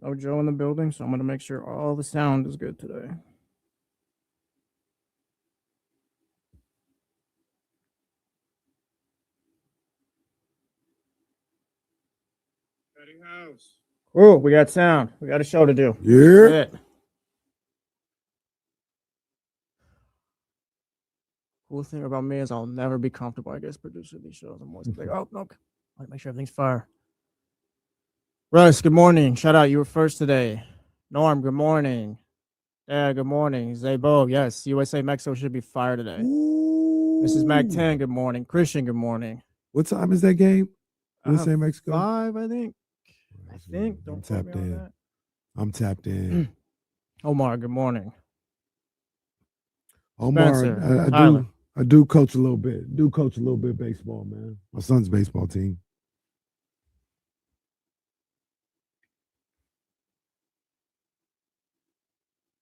No Joe in the building, so I'm going to make sure all the sound is good today. House. Oh, we got sound. We got a show to do. Yeah. Cool thing about me is I'll never be comfortable, I guess, producing these shows. I'm always like, oh, no. I want to make sure everything's fire. Russ, good morning. Shout out. You were first today. Norm, good morning. Yeah, good morning. Zaybo, yes. USA Mexico should be fire today. Ooh. Mrs. Mac 10, good morning. Christian, good morning. What time is that game? USA Mexico? 5, I think. Don't tap in. That. I'm tapped in. Omar, good morning. Omar, I do coach a little bit. Baseball, man. My son's baseball team.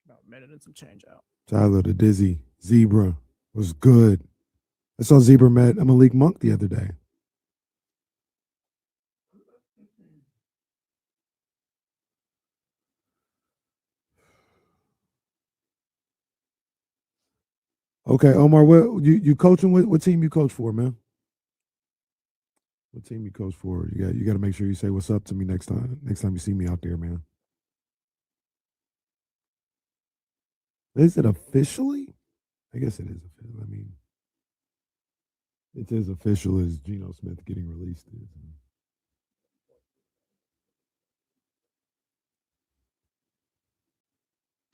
About a minute and some change out. Tyler, the Dizzy Zebra was good. I saw Zebra met Malik Monk the other day. Okay, Omar, what you coaching? What team you coach for, man? What team you coach for? You got to make sure you say what's up to me next time you see me out there, man. Is it officially? I guess it is official. I mean, it's as official as Geno Smith getting released is.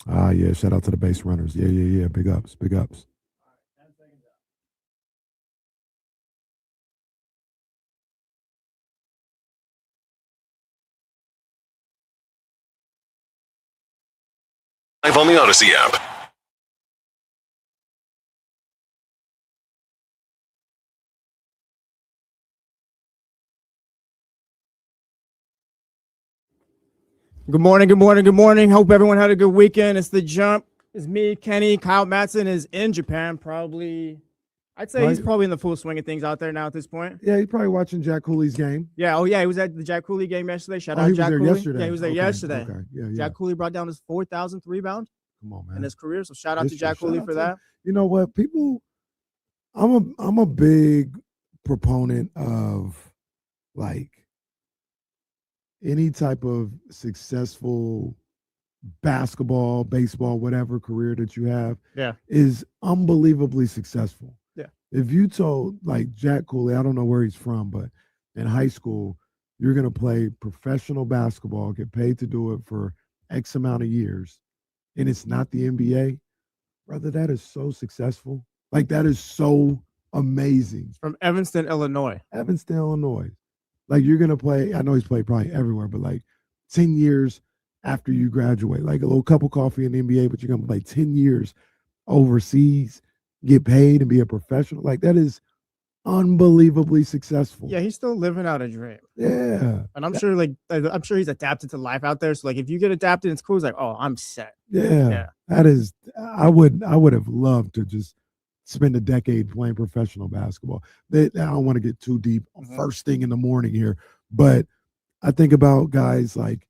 Yeah. Shout out to the base runners. Yeah. Big ups. Live on the Odyssey app. Good morning. Hope everyone had a good weekend. It's The Jump. It's me, Kenny. Kyle Matson is in Japan, probably. I'd say he's probably in the full swing of things out there now at this point. Yeah, he's probably watching Jack Cooley's game. Yeah, he was at the Jack Cooley game yesterday. Shout out Jack Cooley. Yesterday. Yeah, he was there yesterday. Okay. Yeah. Jack Cooley brought down his 4,000th rebound. Come on, man. In his career. So shout out to Jack Cooley for that. You know what? I'm a big proponent of like any type of successful basketball, baseball, whatever career that you have is unbelievably successful. Yeah. If you told like Jack Cooley, I don't know where he's from, but in high school, you're going to play professional basketball, get paid to do it for X amount of years, and it's not the NBA, brother, that is so successful. Like, that is so amazing. From Evanston, Illinois. Like, you're going to play, I know he's played probably everywhere, but like 10 years after you graduate, like a little cup of coffee in the NBA, but you're going to play 10 years overseas, get paid and be a professional. Like, that is unbelievably successful. Yeah, he's still living out a dream. Yeah. And I'm sure he's adapted to life out there. So like if you get adapted, it's cool. It's like, oh, I'm set. Yeah. That is, I would have loved to just spend a decade playing professional basketball. I don't want to get too deep first thing in the morning here, but I think about guys like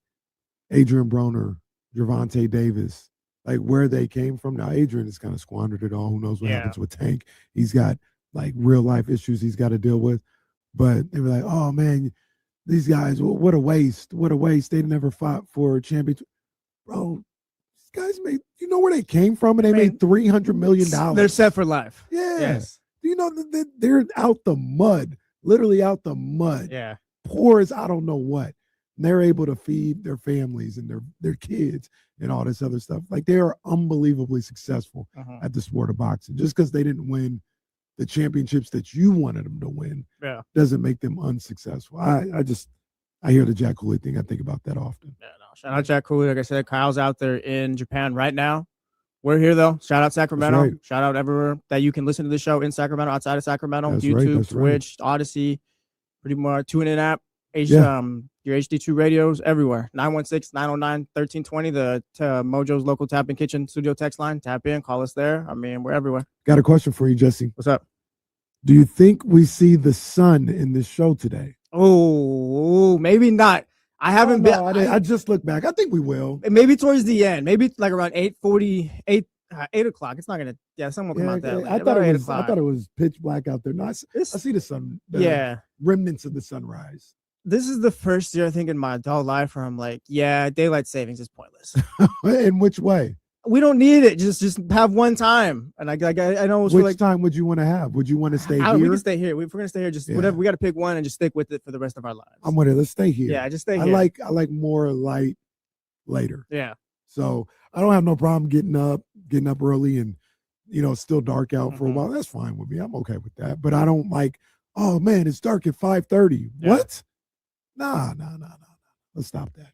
Adrian Broner, Gervonta Davis, like where they came from. Now, Adrian has kind of squandered it all. Who knows what happens with Tank? He's got like real life issues he's got to deal with. But they were like, oh man, these guys, what a waste. They never fought for a championship. Bro, these guys made, you know where they came from? And they made $300 million. They're set for life. Yeah. Yes. You know, they're out the mud, literally out the mud. Yeah. Poor as I don't know what. And they're able to feed their families and their kids and all this other stuff. Like, they are unbelievably successful at the sport of boxing. Just because they didn't win the championships that you wanted them to win doesn't make them unsuccessful. I hear the Jack Cooley thing. I think about that often. Yeah, no. Shout out Jack Cooley. Like I said, Kyle's out there in Japan right now. We're here though. Shout out Sacramento. Right. Shout out everywhere that you can listen to the show in Sacramento, outside of Sacramento. That's YouTube, right. Twitch, Odyssey, pretty much TuneIn app, your HD2 radios everywhere. 916-909-1320. The Mojo's local tap in kitchen studio text line. Tap in, call us there. I mean, we're everywhere. Got a question for you, Jesse. What's up? Do you think we see the sun in this show today? Oh, maybe not. I haven't been. I just look back. I think we will. Maybe towards the end. Maybe like around 8:40, 8 o'clock. It's not gonna. Yeah, someone will come out that late. I thought it was pitch black out there. No, I see the sun. Remnants of the sunrise. This is the first year I think in my adult life where I'm like, yeah, daylight savings is pointless. In which way? We don't need it. Just have one time. And I know it's which time would you want to have? Would you want to stay here? We can stay here. If we're gonna stay here, just whatever. We got to pick one and just stick with it for the rest of our lives. I'm with it. Let's stay here. Yeah, just stay here. I like more light later. Yeah. So I don't have no problem getting up early and it's still dark out for a while. That's fine with me. I'm okay with that. But I don't like, oh man, it's dark at 5:30. Yeah. What? Nah. Let's stop that.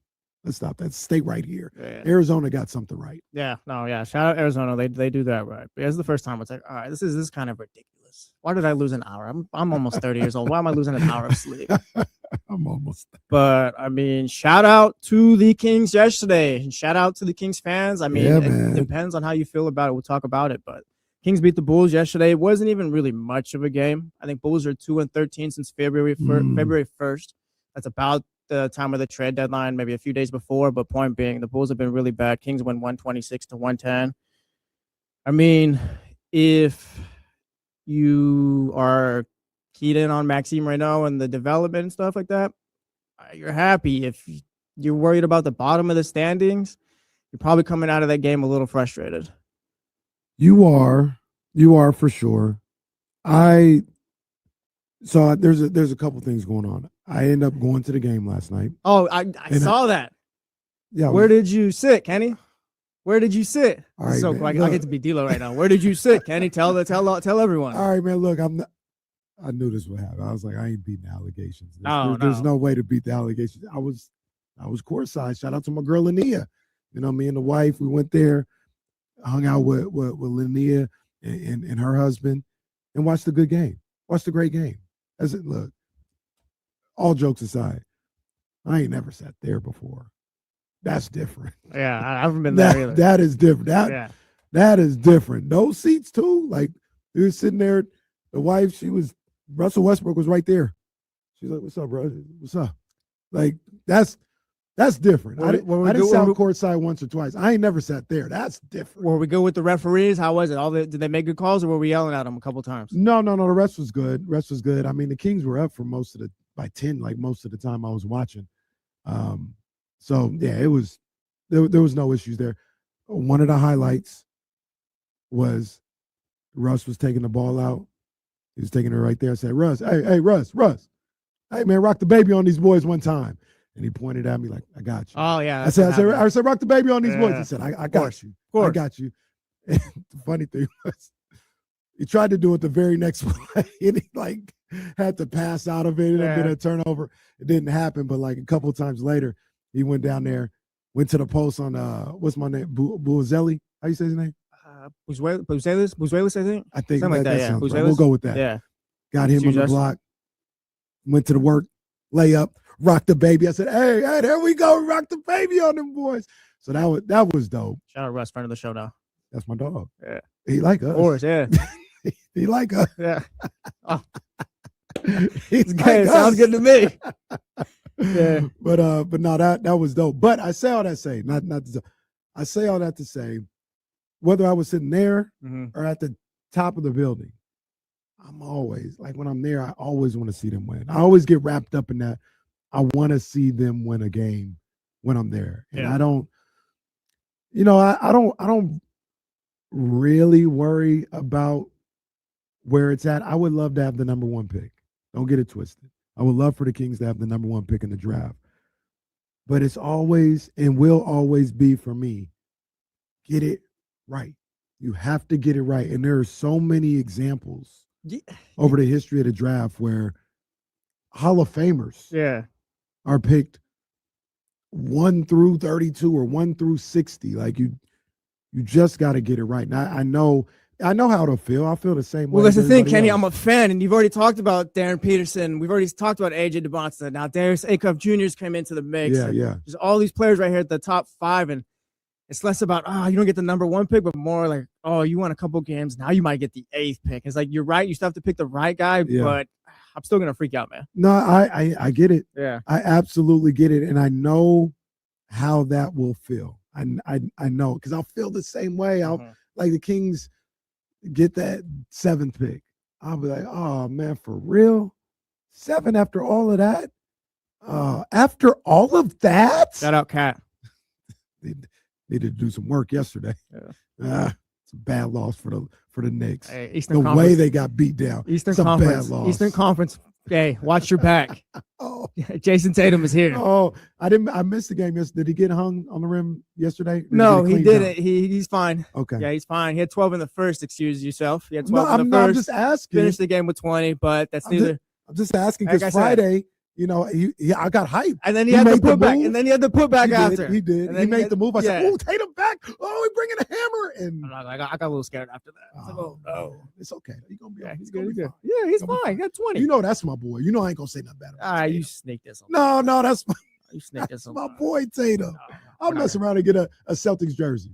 Stay right here. Yeah. Arizona got something right. Yeah. No, yeah. Shout out Arizona. They do that right. But it's the first time it's like, all right, this is kind of ridiculous. Why did I lose an hour? I'm almost 30 years old. Why am I losing an hour of sleep? I'm almost. But I mean, shout out to the Kings yesterday. And shout out to the Kings fans. I mean, it depends on how you feel about it. We'll talk about it. But Kings beat the Bulls yesterday. It wasn't even really much of a game. I think Bulls are 2-13 since February 1st. That's about the time of the trade deadline, maybe a few days before. But point being, the Bulls have been really bad. Kings win 126-110. I mean, if you are keyed in on Maxime right now and the development and stuff like that, you're happy. If you're worried about the bottom of the standings, you're probably coming out of that game a little frustrated. You are for sure. So there's a couple things going on. I end up going to the game last night. Oh, I saw that. Yeah. Where did you sit, Kenny? Where did you sit? All right, so man, I get to be D'Lo right now. Where did you sit, Kenny? Tell everyone. All right, man. Look, I knew this would happen. I was like, I ain't beating the allegations. There's no way to beat the allegations. I was courtside. Shout out to my girl Linnea. Me and the wife, we went there, hung out with Linnea and her husband, and watched a good game. Watched a great game. Look, all jokes aside, I ain't never sat there before. That's different. Yeah, I haven't been there either. That is different. That is different. Those seats too. Like we were sitting there. The wife, Russell Westbrook was right there. She's like, "What's up, bro? What's up?" Like that's different. I didn't sat courtside once or twice. I ain't never sat there. That's different. Were we good with the referees? How was it? Did they make good calls, or were we yelling at them a couple times? No. The rest was good. I mean, the Kings were up for by 10, like most of the time I was watching. So yeah, it was there was no issues there. One of the highlights was Russ was taking the ball out. He was taking it right there. I said, Russ, hey, Russ. Hey, man, rock the baby on these boys one time. And he pointed at me like, I got you. Oh, yeah. I said, rock the baby on these boys. He said, I got you. I got you. And the funny thing was, he tried to do it the very next play, and he had to pass out of it and get a turnover. It didn't happen, but a couple of times later, he went down there, went to the post on what's my name, Buzelli. How you say his name? Buzelis, I think. Something like that. Yeah, right. We'll go with that. Yeah, got him on the block. Went to the work, layup, rock the baby. I said, hey, there we go, rock the baby on them boys. So that was dope. Shout out Russ, friend of the show now. That's my dog. Yeah, he like us. Of course, yeah. He like us. Yeah. Oh. Sounds good to me. Yeah. But no, that was dope. But I say all that to say, I say all that to say, whether I was sitting there or at the top of the building, I'm always when I'm there, I always want to see them win. I always get wrapped up in that. I want to see them win a game when I'm there. And I don't, I don't really worry about where it's at. I would love to have the number one pick. Don't get it twisted. I would love for the Kings to have the number one pick in the draft. But it's always and will always be for me, get it right. You have to get it right. And there are so many examples over the history of the draft where Hall of Famers are picked 1 through 32 or 1 through 60. You just got to get it right. And I know how it'll feel. I feel the same way. Well, that's the thing, Kenny. I'm a fan, and you've already talked about Darren Peterson. We've already talked about AJ DeBonsta. Now, Darius Acuff Jr.'s came into the mix. Yeah. There's all these players right here at the top 5, and it's less about, you don't get the number one pick, but more like, you won a couple games. Now you might get the 8th pick. It's like, you're right. You still have to pick the right guy, but I'm still gonna freak out, man. No, I get it. Yeah. I absolutely get it, and I know how that will feel. I know because I'll feel the same way. I'll like the Kings get that 7th pick. I'll be like, oh man, for real? 7 after all of that? After all of that? Shout out, Cat. They needed to do some work yesterday. Yeah. It's a bad loss for the Knicks. Hey, The way they got beat down. Eastern It's a Conference. bad loss. Eastern Conference. Hey, watch your back. Oh, Jayson Tatum is here. I missed the game yesterday. Did he get hung on the rim yesterday? No, he didn't. He's fine. Okay. Yeah, he's fine. He had 12 in the first. Excuse yourself. He had No, 12 in the I'm first. just asking. Finished the game with 20, but that's neither. I'm just asking Like because I said. Friday, I got hyped. And then he He had the made the putback. move. And then he had the putback after. He did. And He then made had- the move. I said, yeah. "Oh, Tatum back! Oh, he's bringing a hammer!" And I got a little scared after that. I was like, oh, no. it's okay. He's gonna be. Yeah, He's good. gonna He's be good. fine. Yeah, he's Gonna be fine. He got 20. You know that's my boy. You know I ain't gonna say nothing bad about You Tatum. snaked this on. No, that's You snaked this on. my boy Tatum. I'll whatever. mess around and get a Celtics jersey.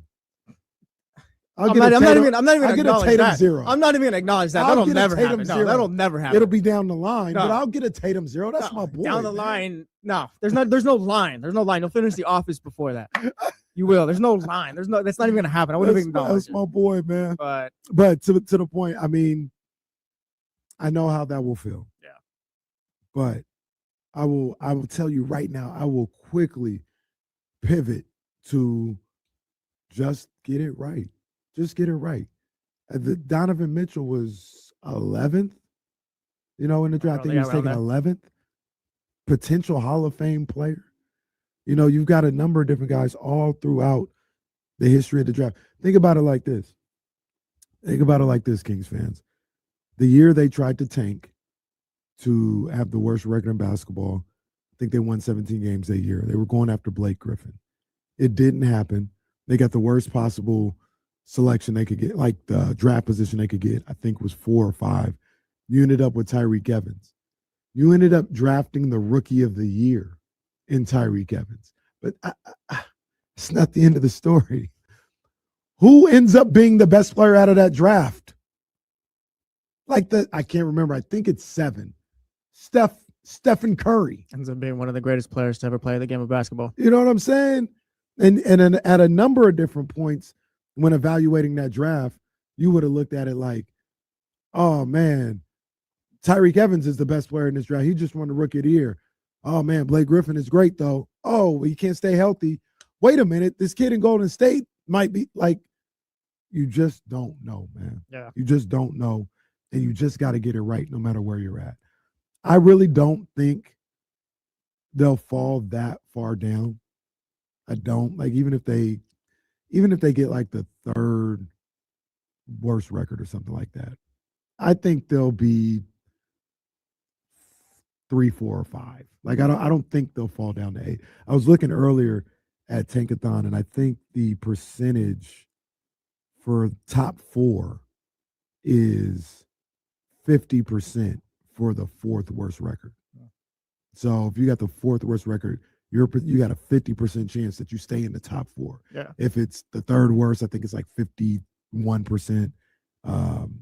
I'm not even I'll gonna get a acknowledge Tatum that. 0. I'm not even gonna acknowledge that. I'll That'll get a never Tatum happen. 0. No, that'll never happen. It'll be down the line, No. but I'll get a Tatum 0. That's No, my boy. Down the man. line. No, there's no line. There's no line. You'll finish The Office before that. You will. There's no line. That's not even gonna happen. I would have acknowledged That's my boy, man. it. But to the point, I mean, I know how that will feel. Yeah. But I will tell you right now, I will quickly pivot to just get it right. Just get it right. Donovan Mitchell was 11th, in the draft. I think he was taken 11th. Potential Hall of Fame player. You've got a number of different guys all throughout the history of the draft. Think about it like this. Kings fans. The year they tried to tank to have the worst record in basketball, I think they won 17 games that year. They were going after Blake Griffin. It didn't happen. They got the worst possible selection they could get, like the draft position they could get, I think was 4 or 5. You ended up with Tyreek Evans. You ended up drafting the rookie of the year in Tyreek Evans. But it's not the end of the story. Who ends up being the best player out of that draft? I can't remember. I think it's 7. Stephen Curry. Ends up being one of the greatest players to ever play the game of basketball. You know what I'm saying? And at a number of different points when evaluating that draft, you would have looked at it like, oh man, Tyreek Evans is the best player in this draft. He just won the rookie of the year. Oh man, Blake Griffin is great though. Oh, he can't stay healthy. Wait a minute, this kid in Golden State might be like, you just don't know, man. Yeah. You just don't know. And you just got to get it right no matter where you're at. I really don't think they'll fall that far down. I don't. Like even if they get like the 3rd worst record or something like that, I think they'll be 3, 4, or 5. Like I don't think they'll fall down to 8. I was looking earlier at Tankathon, and I think the percentage for top 4 is 50% for the 4th worst record. So if you got the 4th worst record, you got a 50% chance that you stay in the top 4. Yeah. If it's the 3rd worst, I think it's like 51%.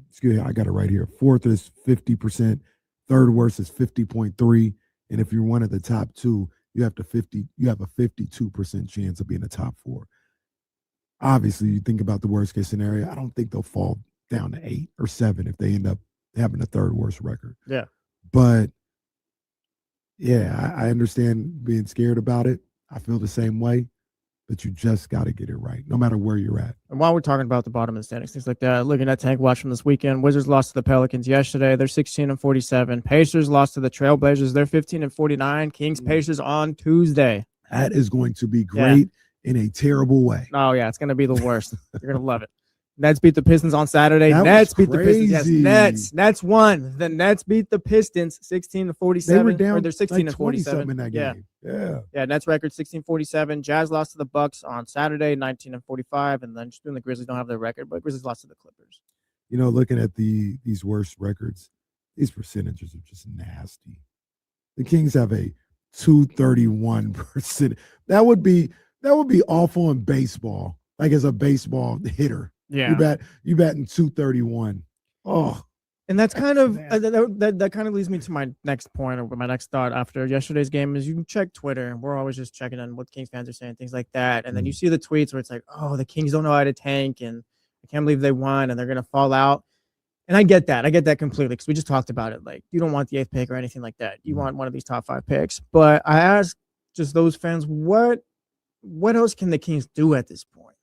Excuse me, I got it right here. 4th is 50%. 3rd worst is 50.3. And if you're one of the top 2, you have a 52% chance of being the top 4. Obviously, you think about the worst case scenario. I don't think they'll fall down to 8 or 7 if they end up having a 3rd worst record. Yeah. But yeah, I understand being scared about it. I feel the same way, but you just got to get it right, no matter where you're at. And while we're talking about the bottom of the standings, things like that, looking at Tank Watch from this weekend, Wizards lost to the Pelicans yesterday. They're 16-47. Pacers lost to the Trailblazers. They're 15-49. Kings Pacers on Tuesday. That is going to be great in a terrible way. Oh, yeah, it's going to be the worst. You're going to love it. Nets beat the Pistons on Saturday. That Nets was beat the Pistons. Yes, crazy. Nets won. The Nets beat the Pistons 16-47. They were down they're 16-47 in that yeah. game. Yeah. Yeah, Nets record 16-47. Jazz lost to the Bucks on Saturday, 19-45. And then just doing the Grizzlies don't have their record, but Grizzlies lost to the Clippers. Looking at these worst records, these percentages are just nasty. The Kings have a 231%. That would be awful in baseball, like as a baseball hitter. Yeah. You batting 231. Oh, And that's kind of that kind of leads me to my next point or my next thought after yesterday's game is you can check Twitter and we're always just checking on what Kings fans are saying, things like that. And then you see the tweets where it's like, oh, the Kings don't know how to tank and I can't believe they won and they're gonna fall out. And I get that. I get that completely because we just talked about it. Like, you don't want the 8th pick or anything like that. You want one of these top 5 picks. But I ask just those fans, what else can the Kings do at this point?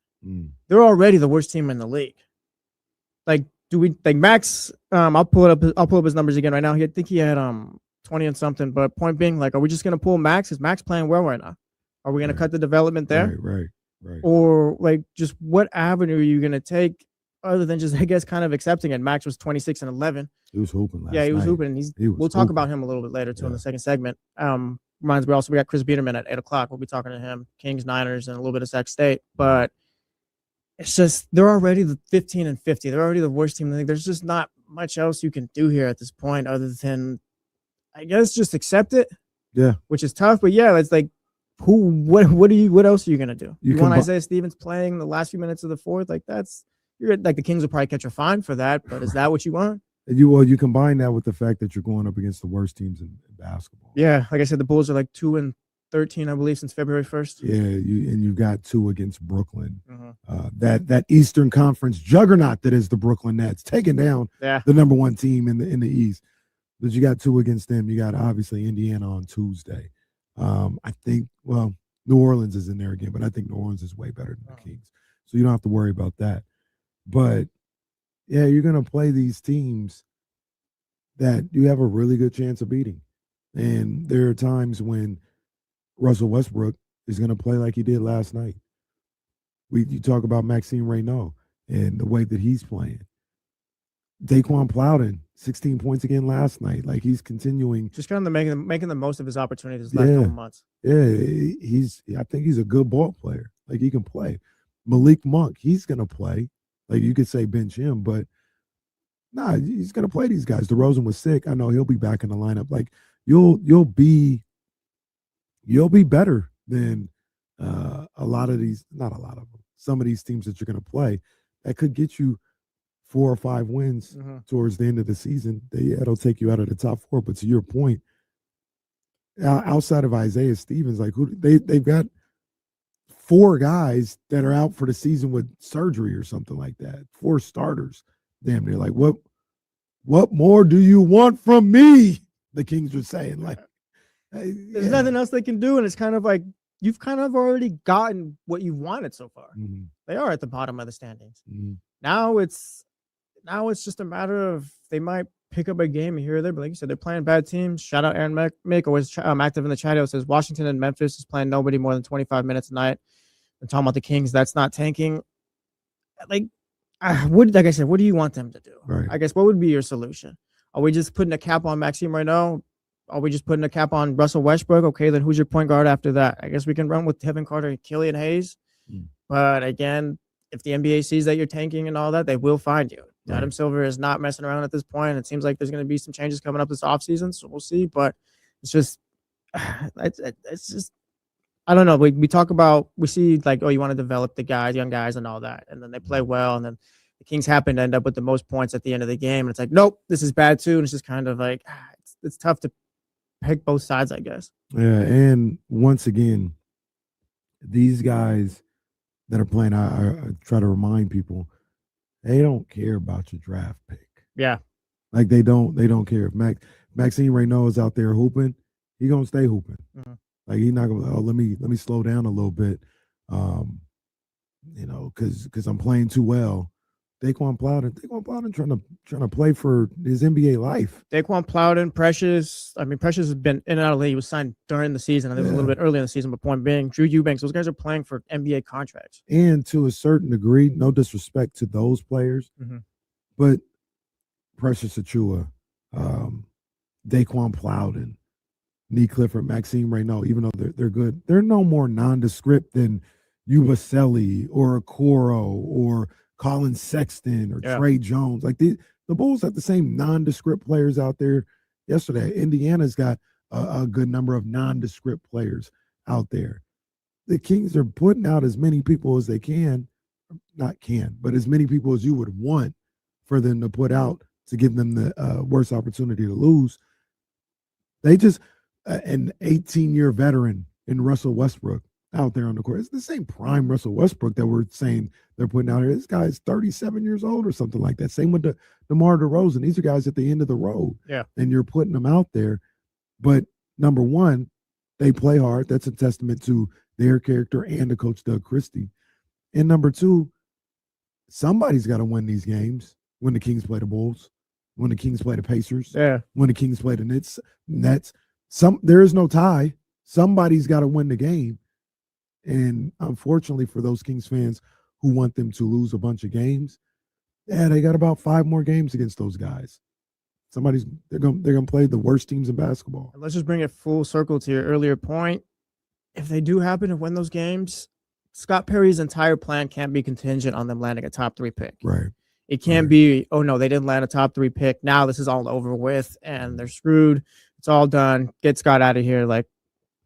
They're already the worst team in the league. Like, do we like Max? I'll pull up his numbers again right now. I think he had 20 and something. But point being, like, are we just gonna pull Max? Is Max playing well right now? Are we gonna cut the development there? Right. Or like, just what avenue are you gonna take other than just, I guess, kind of accepting it? Max was 26 and 11. He was hooping last night. Yeah, he was hooping. We'll talk about him a little bit later too in the second segment. Reminds me also we got Chris Biederman at 8:00. We'll be talking to him. Kings, Niners, and a little bit of Sac State, but. It's just they're already the 15 and 50. They're already the worst team in the league. There's just not much else you can do here at this point other than, I guess, just accept it. Yeah, which is tough. But yeah, it's like, what else are you gonna do? You want Isaiah Stevens playing the last few minutes of the fourth? Like you're like the Kings will probably catch a fine for that. But is that what you want? You combine that with the fact that you're going up against the worst teams in basketball. Yeah, like I said, the Bulls are like 2-13, I believe, since February 1st. Yeah, you've got 2 against Brooklyn. That Eastern Conference juggernaut that is the Brooklyn Nets, taking down the number 1 team in the East. But you got 2 against them. You got obviously Indiana on Tuesday. I think New Orleans is in there again, but I think New Orleans is way better than the Kings, so you don't have to worry about that. But yeah, you're gonna play these teams that you have a really good chance of beating, and there are times when Russell Westbrook is going to play like he did last night. You talk about Maxime Reynaud and the way that he's playing. Daquan Plowden, 16 points again last night. Like, he's continuing. Just kind of making the most of his opportunities last couple months. Yeah, I think he's a good ball player. Like, he can play. Malik Monk, he's going to play. Like, you could say bench him, but he's going to play these guys. DeRozan was sick. I know he'll be back in the lineup. Like, you'll be better than some of these teams that you're going to play that could get you 4 or 5 wins towards the end of the season. It'll take you out of the top 4. But to your point, outside of Isaiah Stevens, like they've got 4 guys that are out for the season with surgery or something like that. 4 starters. Damn, they're like, what more do you want from me? The Kings were saying, like, there's nothing else they can do, and it's kind of like you've kind of already gotten what you've wanted so far. They are at the bottom of the standings. Now it's just a matter of they might pick up a game here or there, but like you said, they're playing bad teams. Shout out Aaron Mick, always active in the chat. It says Washington and Memphis is playing nobody more than 25 minutes a night. And talking about the Kings, that's not tanking. Like I said, what do you want them to do? Right. I guess what would be your solution? Are we just putting a cap on Maxime right now? Are we just putting a cap on Russell Westbrook? Okay, then who's your point guard after that? I guess we can run with Kevin Carter and Killian Hayes. But again, if the NBA sees that you're tanking and all that, they will find you. Right. Adam Silver is not messing around at this point. It seems like there's going to be some changes coming up this offseason, so we'll see. But it's just, I don't know. We see like, oh, you want to develop the guys, young guys and all that. And then they play well. And then the Kings happen to end up with the most points at the end of the game. And it's like, nope, this is bad too. And it's just kind of like, it's tough to pick both sides, I guess. Yeah, and once again, these guys that are playing, I try to remind people, they don't care about your draft pick. Yeah. Like they don't care. If Maxime Reynaud is out there hooping, he's gonna stay hooping. Like he's not gonna, let me slow down a little bit. Because I'm playing too well. Daquan Plowden trying to play for his NBA life. Daquan Plowden, Precious. I mean, Precious has been in and out of the league. He was signed during the season. I think it was a little bit early in the season, but point being, Drew Eubanks, those guys are playing for NBA contracts. And to a certain degree, no disrespect to those players, but Precious Achiuwa, Daquan Plowden, Nee Clifford, Maxime Reynaud, even though they're good, they're no more nondescript than Ubaselli or Okoro or Colin Sexton or Trey Jones. Like the Bulls have the same nondescript players out there yesterday. Indiana's got a good number of nondescript players out there. The Kings are putting out as many people as they but as many people as you would want for them to put out to give them the worst opportunity to lose. They just an 18-year veteran in Russell Westbrook out there on the court. It's the same prime Russell Westbrook that we're saying they're putting out here. This guy's 37 years old or something like that. Same with DeMar DeRozan. These are guys at the end of the road. Yeah. And you're putting them out there. But number one, they play hard. That's a testament to their character and to Coach Doug Christie. And number two, somebody's got to win these games when the Kings play the Bulls, when the Kings play the Pacers, when the Kings play the Nets. There is no tie. Somebody's got to win the game. And unfortunately for those Kings fans who want them to lose a bunch of games, they got about 5 more games against those guys. They're gonna play the worst teams in basketball. Let's just bring it full circle to your earlier point. If they do happen to win those games, Scott Perry's entire plan can't be contingent on them landing a top 3 pick. Right. It can't be, oh no, they didn't land a top 3 pick. Now this is all over with and they're screwed. It's all done. Get Scott out of here. Like,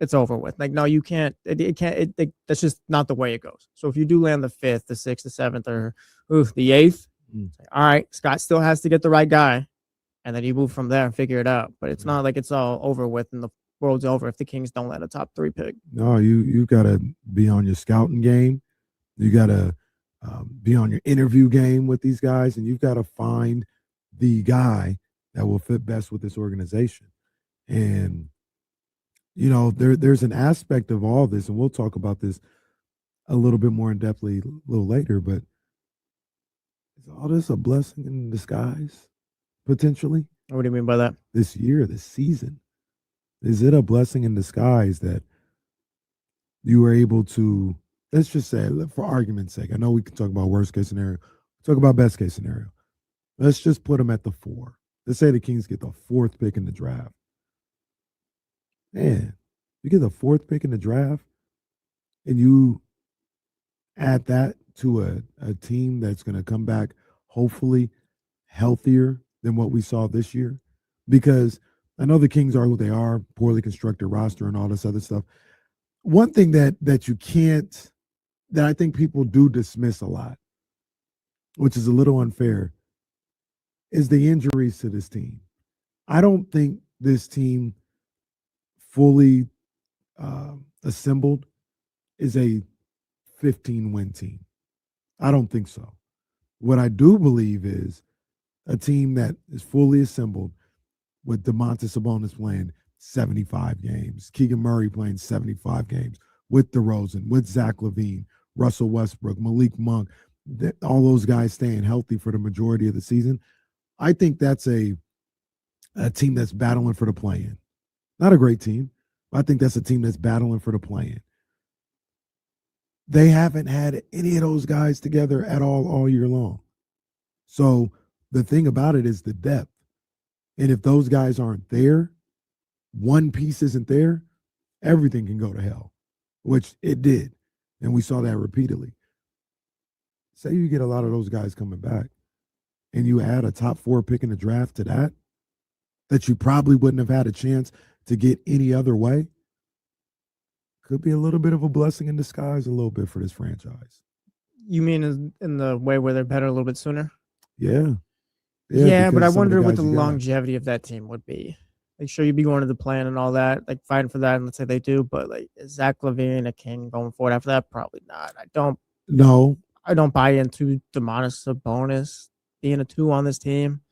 it's over with. Like, no, you can't. That's just not the way it goes. So if you do land the 5th, the 6th, the 7th, or the 8th, all right, Scott still has to get the right guy. And then you move from there and figure it out. But it's not like it's all over with and the world's over if the Kings don't let a top 3 pick. No, you got to be on your scouting game. You got to be on your interview game with these guys, and you've got to find the guy that will fit best with this organization. And, you know, there's an aspect of all this, and we'll talk about this a little bit more in depthly a little later, but is all this a blessing in disguise? Potentially. What do you mean by that? This year, this season. Is it a blessing in disguise that you were able to, let's just say, for argument's sake, I know we can talk about worst case scenario, talk about best case scenario. Let's just put them at the 4. Let's say the Kings get the 4th pick in the draft. Man, you get the 4th pick in the draft and you add that to a team that's going to come back hopefully healthier than what we saw this year, because I know the Kings are who they are, poorly constructed roster and all this other stuff. One thing that I think people do dismiss a lot, which is a little unfair, is the injuries to this team. I don't think this team fully assembled is a 15-win team. I don't think so. What I do believe is a team that is fully assembled with Domantas Sabonis playing 75 games, Keegan Murray playing 75 games, with DeRozan, with Zach LaVine, Russell Westbrook, Malik Monk, all those guys staying healthy for the majority of the season. I think that's a team that's battling for the play-in. Not a great team, but I think that's a team that's battling for the play-in. They haven't had any of those guys together at all year long. So the thing about it is the depth. And if those guys aren't there, one piece isn't there, everything can go to hell, which it did. And we saw that repeatedly. Say you get a lot of those guys coming back and you add a top 4 pick in the draft to that you probably wouldn't have had a chance to get any other way, could be a little bit of a blessing in disguise a little bit for this franchise. You mean in the way where they're better a little bit sooner? Yeah. Yeah, but I wonder what the longevity of that team would be. Like, sure, you'd be going to the plan and all that, like fighting for that, and let's say they do, but like, is Zach LaVine a king going forward after that? Probably not. I don't buy into Domantas Sabonis being a 2 on this team,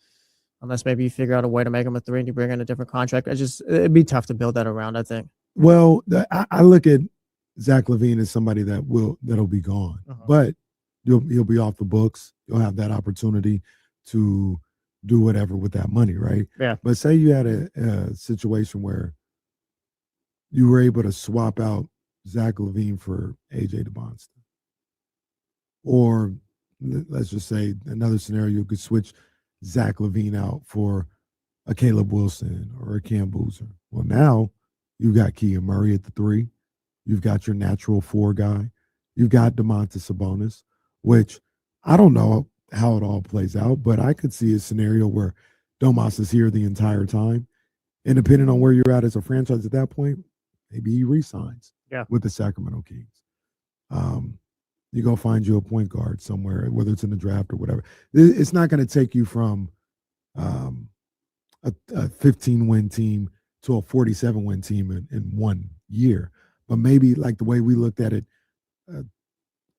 unless maybe you figure out a way to make him a 3 and you bring in a different contract. It'd be tough to build that around, I think. Well, I look at Zach LaVine as somebody that'll be gone, but he'll be off the books. You'll have that opportunity to do whatever with that money, right? Yeah. But say you had a situation where you were able to swap out Zach LaVine for AJ DeBonston. Or let's just say another scenario, you could switch Zach LaVine out for a Caleb Wilson or a Cam Boozer. Well, now you've got Keegan Murray at the 3. You've got your natural 4 guy. You've got Domantas Sabonis, which I don't know how it all plays out, but I could see a scenario where Domas is here the entire time. And depending on where you're at as a franchise at that point, maybe he re-signs with the Sacramento Kings. You go find you a point guard somewhere, whether it's in the draft or whatever. It's not going to take you from a 15-win team to a 47-win team in 1 year. But maybe like the way we looked at it,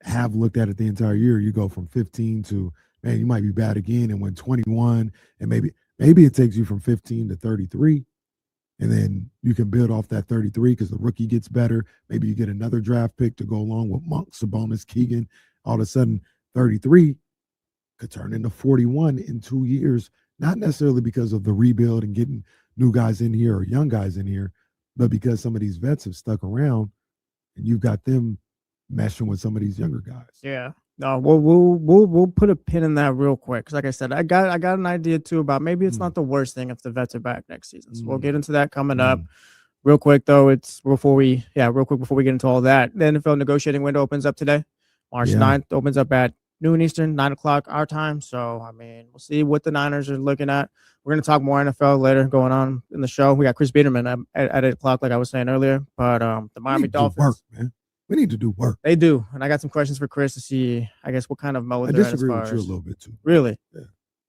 have looked at it the entire year, you go from 15 to, man, you might be bad again and win 21, and maybe it takes you from 15 to 33, and then you can build off that 33 because the rookie gets better. Maybe you get another draft pick to go along with Monk, Sabonis, Keegan. All of a sudden, 33 could turn into 41 in 2 years, not necessarily because of the rebuild and getting new guys in here or young guys in here, but because some of these vets have stuck around and you've got them meshing with some of these younger guys. Yeah. No, we'll put a pin in that real quick because, like I said, I got an idea too about maybe it's not the worst thing if the vets are back next season. So we'll get into that coming up. Real quick though, before we get into all that, the NFL negotiating window opens up today. March 9th opens up at noon Eastern, 9 o'clock our time. So I mean, we'll see what the Niners are looking at. We're gonna talk more NFL later going on in the show. We got Chris Biederman at 8 o'clock, like I was saying earlier. But the Miami Dolphins. We need to do work. They do. And I got some questions for Chris to see, I guess, what kind of mode they're in. I disagree with you a little bit, too. Really? Yeah.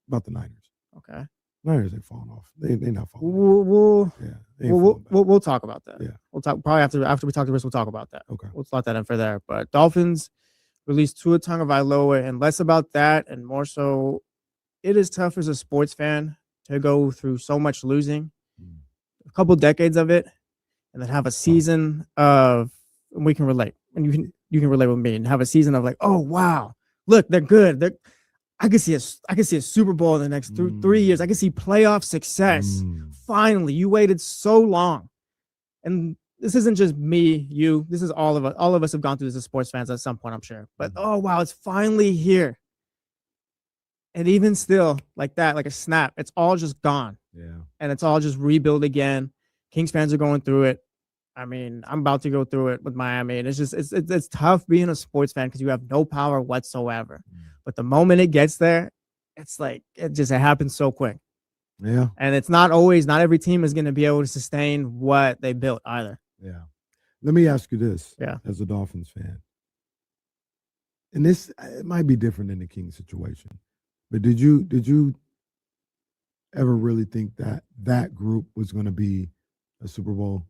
About the Niners. Okay. Niners ain't falling off. They not falling off. We'll talk about that. Yeah. We'll talk probably after we talk to Chris, we'll talk about that. Okay. We'll slot that in for there. But Dolphins released Tua Tagovailoa, and less about that and more so, it is tough as a sports fan to go through so much losing, a couple decades of it, and then have a season of, and we can relate, and you can relate with me, and have a season of like, oh wow, look, they're good. I can see a Super Bowl in the next 3 years. I can see playoff success. Finally, you waited so long, and this isn't just me, you. This is all of us. All of us have gone through this as sports fans at some point, I'm sure. But oh wow, it's finally here. And even still, like that, like a snap, it's all just gone. Yeah. And it's all just rebuild again. Kings fans are going through it. I mean, I'm about to go through it with Miami, and it's tough being a sports fan because you have no power whatsoever. But the moment it gets there, it's like it happens so quick. Yeah. And it's not every team is going to be able to sustain what they built either. Yeah. Let me ask you this. Yeah. As a Dolphins fan, and this it might be different in the Kings situation, but did you ever really think that group was going to be a Super Bowl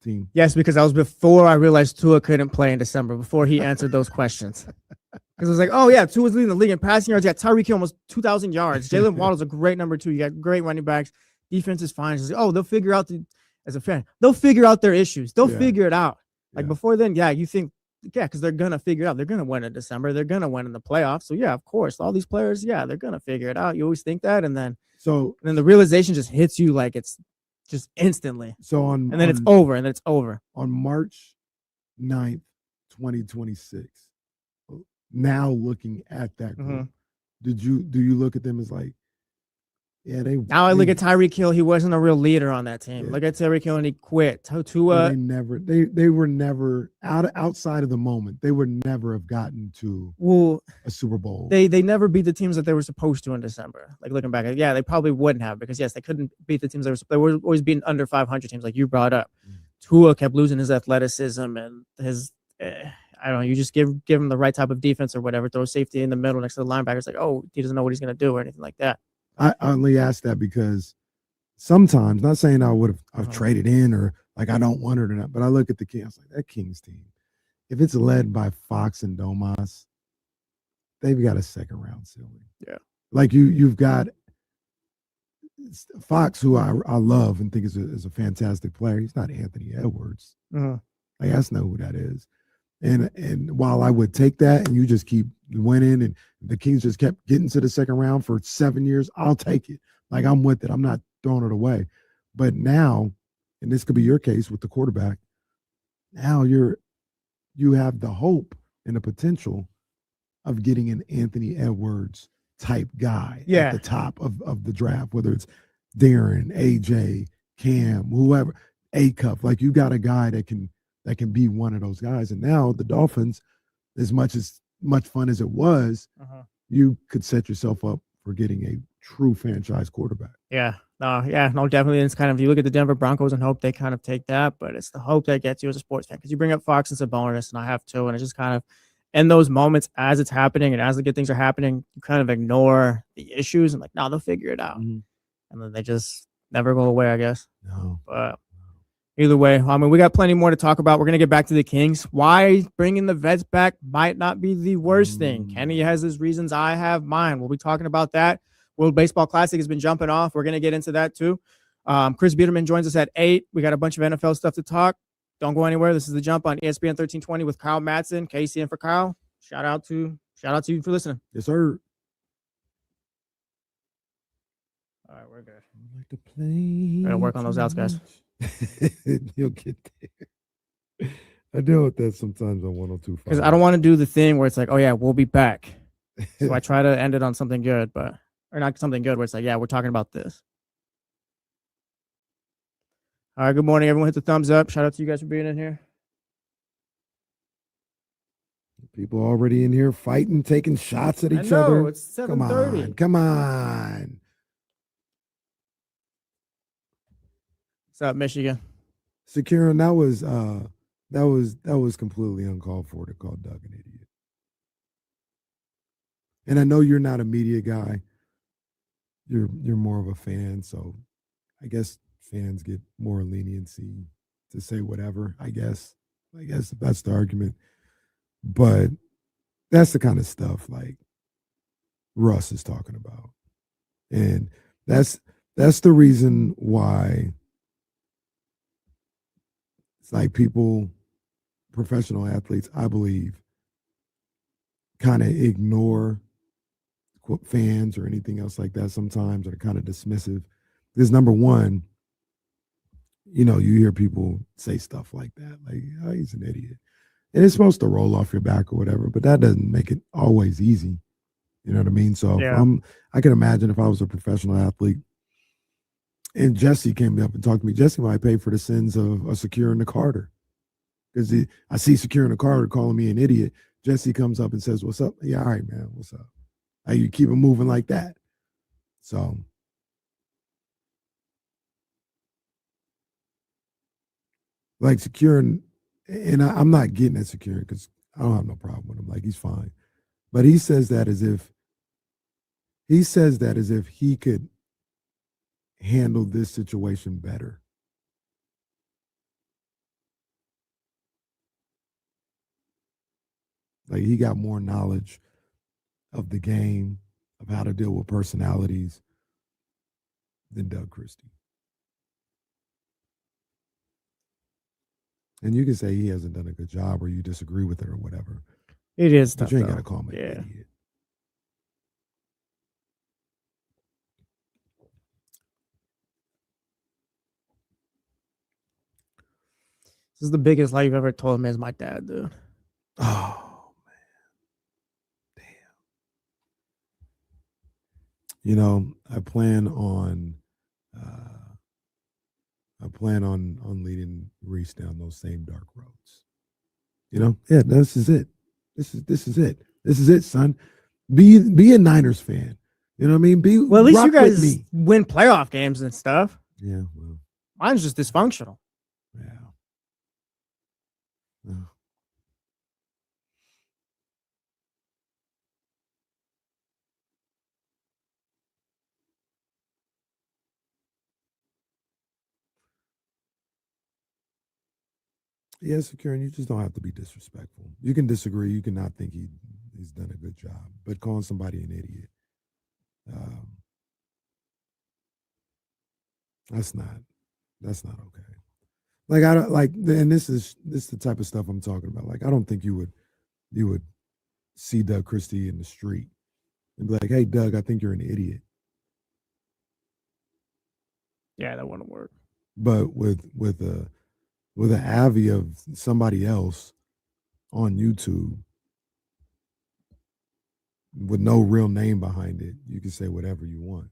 team? Yes, because that was before I realized Tua couldn't play in December, before he answered those questions. Because it was like, oh yeah, Tua's leading the league in passing yards. You got Tyreek Hill almost 2,000 yards. Jalen Waddle's a great number 2. You got great running backs. Defense is fine. Like, oh, they'll figure out as a fan, they'll figure out their issues. They'll figure it out. Like before then, you think, because they're gonna figure it out. They're gonna win in December. They're gonna win in the playoffs. So yeah, of course, all these players, they're gonna figure it out. You always think that, and then the realization just hits you like it's just instantly. And then it's over. On March 9th, 2026. Now looking at that group, do you look at them as like, I look at Tyreek Hill. He wasn't a real leader on that team. Look at Tyreek Hill, and he quit. Tua, they were never outside of the moment. They would never have gotten to a Super Bowl. They never beat the teams that they were supposed to in December. Like looking back, they probably wouldn't have, because they couldn't beat the teams they were always beating under 500 teams, like you brought up. Tua kept losing his athleticism and his. I don't know. You just give him the right type of defense or whatever. Throw safety in the middle next to the linebackers. Like, oh, he doesn't know what he's going to do or anything like that. I only ask that because sometimes, not saying I would have traded in or like I don't want it or not, but I look at the Kings, I was like, that Kings team, if it's led by Fox and Domas, they've got a second round ceiling. Yeah. Like you've got Fox, who I love and think is a fantastic player. He's not Anthony Edwards. Like, that's not who that is. And while I would take that and you just keep winning and the Kings just kept getting to the second round for 7 years, I'll take it. Like, I'm with it. I'm not throwing it away. But now, and this could be your case with the quarterback, now you have the hope and the potential of getting an Anthony Edwards type guy at the top of the draft, whether it's Darren, AJ, Cam, whoever, A-Cup. Like, you got a guy that can be one of those guys. And now the Dolphins, as much fun as it was, you could set yourself up for getting a true franchise quarterback. No, definitely. It's kind of, you look at the Denver Broncos and hope they kind of take that, but it's the hope that gets you as a sports fan, because you bring up Fox and Sabonis, and I have too, and it's just kind of, in those moments as it's happening and as the good things are happening, you kind of ignore the issues and like, no, they'll figure it out. and then they just never go away, I guess. No. But either way, I mean, we got plenty more to talk about. We're going to get back to the Kings. Why bringing the vets back might not be the worst thing. Kenny has his reasons. I have mine. We'll be talking about that. World Baseball Classic has been jumping off. We're going to get into that too. Chris Biederman joins us at 8. We got a bunch of NFL stuff to talk. Don't go anywhere. This is The Jump on ESPN 1320 with Kyle Madsen, Casey, and for Kyle. Shout out to you for listening. Yes, sir. All right, we're good. I like to play. Gotta work on those outs, guys. You'll get there. I deal with that sometimes on 102.5. Because I don't want to do the thing where it's like, oh yeah, we'll be back. So I try to end it on something good, or not something good, where it's like, yeah, we're talking about this. All right, good morning, everyone. Hit the thumbs up. Shout out to you guys for being in here. People already in here fighting, taking shots at each other. It's 7:30. Come on. What's up, Michigan? Securing, that was completely uncalled for to call Doug an idiot. And I know you're not a media guy. You're more of a fan, so I guess fans get more leniency to say whatever, I guess that's the argument. But that's the kind of stuff like Russ is talking about. And that's the reason why it's like people, professional athletes, I believe, kind of ignore fans or anything else like that sometimes, are kind of dismissive. Because number one, you hear people say stuff like that, like, oh, he's an idiot. And it's supposed to roll off your back or whatever, but that doesn't make it always easy. You know what I mean? So yeah. I can imagine if I was a professional athlete and Jesse came up and talked to me, Jesse might pay for the sins of securing the Carter. Because I see securing the Carter calling me an idiot. Jesse comes up and says, what's up? Yeah, all right, man, what's up? How you keep it moving like that? So like securing, and I'm not getting at securing because I don't have no problem with him. Like, he's fine. But he says that as if he could handle this situation better. Like, he got more knowledge of the game, of how to deal with personalities than Doug Christie. And you can say he hasn't done a good job or you disagree with it or whatever. It is but tough, you ain't though. got to call him an idiot. This is the biggest lie you've ever told me is my dad, dude. Oh, man. Damn. I plan on leading Reese down those same dark roads. Yeah, this is it. This is it. This is it, son. Be a Niners fan. You know what I mean? Well, at least you guys win playoff games and stuff. Yeah, well. Mine's just dysfunctional. Yeah. Oh. Yeah, Securin, you just don't have to be disrespectful. You can disagree. You can not think he's done a good job, but calling somebody an idiot, that's not okay. Like, I don't like, and this is the type of stuff I'm talking about. Like, I don't think you would see Doug Christie in the street and be like, "Hey, Doug, I think you're an idiot." Yeah, that wouldn't work. But with an avi of somebody else on YouTube with no real name behind it, you can say whatever you want.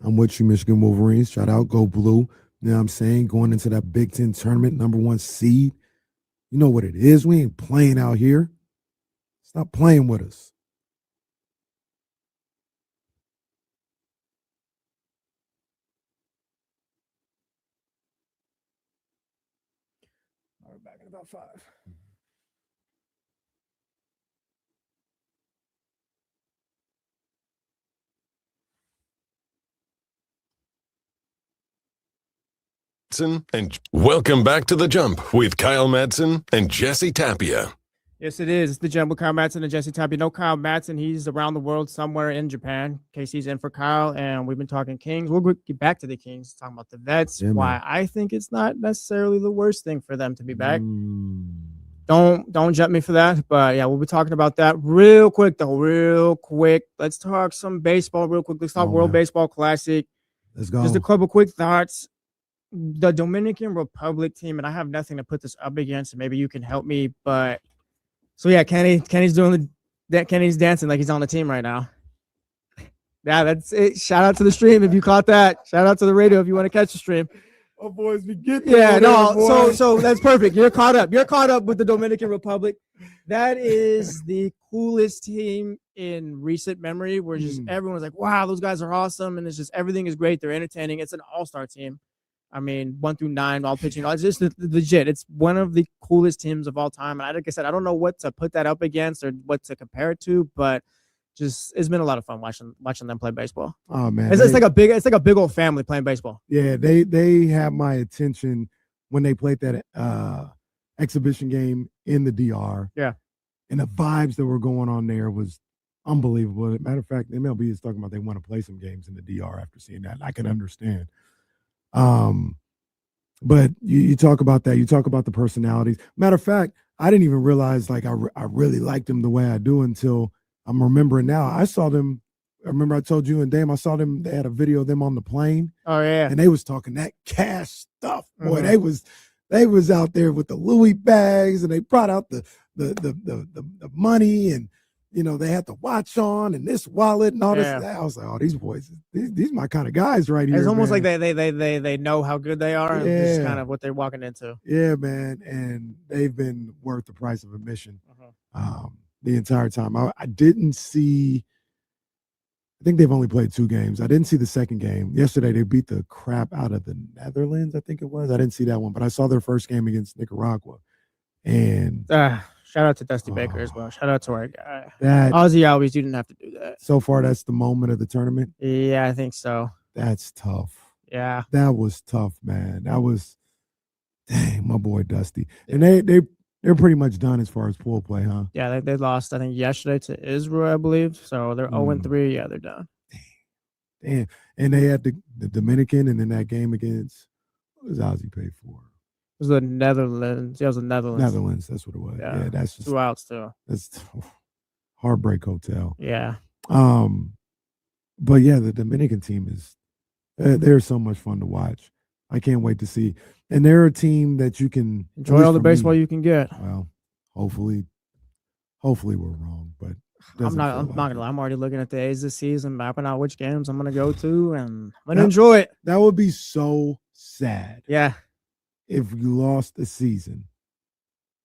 I'm with you, Michigan Wolverines. Shout out, go blue. You know what I'm saying? Going into that Big Ten tournament, #1 seed. You know what it is. We ain't playing out here. Stop playing with us. We're back in about 5. Madsen and welcome back to The Jump with Kyle Madsen and Jesse Tapia. Yes, it is. It's The Jump with Kyle Madsen and Jesse Tapia. No Kyle Madsen. He's around the world somewhere in Japan. Casey's in for Kyle, and we've been talking Kings. We'll get back to the Kings, talking about the vets, why I think it's not necessarily the worst thing for them to be back. Don't jump me for that, but yeah, we'll be talking about that real quick, though. Real quick. Let's talk some baseball real quick. Let's talk World Baseball Classic. Let's go. Just a couple quick thoughts. The Dominican Republic team, and I have nothing to put this up against, and maybe you can help me, but so yeah, Kenny's doing that. Kenny's dancing like he's on the team right now. Yeah, that's it. Shout out to the stream if you caught that. Shout out to the radio if you want to catch the stream. Oh, boys, we get yeah, no. So that's perfect. You're caught up. You're caught up with the Dominican Republic. That is the coolest team in recent memory. Where just everyone's like, "Wow, those guys are awesome," and it's just everything is great. They're entertaining. It's an all-star team. I mean, 1 through 9, all pitching. It's just legit. It's one of the coolest teams of all time. And like I said, I don't know what to put that up against or what to compare it to, but just it's been a lot of fun watching them play baseball. Oh man, it's like a big old family playing baseball. Yeah, they have my attention when they played that exhibition game in the DR. Yeah, and the vibes that were going on there was unbelievable. Matter of fact, MLB is talking about they want to play some games in the DR after seeing that. I can understand. But you talk about that. You talk about the personalities. Matter of fact, I didn't even realize like I really liked them the way I do until I'm remembering now. I saw them. I remember I told you and Dame, I saw them. They had a video of them on the plane. Oh yeah, and they was talking that cash stuff. Boy, they was out there with the Louis bags, and they brought out the money, and you know they had the watch on and this wallet and all this. I was like, oh, these boys, these my kind of guys right here. It's almost man. like they know how good they are. And this is kind of what they're walking into. Yeah, man, and they've been worth the price of admission the entire time. I didn't see. I think they've only played 2 games. I didn't see the second game. Yesterday, they beat the crap out of the Netherlands, I think it was. I didn't see that one, but I saw their first game against Nicaragua. And shout out to Dusty Baker as well. Shout out to our guy. Ozzy always didn't have to do that. So far, that's the moment of the tournament? Yeah, I think so. That's tough. Yeah. That was tough, man. That was, dang, my boy Dusty. And they're pretty much done as far as pool play, huh? Yeah, they lost, I think, yesterday to Israel, I believe. So they're 0-3. Yeah, they're done. Damn. And they had the Dominican, and then that game against, what was Ozzy paid for? It was the Netherlands. Yeah, it was the Netherlands. Netherlands, that's what it was. Yeah, that's just 2 outs, too. That's heartbreak hotel. Yeah. But yeah, the Dominican team is, they're so much fun to watch. I can't wait to see. And they're a team that you can enjoy all the baseball you can get. Well, hopefully we're wrong, but I'm not gonna lie. I'm already looking at the A's this season, mapping out which games I'm gonna go to, and I'm gonna enjoy it. That would be so sad. Yeah. If you lost a season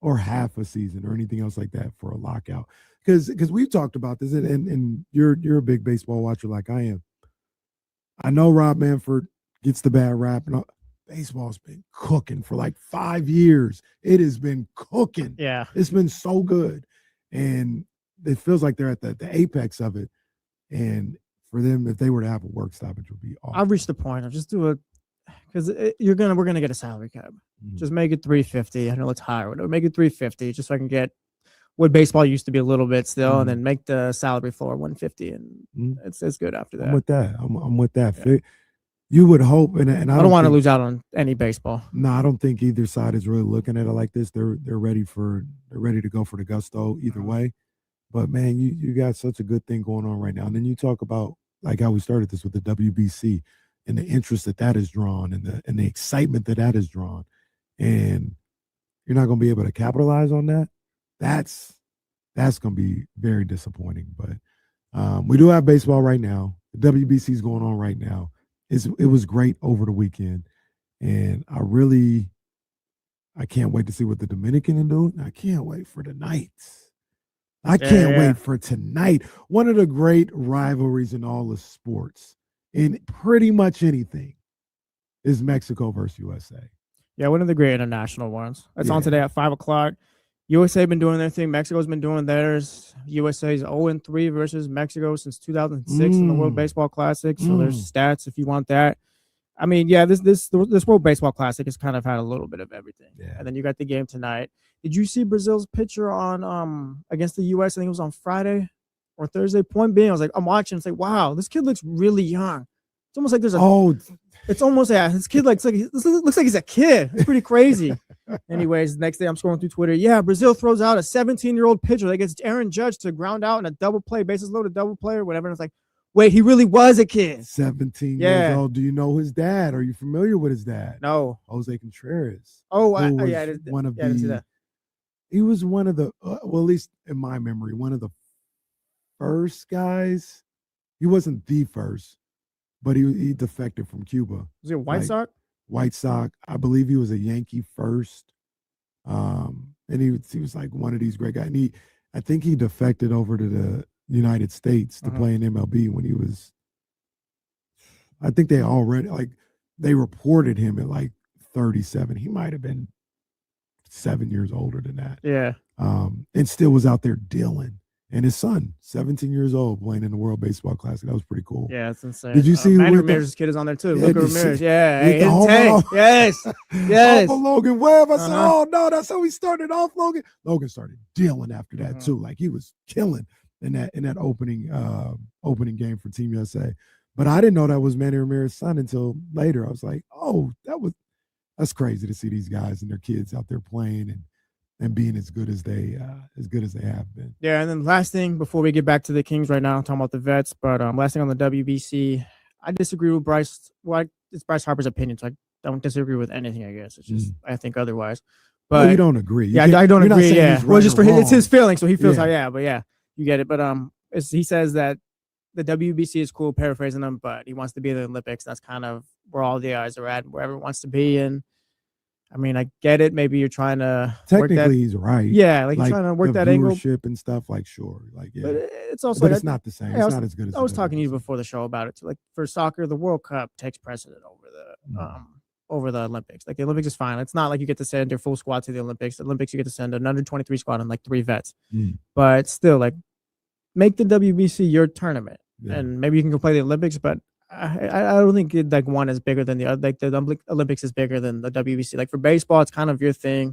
or half a season or anything else like that for a lockout. Because we've talked about this, and you're a big baseball watcher like I am. I know Rob Manfred gets the bad rap, and baseball's been cooking for like 5 years. It has been cooking. Yeah. It's been so good. And it feels like they're at the apex of it. And for them, if they were to have a work stoppage, it would be awful. I've reached the point of just do it because we're gonna get a salary cap. Just make it $350. I know it's higher. Make it $350 just so I can get what baseball used to be a little bit still, and then make the salary floor $150, and it's good after that. I'm with that. I'm with that. Yeah. You would hope, and I don't want to lose out on any baseball. No, I don't think either side is really looking at it like this. They're ready to go for the gusto either way. But man, you got such a good thing going on right now. And then you talk about like how we started this with the WBC and the interest that has drawn and the excitement that has drawn, and you're not going to be able to capitalize on that. That's going to be very disappointing. But we do have baseball right now. The WBC is going on right now. It was great over the weekend, and I can't wait to see what the Dominican can do. I can't wait for tonight. I can't wait for tonight. One of the great rivalries in all of sports, in pretty much anything, is Mexico versus USA. Yeah, one of the great international ones. That's on today at 5:00. USA been doing their thing. Mexico's been doing theirs. USA's 0-3 versus Mexico since 2006 in the World Baseball Classic. So there's stats if you want that. I mean, yeah, this World Baseball Classic has kind of had a little bit of everything. Yeah. And then you got the game tonight. Did you see Brazil's pitcher on against the US? I think it was on Friday or Thursday. Point being, I was like, I'm watching. It's like, wow, this kid looks really young. It's almost like there's a it's almost this kid looks like he's a kid. It's pretty crazy. Anyways, next day I'm scrolling through Twitter. Yeah, Brazil throws out a 17-year-old pitcher that gets Aaron Judge to ground out in a double play, bases loaded double play or whatever. And it's like, wait, he really was a kid. 17 years old. Do you know his dad? Are you familiar with his dad? No. Jose Contreras. Oh, he was one of the, well, at least in my memory, one of the first guys. He wasn't the first, but he defected from Cuba. Was he a White Sox? White Sox. I believe he was a Yankee first. And he was like one of these great guys. And I think he defected over to the United States to play in MLB when he was, I think they reported him at like 37. He might have been 7 years older than that. Yeah. And still was out there dealing. And his son, 17 years old, playing in the World Baseball Classic. That was pretty cool. Yeah, it's insane. Did you see Ramirez's kid is on there too? Luca Ramirez. Yeah. Yes. Off Logan Webb. I said, oh no, that's how he started off, Logan. Logan started dealing after that too. Like he was killing in that opening game for Team USA. But I didn't know that was Manny Ramirez's son until later. I was like, oh, that's crazy to see these guys and their kids out there playing and being as good as they have been. Yeah, and then last thing before we get back to the Kings right now, I'm talking about the vets, but last thing on the WBC, I disagree with Bryce. Well, it's Bryce Harper's opinion, so I don't disagree with anything, I guess. It's just I think otherwise. But well, you don't agree. I don't agree. Yeah, well, just for it's his feeling, so he feels but you get it. But he says that the WBC is cool, paraphrasing him, but he wants to be in the Olympics. That's kind of where all the eyes are at, wherever he wants to be. And I mean, I get it. Maybe you're trying to technically he's right. Yeah, like you're trying to work that angle and stuff. Like sure, like yeah. But it's also it's not the same. It's not as good as I was talking to you before the show about it. Like for soccer, the World Cup takes precedent over the Olympics. Like the Olympics is fine. It's not like you get to send your full squad to the Olympics. The Olympics you get to send an under 23 squad and like 3 vets. But still, like make the WBC your tournament, and maybe you can go play the Olympics. But I don't think like one is bigger than the other. Like the Olympics is bigger than the WBC. Like for baseball, it's kind of your thing.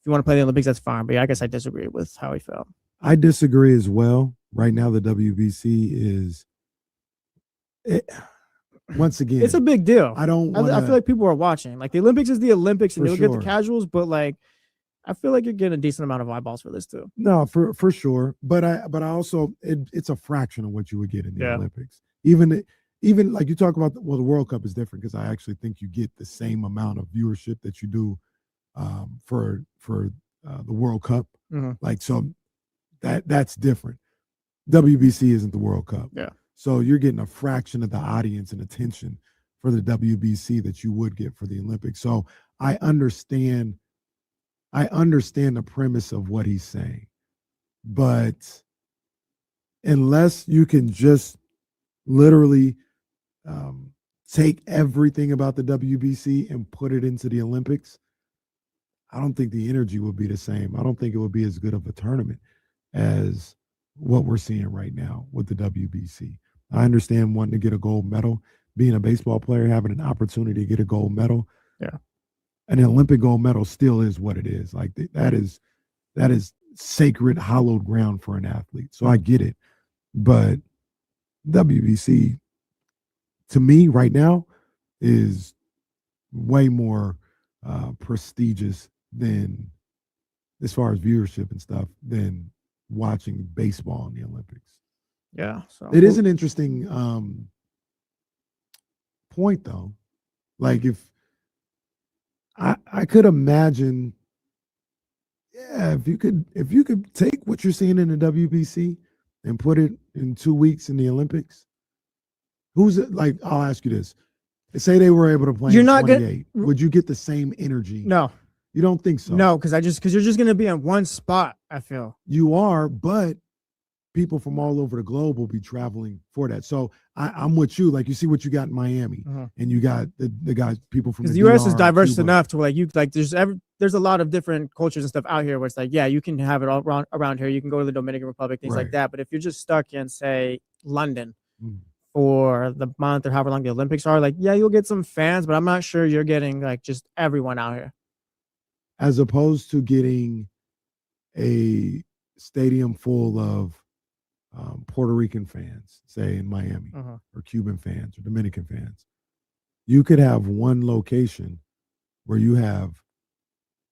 If you want to play the Olympics, that's fine. But yeah, I guess I disagree with how he felt. I disagree as well. Right now, the WBC is once again, it's a big deal. I feel like people are watching. Like the Olympics is the Olympics, and you look at the casuals, but like I feel like you're getting a decent amount of eyeballs for this too. No, for sure. But I also it's a fraction of what you would get in the Olympics. Even like you talk about, the World Cup is different because I actually think you get the same amount of viewership that you do for the World Cup. Like, so that's different. WBC isn't the World Cup. Yeah. So you're getting a fraction of the audience and attention for the WBC that you would get for the Olympics. So I understand the premise of what he's saying, but unless you can just literally take everything about the WBC and put it into the Olympics, I don't think the energy will be the same. I don't think it would be as good of a tournament as what we're seeing right now with the WBC. I understand wanting to get a gold medal, being a baseball player, having an opportunity to get a gold medal. Yeah. An Olympic gold medal still is what it is. Like that is sacred, hallowed ground for an athlete. So I get it. But WBC, to me right now, is way more prestigious than, as far as viewership and stuff, than watching baseball in the Olympics. Yeah. So it is an interesting point though. Like if I could imagine, if you could take what you're seeing in the WBC and put it in 2 weeks in the Olympics, who's it? Like, I'll ask you this. Say they were able to play in 28. Would you get the same energy? No. You don't think so? No, because you're just going to be in one spot, I feel. You are, but people from all over the globe will be traveling for that. So I'm with you. Like, you see what you got in Miami, and you got the guys, people from the U.S. is diverse enough to where there's a lot of different cultures and stuff out here where it's like, yeah, you can have it all around here. You can go to the Dominican Republic, things like that. But if you're just stuck in, say, London for the month or however long the Olympics are, like, yeah, you'll get some fans, but I'm not sure you're getting like just everyone out here. As opposed to getting a stadium full of Puerto Rican fans, say in Miami, or Cuban fans or Dominican fans, you could have one location where you have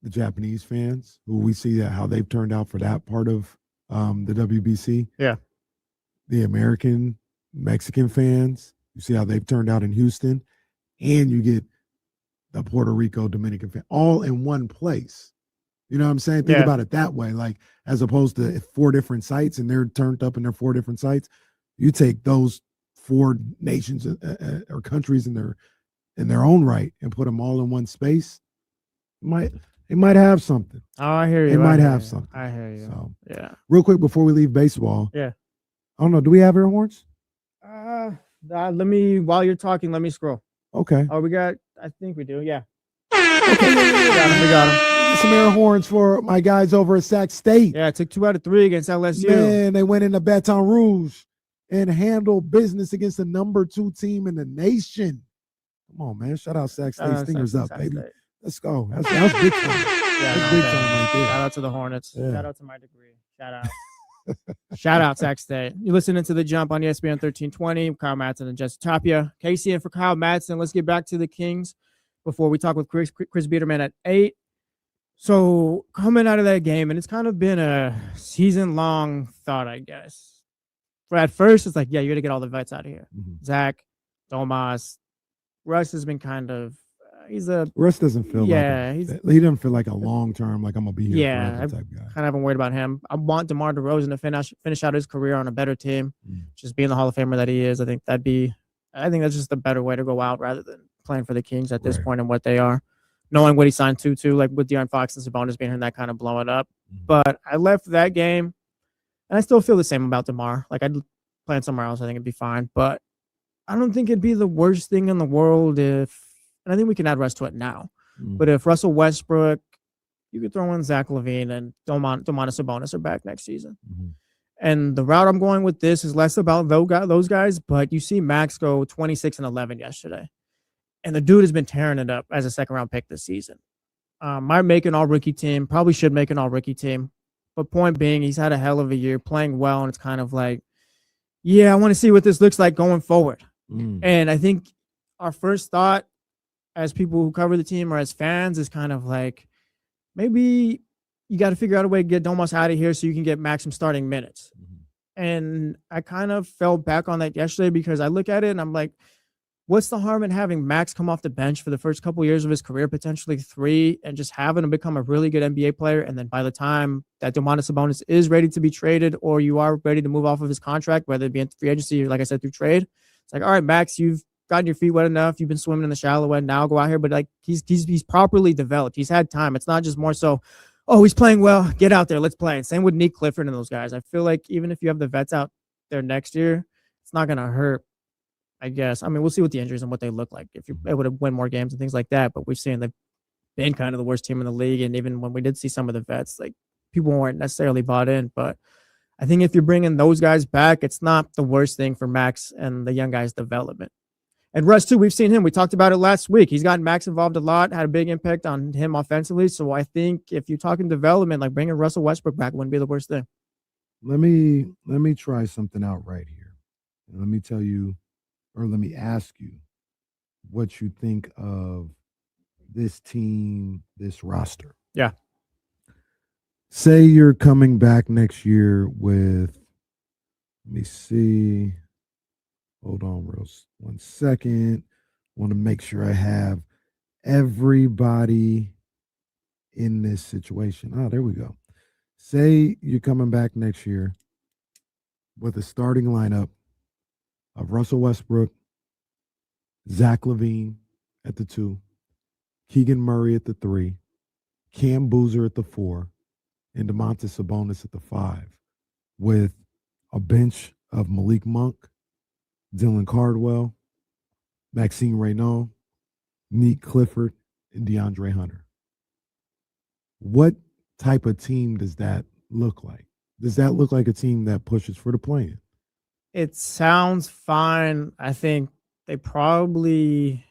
the Japanese fans, who we see that how they've turned out for that part of the WBC. Yeah. The American, Mexican fans, you see how they've turned out in Houston, and you get the Puerto Rico, Dominican fan, all in one place. You know what I'm saying? Think about it that way, like as opposed to 4 different sites and they're turned up in their 4 different sites. You take those 4 nations or countries in their own right and put them all in one space. It might have something. Oh, I hear you. It might have something. I hear you. So, yeah. Real quick before we leave baseball. Yeah. I don't know. Do we have air horns? Let me, while you're talking, let me scroll. Okay. Oh, I think we do. Yeah. Okay. We got him. Some air horns for my guys over at Sac State. Yeah, it took 2 out of 3 against LSU. Man, they went into Baton Rouge and handled business against the number 2 team in the nation. Come on, man. Shout out Sac State. Stingers up, baby. State. Let's go. That's big time. That's big time right there. Shout out to the Hornets. Yeah. Shout out to my degree. Shout out. Shout out Sac State. You're listening to The Jump on ESPN 1320. Kyle Madsen and Jesse Tapia. Casey in for Kyle Madsen. Let's get back to the Kings before we talk with Chris Biederman at 8. So coming out of that game, and it's kind of been a season-long thought, I guess. But at first, it's like, yeah, you got to get all the vets out of here. Zach, Domas, Russ has been kind of Russ doesn't feel he doesn't feel like a long term, like I'm gonna be here forever type guy. Kind of haven't worried about him. I want DeMar DeRozan to finish out his career on a better team, just being the Hall of Famer that he is. I think that's just a better way to go out rather than playing for the Kings at this point and what they are. Knowing what he signed to, like with De'Aaron Fox and Sabonis being here and that kind of blowing up. But I left that game, and I still feel the same about DeMar. Like I'd play somewhere else, I think it'd be fine. But I don't think it'd be the worst thing in the world if. And I think we can add Russ to it now. But if Russell Westbrook, you could throw in Zach LaVine and Domantas Sabonis are back next season. And the route I'm going with this is less about those guys, but you see Max go 26-11 yesterday. And the dude has been tearing it up as a second-round pick this season. Might make an all-rookie team. Probably should make an all-rookie team. But point being, he's had a hell of a year, playing well, and it's kind of like, yeah, I want to see what this looks like going forward. And I think our first thought as people who cover the team or as fans is kind of like, maybe you got to figure out a way to get Domas out of here so you can get Max some starting minutes. And I kind of fell back on that yesterday because I look at it and I'm like, what's the harm in having Max come off the bench for the first couple of years of his career, potentially 3, and just having him become a really good NBA player? And then by the time that Domantas Sabonis is ready to be traded or you are ready to move off of his contract, whether it be in free agency or, like I said, through trade, it's like, all right, Max, you've gotten your feet wet enough. You've been swimming in the shallow end. Now go out here. But like he's properly developed. He's had time. It's not just more so, oh, he's playing well. Get out there. Let's play. And same with Nick Clifford and those guys. I feel like even if you have the vets out there next year, it's not going to hurt, I guess. I mean, we'll see what the injuries and what they look like if you're able to win more games and things like that. But we've seen they've been kind of the worst team in the league. And even when we did see some of the vets, like people weren't necessarily bought in. But I think if you're bringing those guys back, it's not the worst thing for Max and the young guys' development. And Russ, too, we've seen him. We talked about it last week. He's gotten Max involved a lot, had a big impact on him offensively. So I think if you're talking development, like bringing Russell Westbrook back wouldn't be the worst thing. Let me try something out right here. Let me tell you, or let me ask you what you think of this team, this roster. Yeah. Say you're coming back next year with, let me see. Hold on, Rose. 1 second. Want to make sure I have everybody in this situation. Oh, there we go. Say you're coming back next year with a starting lineup of Russell Westbrook, Zach LaVine at the 2, Keegan Murray at the 3, Cam Boozer at the 4, and Domantas Sabonis at the 5, with a bench of Malik Monk, Dylan Cardwell, Maxime Reynaud, Nick Clifford, and DeAndre Hunter. What type of team does that look like? Does that look like a team that pushes for the play-in? It sounds fine. I think they probably,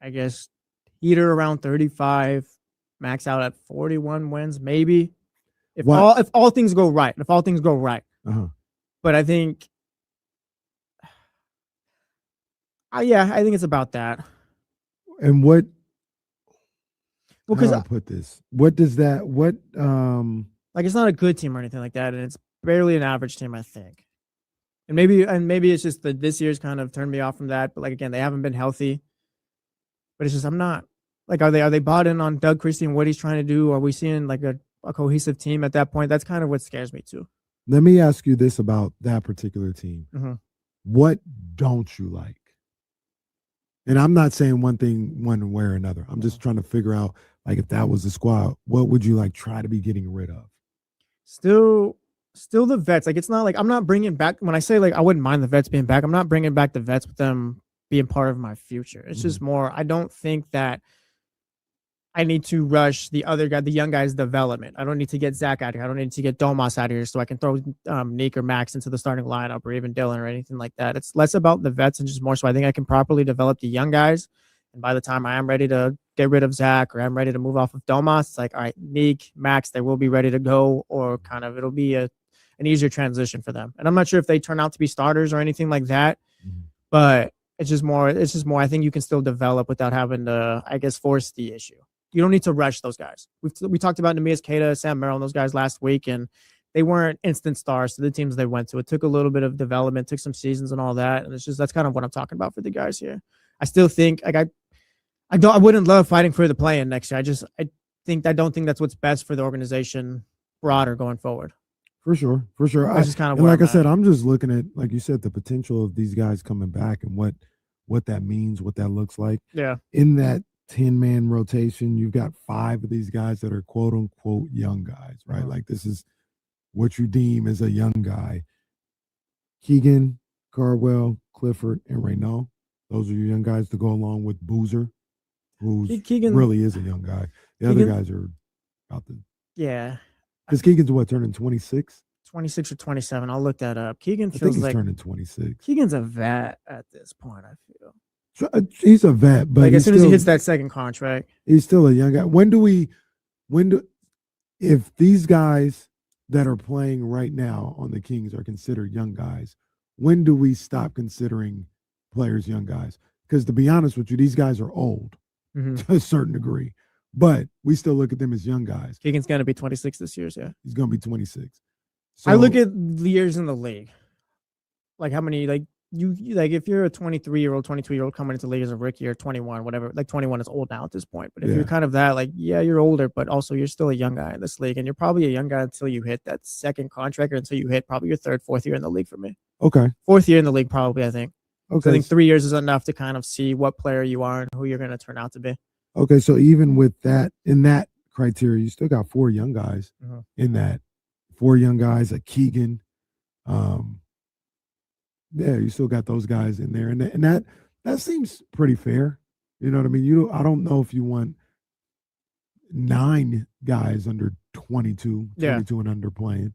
I guess, heater around 35, max out at 41 wins, maybe. If all things go right. If all things go right. Uh-huh. But I think, yeah, I think it's about that. And what? Well, How do because I put this? What does that? What? like it's not a good team or anything like that, and it's barely an average team, I think. And maybe it's just that this year's kind of turned me off from that. But like again, they haven't been healthy. But it's just I'm not like are they bought in on Doug Christie and what he's trying to do? Are we seeing like a cohesive team at that point? That's kind of what scares me too. Let me ask you this about that particular team. Mm-hmm. What don't you like? And I'm not saying one thing one way or another. I'm just trying to figure out, like, if that was the squad, what would you like try to be getting rid of? Still the vets. Like it's not like I'm not bringing back when I say like I wouldn't mind the vets being back. I'm not bringing back the vets with them being part of my future. It's just more. I don't think that I need to rush the other guy, the young guy's development. I don't need to get Zach out here. I don't need to get Domas out here so I can throw Nick or Max into the starting lineup or even Dylan or anything like that. It's less about the vets and just more so I think I can properly develop the young guys. And by the time I am ready to get rid of Zach or I'm ready to move off of Domas, it's like, all right, Nick, Max, they will be ready to go, or kind of it'll be an easier transition for them. And I'm not sure if they turn out to be starters or anything like that, but it's just more. I think you can still develop without having to, I guess, force the issue. You don't need to rush those guys. We talked about Neemias Queta, Sam Merrill, and those guys last week, and they weren't instant stars to the teams they went to. It took a little bit of development, took some seasons and all that, and it's just that's kind of what I'm talking about for the guys here. I still think like I wouldn't love fighting for the play-in next year. I don't think that's what's best for the organization broader going forward. For sure. That's just kind of and like I said, at. I'm just looking at, like you said, the potential of these guys coming back and what that means, what that looks like. Yeah. In that 10-man rotation, you've got 5 of these guys that are quote unquote young guys, right? Like this is what you deem as a young guy. Keegan, Cardwell, Clifford, and Reynaud. Those are your young guys to go along with Boozer, who really is a young guy. The other guys are about to. Yeah. Because Keegan's turning 26? 26 or 27. I'll look that up. Keegan I feels think he's like turning 26. Keegan's a vet at this point, I feel. He's a vet, but like as soon as he hits that second contract, he's still a young guy. If these guys that are playing right now on the Kings are considered young guys, when do we stop considering players young guys? Because to be honest with you, these guys are old to a certain degree, but we still look at them as young guys. Keegan's going to be 26 this year, yeah. He's going to be 26. So, I look at the years in the league. Like how many, like you like if you're a 23-year-old, 22-year-old coming into the league as a rookie or 21, whatever, like 21 is old now at this point. But if you're kind of that, like, yeah, you're older, but also you're still a young guy in this league. And you're probably a young guy until you hit that second contract or until you hit probably your third, fourth year in the league for me. Okay. Fourth year in the league, probably, I think. Okay. So I think 3 years is enough to kind of see what player you are and who you're going to turn out to be. Okay. So even with that, in that criteria, you still got 4 young guys in that. 4 young guys, a Keegan. Yeah, you still got those guys in there, and that seems pretty fair. You know what I mean? I don't know if you want 9 guys under 22 and under playing.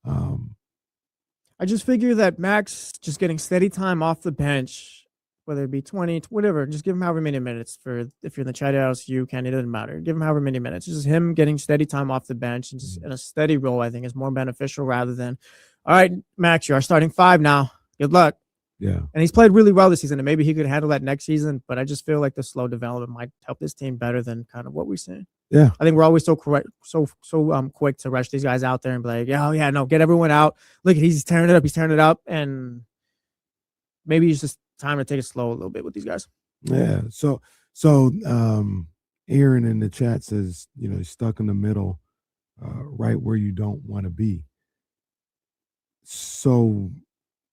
I just figure that Max just getting steady time off the bench, whether it be 20, whatever, just give him however many minutes for if you're in the Chat House, it doesn't matter. Give him however many minutes. Just him getting steady time off the bench and just in a steady role, I think is more beneficial rather than, all right, Max, you're our starting 5 now. Good luck. Yeah. And he's played really well this season, and maybe he could handle that next season, but I just feel like the slow development might help this team better than kind of what we've seen. Yeah. I think we're always so quick to rush these guys out there and be like, no, get everyone out. Look, he's tearing it up. And maybe it's just time to take it slow a little bit with these guys. Yeah. So Aaron in the chat says, he's stuck in the middle, right where you don't want to be. So,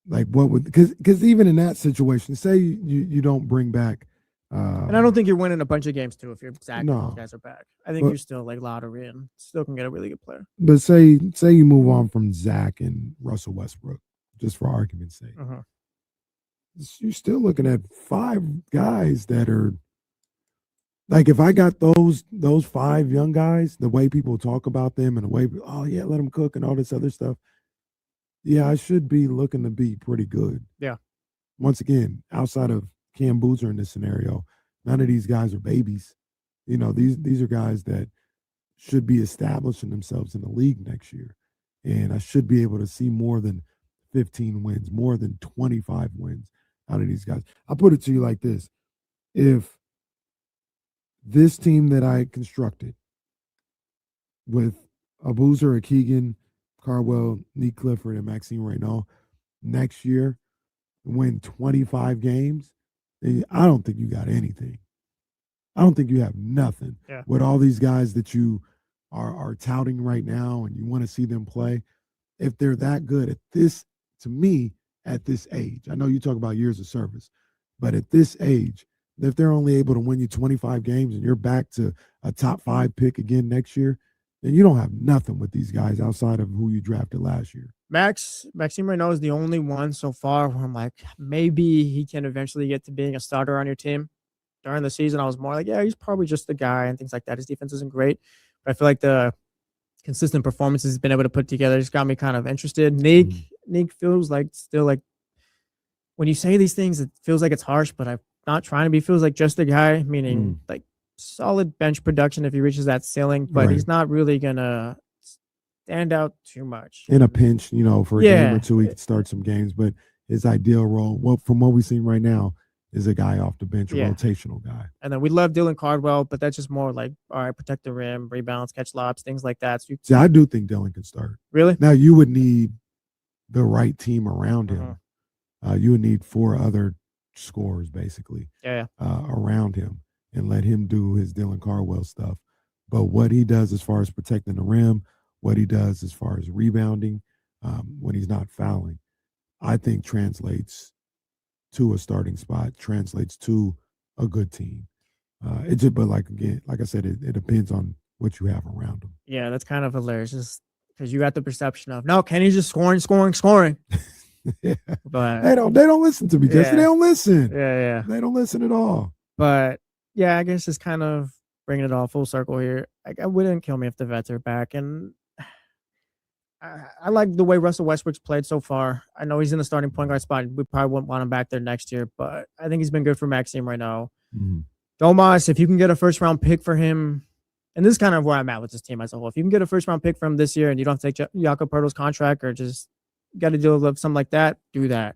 like, what would, because even in that situation, say you don't bring back. And I don't think you're winning a bunch of games too if you're Zach and those guys are back. I think you're still like lottery and still can get a really good player. But say you move on from Zach and Russell Westbrook, just for argument's sake. You're still looking at 5 guys that are like, if I got those 5 young guys, the way people talk about them and the way, let them cook and all this other stuff, Yeah, I should be looking to be pretty good. Yeah. Once again, outside of Cam Boozer in this scenario, none of these guys are babies. You know, these are guys that should be establishing themselves in the league next year. And I should be able to see more than 15 wins, more than 25 wins out of these guys. I'll put it to you like this. If this team that I constructed with a Boozer, a Keegan, Cardwell, Nick Clifford, and Maxime Reynaud next year win 25 games, I don't think you got anything. I don't think you have nothing with all these guys that you are touting right now and you want to see them play. If they're that good at this, to me, at this age, I know you talk about years of service, but at this age, if they're only able to win you 25 games and you're back to a top 5 pick again next year, then you don't have nothing with these guys outside of who you drafted last year. Maxime Reynaud is the only one so far where I'm like, maybe he can eventually get to being a starter on your team. During the season, I was more like, yeah, he's probably just the guy and things like that. His defense isn't great, but I feel like the consistent performances he's been able to put together just got me kind of interested. Nick feels like still like when you say these things, it feels like it's harsh, but I'm not trying to be. Feels like just a guy, meaning like solid bench production if he reaches that ceiling, but he's not really gonna stand out too much. In a pinch, you know, for a game or two, he could start some games, but his ideal role, well, from what we've seen right now, is a guy off the bench, a rotational guy. And then we love Dylan Cardwell, but that's just more like, all right, protect the rim, rebounds, catch lobs, things like that. So See, I do think Dylan can start. Really? Now, you would need the right team around him. You would need 4 other scorers, basically, around him and let him do his Dylan Cardwell stuff. But what he does as far as protecting the rim, what he does as far as rebounding when he's not fouling, I think translates to a starting spot, translates to a good team. But like I said, it depends on what you have around him. Yeah, that's kind of hilarious, just because you got the perception of no, Kenny's just scoring. But they don't listen to me, Jesse. They don't listen. Yeah. They don't listen at all. But yeah, I guess it's kind of bringing it all full circle here. It wouldn't kill me if the vets are back, and I like the way Russell Westbrook's played so far. I know he's in the starting point guard spot. We probably wouldn't want him back there next year, but I think he's been good for Maxime right now. Domas, if you can get a first-round pick for him, and this is kind of where I'm at with this team as a whole. If you can get a first-round pick from this year and you don't take Jakob Poeltl's contract or just got to deal with something like that, do that.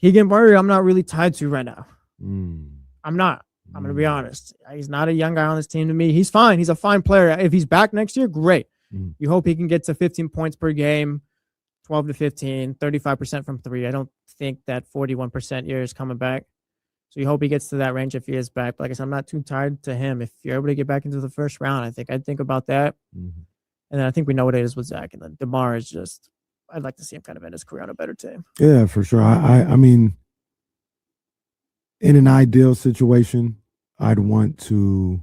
Keegan Murray, I'm not really tied to right now. I'm not. I'm going to be honest. He's not a young guy on this team to me. He's fine. He's a fine player. If he's back next year, great. You hope he can get to 15 points per game, 12 to 15, 35% from 3. I don't think that 41% year is coming back. So you hope he gets to that range if he is back. But like I said, I'm not too tied to him. If you're able to get back into the first round, I'd think about that. And then I think we know what it is with Zach. And then DeMar is just, I'd like to see him kind of end his career on a better team. Yeah, for sure. I mean, in an ideal situation, I'd want to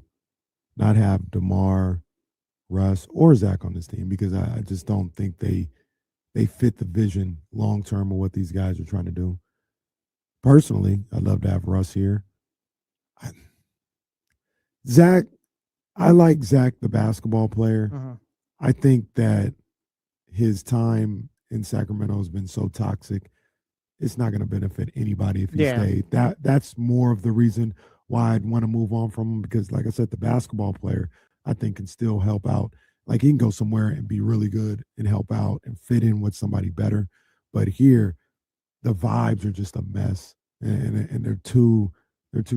not have DeMar, Russ, or Zach on this team because I just don't think they fit the vision long term of what these guys are trying to do. Personally, I'd love to have Russ here. Zach, I like Zach, the basketball player. I think that his time in Sacramento has been so toxic. It's not going to benefit anybody if he stayed. That's more of the reason why I'd want to move on from him because, like I said, the basketball player, I think, can still help out. Like, he can go somewhere and be really good and help out and fit in with somebody better. But here, the vibes are just a mess, and they're too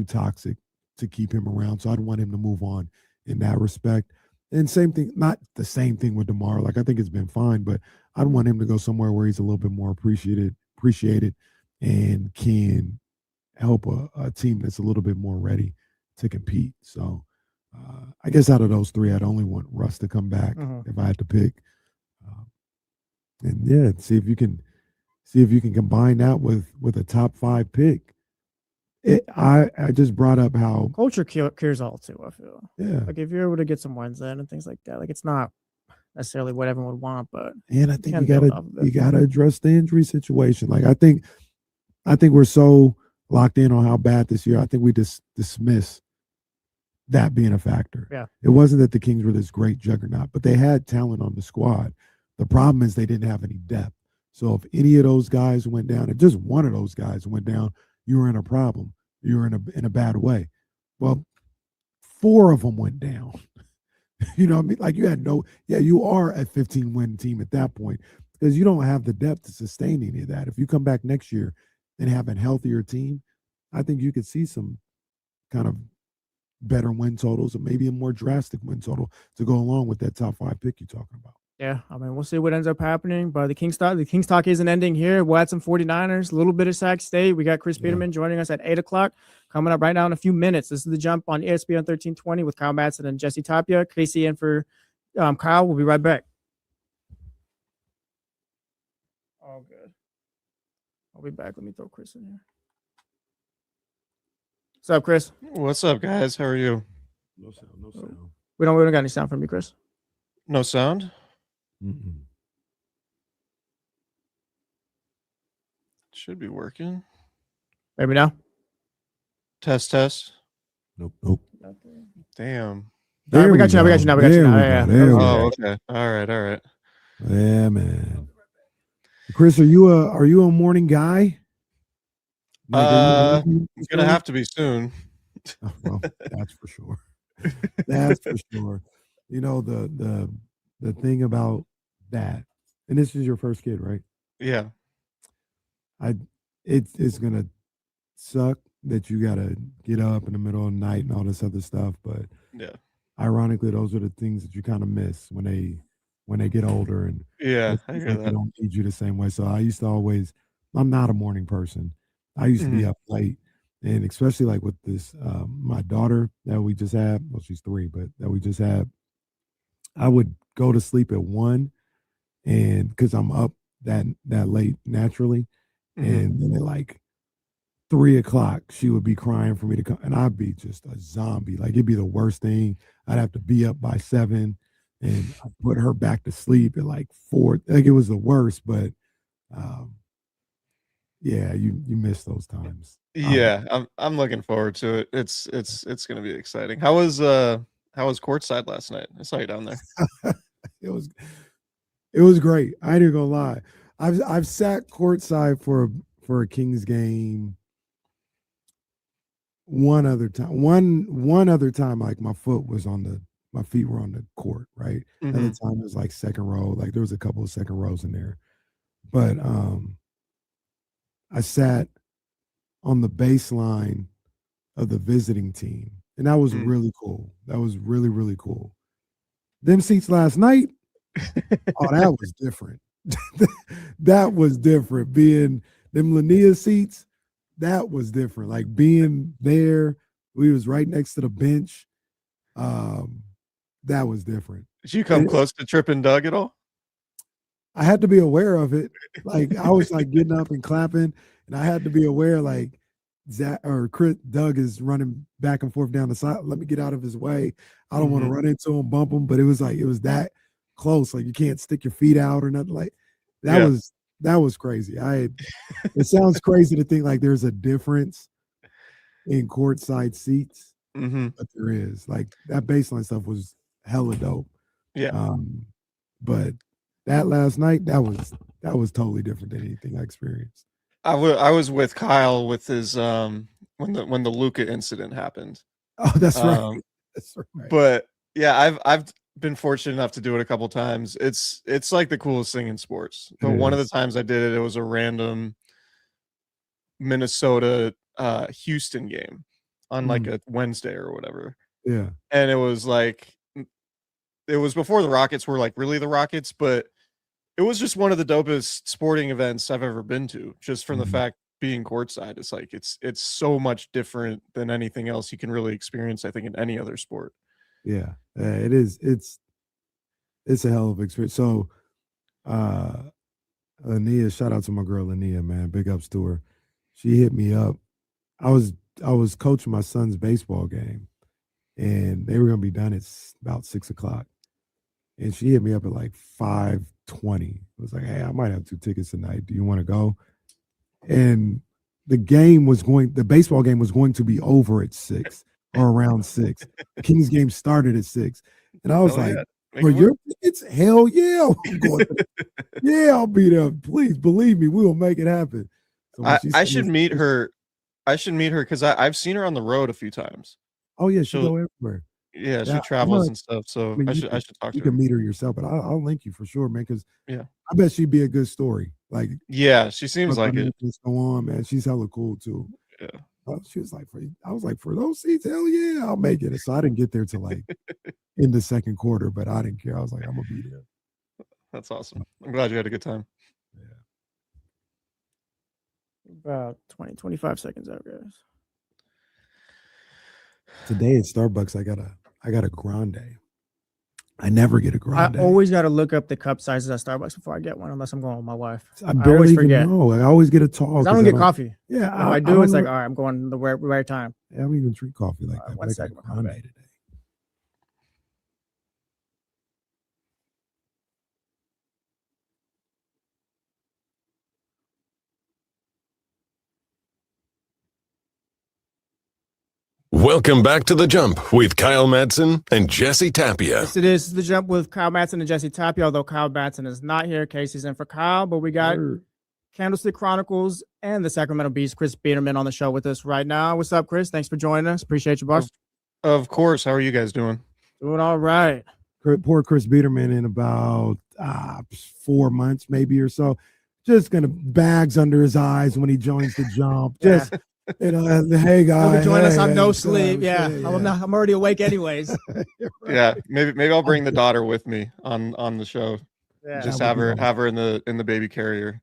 toxic to keep him around. So I'd want him to move on in that respect. And same thing, not the same thing with DeMar. Like, I think it's been fine, but I'd want him to go somewhere where he's a little bit more appreciated and can help a team that's a little bit more ready to compete. So I guess out of those 3, I'd only want Russ to come back if I had to pick. And see if you can combine that with a top 5 pick. I just brought up how culture cures all too, I feel. Yeah. Like if you're able to get some wins in and things like that, like it's not necessarily what everyone would want, but and I think you gotta address the injury situation. Like I think we're so locked in on how bad this year. I think we just dismiss that being a factor. Yeah. It wasn't that the Kings were this great juggernaut, but they had talent on the squad. The problem is they didn't have any depth. So if any of those guys went down, if just one of those guys went down, you were in a problem. You were in a bad way. Well, 4 of them went down. You know what I mean? Like you are a 15-win team at that point because you don't have the depth to sustain any of that. If you come back next year and have a healthier team, I think you could see some kind of better win totals or maybe a more drastic win total to go along with that top 5 pick you're talking about. Yeah, I mean, we'll see what ends up happening, but the Kings talk isn't ending here. We'll add some 49ers, a little bit of Sac State. We got Chris Peterman joining us at 8 o'clock, coming up right now in a few minutes. This is The Jump on ESPN 1320 with Kyle Madsen and Jesse Tapia. Casey in for Kyle. We'll be right back. All good. I'll be back. Let me throw Chris in here. What's up, Chris? What's up, guys? How are you? No sound. We don't got any sound from you, Chris. No sound? Mm-mm. Should be working. Maybe now. Test. Nope. Damn. We got you now. Yeah. There we go. Oh, okay. All right. Yeah, man. Chris, are you a morning guy? It's gonna have to be soon. Oh, well, that's for sure. That's for sure. You know, the thing about that, and this is your first kid, right? Yeah. It's gonna suck that you gotta get up in the middle of the night and all this other stuff, but Yeah. ironically, those are the things that you kind of miss when they get older and Yeah, I hear they that. don't need you the same way. So I used to always, I'm not a morning person. I used to be up late, and especially like with this, my daughter that we just had. Well, she's 3, but that we just had. I would go to sleep at 1, and because I'm up that late naturally, and then at like 3 o'clock, she would be crying for me to come, and I'd be just a zombie. Like it'd be the worst thing. I'd have to be up by 7, and I put her back to sleep at like 4. Like it was the worst, but yeah, you miss those times. Yeah, I'm looking forward to it. It's gonna be exciting. How was courtside last night? I saw you down there. It was great. I ain't even gonna lie. I've sat courtside for a Kings game one other time, like my feet were on the court, right? Another time it was like second row, like there was a couple of second rows in there. But I sat on the baseline of the visiting team, and that was really cool. That was really, really cool. Them seats last night, oh, that was different. That was different. Being them Lanier seats, that was different. Like being there, we was right next to the bench. That was different. Did you come close to tripping Doug at all? I had to be aware of it. Like I was like getting up and clapping, and I had to be aware like Doug is running back and forth down the side. Let me get out of his way. I don't want to run into him, bump him. But it was that close. Like you can't stick your feet out or nothing. Like that was crazy. It sounds crazy to think like there's a difference in courtside seats, but there is. Like that baseline stuff was hella dope. Yeah. But that last night, that was totally different than anything I experienced. I was with Kyle with his when the Luka incident happened. Oh, that's right. That's right. But yeah, I've been fortunate enough to do it a couple times. It's like the coolest thing in sports. But one of the times I did it, it was a random Minnesota Houston game on like a Wednesday or whatever. Yeah. And it was before the Rockets were like really the Rockets, but it was just one of the dopest sporting events I've ever been to, just from the fact being courtside. It's like it's so much different than anything else you can really experience, I think, in any other sport. Yeah, it is. It's a hell of an experience. So Lania, shout out to my girl Lania, man. Big ups to her. She hit me up. I was coaching my son's baseball game, and they were gonna be done at about 6 o'clock. And she hit me up at like 5:20. It was like, hey, I might have 2 tickets tonight. Do you want to go? And the baseball game was going to be over at 6 or around 6. The Kings game started at 6. And I was like, yeah. well, It's hell yeah. I'm going yeah, I'll be there. Please believe me, we will make it happen. So I should meet her. I should meet her because I've seen her on the road a few times. Oh yeah, she go everywhere. Yeah, she Yeah, travels and stuff. So I should talk to you her. can meet her yourself, but I'll link you for sure, man. Because Yeah, I bet she'd be a good story. Like, yeah, she seems like it. Go on, man. She's hella cool too. Yeah. She was like, I was like, for those seats, hell yeah, I'll make it. So I didn't get there till like in the second quarter, but I didn't care. I was like, I'm gonna be there. That's awesome. I'm glad you had a good time. Yeah. About 25 seconds out, guys. Today at Starbucks, I got a grande. I never get a grande. I always got to look up the cup sizes at Starbucks before I get one, unless I'm going with my wife. I barely even know. I always get a tall. I don't get coffee. Yeah, if I do, it's like, all right, I'm going the right time. I don't even drink coffee like that. 1 second. Grande today. Welcome back to The Jump with Kyle Madsen and Jesse Tapia. Yes, it is The Jump with Kyle Madsen and Jesse Tapia, although Kyle Madsen is not here. Casey's in for Kyle, but we got Candlestick Chronicles and the Sacramento Beast, Chris Biederman, on the show with us right now. What's up, Chris? Thanks for joining us. Appreciate you, boss. Of course. How are you guys doing? Doing all right. Poor Chris Biederman in about 4 months, maybe or so. Just gonna bags under his eyes when he joins The Jump. Just hey guys, join us on no sleep. Yeah. I'm already awake anyways. Right. Yeah, maybe I'll bring the daughter with me on the show. Yeah, just have her in the baby carrier.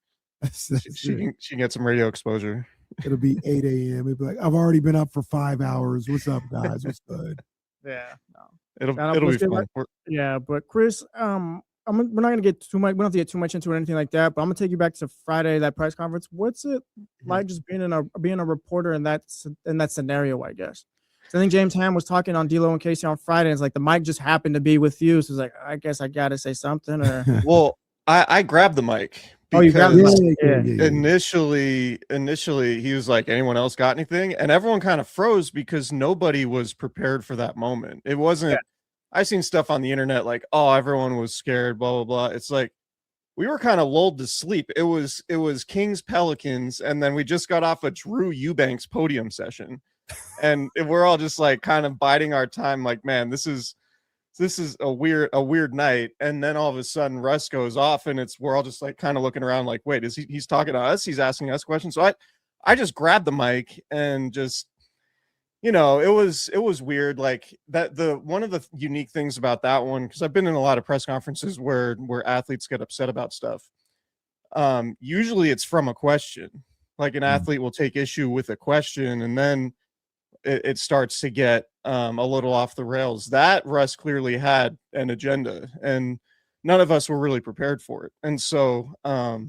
She can get some radio exposure. It'll be 8 a.m. It'll be like, I've already been up for 5 hours. What's up, guys? What's good? Yeah, no. It'll be fun. Yeah, but Chris, we're not gonna get too much. We don't have to get too much into it or anything like that. But I'm gonna take you back to Friday, that press conference. What's it like just being a reporter in that scenario? I guess. So I think James Ham was talking on D'Lo and Casey on Friday. And it's like the mic just happened to be with you. So it's like, I guess I gotta say something. Or well, I grabbed the mic. Oh, you grabbed the mic. Yeah. Initially, he was like, "Anyone else got anything?" And everyone kind of froze because nobody was prepared for that moment. It wasn't. Yeah. I seen stuff on the internet like, "Oh, everyone was scared." Blah blah blah. It's like we were kind of lulled to sleep. It was Kings Pelicans, and then we just got off a Drew Eubanks podium session, and we're all just like kind of biding our time. Like, man, this is a weird night. And then all of a sudden Russ goes off and we're all just like kind of looking around like, wait, he's talking to us? He's asking us questions. So I just grabbed the mic and just, it was weird. Like that, one of the unique things about that one, cause I've been in a lot of press conferences where athletes get upset about stuff. Usually it's from a question, like an athlete will take issue with a question and then it starts to get a little off the rails. That Russ clearly had an agenda and none of us were really prepared for it. And so I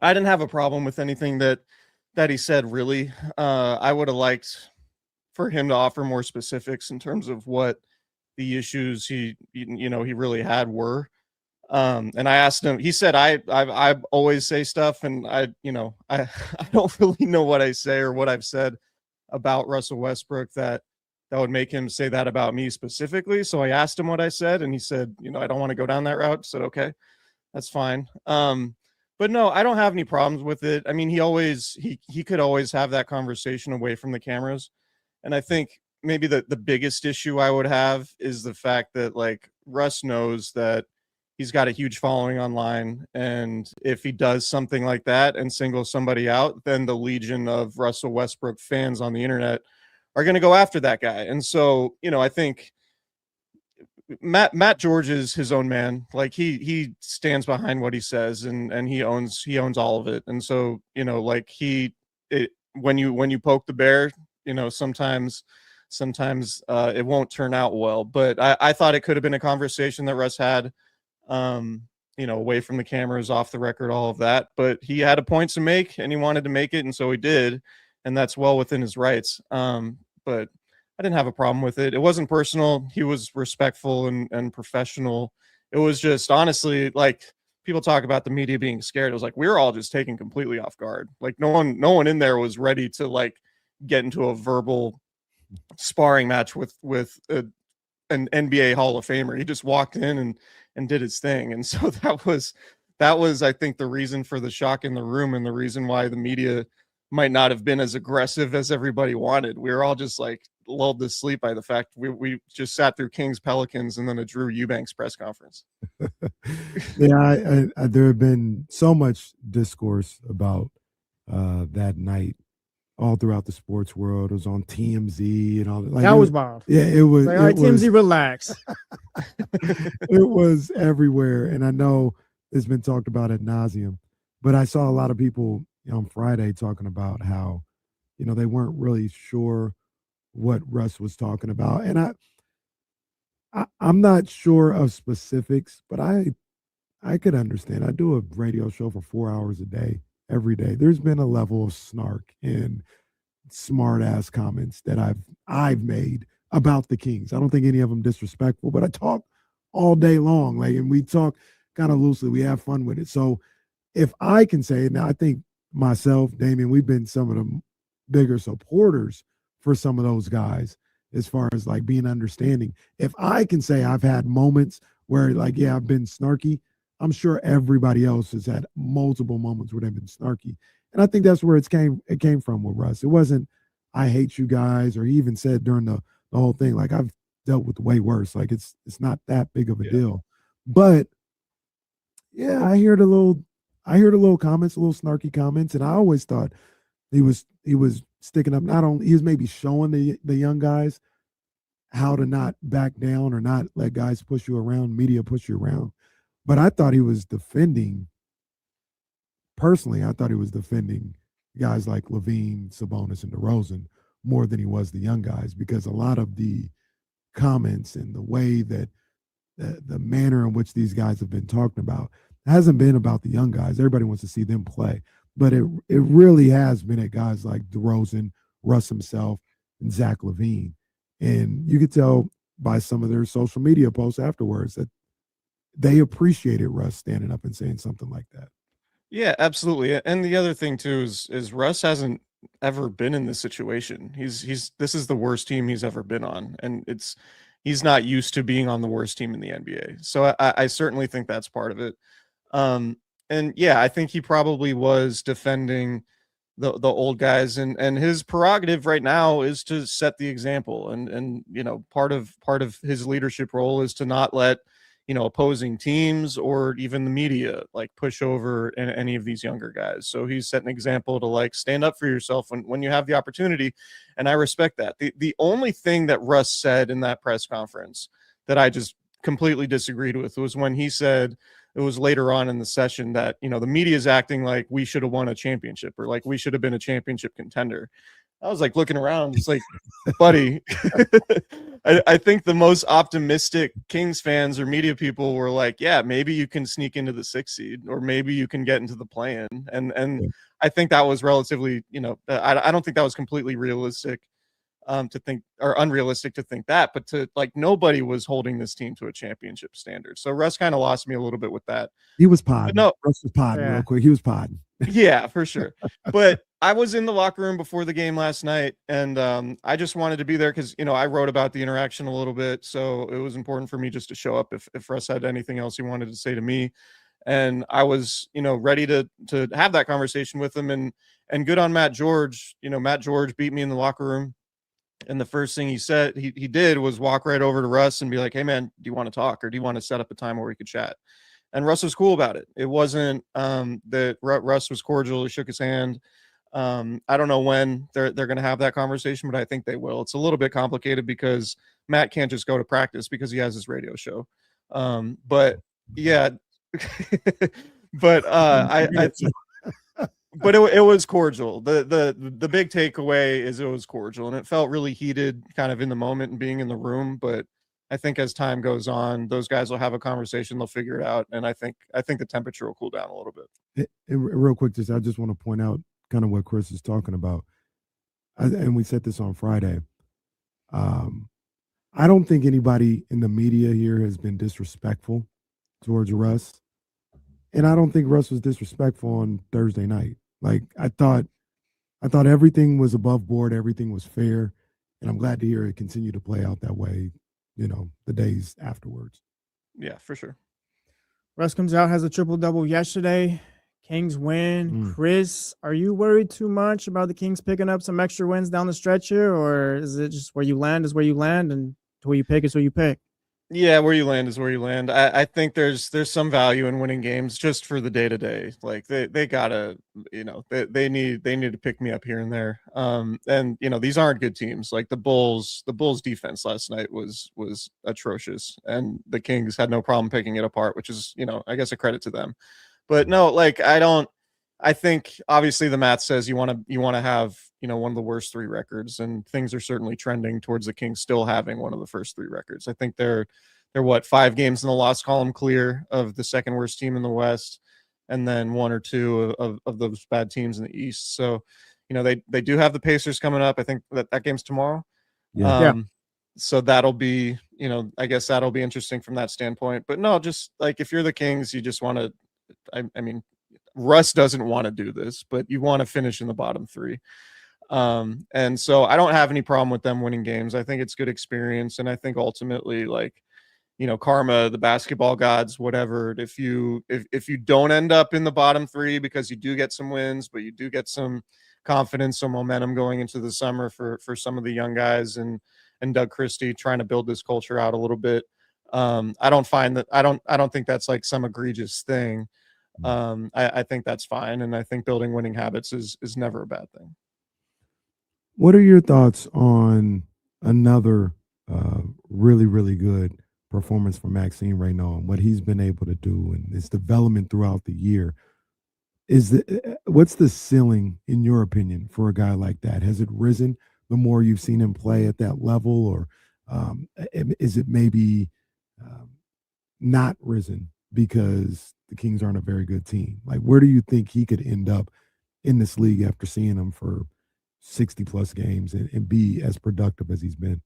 didn't have a problem with anything that he said, really. I would have liked for him to offer more specifics in terms of what the issues he really had were. And I asked him, he said, I always say stuff and I don't really know what I say or what I've said about Russell Westbrook that would make him say that about me specifically. So I asked him what I said and he said, I don't want to go down that route. I said, okay, that's fine. But no, I don't have any problems with it. I mean, he could always have that conversation away from the cameras. And I think maybe the biggest issue I would have is the fact that like Russ knows that he's got a huge following online. And if he does something like that and singles somebody out, then the legion of Russell Westbrook fans on the internet are going to go after that guy. And so, I think Matt George is his own man. Like he stands behind what he says and he owns all of it. And so, like when you poke the bear, sometimes it won't turn out well, but I thought it could have been a conversation that Russ had, away from the cameras, off the record, all of that, but he had a point to make and he wanted to make it. And so he did. And that's well within his rights. But I didn't have a problem with it. It wasn't personal. He was respectful and professional. It was just honestly, like people talk about the media being scared. It was like, we were all just taken completely off guard. Like no one in there was ready to like get into a verbal sparring match with an NBA Hall of Famer. He just walked in and did his thing. And so that was, I think, the reason for the shock in the room and the reason why the media might not have been as aggressive as everybody wanted. We were all just like lulled to sleep by the fact we just sat through Kings Pelicans and then a Drew Eubanks press conference. Yeah, there have been so much discourse about that night all throughout the sports world. It was on TMZ and all that. Like, that was wild. Yeah, it was. Like, all right, TMZ, relax. It was everywhere, and I know it's been talked about ad nauseum. But I saw a lot of people on Friday talking about how, they weren't really sure what Russ was talking about, and I'm not sure of specifics, but I could understand. I do a radio show for 4 hours a day, every day. There's been a level of snark and smart ass comments that I've made about the Kings. I don't think any of them disrespectful, but I talk all day long, and we talk kind of loosely. We have fun with it. So if I can say it now, I think myself, Damian, we've been some of the bigger supporters for some of those guys as far as like being understanding. If I can say I've had moments where I've been snarky, I'm sure everybody else has had multiple moments where they've been snarky. And I think that's where it came from with Russ. It wasn't, I hate you guys, or he even said during the whole thing, I've dealt with way worse. It's not that big of a deal. But yeah, I heard a little comments, a little snarky comments, and I always thought he was sticking up. Not only he was maybe showing the young guys how to not back down or not let guys push you around, media push you around. But I thought he was defending. Personally, I thought he was defending guys like Levine, Sabonis, and DeRozan more than he was the young guys, because a lot of the comments and the way that the manner in which these guys have been talking about hasn't been about the young guys. Everybody wants to see them play, but it really has been at guys like DeRozan, Russ himself, and Zach LaVine. And you could tell by some of their social media posts afterwards that they appreciated Russ standing up and saying something like that. Yeah, absolutely. And the other thing too is Russ hasn't ever been in this situation. This is the worst team he's ever been on, and he's not used to being on the worst team in the NBA. So I certainly think that's part of it. And yeah, I think he probably was defending the old guys, and his prerogative right now is to set the example. And part of his leadership role is to not let opposing teams or even the media push over any of these younger guys. So he's setting an example to stand up for yourself when you have the opportunity. And I respect that. The only thing that Russ said in that press conference that I just completely disagreed with was when he said, it was later on in the session, that the media is acting like we should have won a championship, or we should have been a championship contender. I was looking around, it's buddy, I think the most optimistic Kings fans or media people were yeah, maybe you can sneak into the 6th seed, or maybe you can get into the play-in. And I think that was relatively, I don't think that was completely realistic to think, or unrealistic to think that, but to nobody was holding this team to a championship standard. So Russ kind of lost me a little bit with that. He was podding. No, Russ was podding real quick. He was podding. Yeah, for sure. But I was in the locker room before the game last night, and I just wanted to be there because, I wrote about the interaction a little bit. So it was important for me just to show up if Russ had anything else he wanted to say to me. And I was, ready to have that conversation with him, and good on Matt George. Matt George beat me in the locker room. And the first thing he said, he did, was walk right over to Russ and be like, hey man, do you want to talk, or do you want to set up a time where we could chat? And Russ was cool about it. It wasn't that Russ was cordial. He shook his hand. I don't know when they're going to have that conversation, but I think they will. It's a little bit complicated because Matt can't just go to practice because he has his radio show. But yeah, but but it was cordial. The big takeaway is it was cordial, and it felt really heated kind of in the moment and being in the room. But I think as time goes on, those guys will have a conversation. They'll figure it out. And I think the temperature will cool down a little bit. Real quick, I just want to point out kind of what Chris is talking about. And we said this on Friday. I don't think anybody in the media here has been disrespectful towards Russ. And I don't think Russ was disrespectful on Thursday night. I thought everything was above board. Everything was fair. And I'm glad to hear it continue to play out that way, the days afterwards. Yeah, for sure. Russ comes out, has a triple-double yesterday. Kings win. Chris, are you worried too much about the Kings picking up some extra wins down the stretch here, or is it just where you land is where you land, and where you pick is where you pick? Yeah, where you land is where you land. I think there's some value in winning games just for the day-to-day. Like they gotta, they need to pick me up here and there. And these aren't good teams. Like the Bulls defense last night was atrocious, and the Kings had no problem picking it apart, which is, I guess a credit to them. But no, like I think obviously the math says you want to have, one of the worst 3 records, and things are certainly trending towards the Kings still having one of the first 3 records. I think they're 5 games in the loss column clear of the second worst team in the West, and then 1 or 2 of those bad teams in the East. So, they do have the Pacers coming up. I think that game's tomorrow. Yeah. So that'll be, I guess that'll be interesting from that standpoint. But no, just like if you're the Kings, you just want to, I mean, Russ doesn't want to do this, but you want to finish in the bottom 3. And so I don't have any problem with them winning games. I think it's good experience. And I think ultimately, like, karma, the basketball gods, whatever, if you don't end up in the bottom 3 because you do get some wins, but you do get some confidence, some momentum going into the summer for some of the young guys and Doug Christie trying to build this culture out a little bit. I don't think that's like some egregious thing. I think that's fine. And I think building winning habits is never a bad thing. What are your thoughts on another really, really good performance from Maxime right now and what he's been able to do and his development throughout the year? What's the ceiling, in your opinion, for a guy like that? Has it risen the more you've seen him play at that level, or is it maybe not risen because the Kings aren't a very good team? Like, where do you think he could end up in this league after seeing him for 60 plus games and be as productive as he's been?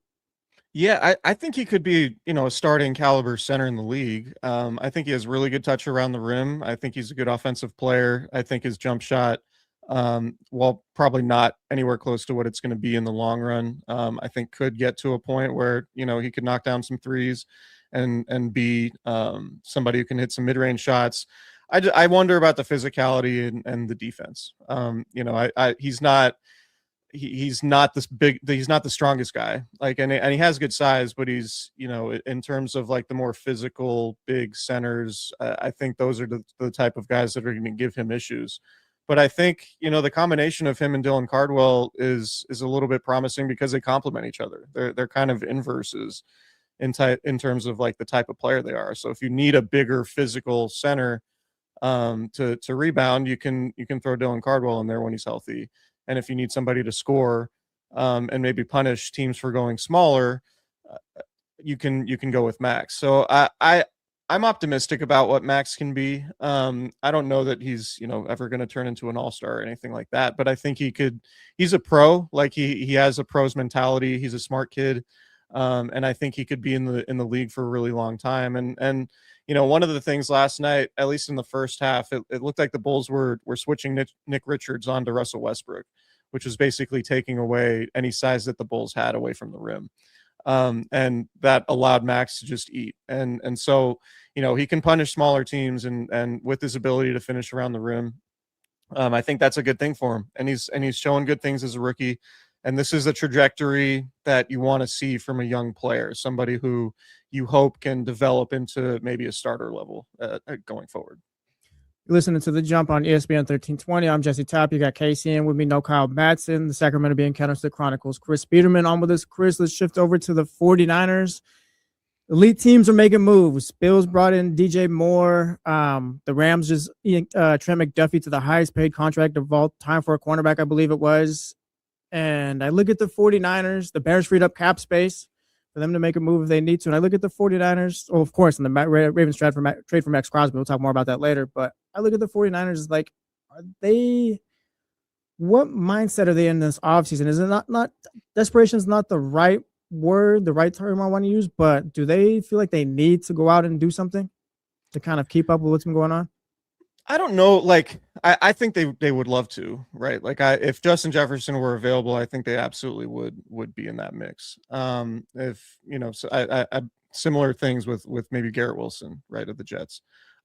Yeah, I think he could be, a starting caliber center in the league. I think he has really good touch around the rim. I think he's a good offensive player. I think his jump shot, while probably not anywhere close to what it's going to be in the long run, I think could get to a point where, he could knock down some threes and be somebody who can hit some mid-range shots. I wonder about the physicality and the defense. He's not this big, he's not the strongest guy, like, and he has good size, but he's, in terms of like the more physical big centers, I think those are the type of guys that are going to give him issues. But I think, the combination of him and Dylan Cardwell is a little bit promising because they complement each other. They're kind of inverses in terms of like the type of player they are. So if you need a bigger physical center to rebound, you can throw Dylan Cardwell in there when he's healthy. And if you need somebody to score and maybe punish teams for going smaller, you can go with Max. So I'm optimistic about what Max can be. I don't know that he's ever going to turn into an all-star or anything like that, but I think he could. He's a pro. Like he has a pro's mentality. He's a smart kid, and I think he could be in the league for a really long time. And one of the things last night, at least in the first half, it looked like the Bulls were switching Nick Richards onto Russell Westbrook, which was basically taking away any size that the Bulls had away from the rim. And that allowed Max to just eat. And so, he can punish smaller teams and with his ability to finish around the rim, I think that's a good thing for him. And he's showing good things as a rookie. And this is a trajectory that you want to see from a young player, somebody who you hope can develop into maybe a starter level going forward. You're listening to The Jump on ESPN 1320. I'm Jesse Tapp. You got Casey in with me, no Kyle Madsen. The Sacramento Bee Encounters the Chronicles. Chris Biederman on with us. Chris, let's shift over to the 49ers. Elite teams are making moves. Bills brought in DJ Moore. The Rams just Trent McDuffie to the highest paid contract of all time for a cornerback, I believe it was. And I look at the 49ers. The Bears freed up cap space for them to make a move if they need to. And I look at the 49ers. Oh, of course, and the Ravens trade for Maxx Crosby. We'll talk more about that later. But I look at the 49ers like, what mindset are they in this offseason? Is it not desperation is not the right word, the right term I want to use, but do they feel like they need to go out and do something to kind of keep up with what's been going on? I don't know. Like, I think they would love to, right? Like, if Justin Jefferson were available, I think they absolutely would be in that mix. If so I similar things with maybe Garrett Wilson, right, of the Jets.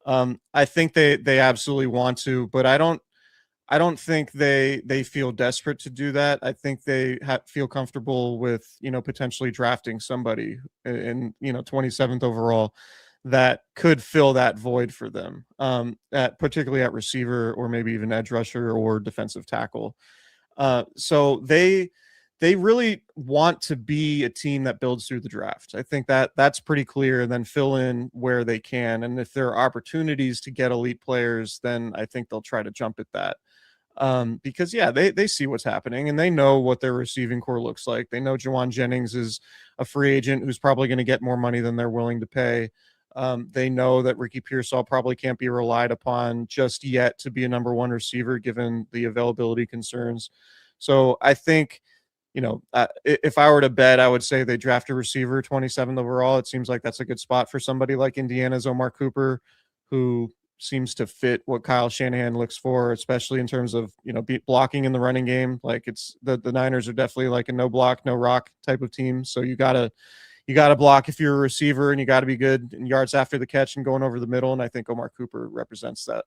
I think they absolutely want to, but I don't think they feel desperate to do that. I think they feel comfortable with potentially drafting somebody in 27th overall that could fill that void for them, particularly at receiver or maybe even edge rusher or defensive tackle. So they really want to be a team that builds through the draft. I think that's pretty clear, and then fill in where they can. And if there are opportunities to get elite players, then I think they'll try to jump at that. Because they see what's happening and they know what their receiving core looks like. They know Juwan Jennings is a free agent who's probably going to get more money than they're willing to pay. They know that Ricky Pearsall probably can't be relied upon just yet to be a number one receiver given the availability concerns. So I think, if I were to bet, I would say they draft a receiver 27th overall. It seems like that's a good spot for somebody like Indiana's Omar Cooper, who seems to fit what Kyle Shanahan looks for, especially in terms of, blocking in the running game. Like it's the Niners are definitely like a no block, no rock type of team. So you gotta block if you're a receiver, and you got to be good in yards after the catch and going over the middle. And I think Omar Cooper represents that.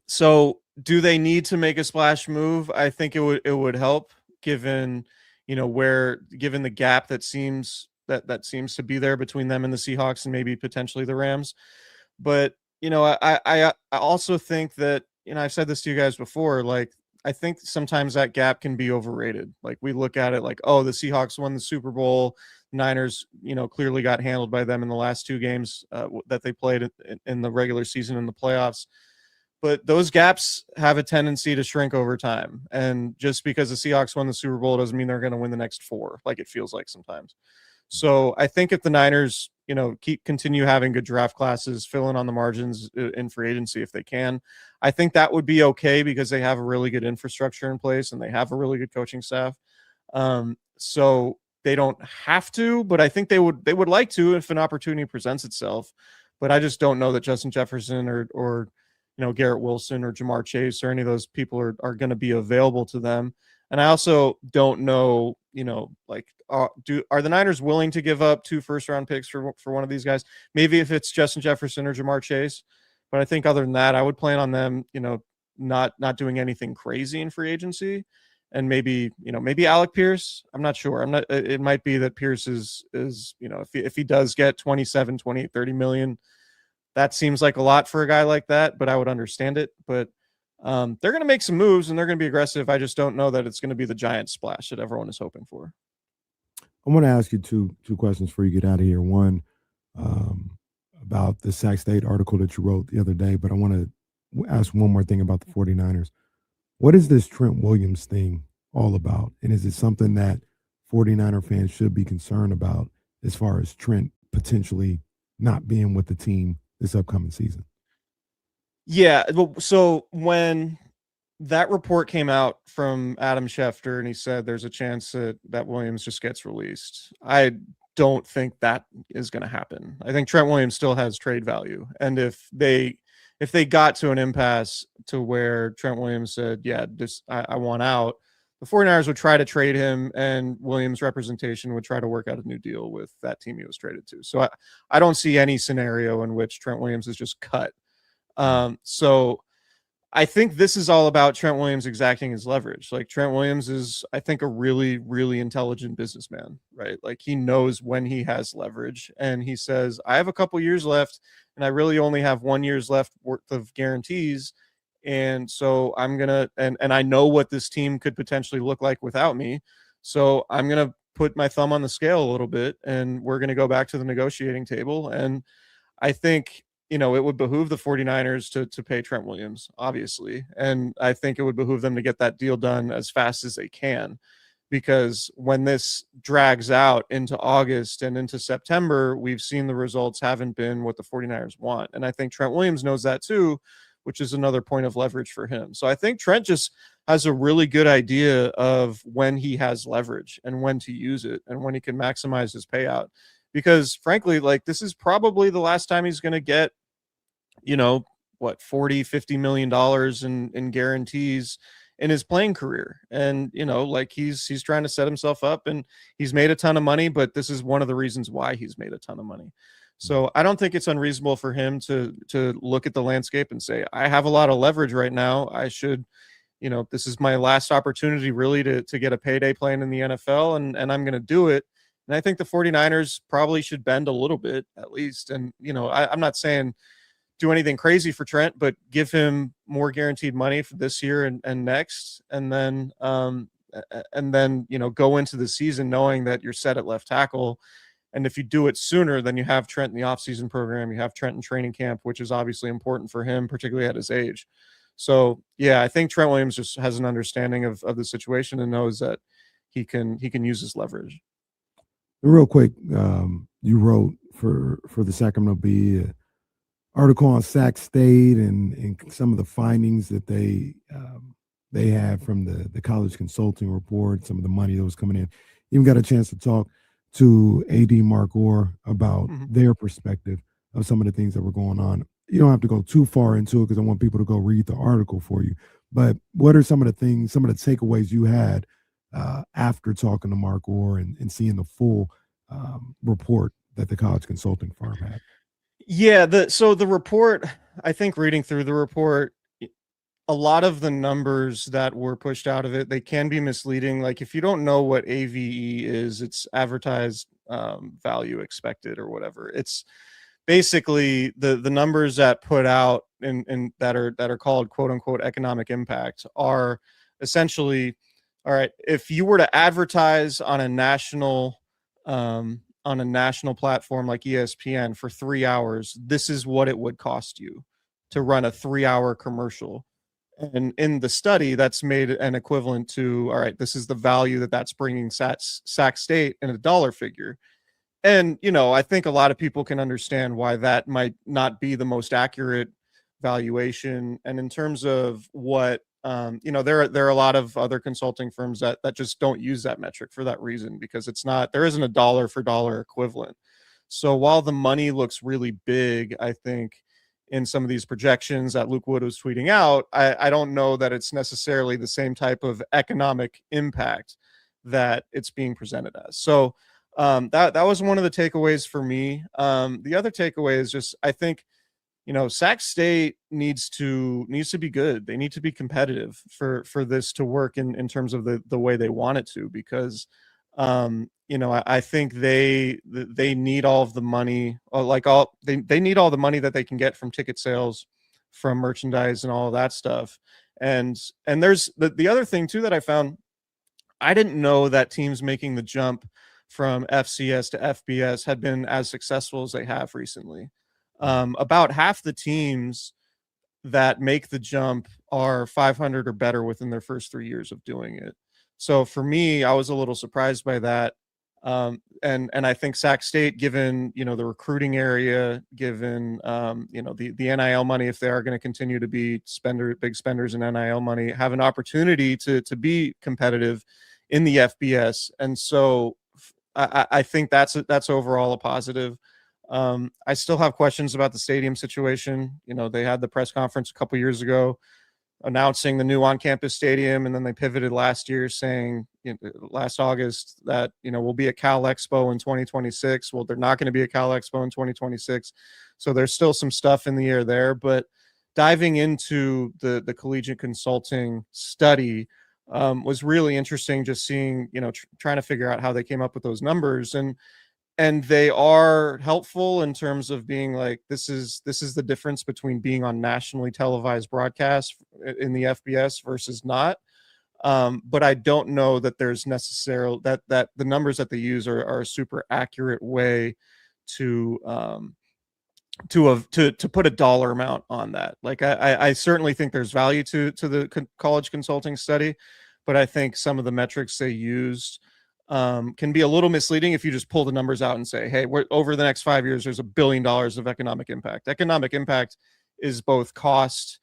So do they need to make a splash move? I think it would help given, given the gap that seems to be there between them and the Seahawks and maybe potentially the Rams. But, I also think that, I've said this to you guys before, like, I think sometimes that gap can be overrated. Like we look at it like, oh, the Seahawks won the Super Bowl. Niners, clearly got handled by them in the last two games that they played in the regular season and the playoffs. But those gaps have a tendency to shrink over time. And just because the Seahawks won the Super Bowl doesn't mean they're going to win the next four, like it feels like sometimes. So I think if the Niners, continue having good draft classes, fill in on the margins in free agency if they can, I think that would be okay because they have a really good infrastructure in place and they have a really good coaching staff. So they don't have to, but I think they would like to if an opportunity presents itself. But I just don't know that Justin Jefferson or Garrett Wilson or Jamar Chase or any of those people are going to be available to them. And I also don't know, are the Niners willing to give up 2 first-round picks for one of these guys? Maybe if it's Justin Jefferson or Jamar Chase. But I think other than that, I would plan on them, not doing anything crazy in free agency. And maybe Alec Pierce. I'm not sure. It might be that Pierce is if he does get 27, 28, 30 million, that seems like a lot for a guy like that, but I would understand it. But they're going to make some moves and they're going to be aggressive. I just don't know that it's going to be the giant splash that everyone is hoping for. I want to ask you two questions before you get out of here. One, about the Sac State article that you wrote the other day, but I want to ask one more thing about the 49ers. What is this Trent Williams thing all about? And is it something that 49er fans should be concerned about as far as Trent potentially not being with the team this upcoming season? Yeah. So when that report came out from Adam Schefter and he said there's a chance that Williams just gets released, I don't think that is going to happen. I think Trent Williams still has trade value. And if they got to an impasse to where Trent Williams said, yeah, I want out, the 49ers would try to trade him and Williams' representation would try to work out a new deal with that team he was traded to. So I don't see any scenario in which Trent Williams is just cut. So I think this is all about Trent Williams exacting his leverage. Like Trent Williams is, I think, a really, really intelligent businessman, right? Like he knows when he has leverage and he says, I have a couple years left and I really only have 1 year's left worth of guarantees. And so I'm going to, and I know what this team could potentially look like without me. So I'm going to put my thumb on the scale a little bit and we're going to go back to the negotiating table. And I think, it would behoove the 49ers to pay Trent Williams, obviously. And I think it would behoove them to get that deal done as fast as they can, because when this drags out into August and into September, we've seen the results haven't been what the 49ers want. And I think Trent Williams knows that too, which is another point of leverage for him. So I think Trent just has a really good idea of when he has leverage and when to use it and when he can maximize his payout. Because frankly, like this is probably the last time he's going to get, what, 40-50 million dollars in guarantees in his playing career. And, you know, like he's trying to set himself up, and he's made a ton of money, but this is one of the reasons why he's made a ton of money. So I don't think it's unreasonable for him to look at the landscape and say, I have a lot of leverage right now. I should, you know, this is my last opportunity really to get a payday playing in the NFL, and I'm going to do it. And I think the 49ers probably should bend a little bit at least. And, you know, I'm not saying do anything crazy for Trent, but give him more guaranteed money for this year and next. And then, you know, go into the season knowing that you're set at left tackle. And if you do it sooner, then you have Trent in the offseason program, you have Trent in training camp, which is obviously important for him, particularly at his age. So yeah, I think Trent Williams just has an understanding of the situation and knows that he can use his leverage. Real quick, you wrote for the Sacramento Bee article on Sac State and some of the findings that they had from the college consulting report, some of the money that was coming in. Even got a chance to talk to AD Mark Orr about their perspective of some of the things that were going on. You don't have to go too far into it because I want people to go read the article for you. But what are some of the things, some of the takeaways you had after talking to Mark Orr and seeing the full report that the college consulting firm had? Yeah, so the report, I think reading through the report, a lot of the numbers that were pushed out of it, they can be misleading. Like if you don't know what AVE is, it's advertised value expected or whatever. It's basically the numbers that put out and that are called quote unquote economic impact are essentially, all right, if you were to advertise on a national platform like ESPN for 3 hours, this is what it would cost you to run a 3-hour commercial. And in the study, that's made an equivalent to, all right, this is the value that's bringing Sac State in a dollar figure. And, you know, I think a lot of people can understand why that might not be the most accurate valuation. And in terms of what, you know, there are a lot of other consulting firms that just don't use that metric for that reason, because there isn't a dollar for dollar equivalent. So while the money looks really big, I think in some of these projections that Luke Wood was tweeting out, I don't know that it's necessarily the same type of economic impact that it's being presented as. So that was one of the takeaways for me. The other takeaway is just, I think, you know, Sac State needs to be good. They need to be competitive for this to work in terms of the way they want it to, because you know, I think they need all of the money, they need all the money that they can get from ticket sales, from merchandise and all of that stuff. And there's the other thing too that I found, I didn't know that teams making the jump from FCS to FBS had been as successful as they have recently. About half the teams that make the jump are 500 or better within their first 3 years of doing it. So for me, I was a little surprised by that. And I think Sac State, given, you know, the recruiting area, given, you know, the NIL money, if they are going to continue to be big spenders in NIL money, have an opportunity to be competitive in the FBS. And so I think that's overall a positive. I still have questions about the stadium situation. You know, they had the press conference a couple years ago announcing the new on-campus stadium, and then they pivoted last year saying, you know, last August, that, you know, we'll be at Cal Expo in 2026. Well, they're not going to be at Cal Expo in 2026. So there's still some stuff in the air there. But diving into the collegiate consulting study was really interesting, just seeing, you know, trying to figure out how they came up with those numbers. And they are helpful in terms of being like, this is the difference between being on nationally televised broadcast in the FBS versus not. But I don't know that there's necessarily that the numbers that they use are a super accurate way to put a dollar amount on that. Like I certainly think there's value to the college consulting study, but I think some of the metrics they used can be a little misleading if you just pull the numbers out and say, hey, we're over the next 5 years, there's $1 billion of economic impact. Economic impact is both cost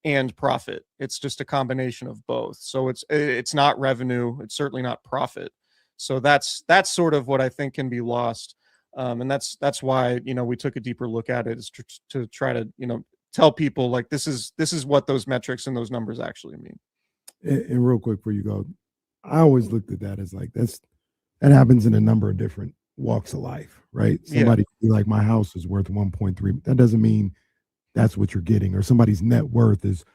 and profit. It's just a combination of both. So it's not revenue. It's certainly not profit. So that's sort of what I think can be lost. And that's why, you know, we took a deeper look at it, is to try to, you know, tell people like this is what those metrics and those numbers actually mean. And real quick before you go, I always looked at that as like that happens in a number of different walks of life, right? Somebody could be like, my house is worth 1.3. That doesn't mean that's what you're getting. Or somebody's net worth is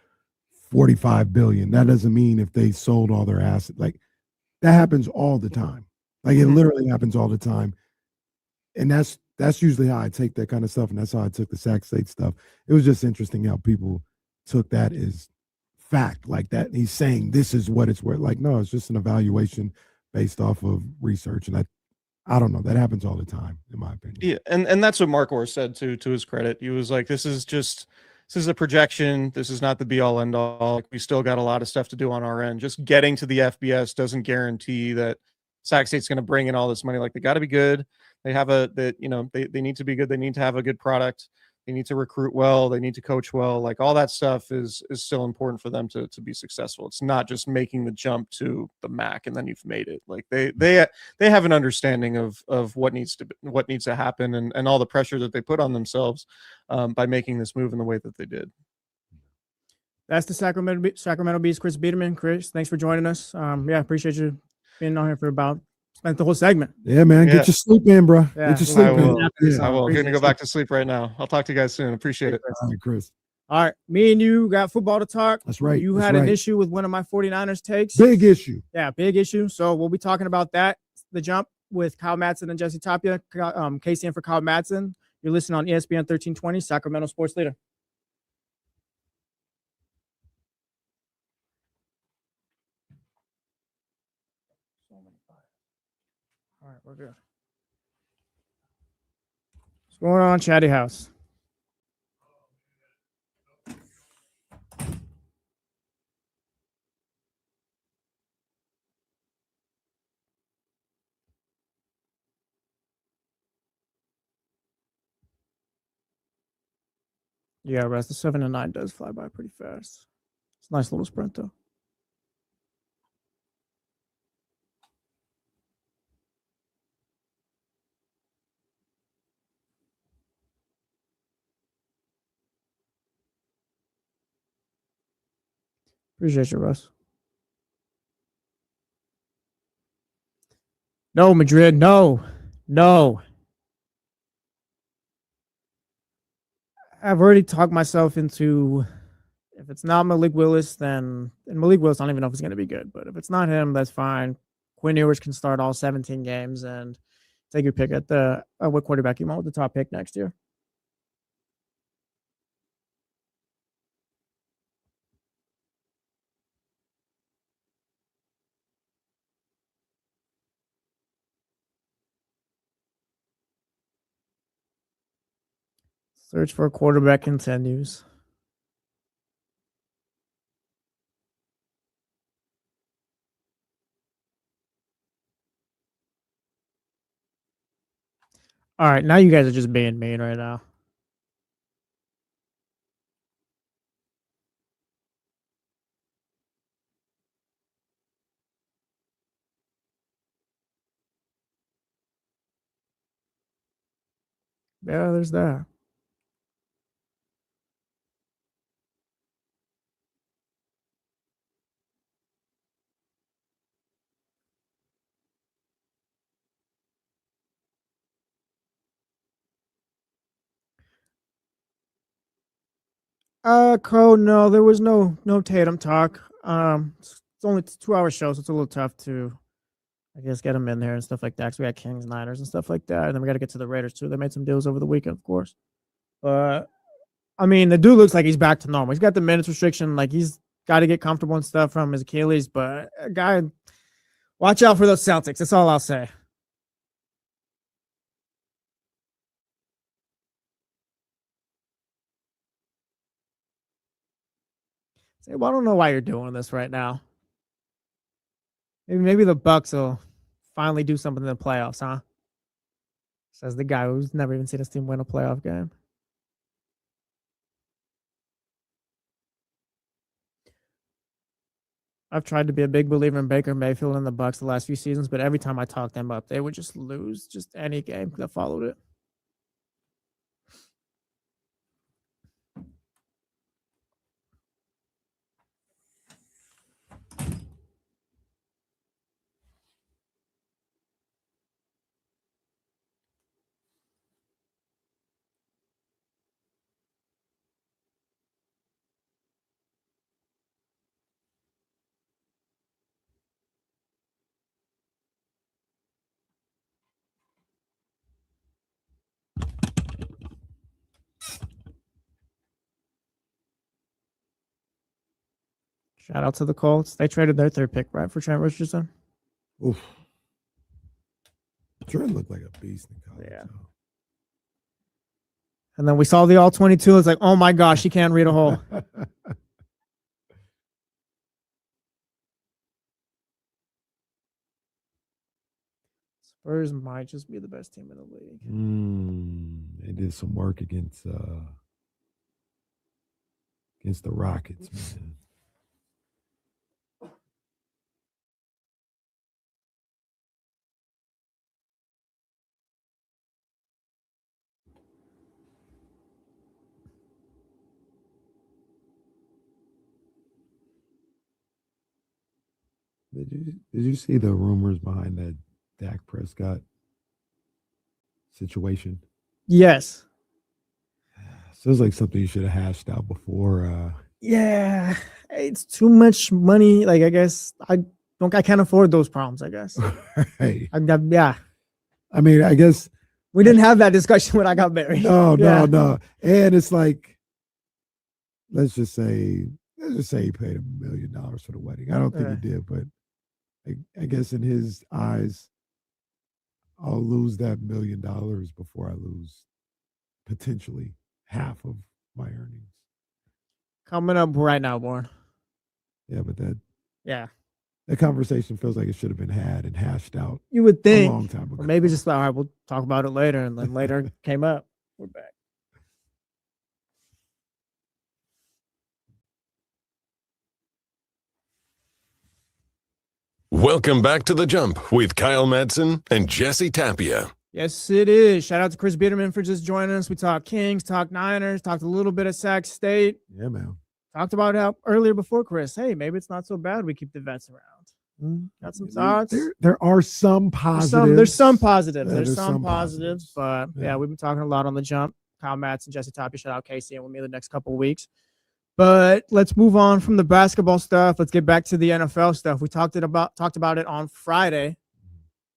45 billion. That doesn't mean if they sold all their assets. Like that happens all the time. Like it literally happens all the time. And that's usually how I take that kind of stuff. And that's how I took the Sac State stuff. It was just interesting how people took that as fact like that. And he's saying this is what it's worth. Like, no, it's just an evaluation based off of research. And I don't know. That happens all the time, in my opinion. Yeah, and that's what Mark Orr said too, to his credit. He was like, this is a projection. This is not the be all end all. Like, we still got a lot of stuff to do on our end. Just getting to the FBS doesn't guarantee that Sac State's going to bring in all this money. Like, they got to be good. They have they need to be good. They need to have a good product. They need to recruit well. They need to coach well. Like, all that stuff is still important for them to be successful. It's not just making the jump to the MAC and then you've made it. Like, they have an understanding of what needs to happen and all the pressure that they put on themselves by making this move in the way that they did. That's the Sacramento Bees, Chris Biederman. Chris, thanks for joining us. Appreciate you being on here for spent the whole segment. Yeah, man. Get your sleep in, bro. Yeah, get your sleep in. I will. I'm going to go back to sleep right now. I'll talk to you guys soon. Appreciate it. All right, Chris. All right. Me and you got football to talk. That's right. You had an issue with one of my 49ers takes. Big issue. Yeah, big issue. So we'll be talking about that. The Jump with Kyle Madsen and Jesse Tapia. Casey in for Kyle Madsen. You're listening on ESPN 1320, Sacramento Sports Leader. All right, we're good. What's going on, Chatty House? Yeah, Russ, the 7 and 9 does fly by pretty fast. It's a nice little sprint, though. Appreciate you, Russ. No, Madrid. No. I've already talked myself into, if it's not Malik Willis, then, and Malik Willis, I don't even know if it's going to be good, but if it's not him, that's fine. Quinn Ewers can start all 17 games and take your pick at what quarterback you want with the top pick next year. Search for a quarterback continues. All right, now you guys are just being mean right now. Yeah, there's that. Cole, no, there was no Tatum talk. It's only a 2-hour show, so it's a little tough to, I guess, get him in there and stuff like that. Because we got Kings, Niners, and stuff like that, and then we got to get to the Raiders too. They made some deals over the weekend, of course. But I mean, the dude looks like he's back to normal. He's got the minutes restriction, like he's got to get comfortable and stuff from his Achilles. But guy, watch out for those Celtics. That's all I'll say. Well, I don't know why you're doing this right now. Maybe the Bucks will finally do something in the playoffs, huh? Says the guy who's never even seen his team win a playoff game. I've tried to be a big believer in Baker Mayfield and the Bucks the last few seasons, but every time I talk them up, they would just lose just any game that followed it. Shout out to the Colts. They traded their third pick, right, for Trent Richardson. Oof. Trent looked like a beast in college. Yeah. So. And then we saw the all 22. It's like, oh my gosh, he can't read a hole. Spurs might just be the best team in the league. They did some work against the Rockets, man. Did you see the rumors behind that Dak Prescott situation? Yes. Sounds like something you should have hashed out before. Yeah, it's too much money. Like, I guess I can't afford those problems, I guess. Hey. Yeah. I mean, I guess we didn't have that discussion when I got married. No. And it's like, let's just say he paid $1 million for the wedding. I don't think he did, but I guess in his eyes, I'll lose that $1 million before I lose potentially half of my earnings. Coming up right now, Warren. Yeah, but that conversation feels like it should have been had and hashed out. You would think a long time ago. Or maybe just all right, we'll talk about it later, and then later came up. We're back. Welcome back to The Jump with Kyle Madsen and Jesse Tapia. Yes, it is. Shout out to Chris Biederman for just joining us. We talked Kings, talked Niners, talked a little bit of Sac State. Yeah, man. Talked about how earlier before, Chris. Hey, maybe it's not so bad. We keep the vets around. Got some thoughts. There are some positives. There's some positives. Yeah, There's some positives. But yeah, we've been talking a lot on The Jump. Kyle Madsen, Jesse Tapia, shout out Casey, and we'll meet the next couple of weeks. But let's move on from the basketball stuff. Let's get back to the NFL stuff. We talked about it on Friday.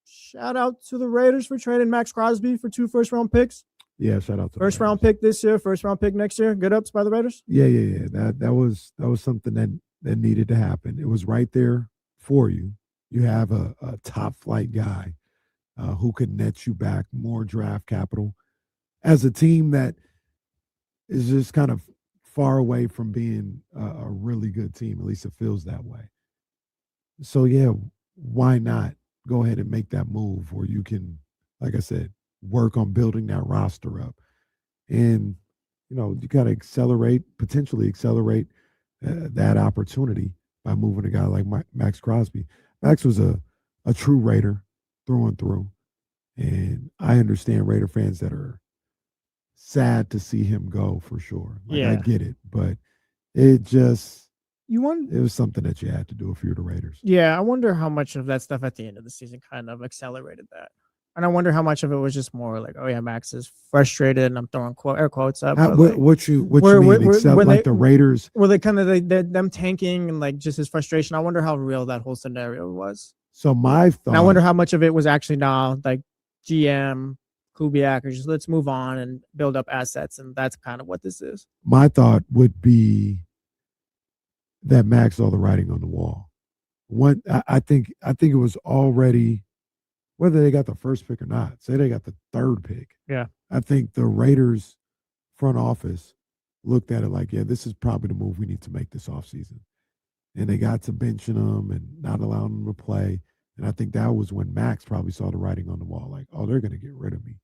Shout out to the Raiders for trading Maxx Crosby for 2 first-round picks. Yeah, shout out to first-round pick this year, first-round pick next year. Good ups by the Raiders. Yeah. That was something that needed to happen. It was right there for you. You have a top-flight guy who could net you back more draft capital as a team that is just kind of far away from being a really good team. At least it feels that way. So, yeah, why not go ahead and make that move where you can, like I said, work on building that roster up. And, you got to potentially accelerate that opportunity by moving a guy like Maxx Crosby. Maxx was a true Raider through and through. And I understand Raider fans that are sad to see him go for sure. I get it, but it was something that you had to do if you're the Raiders. Yeah, I wonder how much of that stuff at the end of the season kind of accelerated that. And I wonder how much of it was just more like, oh yeah, Max is frustrated, and I'm throwing air quotes up. What you mean? Except like the Raiders, were they kind of them tanking and like just his frustration? I wonder how real that whole scenario was. So my thought, and I wonder how much of it was actually now like GM Kubiak or just let's move on and build up assets, and that's kind of what this is. My thought would be that Max saw the writing on the wall. I think it was already, whether they got the first pick or not, say they got the third pick. Yeah. I think the Raiders front office looked at it like, yeah, this is probably the move we need to make this offseason. And they got to benching them and not allowing them to play. And I think that was when Max probably saw the writing on the wall, like, oh, they're going to get rid of me,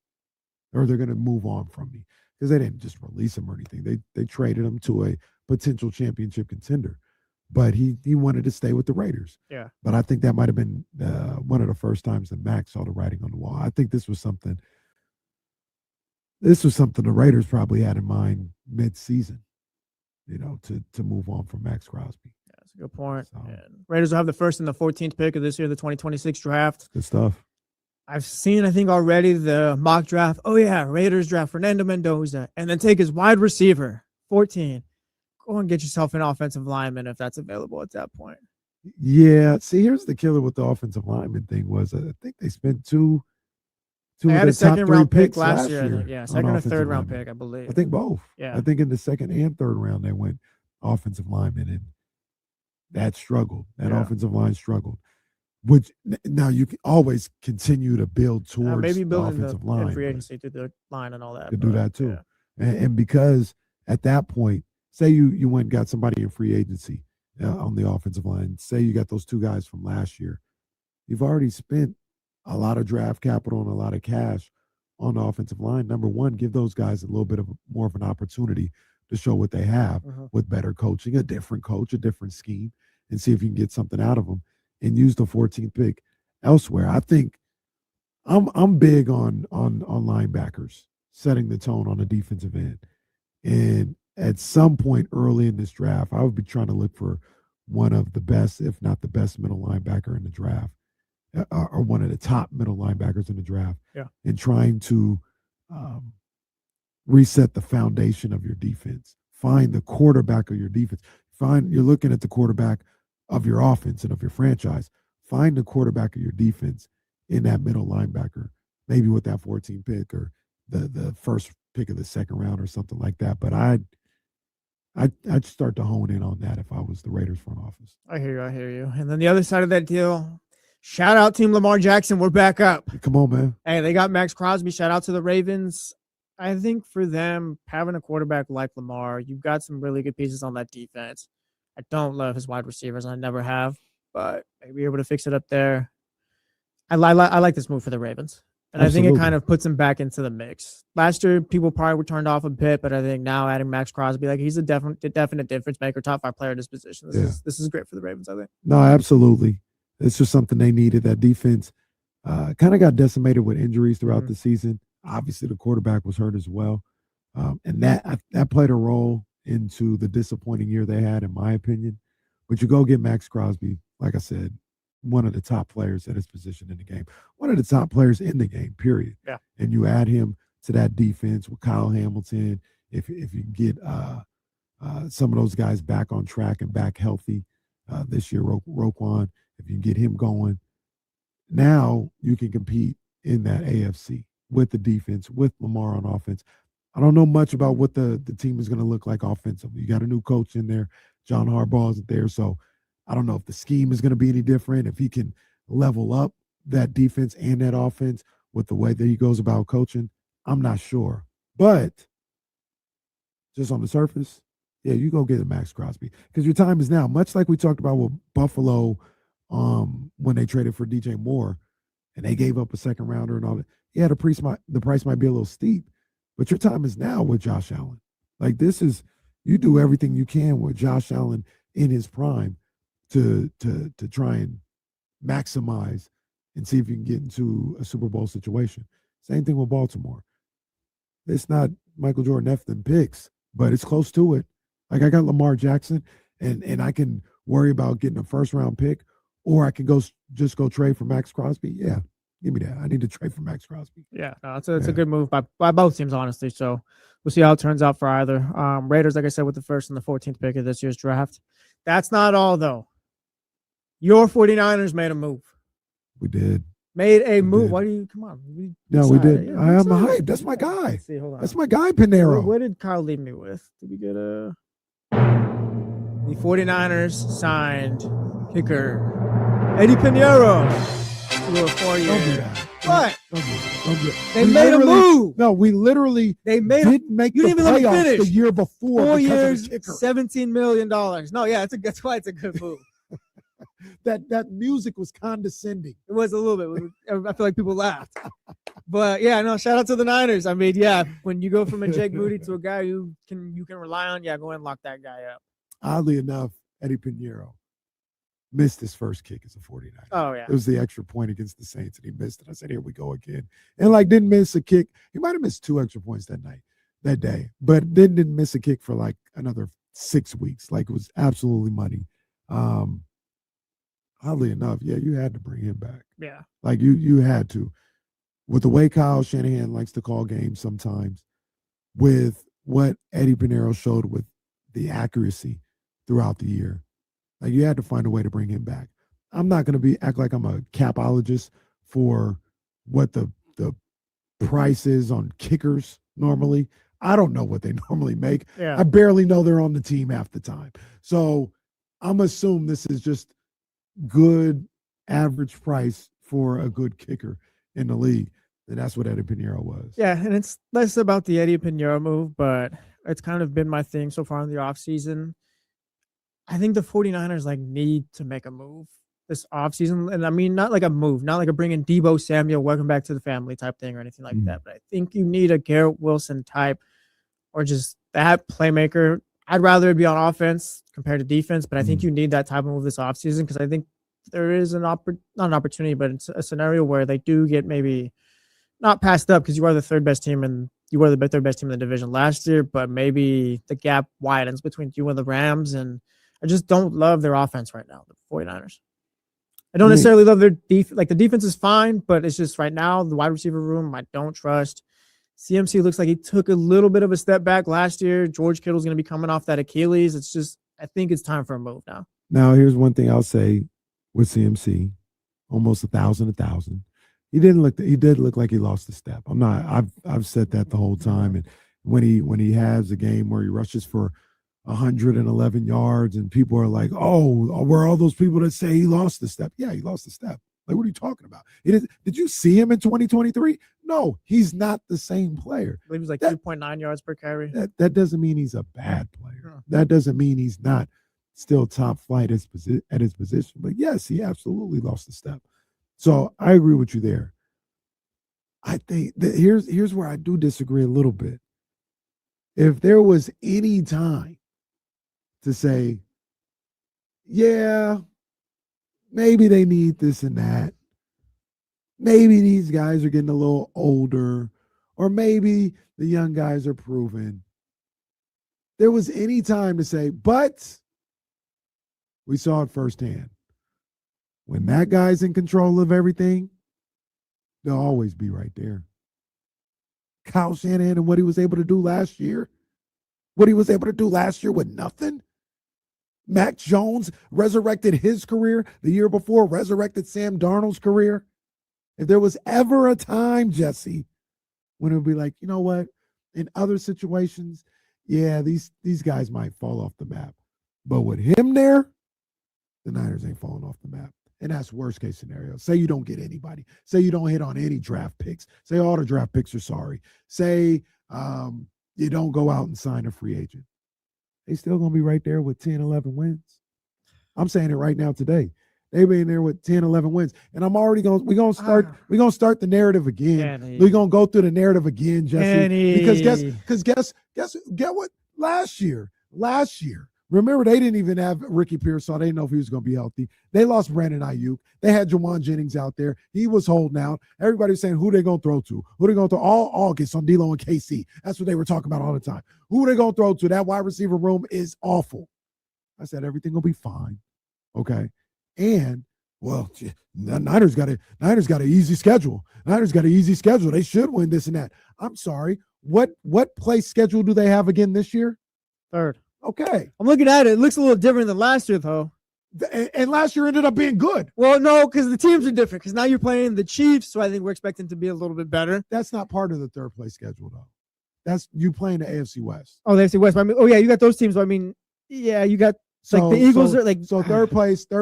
or they're going to move on from me, because they didn't just release him or anything. They traded him to a potential championship contender. But he wanted to stay with the Raiders. Yeah. But I think that might have been one of the first times that Max saw the writing on the wall. I think this was something the Raiders probably had in mind mid-season, to move on from Maxx Crosby. Yeah, that's a good point. So, and Raiders will have the first and the 14th pick of this year, the 2026 draft. Good stuff. I've seen, I think already, the mock draft. Oh yeah, Raiders draft Fernando Mendoza and then take his wide receiver, 14. Go and get yourself an offensive lineman if that's available at that point. Yeah. See, here's the killer with the offensive lineman thing was I think they spent two they of had the a second round pick picks last year. Yeah, second or third round pick, I believe. I think both. Yeah. I think in the second and third round they went offensive lineman, and that struggled. That Yeah. offensive line struggled. Which now you can always continue to build towards maybe the building offensive in line. free but agency through the line and all that. to do but, that too. yeah. And because at that point, say you went and got somebody in free agency on the offensive line, say you got those two guys from last year, you've already spent a lot of draft capital and a lot of cash on the offensive line. Number one, give those guys a little bit of more of an opportunity to show what they have with better coaching, a different coach, a different scheme, and see if you can get something out of them and use the 14th pick elsewhere. I think I'm big on linebackers setting the tone on the defensive end. And at some point early in this draft, I would be trying to look for one of the best, if not the best, middle linebacker in the draft, or one of the top middle linebackers in the draft. Yeah. And trying to reset the foundation of your defense. Find the quarterback of your defense. You're looking at the quarterback of your offense and of your franchise. Find the quarterback of your defense in that middle linebacker, maybe with that 14 pick or the first pick of the second round or something like that. But I'd start to hone in on that if I was the Raiders front office. I hear you. And then the other side of that deal, shout out Team Lamar Jackson. We're back up. Come on, man. Hey, they got Maxx Crosby. Shout out to the Ravens. I think for them, having a quarterback like Lamar, you've got some really good pieces on that defense. I don't love his wide receivers. I never have, but maybe able to fix it up there. I like this move for the Ravens. And Absolutely. I think it kind of puts him back into the mix. Last year, people probably were turned off a bit, but I think now adding Maxx Crosby, like he's a definite difference maker, top 5 player in this position. This is great for the Ravens, I think. No, absolutely. It's just something they needed. That defense kind of got decimated with injuries throughout the season. Obviously, the quarterback was hurt as well. And that played a role into the disappointing year they had, in my opinion. But you go get Maxx Crosby, like I said, one of the top players at his position in the game, one of the top players in the game, period. Yeah. And you add him to that defense with Kyle Hamilton, if you can get some of those guys back on track and back healthy this year, Roquan, if you can get him going, now you can compete in that AFC with the defense, with Lamar on offense. I don't know much about what the team is going to look like offensively. You got a new coach in there. John Harbaugh isn't there, so I don't know if the scheme is going to be any different, if he can level up that defense and that offense with the way that he goes about coaching. I'm not sure. But just on the surface, yeah, you go get a Maxx Crosby because your time is now. Much like we talked about with Buffalo when they traded for DJ Moore and they gave up a second rounder and all that. Yeah, the price might be a little steep, but your time is now with Josh Allen. Like you do everything you can with Josh Allen in his prime to try and maximize and see if you can get into a Super Bowl situation. Same thing with Baltimore. It's not Michael Jordan F them picks, but it's close to it. Like I got Lamar Jackson, and I can worry about getting a first round pick, or I can just go trade for Maxx Crosby. Yeah, give me that. I need to trade for Maxx Crosby. Yeah, no, it's a good move by both teams, honestly. So we'll see how it turns out for either. Raiders, like I said, with the first and the 14th pick of this year's draft. That's not all, though. Your 49ers made a move. We did. Made a move. Why do you come on? We did. Yeah, I am hyped. That's my guy. See, hold on. That's my guy, Pinero. What did Kyle leave me with? Did we get the 49ers signed kicker Eddie Pinero to a 4-year. Don't do that. What? Don't do that. They made a move. No, we literally didn't make the playoffs the year before. 4 years, of the kicker. $17 million. No, yeah, that's why it's a good move. That music was condescending. It was a little bit. I feel like people laughed. But yeah, no, shout out to the Niners. I mean, yeah, when you go from a Jake Moody to a guy you can rely on, yeah, go ahead and lock that guy up. Oddly enough, Eddie Pinero missed his first kick as a 49er. Oh, yeah. It was the extra point against the Saints, and he missed it. I said, here we go again. And, didn't miss a kick. He might have missed 2 extra points that day, but didn't miss a kick for, another 6 weeks. It was absolutely money. Oddly enough, yeah, you had to bring him back. Yeah. You had to. With the way Kyle Shanahan likes to call games sometimes, with what Eddie Pinero showed with the accuracy throughout the year, you had to find a way to bring him back. I'm not going to act like I'm a capologist for what the price is on kickers normally. I don't know what they normally make. Yeah. I barely know they're on the team half the time. So I'm assuming this is just good average price for a good kicker in the league. And that's what Eddie Pinheiro was. Yeah, and it's less about the Eddie Pinheiro move, but it's kind of been my thing so far in the offseason. I think the 49ers need to make a move this offseason. And I mean, not like a move, not like a bring in Debo Samuel, welcome back to the family type thing or anything like that. But I think you need a Garrett Wilson type or just that playmaker. I'd rather it be on offense compared to defense, but I think you need that type of move this offseason because I think there is not an opportunity, but it's a scenario where they do get maybe not passed up because you are the third best team and you were the third best team in the division last year, but maybe the gap widens between you and the Rams. And I just don't love their offense right now, the 49ers. I don't necessarily love their defense. The defense is fine, but it's just right now, the wide receiver room, I don't trust. CMC looks like he took a little bit of a step back last year. George Kittle's going to be coming off that Achilles. It's just, I think it's time for a move now. Now, here's one thing I'll say with CMC, almost 1,000. He did look like he lost a step. I've said that the whole time. And when he has a game where he rushes for 111 yards and people are like, oh, where are all those people that say he lost a step? Yeah, he lost a step. Like, what are you talking about? Did you see him in 2023? No, he's not the same player. I believe he was 2.9 yards per carry. That doesn't mean he's a bad player. That doesn't mean he's not still top flight at his position. But yes, he absolutely lost a step. So I agree with you there. I think that here's where I do disagree a little bit. If there was any time to say, yeah, maybe they need this and that, maybe these guys are getting a little older, or maybe the young guys are proven. There was any time to say, but we saw it firsthand. When that guy's in control of everything, they'll always be right there. Kyle Shanahan and what he was able to do last year. What he was able to do last year with nothing. Mac Jones resurrected his career the year before, resurrected Sam Darnold's career. If there was ever a time, Jesse, when it would be like, you know what? In other situations, yeah, these guys might fall off the map. But with him there, the Niners ain't falling off the map. And that's worst case scenario. Say you don't get anybody. Say you don't hit on any draft picks. Say all the draft picks are sorry. Say you don't go out and sign a free agent. They still going to be right there with 10, 11 wins. I'm saying it right now today. They be in there with 10, 11 wins. And I'm already going to start the narrative again. We're going to go through the narrative again, Jesse. Because guess what? Last year, remember, they didn't even have Ricky Pearsall. They didn't know if he was going to be healthy. They lost Brandon Ayuk. They had Jawan Jennings out there. He was holding out. Everybody was saying, who they going to throw to? Who they going to throw? All August on D-Lo and KC. That's what they were talking about all the time. Who they going to throw to? That wide receiver room is awful. I said, everything will be fine. Okay. And, well, the Niners got an easy schedule. They should win this and that. I'm sorry. What place schedule do they have again this year? Third. Okay. I'm looking at it. It looks a little different than last year, though. And last year ended up being good. Well, no, because the teams are different. Because now you're playing the Chiefs, so I think we're expecting to be a little bit better. That's not part of the third place schedule, though. That's you playing the AFC West. Oh, the AFC West. I mean, you got those teams. I mean, yeah, you got the Eagles are like third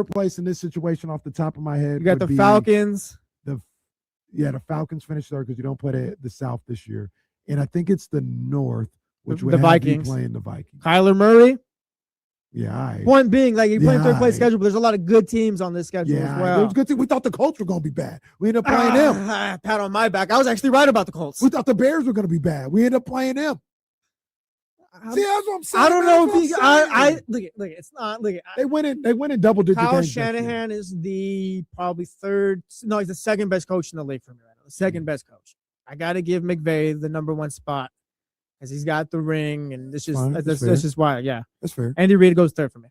place in this situation off the top of my head. You got the Falcons. The Falcons finished third because you don't play the South this year, and I think it's the North, which would the have Vikings you playing the Vikings. Kyler Murray. Yeah. Point being, you're playing third place schedule, but there's a lot of good teams on this schedule as well. It was good. We thought the Colts were going to be bad. We ended up playing them. Pat on my back. I was actually right about the Colts. We thought the Bears were going to be bad. We ended up playing them. See, that's what I'm saying. I don't know if look. It's not. Look, they win in double digit. Kyle Shanahan is probably third. No, he's the second best coach in the league for me right now. The second best coach. I got to give McVay the number one spot because he's got the ring, and that's just why. Yeah, that's fair. Andy Reid goes third for me.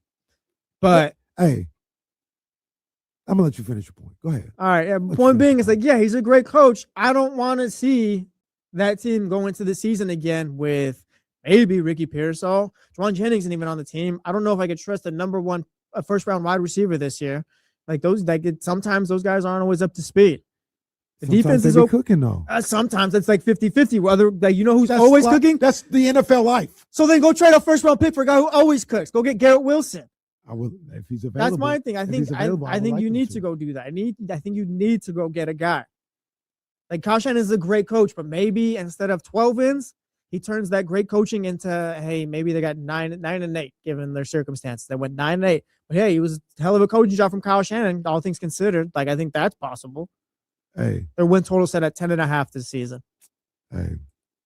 But hey, I'm gonna let you finish your point. Go ahead. All right. Yeah, point being, it's he's a great coach. I don't want to see that team go into the season again with maybe Ricky Pearsall. Jawan Jennings isn't even on the team. I don't know if I could trust the number one first round wide receiver this year. Sometimes those guys aren't always up to speed. The defense is cooking though. Sometimes it's 50-50. Whether who's always cooking? That's the NFL life. So then go trade a first round pick for a guy who always cooks. Go get Garrett Wilson. I would if he's available. That's my thing. I If think he's available, I would think like you him need to go do that. I think you need to go get a guy. Like Kyle Shanahan is a great coach, but maybe instead of 12 wins, he turns that great coaching into, hey, maybe they got 9-8 given their circumstances. They went 9-8, but hey, it was a hell of a coaching job from Kyle Shanahan, all things considered. Like I think that's possible. Hey, Their win total set at 10.5 this season. hey,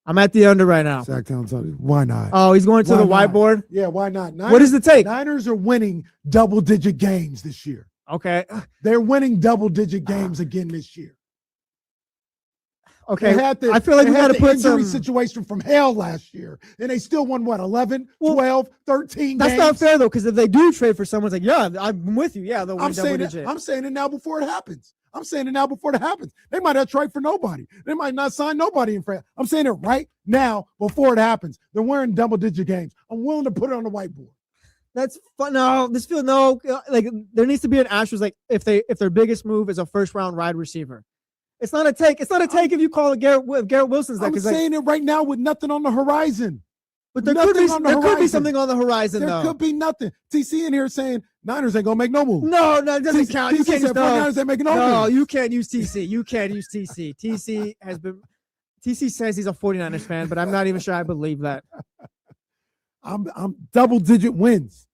I'm at the under right now. Zach Townsend, why not? Oh, he's going to the Why not? whiteboard. Yeah, why not? What is the take? Niners are winning double-digit games this year. Okay. They're winning double-digit games again this year. Okay. They had the, I feel like they we had got to the put injury some situation from hell last year, and they still won, 11, Well, 12, 13 That's games? not fair though, because if they do trade for someone, it's like, yeah, I'm with you. Yeah, they'll win I'm double saying digit. I'm saying it now before it happens. I'm saying it now before it happens. They might not trade for nobody. They might not sign nobody in France. I'm saying it right now before it happens. They're wearing double-digit games. I'm willing to put it on the whiteboard. That's fun. No, this feels no. Like there needs to be an asterisk. Like if their biggest move is a first round wide receiver, it's not a take. It's not a take if you call it Garrett Wilson's that. I'm saying it right now with nothing on the horizon. But there nothing could be on the there could be horizon. something on the horizon There though. could be nothing. TC in here saying Niners ain't gonna make no move. No, it doesn't TC count. You can't use said Niners ain't making no No, move. you can't use TC. You can't use TC. TC says he's a 49ers fan, but I'm not even sure I believe that. I'm double-digit wins.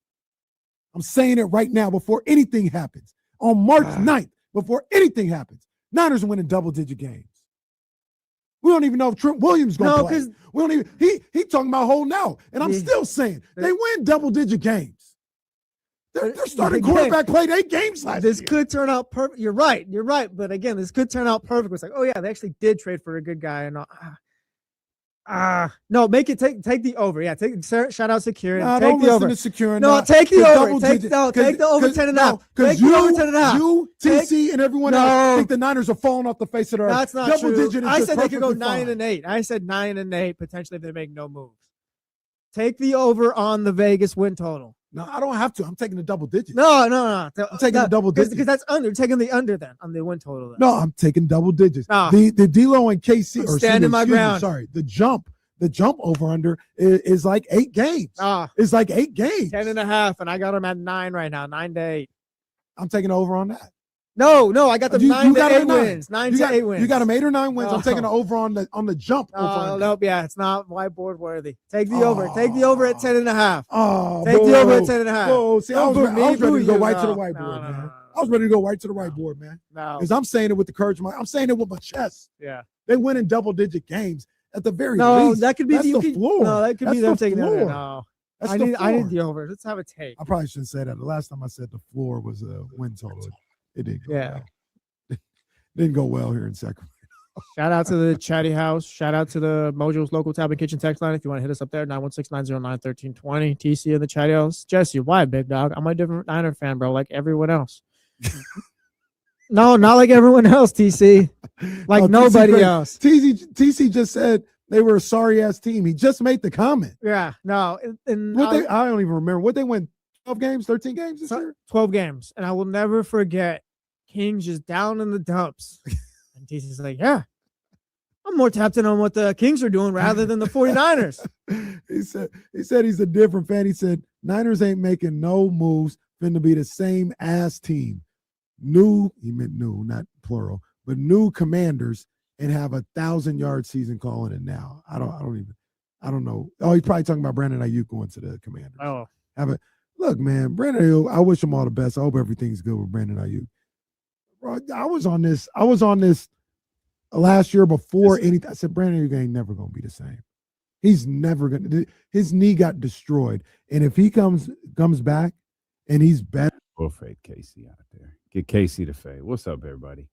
I'm saying it right now before anything happens. On March 9th, before anything happens, Niners are winning double-digit games. We don't even know if Trent Williams going to play. because We don't even. He talking about holding out, and I'm still saying they win double-digit games. They're starting Again, quarterback played 8 games last this year. could turn out perfect. You're right. But again, this could turn out perfect. It's like, oh yeah, they actually did trade for a good guy, and no, make it take the over. Yeah, shout out Secure. Nah, Take don't the listen over. to Secure. No, take the over. Take the over 10.5. Because Take the over 10.5. You, TC, and everyone else think the Niners are falling off the face of the earth. That's not double true. digit is I just said they could go perfectly fine. 9-8. I said 9-8 potentially if they make no moves. Take the over on the Vegas win total. No, I don't have to. I'm taking the double digits. No. I'm taking the double digits. Because that's under. Taking the under then on the win total. Then. No, I'm taking double digits. No. The D'Lo and KC I'm or standing my ground. Sorry, the jump over under is like 8 games. It's like 8 games. 10.5, and I got them at 9 right now. 9-8. I'm taking over on that. No, I got them You 9 got to 8 them 9. wins. 9 to 8 wins. You got them 8 or 9 wins. I'm No. taking the over on the jump. Oh, nope. Yeah, it's not whiteboard worthy. Take the over. Take the over at 10.5. Oh, Take the over at 10.5. Whoa, see, I was ready to go right to the whiteboard, No. man. I was ready to go right to the whiteboard, man. No. Because I'm saying it with the courage of I'm saying it with my chest. Yeah. They win in double-digit games at the very No, least. that could be That's the floor. No, that could be That's them the taking the over. floor. No. That's I the need floor. the over. Let's have a take. I probably shouldn't say that. The last time I said the floor was a win total. It didn't go well. Didn't go well here in Sacramento. Shout out to the Chatty House. Shout out to the Mojo's local Tap and Kitchen text line. If you want to hit us up there, 916-909-1320. TC in the Chatty House. Jesse, why, big dog? I'm a different Niner fan, bro, like everyone else. No, not like everyone else, TC. Like No, nobody else. TC just said they were a sorry-ass team. He just made the comment. Yeah, no. And I don't even remember. What they win, 12 games, 13 games this year? 12 games. And I will never forget Kings just down in the dumps. And TC's like, yeah, I'm more tapped in on what the Kings are doing rather than the 49ers. He said he's a different fan. He said Niners ain't making no moves. Finna be the same ass team. He meant new, not plural, but new commanders and have 1,000-yard season calling it now. I don't know. Oh, he's probably talking about Brandon Ayuk going to the Commanders. Oh, Look, man, Brandon Ayuk, I wish him all the best. I hope everything's good with Brandon Ayuk. Bro, I was on this last year before anything. I said, Brandon Ayuk ain't never going to be the same. He's never going to. His knee got destroyed. And if he comes back and he's better. We'll fade Casey out there. Get Casey to fade. What's up, everybody?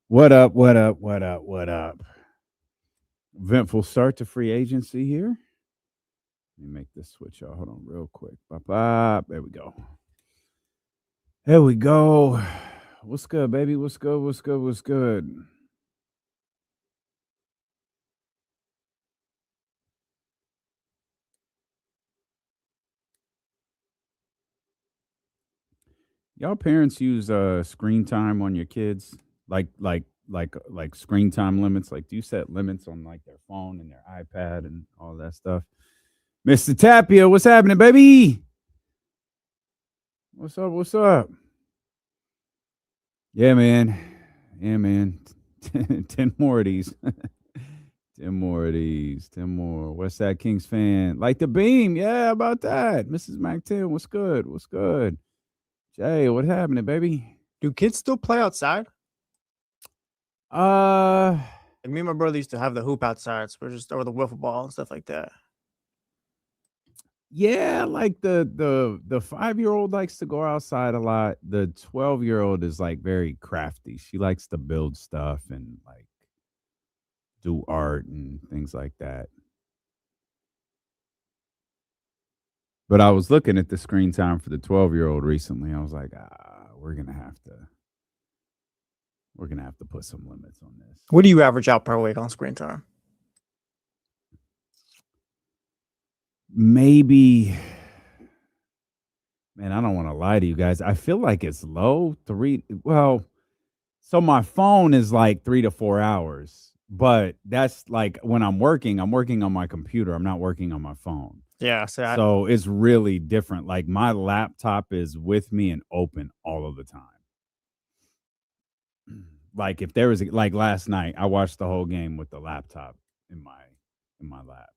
What up? Eventful start to free agency here. Let me make this switch, y'all. Hold on real quick. Bop. There we go. There we go. What's good, baby? What's good? Y'all parents use screen time on your kids? Like screen time limits? Like, do you set limits on like their phone and their iPad and all that stuff? Mr. Tapia, what's happening, baby? What's up? What's up? Yeah, man. Yeah, man. 10 more of these. 10 more of these. 10 more. What's that Kings fan? Like the beam. Yeah, how about that? Mrs. Mac 10, what's good? What's good? Jay, what happening, baby? Do kids still play outside? Uh, Like me and my brother used to have the hoop outside, so we're just over the wiffle ball and stuff like that. yeah, like the 5-year-old likes to go outside a lot. The 12-year-old is like very crafty. She likes to build stuff and like do art and things like that. But I was looking at the screen time for the 12-year-old recently. I was like, we're gonna have to put some limits on this. What do you average out per week on screen time? Maybe, man, I don't want to lie to you guys. I feel like it's low. So my phone is like 3 to 4 hours, but that's like when I'm working on my computer. I'm not working on my phone. Yeah, So it's really different. Like my laptop is with me and open all of the time. Like if there was like last night, I watched the whole game with the laptop in my lap.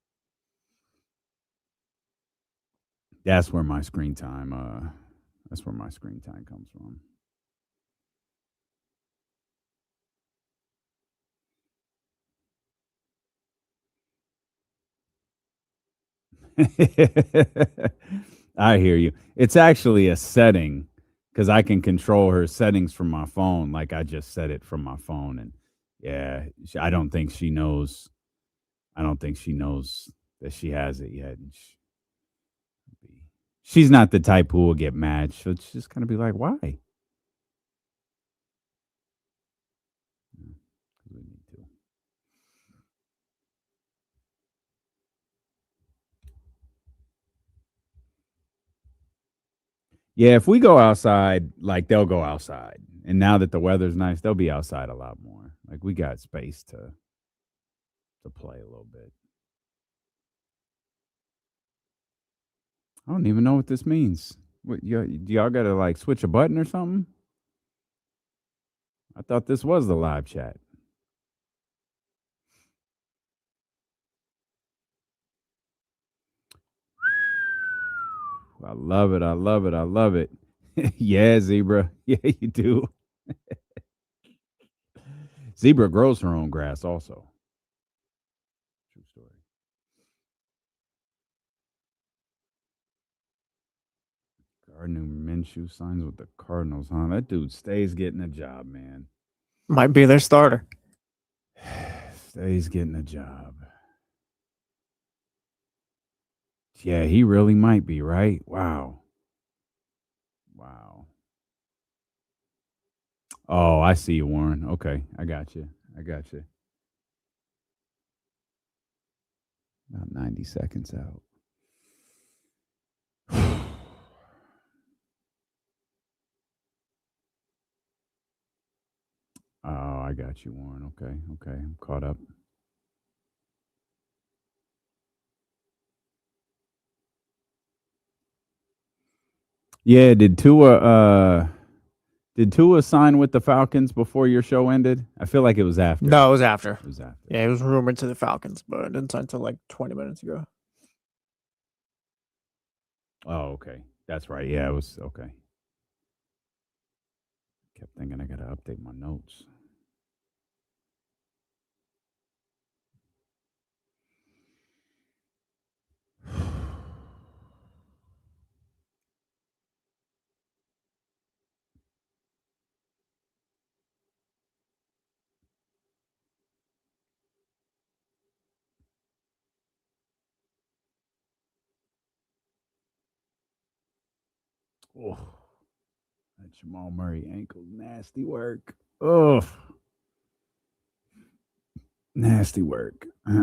That's where my screen time comes from. I hear you. It's actually a setting because I can control her settings from my phone. Like I just set it from my phone, and yeah, I don't think she knows. That she has it yet. And she's not the type who will get mad. She'll just kind of be like, "Why?" We need to. Yeah, if we go outside, like they'll go outside. And now that the weather's nice, they'll be outside a lot more. Like we got space to play a little bit. I don't even know what this means. What y'all got to like switch a button or something? I thought this was the live chat. I love it. I love it. I love it. Yeah, Zebra. Yeah, you do. Zebra grows her own grass also. True story. Gardner Minshew signs with the Cardinals, huh? That dude stays getting a job, man. might be their starter. Stays getting a job. Yeah, he really might be, right? Wow. Oh, I see you, Warren. Okay, I got you. About 90 seconds out. Oh, I got you, Warren. Okay, I'm caught up. Yeah, did Tua sign with the Falcons before your show ended? I feel like it was after. No, it was after. It was after. Yeah, it was rumored to the Falcons, but it didn't sign until like 20 minutes ago. Oh, okay. That's right. Yeah, it was okay. Kept thinking I gotta update my notes. Oh, that Jamal Murray ankle, nasty work. Oh, nasty work. All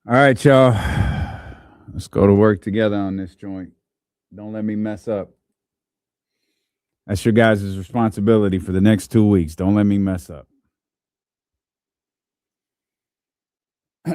right, y'all. Let's go to work together on this joint. Don't let me mess up. That's your guys' responsibility for the next 2 weeks. Don't let me mess up. We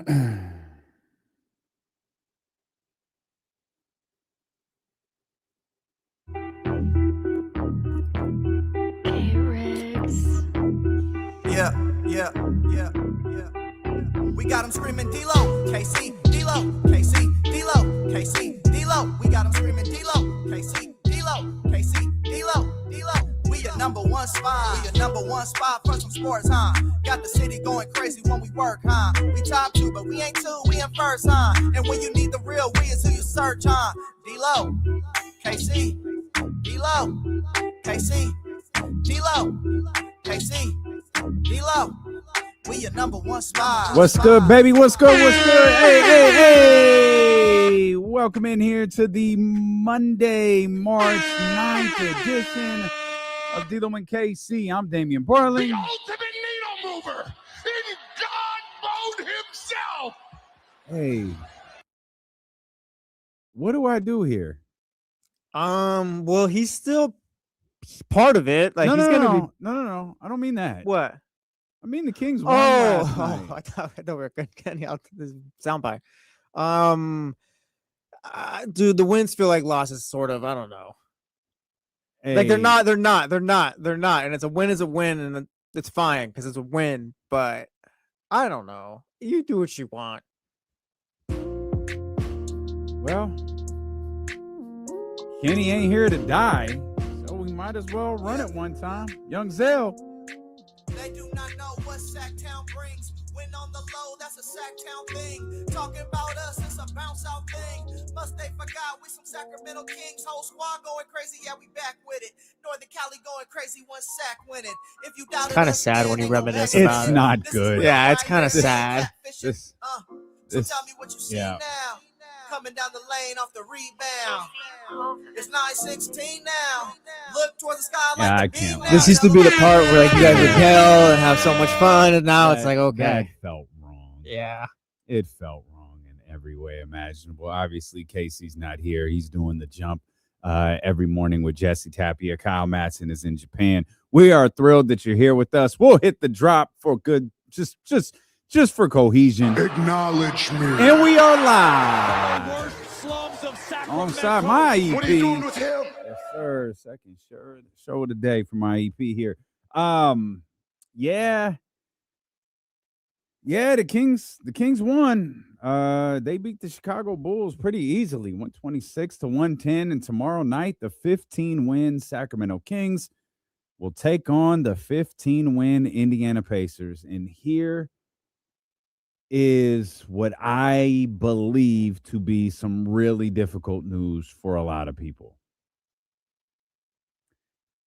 got them screaming D-Lo, KC, D-Lo, KC, D-Lo, KC, D-Lo. We got them screaming D-Lo, KC, D-Lo, KC, D-Lo, D-Lo. We your number one spot. We your number one spot for some sports, huh? Got the city going crazy when we work, huh? We top 2, but we ain't 2, we in first, huh? And when you need the real, we is who you search, huh? D-Lo, KC, D-Lo, KC, D-Lo, KC, D-Lo. We your number one spot. What's good, baby? What's good? What's good? Hey. Welcome in here to the Monday, March 9th edition of D-Lo and KC. I'm Damian Barling. The ultimate needle mover in God mode himself. Hey. What do I do here? Well, he's still part of it. Like No. I don't mean that. What? I mean the Kings won last night. I thought we were getting out this soundbite. Dude, the wins feel like losses, sort of. I don't know. Like they're not, and it's a win is a win, and it's fine because it's a win. But I don't know. You do what you want. Well, Kenny ain't here to die, so we might as well run it one time. Young Zell. They do not know what Sacktown brings. When on the low, that's a Sacktown thing. Talking about us, it's a bounce out thing. Must they forgot we some Sacramento Kings. Whole squad going crazy, yeah, we back with it. Northern Cali going crazy, one sack winning. If you doubt It's kind of sad when you reminisce It's about it. not good. Yeah, it's kind of sad. So tell me what you see yeah. now. Coming down the lane off the rebound. It's 9:16 now. Look towards the sky like Yeah, the I beat can't. now. This used to be the part where like you guys would yell and have so much fun, and now it's like That okay, felt wrong. yeah. It felt wrong in every way imaginable. Obviously, Casey's not here. He's doing the jump every morning with Jesse Tapia. Kyle Madsen is in Japan. We are thrilled that you're here with us. We'll hit the drop for good, just for cohesion. Acknowledge me. And we are live Worst slums of Sacramento. alongside my EP. What are you doing with him? Yes, sir. Second show of the day for my EP here. Yeah, the Kings won. They beat the Chicago Bulls pretty easily, 126-110. And tomorrow night, the 15-win Sacramento Kings will take on the 15-win Indiana Pacers. And here is what I believe to be some really difficult news for a lot of people.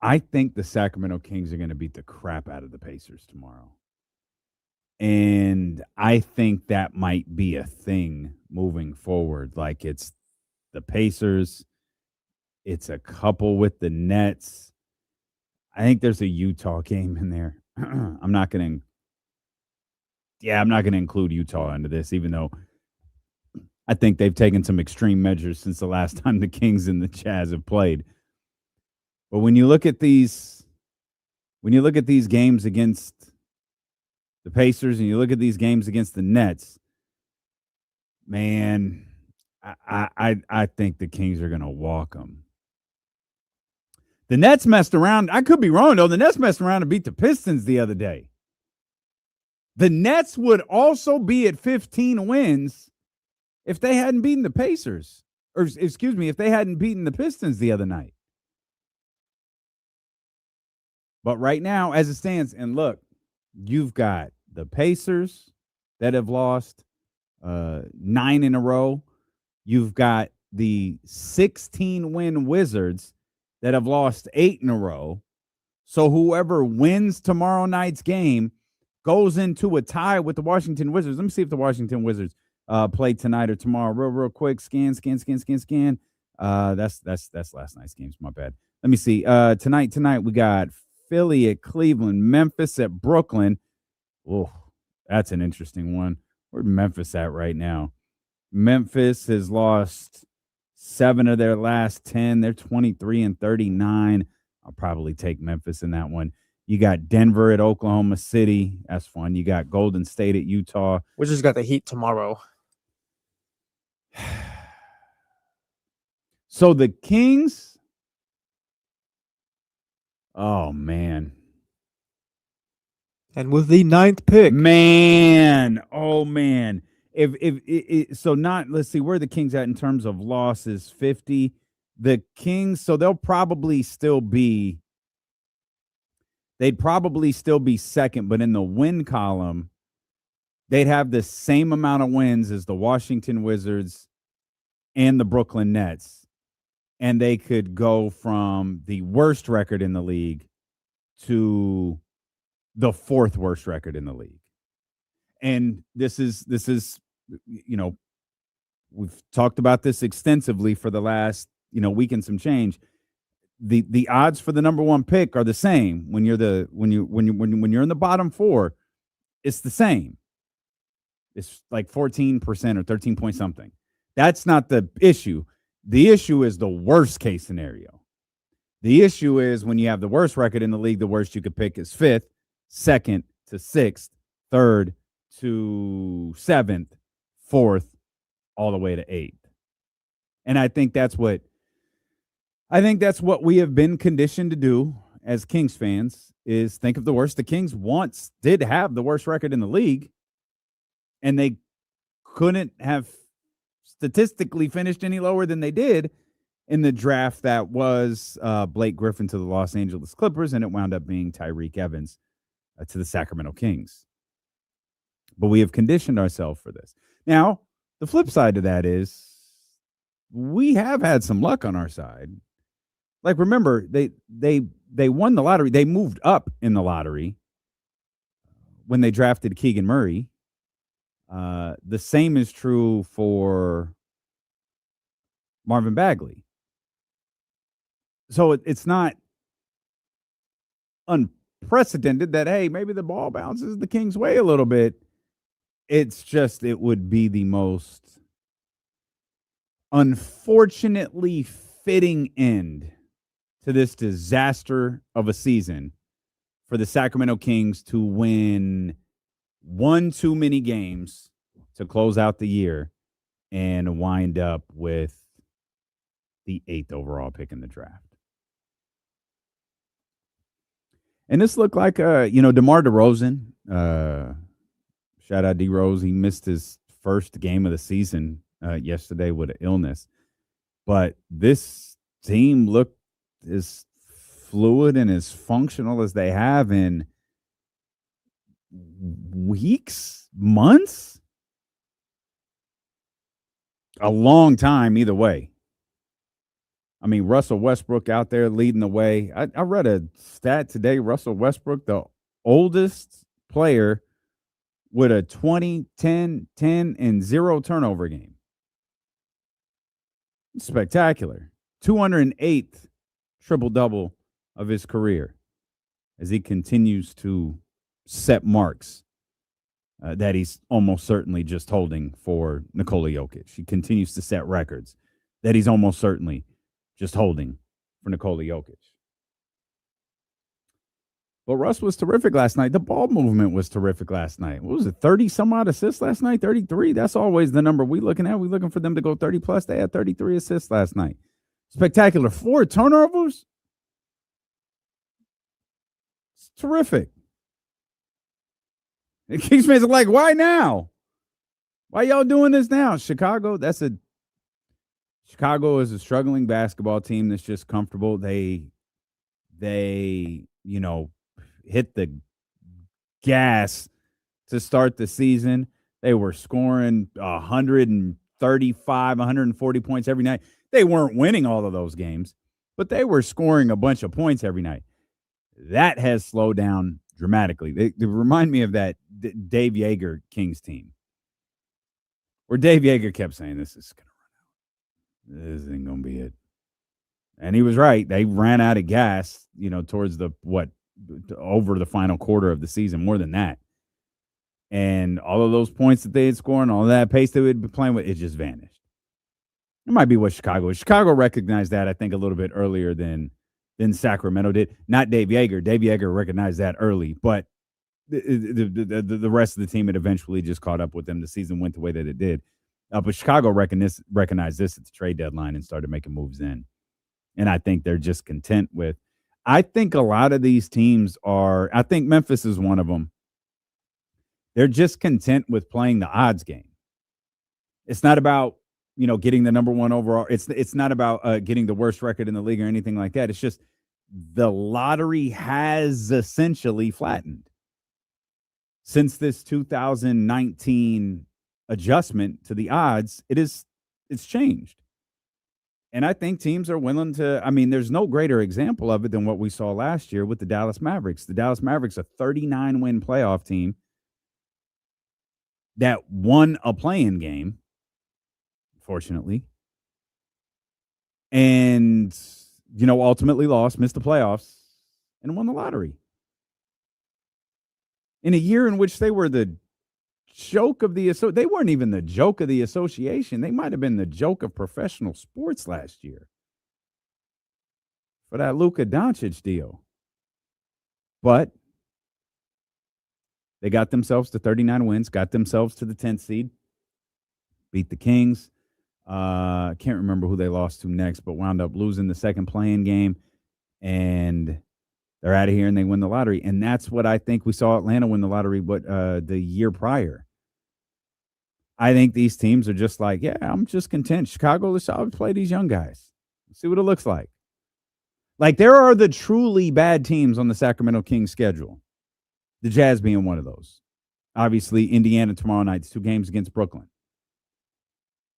I think the Sacramento Kings are going to beat the crap out of the Pacers tomorrow. And I think that might be a thing moving forward. Like it's the Pacers, it's a couple with the Nets. I think there's a Utah game in there. I'm not going to include Utah into this, even though I think they've taken some extreme measures since the last time the Kings and the Jazz have played. But when you look at these games against the Pacers and you look at these games against the Nets, man, I think the Kings are going to walk them. The Nets messed around. I could be wrong, though. The Nets messed around and beat the Pistons the other day. The Nets would also be at 15 wins if they hadn't beaten the Pacers. Or, excuse me, if they hadn't beaten the Pistons the other night. But right now, as it stands, and look, you've got the Pacers that have lost 9 in a row. You've got the 16-win Wizards that have lost 8 in a row. So whoever wins tomorrow night's game goes into a tie with the Washington Wizards. Let me see if the Washington Wizards play tonight or tomorrow. Real quick. Scan. That's last night's games. My bad. Let me see. Tonight we got Philly at Cleveland, Memphis at Brooklyn. Oh, that's an interesting one. Where's Memphis at right now? Memphis has lost 7 of their last 10. They're 23-39. I'll probably take Memphis in that one. You got Denver at Oklahoma City. That's fun. You got Golden State at Utah. Wizards got the Heat tomorrow. So the Kings, oh, man. And with the 9th pick. Man. Oh, man. So not, let's see, where are the Kings at in terms of losses? 50. The Kings, so they'd probably still be second, but in the win column, they'd have the same amount of wins as the Washington Wizards and the Brooklyn Nets. And they could go from the worst record in the league to the 4th worst record in the league. And this is, we've talked about this extensively for the last, week and some change. The odds for the number 1 pick are the same when you're in the bottom 4. It's the same. It's like 14% or 13 point something. That's not the issue. The issue is the worst case scenario. The issue is when you have the worst record in the league, the worst you could pick is 5th, 2nd to 6th, 3rd to 7th, 4th, all the way to 8th. And I think that's what we have been conditioned to do as Kings fans is think of the worst. The Kings once did have the worst record in the league, and they couldn't have statistically finished any lower than they did in the draft that was Blake Griffin to the Los Angeles Clippers, and it wound up being Tyreke Evans to the Sacramento Kings. But we have conditioned ourselves for this. Now, the flip side to that is we have had some luck on our side. Like, remember, they won the lottery. They moved up in the lottery when they drafted Keegan Murray. The same is true for Marvin Bagley. So it's not unprecedented that, hey, maybe the ball bounces the Kings' way a little bit. It's just it would be the most unfortunately fitting end to this disaster of a season for the Sacramento Kings to win one too many games to close out the year and wind up with the 8th overall pick in the draft. And this looked like, DeMar DeRozan, shout out D-Rose. He missed his first game of the season yesterday with an illness. But this team looked as fluid and as functional as they have in weeks, months, a long time either way. I mean, Russell Westbrook out there leading the way. I read a stat today. Russell Westbrook, the oldest player with a 20, 10, 10, and 0 turnover game. Spectacular. 208th triple-double of his career as he continues to set marks that he's almost certainly just holding for Nikola Jokic. He continues to set records that he's almost certainly just holding for Nikola Jokic. But Russ was terrific last night. The ball movement was terrific last night. What was it, 30-some-odd assists last night? 33? That's always the number we're looking at. We're looking for them to go 30-plus. They had 33 assists last night. Spectacular. 4 turnovers. It's terrific. And Kings fans are like, why now? Why y'all doing this now? Chicago is a struggling basketball team that's just comfortable. They hit the gas to start the season. They were scoring 135, 140 points every night. They weren't winning all of those games, but they were scoring a bunch of points every night. That has slowed down dramatically. They remind me of that Dave Yeager Kings team, where Dave Yeager kept saying, this is going to run out. This ain't going to be it. And he was right. They ran out of gas, towards over the final quarter of the season, more than that. And all of those points that they had scored and all that pace they would be playing with, it just vanished. It might be what Chicago is. Chicago recognized that, I think, a little bit earlier than than Sacramento did. Not Dave Yeager. Dave Yeager recognized that early, but the rest of the team had eventually just caught up with them. The season went the way that it did. But Chicago recognized this at the trade deadline and started making moves in. And I think they're just content with. I think a lot of these teams are. I think Memphis is one of them. They're just content with playing the odds game. It's not about getting the number one overall. It's not about getting the worst record in the league or anything like that. It's just the lottery has essentially flattened since this 2019 adjustment to the odds. It's changed. And I think teams are willing to, there's no greater example of it than what we saw last year with the Dallas Mavericks. The Dallas Mavericks, a 39-win playoff team that won a play-in game, fortunately, and, ultimately missed the playoffs, and won the lottery. In a year in which they were the joke of they weren't even the joke of the association. They might have been the joke of professional sports last year for that Luka Doncic deal. But they got themselves to 39 wins, got themselves to the 10th seed, beat the Kings. Can't remember who they lost to next, but wound up losing the second play-in game, and they're out of here and they win the lottery. And that's what I think we saw Atlanta win the lottery the year prior. I think these teams are just like, yeah, I'm just content. Chicago, let's play these young guys. Let's see what it looks like. Like, there are the truly bad teams on the Sacramento Kings schedule. The Jazz being one of those. Obviously, Indiana tomorrow night, 2 games against Brooklyn.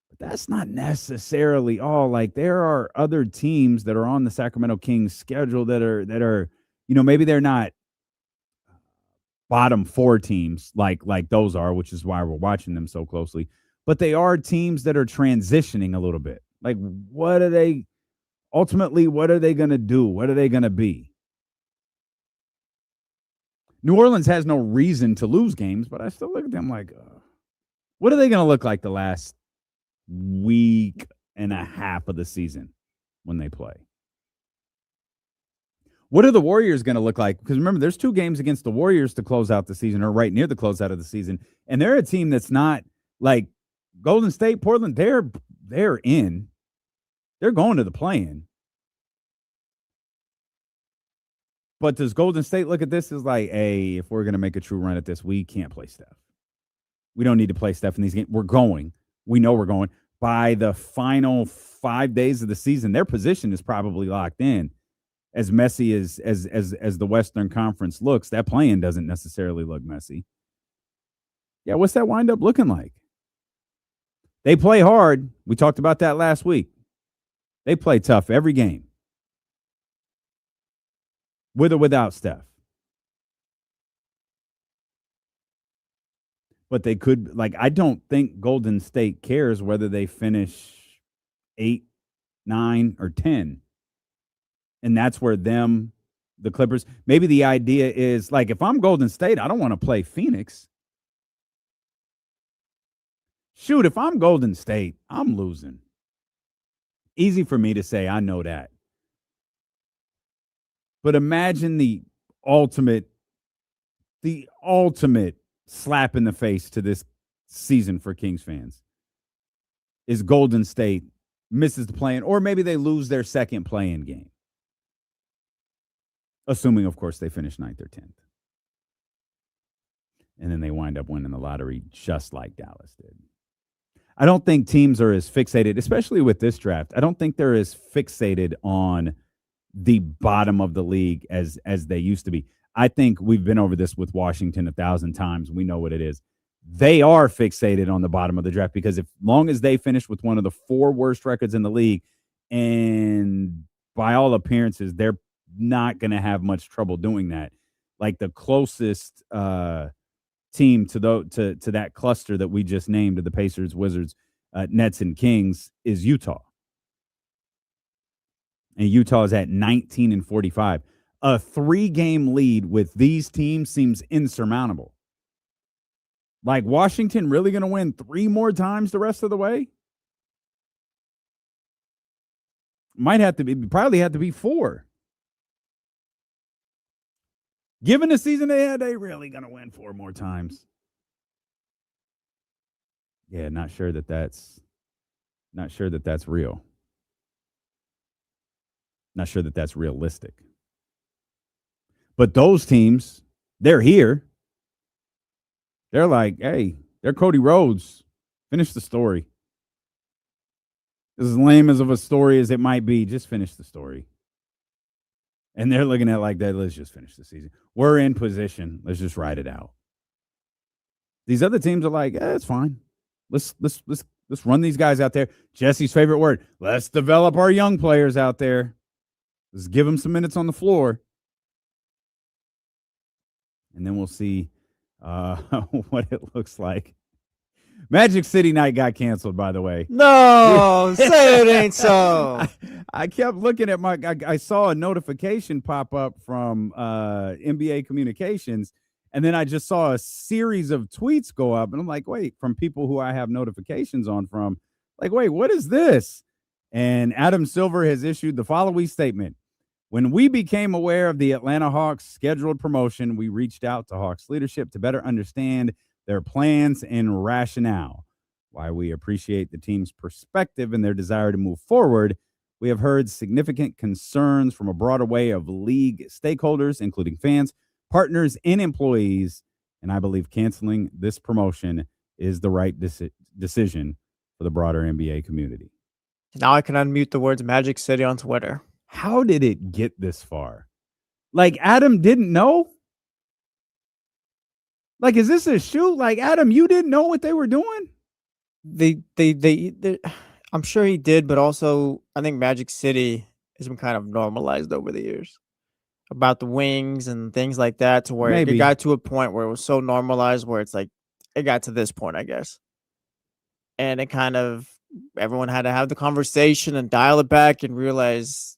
But that's not necessarily all. Like, there are other teams that are on the Sacramento Kings schedule that are maybe they're not bottom 4 teams like those are, which is why we're watching them so closely. But they are teams that are transitioning a little bit. Like, what are they going to do? What are they going to be? New Orleans has no reason to lose games, but I still look at them like, what are they going to look like the last week and a half of the season when they play? What are the Warriors going to look like? Because remember, there's 2 games against the Warriors to close out the season, or right near the closeout of the season. And they're a team that's not like Golden State, Portland. They're in. They're going to the play-in. But does Golden State look at this as like, hey, if we're going to make a true run at this, we can't play Steph. We don't need to play Steph in these games. We're going. We know we're going. By the final 5 days of the season, their position is probably locked in. As messy as the Western Conference looks, that play-in doesn't necessarily look messy. Yeah, what's that wind up looking like? They play hard. We talked about that last week. They play tough every game. With or without Steph. But they could, I don't think Golden State cares whether they finish 8, 9, or 10. And that's where the Clippers, maybe the idea is, if I'm Golden State, I don't want to play Phoenix. Shoot, if I'm Golden State, I'm losing. Easy for me to say, I know that. But imagine the ultimate slap in the face to this season for Kings fans is Golden State misses the play-in, or maybe they lose their second play-in game. Assuming, of course, they finish 9th or 10th. And then they wind up winning the lottery just like Dallas did. I don't think teams are as fixated, especially with this draft. I don't think they're as fixated on the bottom of the league as they used to be. I think we've been over this with Washington 1,000 times. We know what it is. They are fixated on the bottom of the draft because if long as they finish with one of the 4 worst records in the league, and by all appearances, they're not going to have much trouble doing that. Like, the closest team to that cluster that we just named, the Pacers, Wizards, Nets, and Kings, is Utah. And Utah is at 19-45. A 3-game lead with these teams seems insurmountable. Like, Washington really going to win 3 more times the rest of the way? Probably have to be 4. Given the season they had, they really gonna win 4 more times. Yeah, not sure that that's real. Not sure that that's realistic. But those teams, they're here. They're like, hey, they're Cody Rhodes. Finish the story. As lame as of a story as it might be, just finish the story. And they're looking at it like that. Let's just finish the season. We're in position. Let's just ride it out. These other teams are like, it's fine. Let's run these guys out there. Jesse's favorite word. Let's develop our young players out there. Let's give them some minutes on the floor. And then we'll see what it looks like. Magic City night got canceled, by the way. No, say it ain't so. I kept looking at I saw a notification pop up from NBA Communications, and then I just saw a series of tweets go up, and I'm like, wait, from people who I have notifications on from, like, wait, what is this? And Adam Silver has issued the following statement. When we became aware of the Atlanta Hawks scheduled promotion, we reached out to Hawks leadership to better understand their plans and rationale. While we appreciate the team's perspective and their desire to move forward, we have heard significant concerns from a broader array of league stakeholders, including fans, partners, and employees, and I believe canceling this promotion is the right decision for the broader NBA community. Now I can unmute the words Magic City on Twitter. How did it get this far? Like, Adam didn't know? Like, is this a shoot? Like, Adam, you didn't know what they were doing? They I'm sure he did, but also I think Magic City has been kind of normalized over the years about the wings and things like that, to where it got to a point where it was so normalized where it's like it got to this point, I guess. And it kind of, everyone had to have the conversation and dial it back and realize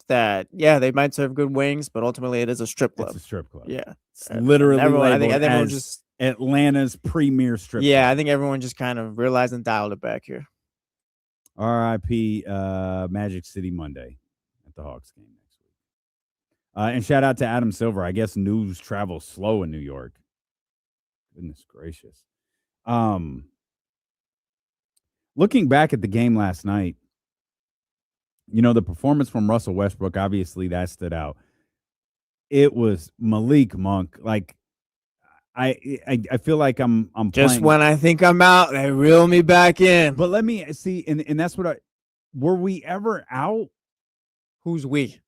that, yeah, they might serve good wings, but ultimately it is a strip club. It's a strip club. Yeah. It's literally everyone, I think labeled everyone as just Atlanta's premier strip Yeah, club. I think everyone just kind of realized and dialed it back here. RIP Magic City Monday at the Hawks game next week. And shout out to Adam Silver. I guess news travels slow in New York. Goodness gracious. Looking back at the game last night, you know, the performance from Russell Westbrook, obviously that stood out. It was Malik Monk. Like, I feel like I'm just playing. When I think I'm out, they reel me back in. But let me see, and that's what were we ever out? Who's we?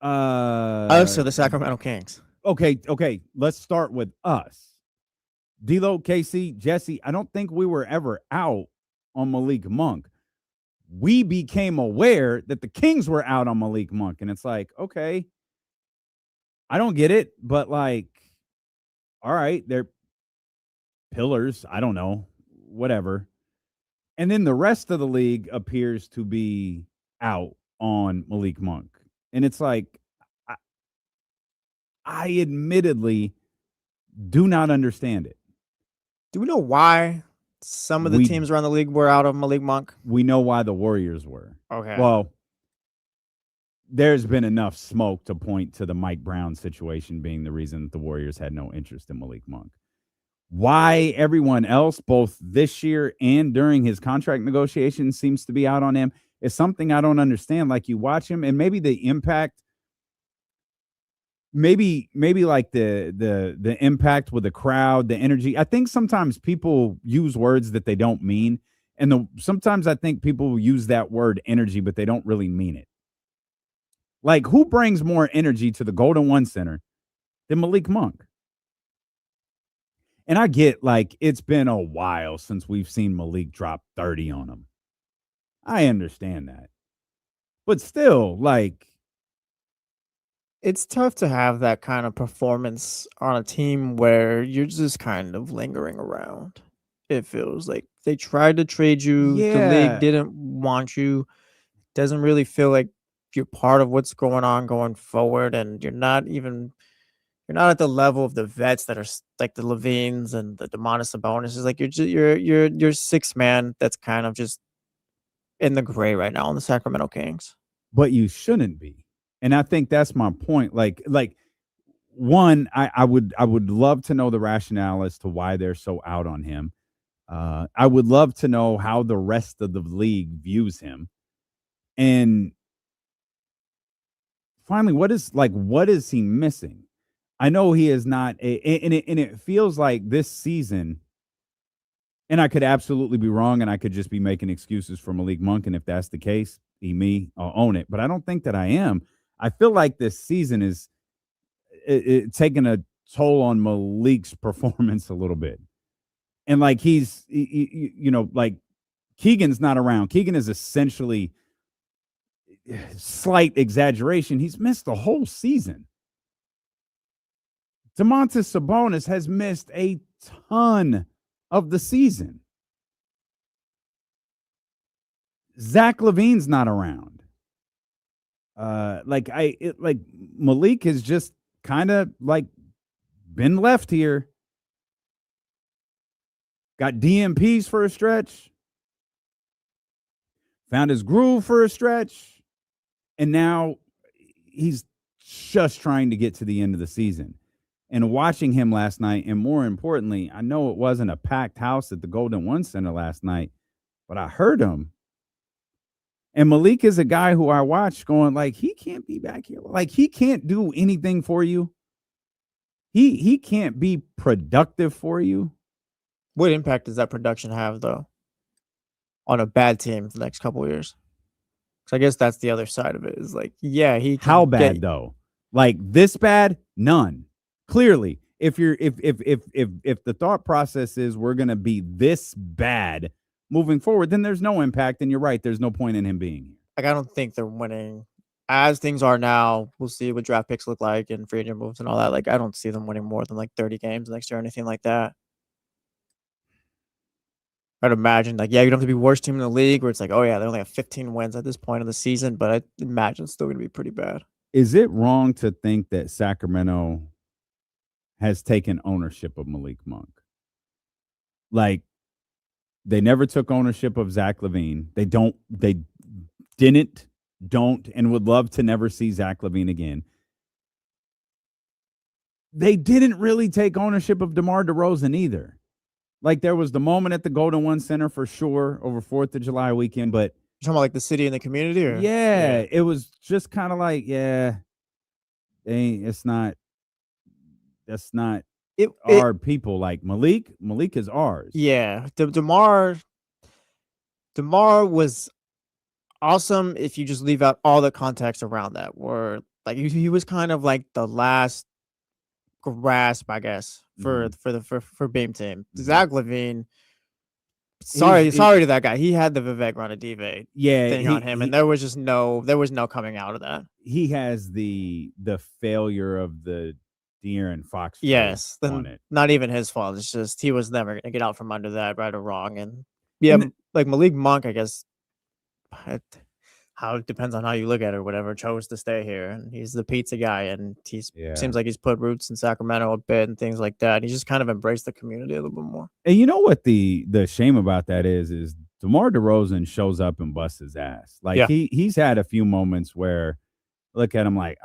Us or the Sacramento Kings? Okay. Let's start with us. D'Lo, KC, Jesse. I don't think we were ever out on Malik Monk. We became aware that the Kings were out on Malik Monk, and it's like, okay, I don't get it, but like, all right, they're pillars. I don't know, whatever. And then the rest of the league appears to be out on Malik Monk, and it's like, I admittedly do not understand it. Do we know why some of the teams around the league were out of Malik Monk? We know why the Warriors were. Okay. Well, there's been enough smoke to point to the Mike Brown situation being the reason that the Warriors had no interest in Malik Monk. Why everyone else, both this year and during his contract negotiations, seems to be out on him is something I don't understand. Like, you watch him, and maybe the impact, maybe like the impact with the crowd, the energy. I think sometimes people use words that they don't mean, and sometimes I think people use that word energy, but they don't really mean it. Like, who brings more energy to the Golden One Center than Malik Monk? And I get, like, it's been a while since we've seen Malik drop 30 on him. I understand that. But still, like, it's tough to have that kind of performance on a team where you're just kind of lingering around. It feels like they tried to trade you. Yeah. The league didn't want you. Doesn't really feel like you're part of what's going on going forward, and you're not at the level of the vets that are like the Levines and the Domantas Sabonis. Like, you're six man that's kind of just in the gray right now on the Sacramento Kings. But you shouldn't be. And I think that's my point. Like one, I would love to know the rationale as to why they're so out on him. I would love to know how the rest of the league views him. And finally, what is he missing? I know he is not and it feels like this season, and I could absolutely be wrong, and I could just be making excuses for Malik Monk, and if that's the case, I'll own it. But I don't think that I am. I feel like this season is taking a toll on Malik's performance a little bit. And like like Keegan's not around. Keegan is essentially, slight exaggeration, he's missed the whole season. Domantas Sabonis has missed a ton of the season. Zach LaVine's not around. Malik has just kind of like been left here. Got DMPs for a stretch. Found his groove for a stretch. And now he's just trying to get to the end of the season. And watching him last night, and more importantly, I know it wasn't a packed house at the Golden One Center last night, but I heard him. And Malik is a guy who I watched going, like, he can't be back here. Like, he can't do anything for you. He can't be productive for you. What impact does that production have, though, on a bad team for the next couple of years? Because I guess that's the other side of it. Is like, yeah, he. How bad though? Like this bad? None. Clearly, if the thought process is we're gonna be this bad moving forward, then there's no impact. And you're right. There's no point in him being here. Like, I don't think they're winning as things are now. We'll see what draft picks look like and free agent moves and all that. Like, I don't see them winning more than like 30 games next year or anything like that. I'd imagine, like, yeah, you don't have to be worst team in the league where it's like, oh yeah, they only have 15 wins at this point of the season, but I imagine it's still going to be pretty bad. Is it wrong to think that Sacramento has taken ownership of Malik Monk? Like, they never took ownership of Zach LaVine. They don't, and would love to never see Zach LaVine again. They didn't really take ownership of DeMar DeRozan either. Like, there was the moment at the Golden One Center for sure over 4th of July weekend, but You're talking about like the city and the community, or yeah, it was just kind of like, that's not our people. Like Malik is ours. Yeah, DeMar was awesome if you just leave out all the context around that. Where like he was kind of like the last grasp, I guess, for Beam Team. Zach LaVine. Sorry to that guy. He had the Vivek Ranadive thing on him, and there was no coming out of that. He has the failure of the De'Aaron Fox. Yes, on it. Not even his fault. It's just he was never gonna get out from under that, right or wrong. And yeah, like Malik Monk, I guess. How it depends on how you look at it or whatever, chose to stay here, and he's the pizza guy, and seems like he's put roots in Sacramento a bit and things like that. He's just kind of embraced the community a little bit more. And you know what the shame about that is DeMar DeRozan shows up and busts his ass. Like he's had a few moments where look at him like,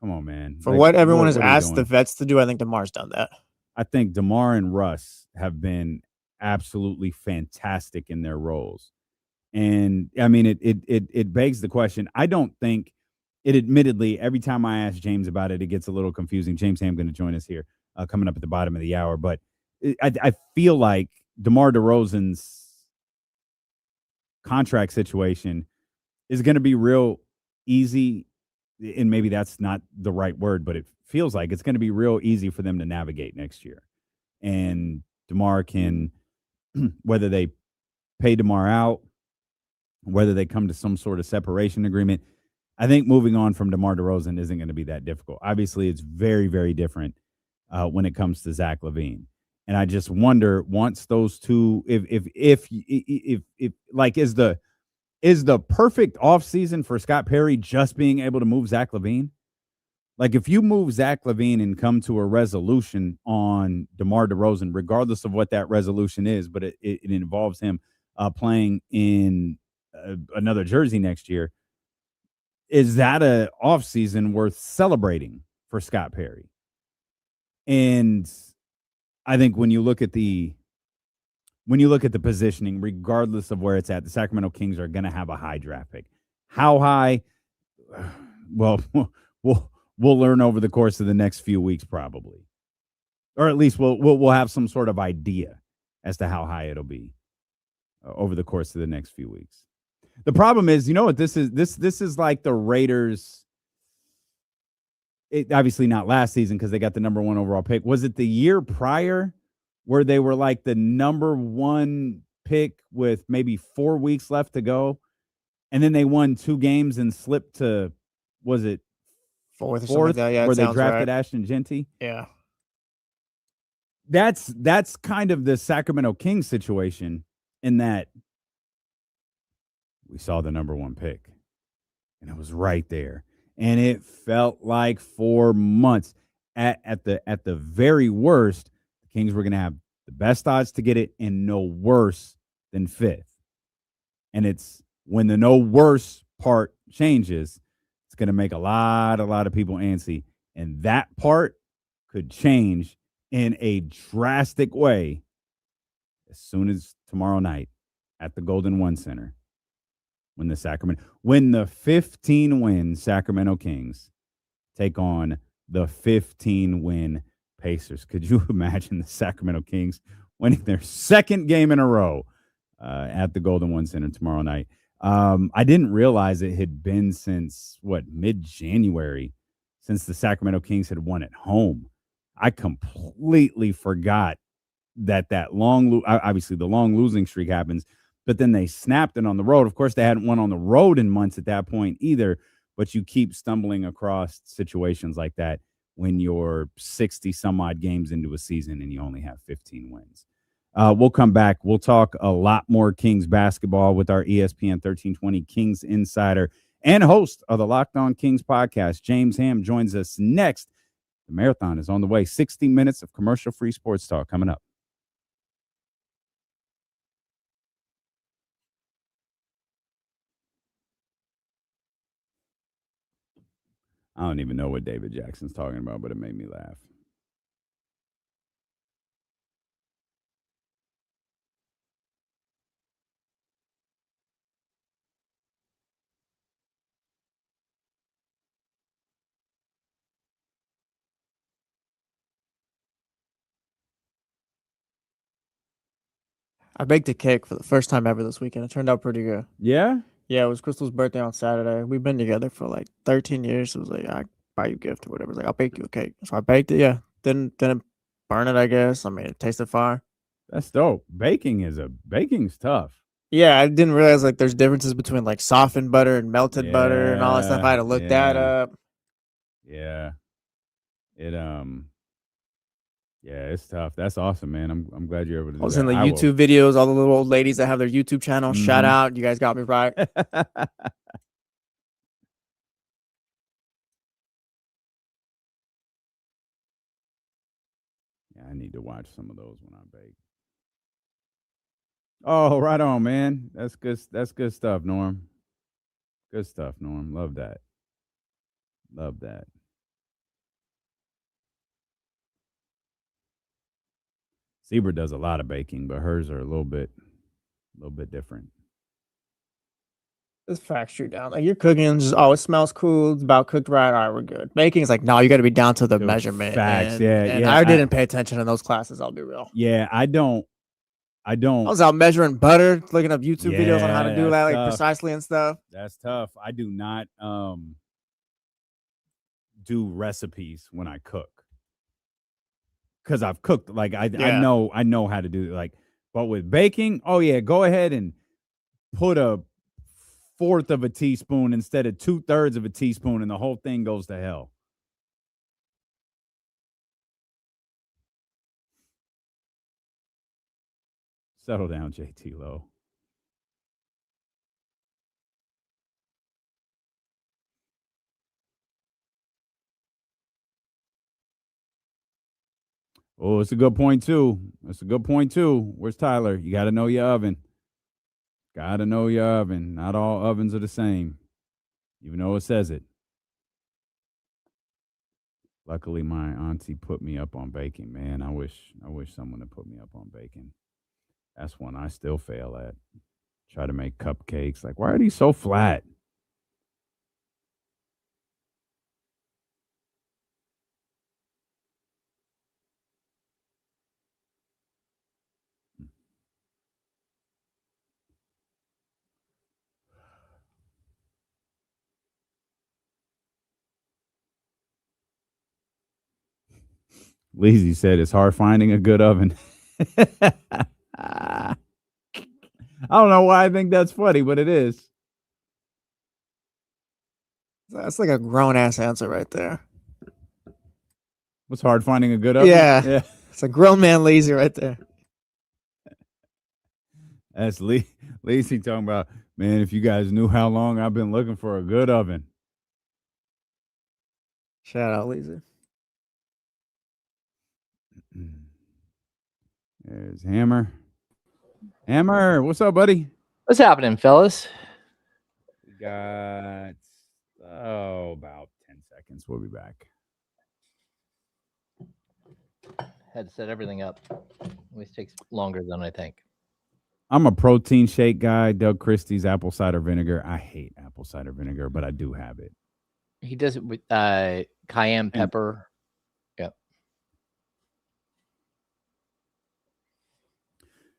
come on, man. For like, what everyone has asked the vets to do, I think DeMar's done that. I think DeMar and Russ have been absolutely fantastic in their roles. And I mean, it begs the question. I don't think it, admittedly, every time I ask James about it, it gets a little confusing. James Ham going to join us here coming up at the bottom of the hour. But I feel like DeMar DeRozan's contract situation is going to be real easy. And maybe that's not the right word, but it feels like it's going to be real easy for them to navigate next year. And DeMar can, whether they pay DeMar out, whether they come to some sort of separation agreement, I think moving on from DeMar DeRozan isn't going to be that difficult. Obviously, it's very, very different when it comes to Zach LaVine. And I just wonder, once those two, if like, is the perfect offseason for Scott Perry just being able to move Zach LaVine? Like, if you move Zach LaVine and come to a resolution on DeMar DeRozan, regardless of what that resolution is, but it involves him playing in another jersey next year, is that a offseason worth celebrating for Scott Perry? And I think when you look at the positioning, regardless of where it's at, the Sacramento Kings are going to have a high draft pick. How high? Well, we'll learn over the course of the next few weeks, probably, or at least we'll have some sort of idea as to how high it'll be over the course of the next few weeks. The problem is, you know what this is? This is like the Raiders. It obviously not last season because they got the number 1 overall pick. Was it the year prior where they were like the number 1 pick with maybe 4 weeks left to go, and then they won 2 games and slipped to, was it Fourth or something like that. Yeah, where it they sounds drafted right. Ashton Genty? Yeah. That's kind of the Sacramento Kings situation in that we saw the number 1 pick, and it was right there. And it felt like for months. At the very worst, the Kings were going to have the best odds to get it and no worse than 5th. And it's when the no worse part changes, it's going to make a lot of people antsy. And that part could change in a drastic way as soon as tomorrow night at the Golden One Center. When the 15-win Sacramento Kings take on the 15-win Pacers. Could you imagine the Sacramento Kings winning their 2nd game in a row at the Golden One Center tomorrow night? I didn't realize it had been since, mid-January, since the Sacramento Kings had won at home. I completely forgot that obviously the long losing streak happens, but then they snapped it on the road. Of course, they hadn't won on the road in months at that point either, but you keep stumbling across situations like that when you're 60-some-odd games into a season and you only have 15 wins. We'll come back. We'll talk a lot more Kings basketball with our ESPN 1320 Kings insider and host of the Locked On Kings podcast. James Ham joins us next. The marathon is on the way. 60 minutes of commercial-free sports talk coming up. I don't even know what David Jackson's talking about, but it made me laugh. I baked a cake for the first time ever this weekend. It turned out pretty good. Yeah? Yeah, it was Crystal's birthday on Saturday. We've been together for like 13 years. It was like, I buy you a gift or whatever. It's like, I'll bake you a cake. So I baked it. Yeah. Didn't burn it, I guess. I mean, it tasted fire. That's dope. Baking's tough. Yeah, I didn't realize like there's differences between like softened butter and melted butter and all that stuff. I had to look that up. Yeah. Yeah, it's tough. That's awesome, man. I'm glad you're able to do that. I was in the YouTube videos, all the little old ladies that have their YouTube channel. Mhm. Shout out. You guys got me right. Yeah, I need to watch some of those when I bake. Oh, right on, man. That's good stuff, Norm. Good stuff, Norm. Love that. Zebra does a lot of baking, but hers are a little bit different. This facts true down. Like you're cooking, just it smells cool. It's about cooked right. All right, we're good. Baking is like, no, you got to be down to the Dude, measurement. facts, and, yeah, and yeah, I didn't pay attention in those classes. I'll be real. Yeah, I don't. I was out measuring butter, looking up YouTube videos on how to do that, like tough. precisely and stuff. That's tough. I do not do recipes when I cook. Because I've cooked, like I know how to do it. Like, but with baking, oh yeah, go ahead and put a 1/4 of a teaspoon instead of 2/3 of a teaspoon, and the whole thing goes to hell. Settle down, JT Lowe. Oh, it's a good point too. Where's Tyler? You got to know your oven. Not all ovens are the same, even though it says it. Luckily, my auntie put me up on baking. Man, I wish someone had put me up on baking. That's one I still fail at. Try to make cupcakes. Like, why are these so flat? Leezy said it's hard finding a good oven. I don't know why I think that's funny, but it is. That's like a grown ass answer right there. What's hard finding a good oven? Yeah. It's a grown man lazy right there. That's Leezy talking about, man, if you guys knew how long I've been looking for a good oven. Shout out, lazy. There's Hammer. Hammer, what's up, buddy? What's happening, fellas? We got, about 10 seconds. We'll be back. Had to set everything up. Always takes longer than I think. I'm a protein shake guy. Doug Christie's apple cider vinegar. I hate apple cider vinegar, but I do have it. He does it with cayenne pepper. Yep.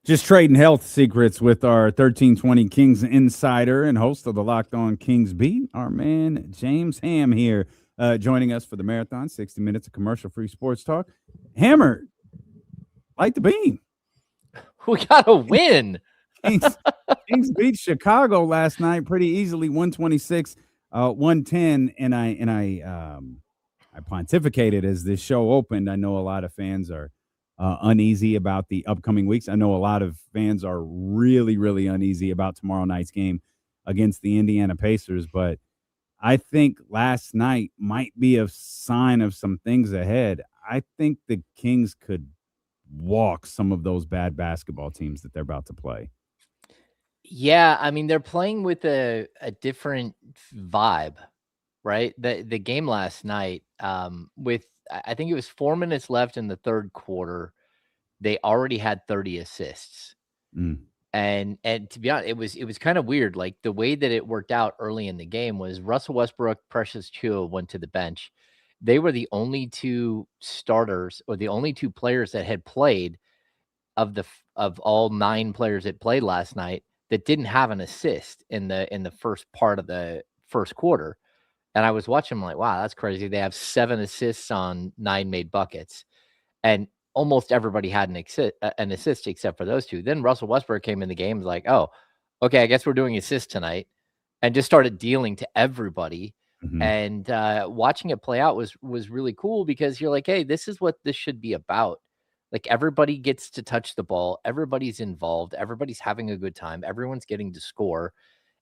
Just trading health secrets with our 1320 Kings insider and host of the Locked On Kings Beat, our man James Ham here, joining us for the marathon, 60 minutes of commercial-free sports talk. Hammer, light the beam. We got to win. Kings beat Chicago last night pretty easily, 126-110, and I pontificated as this show opened. I know a lot of fans are uneasy about the upcoming weeks. I know a lot of fans are really, really uneasy about tomorrow night's game against the Indiana Pacers, but I think last night might be a sign of some things ahead. I think the Kings could walk some of those bad basketball teams that they're about to play. Yeah, I mean, they're playing with a different vibe, right? The game last night, with I think it was 4 minutes left in the third quarter, they already had 30 assists. And to be honest, it was kind of weird. Like the way that it worked out early in the game was Russell Westbrook, Precious Achiuwa went to the bench. They were the only two starters or the only two players that had played of all 9 players that played last night that didn't have an assist in the first part of the first quarter. And I was watching them like, wow, that's crazy. They have 7 assists on 9 made buckets. And almost everybody had an assist except for those two. Then Russell Westbrook came in the game, was like, oh, okay, I guess we're doing assists tonight, and just started dealing to everybody. Mm-hmm. And watching it play out was really cool because you're like, hey, this is what this should be about. Like everybody gets to touch the ball. Everybody's involved. Everybody's having a good time. Everyone's getting to score.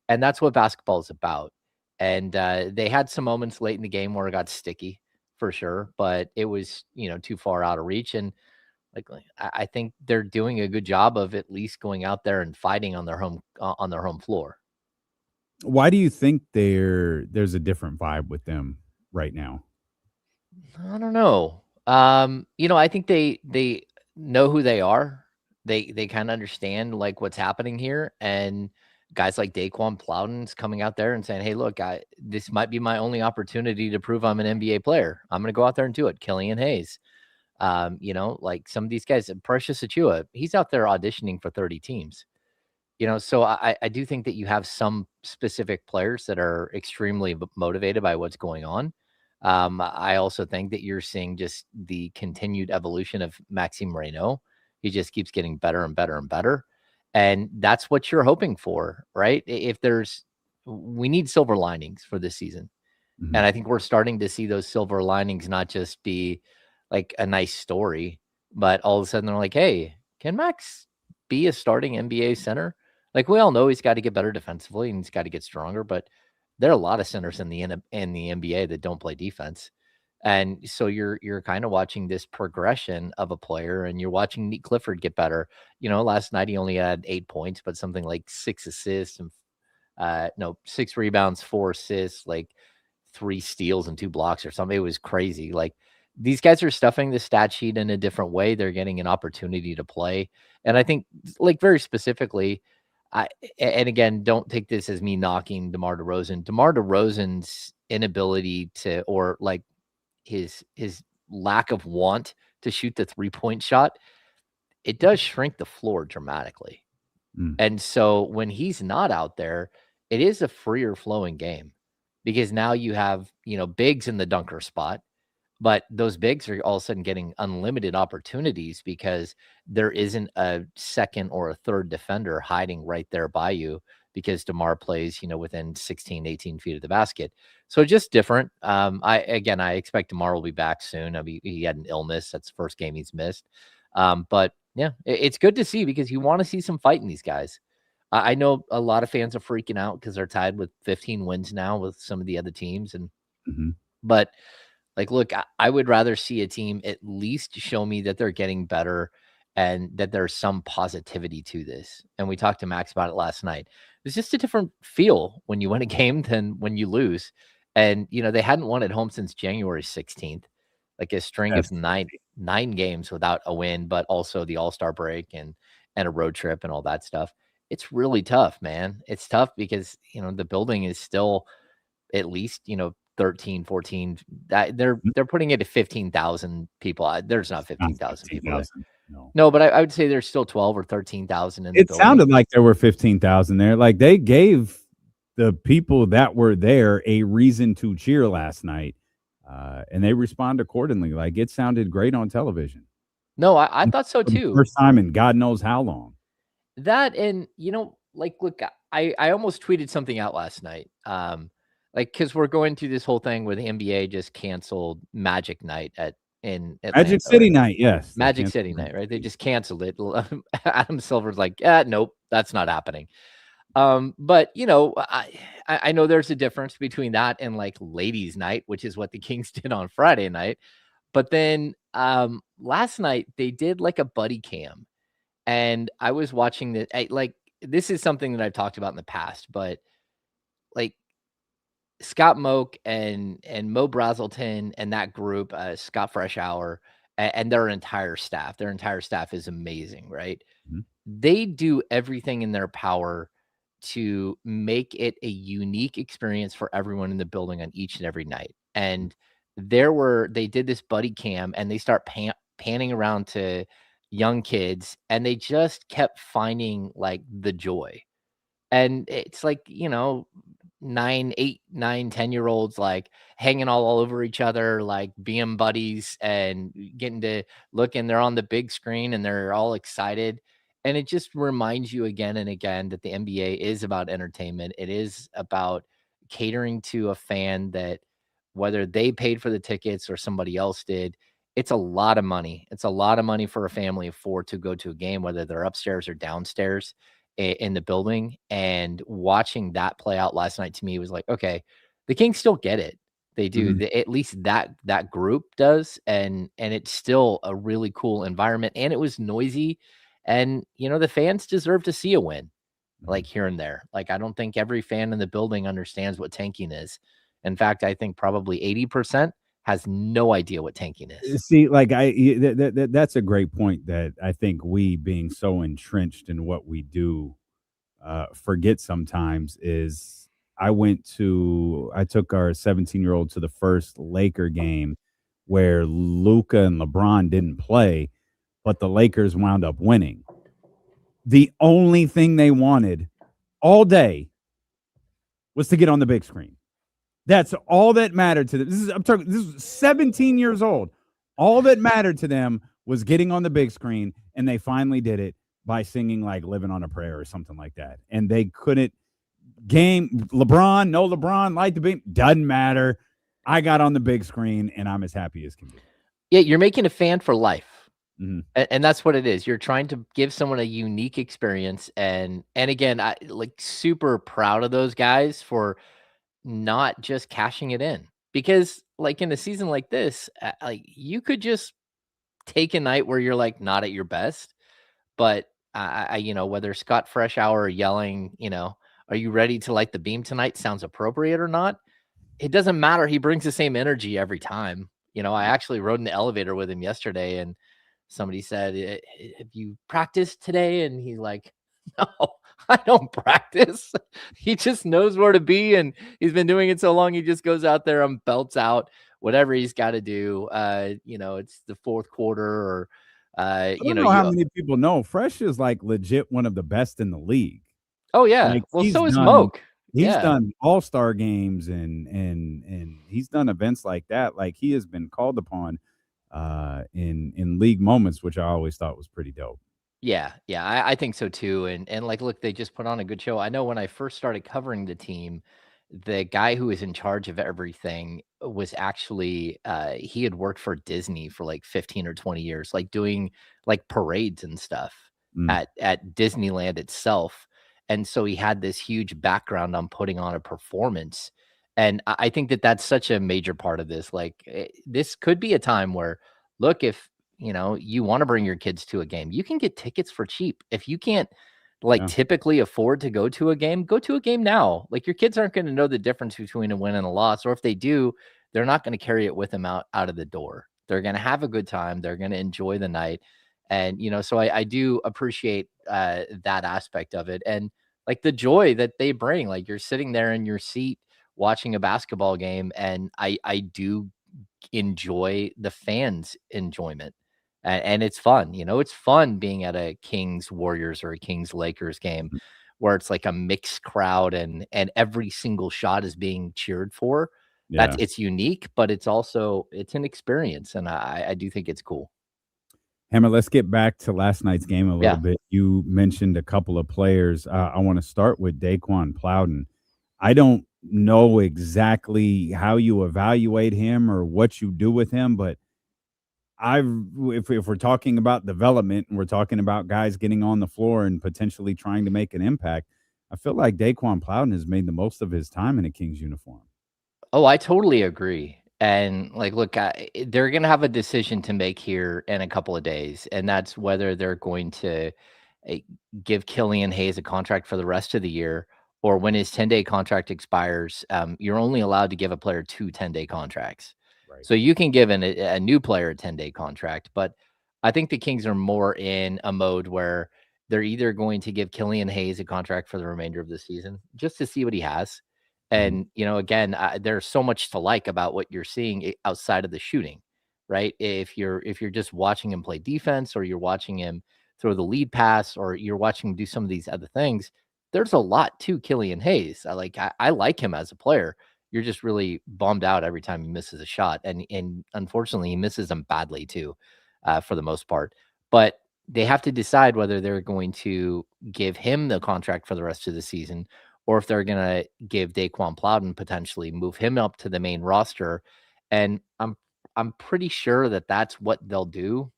And that's what basketball is about. And they had some moments late in the game where it got sticky for sure, but it was, too far out of reach. And like I think they're doing a good job of at least going out there and fighting on their home floor. Why do you think there's a different vibe with them right now? I don't know. I think they know who they are. They kind of understand like what's happening here, and guys like Daquan Plowden's coming out there and saying, hey, look, this might be my only opportunity to prove I'm an NBA player. I'm going to go out there and do it. Killian Hayes, like some of these guys, Precious Achiuwa, he's out there auditioning for 30 teams. So I do think that you have some specific players that are extremely motivated by what's going on. I also think that you're seeing just the continued evolution of Maxime Reynaud. He just keeps getting better and better and better. And that's what you're hoping for, right? We need silver linings for this season. Mm-hmm. And I think we're starting to see those silver linings not just be like a nice story, but all of a sudden they're like, hey, can Max be a starting NBA center? Like we all know he's got to get better defensively and he's got to get stronger, but there are a lot of centers in the NBA that don't play defense. And so you're kind of watching this progression of a player, and you're watching Nick Clifford get better. Last night he only had 8 points, but something like 6 assists and 6 rebounds, 4 assists, like 3 steals and 2 blocks or something. It was crazy. Like these guys are stuffing the stat sheet in a different way. They're getting an opportunity to play. And I think, like, very specifically, and again, don't take this as me knocking DeMar DeRozan. DeMar DeRozan's inability to, or like his lack of want to shoot the 3-point shot, it does shrink the floor dramatically. And so when he's not out there, it is a freer flowing game, because now you have, bigs in the dunker spot, but those bigs are all of a sudden getting unlimited opportunities because there isn't a second or a third defender hiding right there by you, because DeMar plays, within 16, 18 feet of the basket. So just different. I expect DeMar will be back soon. I mean, he had an illness. That's the first game he's missed. But yeah, it's good to see, because you want to see some fight in these guys. I know a lot of fans are freaking out because they're tied with 15 wins now with some of the other teams. But like, look, I would rather see a team at least show me that they're getting better and that there's some positivity to this. And we talked to Max about it last night. It's just a different feel when you win a game than when you lose. And, they hadn't won at home since January 16th, like a string of nine games without a win, but also the All-Star break and a road trip and all that stuff. It's really tough, man. It's tough because, the building is still at least, 13, 14. They're putting it at 15,000 people. There's not 15,000 people. No, but I would say there's still 12 or 13,000 in the building. It sounded like there were 15,000 there. Like, they gave the people that were there a reason to cheer last night. And they respond accordingly. Like, it sounded great on television. No, I thought so too. First time in God knows how long. That, and look, I almost tweeted something out last night. Because we're going through this whole thing where the NBA just canceled Magic Night in Atlanta, Magic City Night, yes. Magic City Night, right? They just canceled it. Adam Silver's like, nope, that's not happening. But I know there's a difference between that and like Ladies Night, which is what the Kings did on Friday night. But then last night they did like a buddy cam, and I was watching this. This is something that I've talked about in the past, but like Scott Moak and Mo Brazelton and that group, Scott Freshour and their entire staff. Their entire staff is amazing, right? They do everything in their power to make it a unique experience for everyone in the building on each and every night. And they did this buddy cam, and they start panning around to young kids, and they just kept finding like the joy. And it's like, 9, 8, 9, 10-year-olds like hanging all over each other, like being buddies and getting to look, and they're on the big screen and they're all excited. And it just reminds you again and again that the NBA is about entertainment. It is about catering to a fan that, whether they paid for the tickets or somebody else did, it's a lot of money. It's a lot of money for a family of 4 to go to a game, whether they're upstairs or downstairs in the building. And watching that play out last night to me was like, okay, the Kings still get it. They do. At least that group does. And it's still a really cool environment. And it was noisy. And, the fans deserve to see a win, like here and there. Like, I don't think every fan in the building understands what tanking is. In fact, I think probably 80% has no idea what tanking is. See, like that's a great point that I think we, being so entrenched in what we do, forget sometimes. Is I took our 17-year-old to the first Laker game where Luka and LeBron didn't play, but the Lakers wound up winning. The only thing they wanted all day was to get on the big screen. That's all that mattered to them. This is 17 years old. All that mattered to them was getting on the big screen, and they finally did it by singing like "Living on a Prayer" or something like that. And they couldn't LeBron, no LeBron, light the beam, doesn't matter. I got on the big screen, and I'm as happy as can be. Yeah, you're making a fan for life. And that's what it is. You're trying to give someone a unique experience. And again, I like super proud of those guys for not just cashing it in, because like in a season like this, like you could just take a night where you're like not at your best, but whether Scott Freshour yelling, are you ready to light the beam tonight sounds appropriate or not, it doesn't matter. He brings the same energy every time. I actually rode in the elevator with him yesterday, and somebody said, "Have you practiced today?" And he's like, "No, I don't practice." He just knows where to be, and he's been doing it so long. He just goes out there and belts out whatever he's got to do. It's the fourth quarter, or I don't know how many people know Fresh is like legit one of the best in the league. Oh yeah, Like, well, so is Moke. He's Yeah. done all-star games and he's done events like that. Like, he has been called upon in league moments, which I always thought was pretty dope. Yeah, I think so too. And like, look, they just put on a good show. I know when I first started covering the team, the guy who was in charge of everything was actually he had worked for Disney for like 15 or 20 years, like doing like parades and stuff at Disneyland itself. And so he had this huge background on putting on a performance. And I think that that's such a major part of this. Like, this could be a time where, look, if you want to bring your kids to a game, you can get tickets for cheap. If you can't typically afford to go to a game, go to a game now. Like, your kids aren't going to know the difference between a win and a loss, or if they do, they're not going to carry it with them out of the door. They're going to have a good time. They're going to enjoy the night. And, so I do appreciate that aspect of it. And like the joy that they bring, like, you're sitting there in your seat watching a basketball game. And I do enjoy the fans' enjoyment. And it's fun. It's fun being at a Kings Warriors or a Kings Lakers game where it's like a mixed crowd and every single shot is being cheered for. Yeah. It's unique, but it's an experience. And I do think it's cool. Hammer, let's get back to last night's game a little bit. You mentioned a couple of players. I want to start with Daquan Plowden. I don't know exactly how you evaluate him or what you do with him, but if we're talking about development and we're talking about guys getting on the floor and potentially trying to make an impact, I feel like Daquan Plowden has made the most of his time in a Kings uniform. Oh, I totally agree. And like, look, they're going to have a decision to make here in a couple of days, and that's whether they're going to give Killian Hayes a contract for the rest of the year, or when his 10-day contract expires, you're only allowed to give a player 2 10-day contracts. Right. So you can give a new player a 10-day contract, but I think the Kings are more in a mode where they're either going to give Killian Hayes a contract for the remainder of the season just to see what he has. And, again, there's so much to like about what you're seeing outside of the shooting, right? If you're just watching him play defense, or you're watching him throw the lead pass, or you're watching him do some of these other things, there's a lot to Killian Hayes. I like him as a player. You're just really bummed out every time he misses a shot. And unfortunately, he misses them badly too, for the most part. But they have to decide whether they're going to give him the contract for the rest of the season, or if they're going to give Daquan Plowden, potentially move him up to the main roster. And I'm pretty sure that that's what they'll do.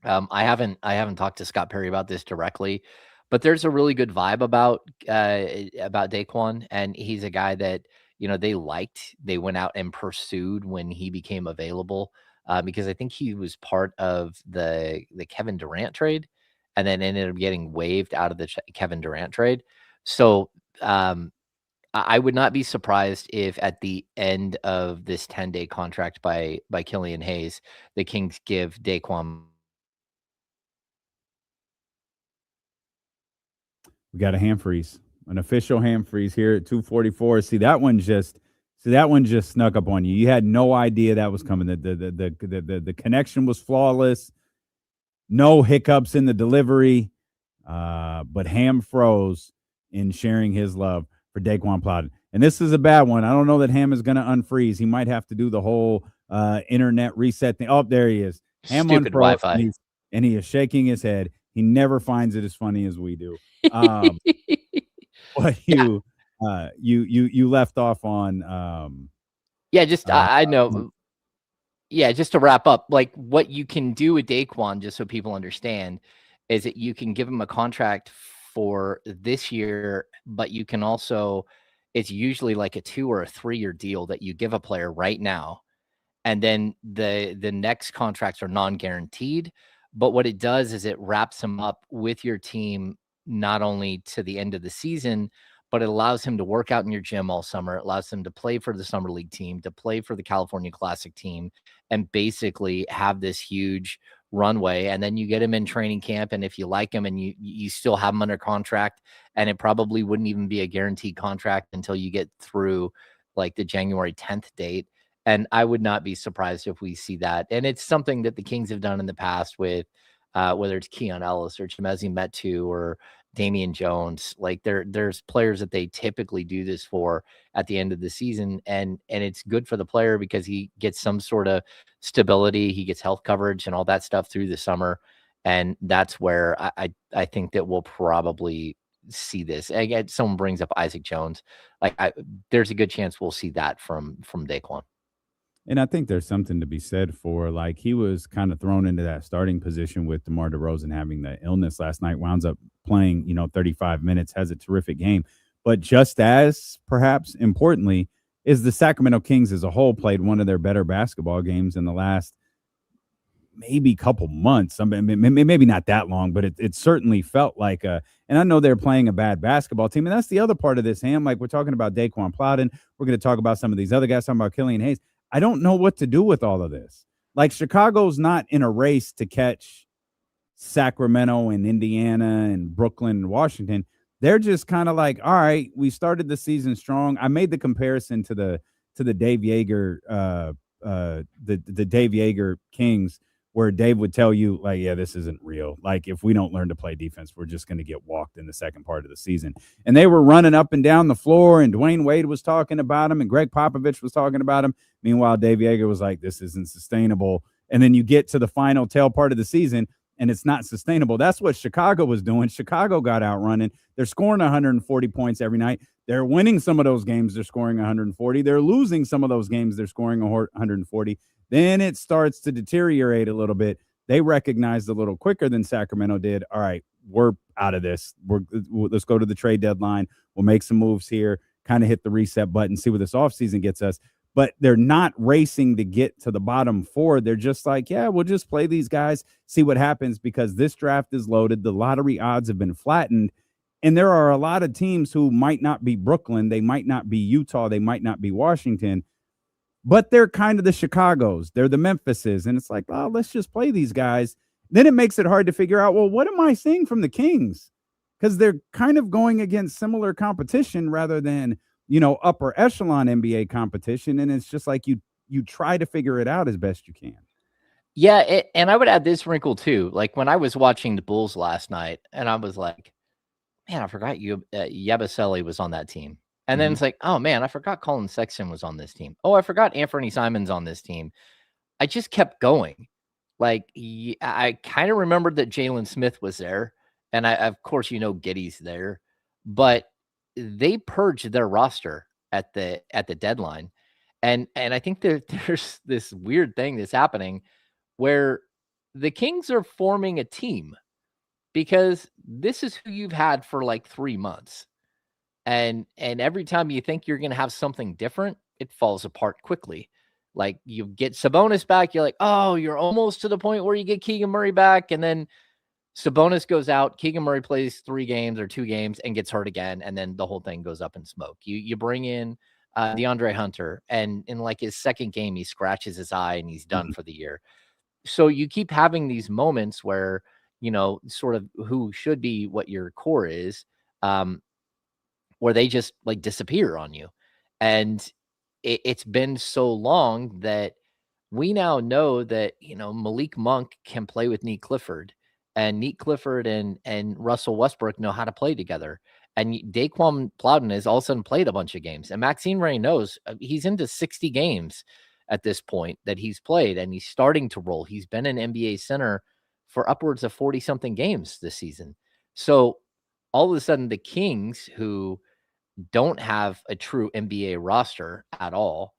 I haven't talked to Scott Perry about this directly, but there's a really good vibe about Daquan, and he's a guy that they liked. They went out and pursued when he became available, because I think he was part of the Kevin Durant trade, and then ended up getting waived out of the Kevin Durant trade. So I would not be surprised if at the end of this 10-day contract by Killian Hayes, the Kings give Daquan. We got a hand freeze, an official hand freeze here at 2:44. See, that one just snuck up on you. You had no idea that was coming. The connection was flawless. No hiccups in the delivery, but Ham froze in sharing his love for Daquan Plowden. And this is a bad one. I don't know that Ham is going to unfreeze. He might have to do the whole internet reset thing. Oh, there he is. Ham Stupid unfroze, Wi-Fi. and he is shaking his head. He never finds it as funny as we do. But you left off on I know. Yeah, just to wrap up, like, what you can do with Daquan, just so people understand, is that you can give him a contract for this year, but you can also, it's usually like a 2 or a 3-year deal that you give a player right now. And then the next contracts are non-guaranteed. But what it does is it wraps him up with your team, not only to the end of the season, but it allows him to work out in your gym all summer. It allows him to play for the summer league team, to play for the California Classic team, and basically have this huge runway. And then you get him in training camp, and if you like him and you still have him under contract, and it probably wouldn't even be a guaranteed contract until you get through like the January 10th date. And I would not be surprised if we see that. And it's something that the Kings have done in the past with whether it's Keon Ellis or Chimezie Metu or Damian Jones. Like there's players that they typically do this for at the end of the season. And it's good for the player because he gets some sort of stability. He gets health coverage and all that stuff through the summer. And that's where I think that we'll probably see this. Again, someone brings up Isaac Jones. Like there's a good chance we'll see that from Daquan. And I think there's something to be said for, like, he was kind of thrown into that starting position with DeMar DeRozan having the illness last night, winds up playing, 35 minutes, has a terrific game. But just as perhaps importantly is the Sacramento Kings as a whole played one of their better basketball games in the last maybe couple months. I mean, maybe not that long, but it certainly felt like and I know they're playing a bad basketball team. And that's the other part of this, Ham. Like, we're talking about Daquan Plowden. We're going to talk about some of these other guys, talking about Killian Hayes. I don't know what to do with all of this. Like, Chicago's not in a race to catch Sacramento and Indiana and Brooklyn and Washington. They're just kind of like, all right, we started the season strong. I made the comparison to the Dave Yeager, the Dave Yeager Kings, where Dave would tell you, like, yeah, this isn't real. Like, if we don't learn to play defense, we're just going to get walked in the second part of the season. And they were running up and down the floor, and Dwayne Wade was talking about him, and Greg Popovich was talking about him. Meanwhile, Dave Yeager was like, this isn't sustainable. And then you get to the final tail part of the season, and it's not sustainable. That's what Chicago was doing. Chicago got outrunning. They're scoring 140 points every night. They're winning some of those games. They're scoring 140. They're losing some of those games. They're scoring 140. Then it starts to deteriorate a little bit. They recognized a little quicker than Sacramento did. All right, we're out of this. Let's go to the trade deadline. We'll make some moves here, kind of hit the reset button, see what this offseason gets us. But they're not racing to get to the bottom four. They're just like, yeah, we'll just play these guys, see what happens, because this draft is loaded. The lottery odds have been flattened. And there are a lot of teams who might not be Brooklyn. They might not be Utah. They might not be Washington. But they're kind of the Chicagos. They're the Memphises. And it's like, oh, let's just play these guys. Then it makes it hard to figure out, well, what am I seeing from the Kings? Because they're kind of going against similar competition rather than, upper echelon NBA competition. And it's just like you try to figure it out as best you can. Yeah, and I would add this wrinkle too. Like, when I was watching the Bulls last night, and I was like, man, I forgot Yabusele was on that team. And then it's like, oh, man, I forgot Colin Sexton was on this team. Oh, I forgot Anthony Simons on this team. I just kept going. Like, I kind of remembered that Jalen Smith was there. And of course, Giddey's there. But they purged their roster at the deadline. And I think there's this weird thing that's happening where the Kings are forming a team because this is who you've had for like 3 months. And every time you think you're going to have something different, it falls apart quickly. Like, you get Sabonis back, you're like, oh, you're almost to the point where you get Keegan Murray back. And then Sabonis goes out, Keegan Murray plays 3 games or 2 games and gets hurt again. And then the whole thing goes up in smoke. You bring in DeAndre Hunter, and in like his second game, he scratches his eye and he's done for the year. So you keep having these moments where, sort of who should be what your core is, where they just like disappear on you. And it's been so long that we now know that, Malik Monk can play with Neat Clifford, and Neat Clifford and Russell Westbrook know how to play together. And Daquan Plowden has all of a sudden played a bunch of games, and Maxine Ray knows he's into 60 games at this point that he's played, and he's starting to roll. He's been an NBA center for upwards of 40 something games this season. So all of a sudden the Kings, who don't have a true NBA roster at all,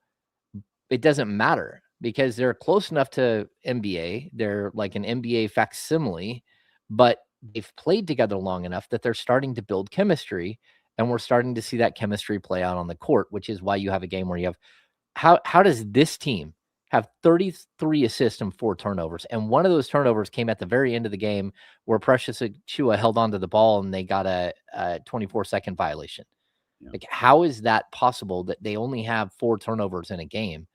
it doesn't matter because they're close enough to NBA. They're like an NBA facsimile, but they've played together long enough that they're starting to build chemistry, and we're starting to see that chemistry play out on the court, which is why you have a game where you have, how does this team have 33 assists and 4 turnovers? And one of those turnovers came at the very end of the game where Precious Achiuwa held onto the ball and they got a 24-second violation. Like, how is that possible that they only have 4 turnovers in a game?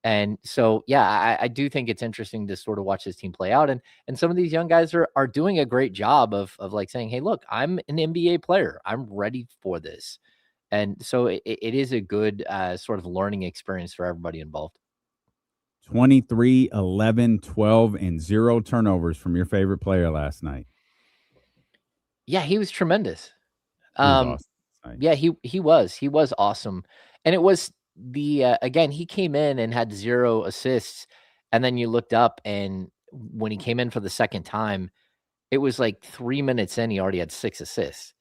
And so, yeah, I do think it's interesting to sort of watch this team play out. And some of these young guys are doing a great job of like saying, hey, look, I'm an NBA player. I'm ready for this. And so it is a good sort of learning experience for everybody involved. 23, 11, 12, and 0 turnovers from your favorite player last night. Yeah, he was tremendous. He was awesome last night. Yeah, he was awesome. And it was again, he came in and had 0 assists, and then you looked up, and when he came in for the second time, it was like 3 minutes in, he already had 6 assists.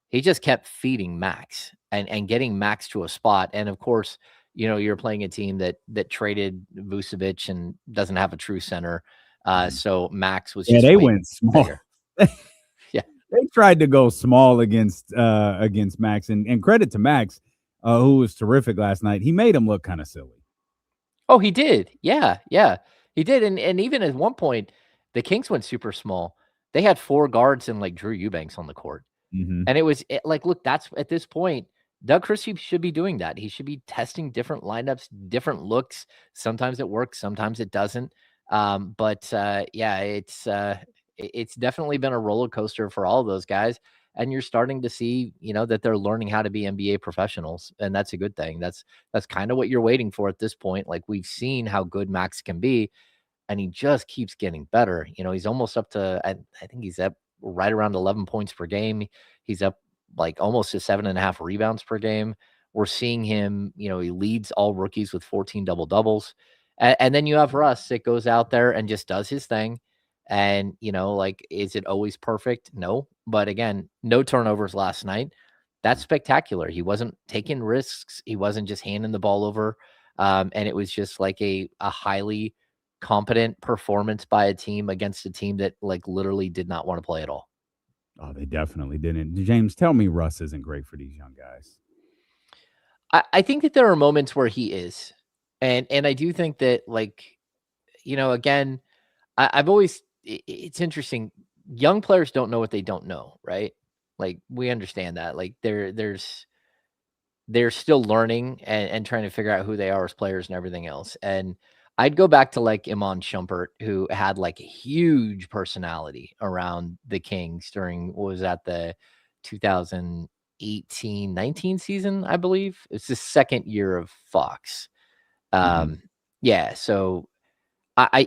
He just kept feeding Maxx and getting Maxx to a spot. And of course, you're playing a team that traded Vucevic and doesn't have a true center. So Maxx was just they went small. Yeah, they tried to go small against Maxx, and credit to Maxx, who was terrific last night. He made him look kind of silly. Oh, he did. Yeah, he did. And even at one point, the Kings went super small. They had 4 guards and like Drew Eubanks on the court. Mm-hmm. And it was like, look, that's at this point, Doug Christie should be doing that. He should be testing different lineups, different looks. Sometimes it works, sometimes it doesn't. But yeah, it's definitely been a roller coaster for all of those guys. And you're starting to see, that they're learning how to be NBA professionals, and that's a good thing. That's kind of what you're waiting for at this point. Like, we've seen how good Maxx can be, and he just keeps getting better. He's almost up to, I think he's up right around 11 points per game. He's up like almost to 7.5 rebounds per game. We're seeing him, he leads all rookies with 14 double-doubles. And then you have Russ that goes out there and just does his thing. And, like, is it always perfect? No. But again, no turnovers last night. That's spectacular. He wasn't taking risks. He wasn't just handing the ball over. And it was just like a highly competent performance by a team against a team that like literally did not want to play at all. Oh, they definitely didn't. James, tell me Russ isn't great for these young guys. I think that there are moments where he is. And I do think that, like, again, I've always, it's interesting. Young players don't know what they don't know, right? Like, we understand that. Like, they're still learning and trying to figure out who they are as players and everything else. And I'd go back to like Iman Shumpert, who had like a huge personality around the Kings during, what was that, the 2018-19 season, I believe. It's the second year of Fox. Yeah, so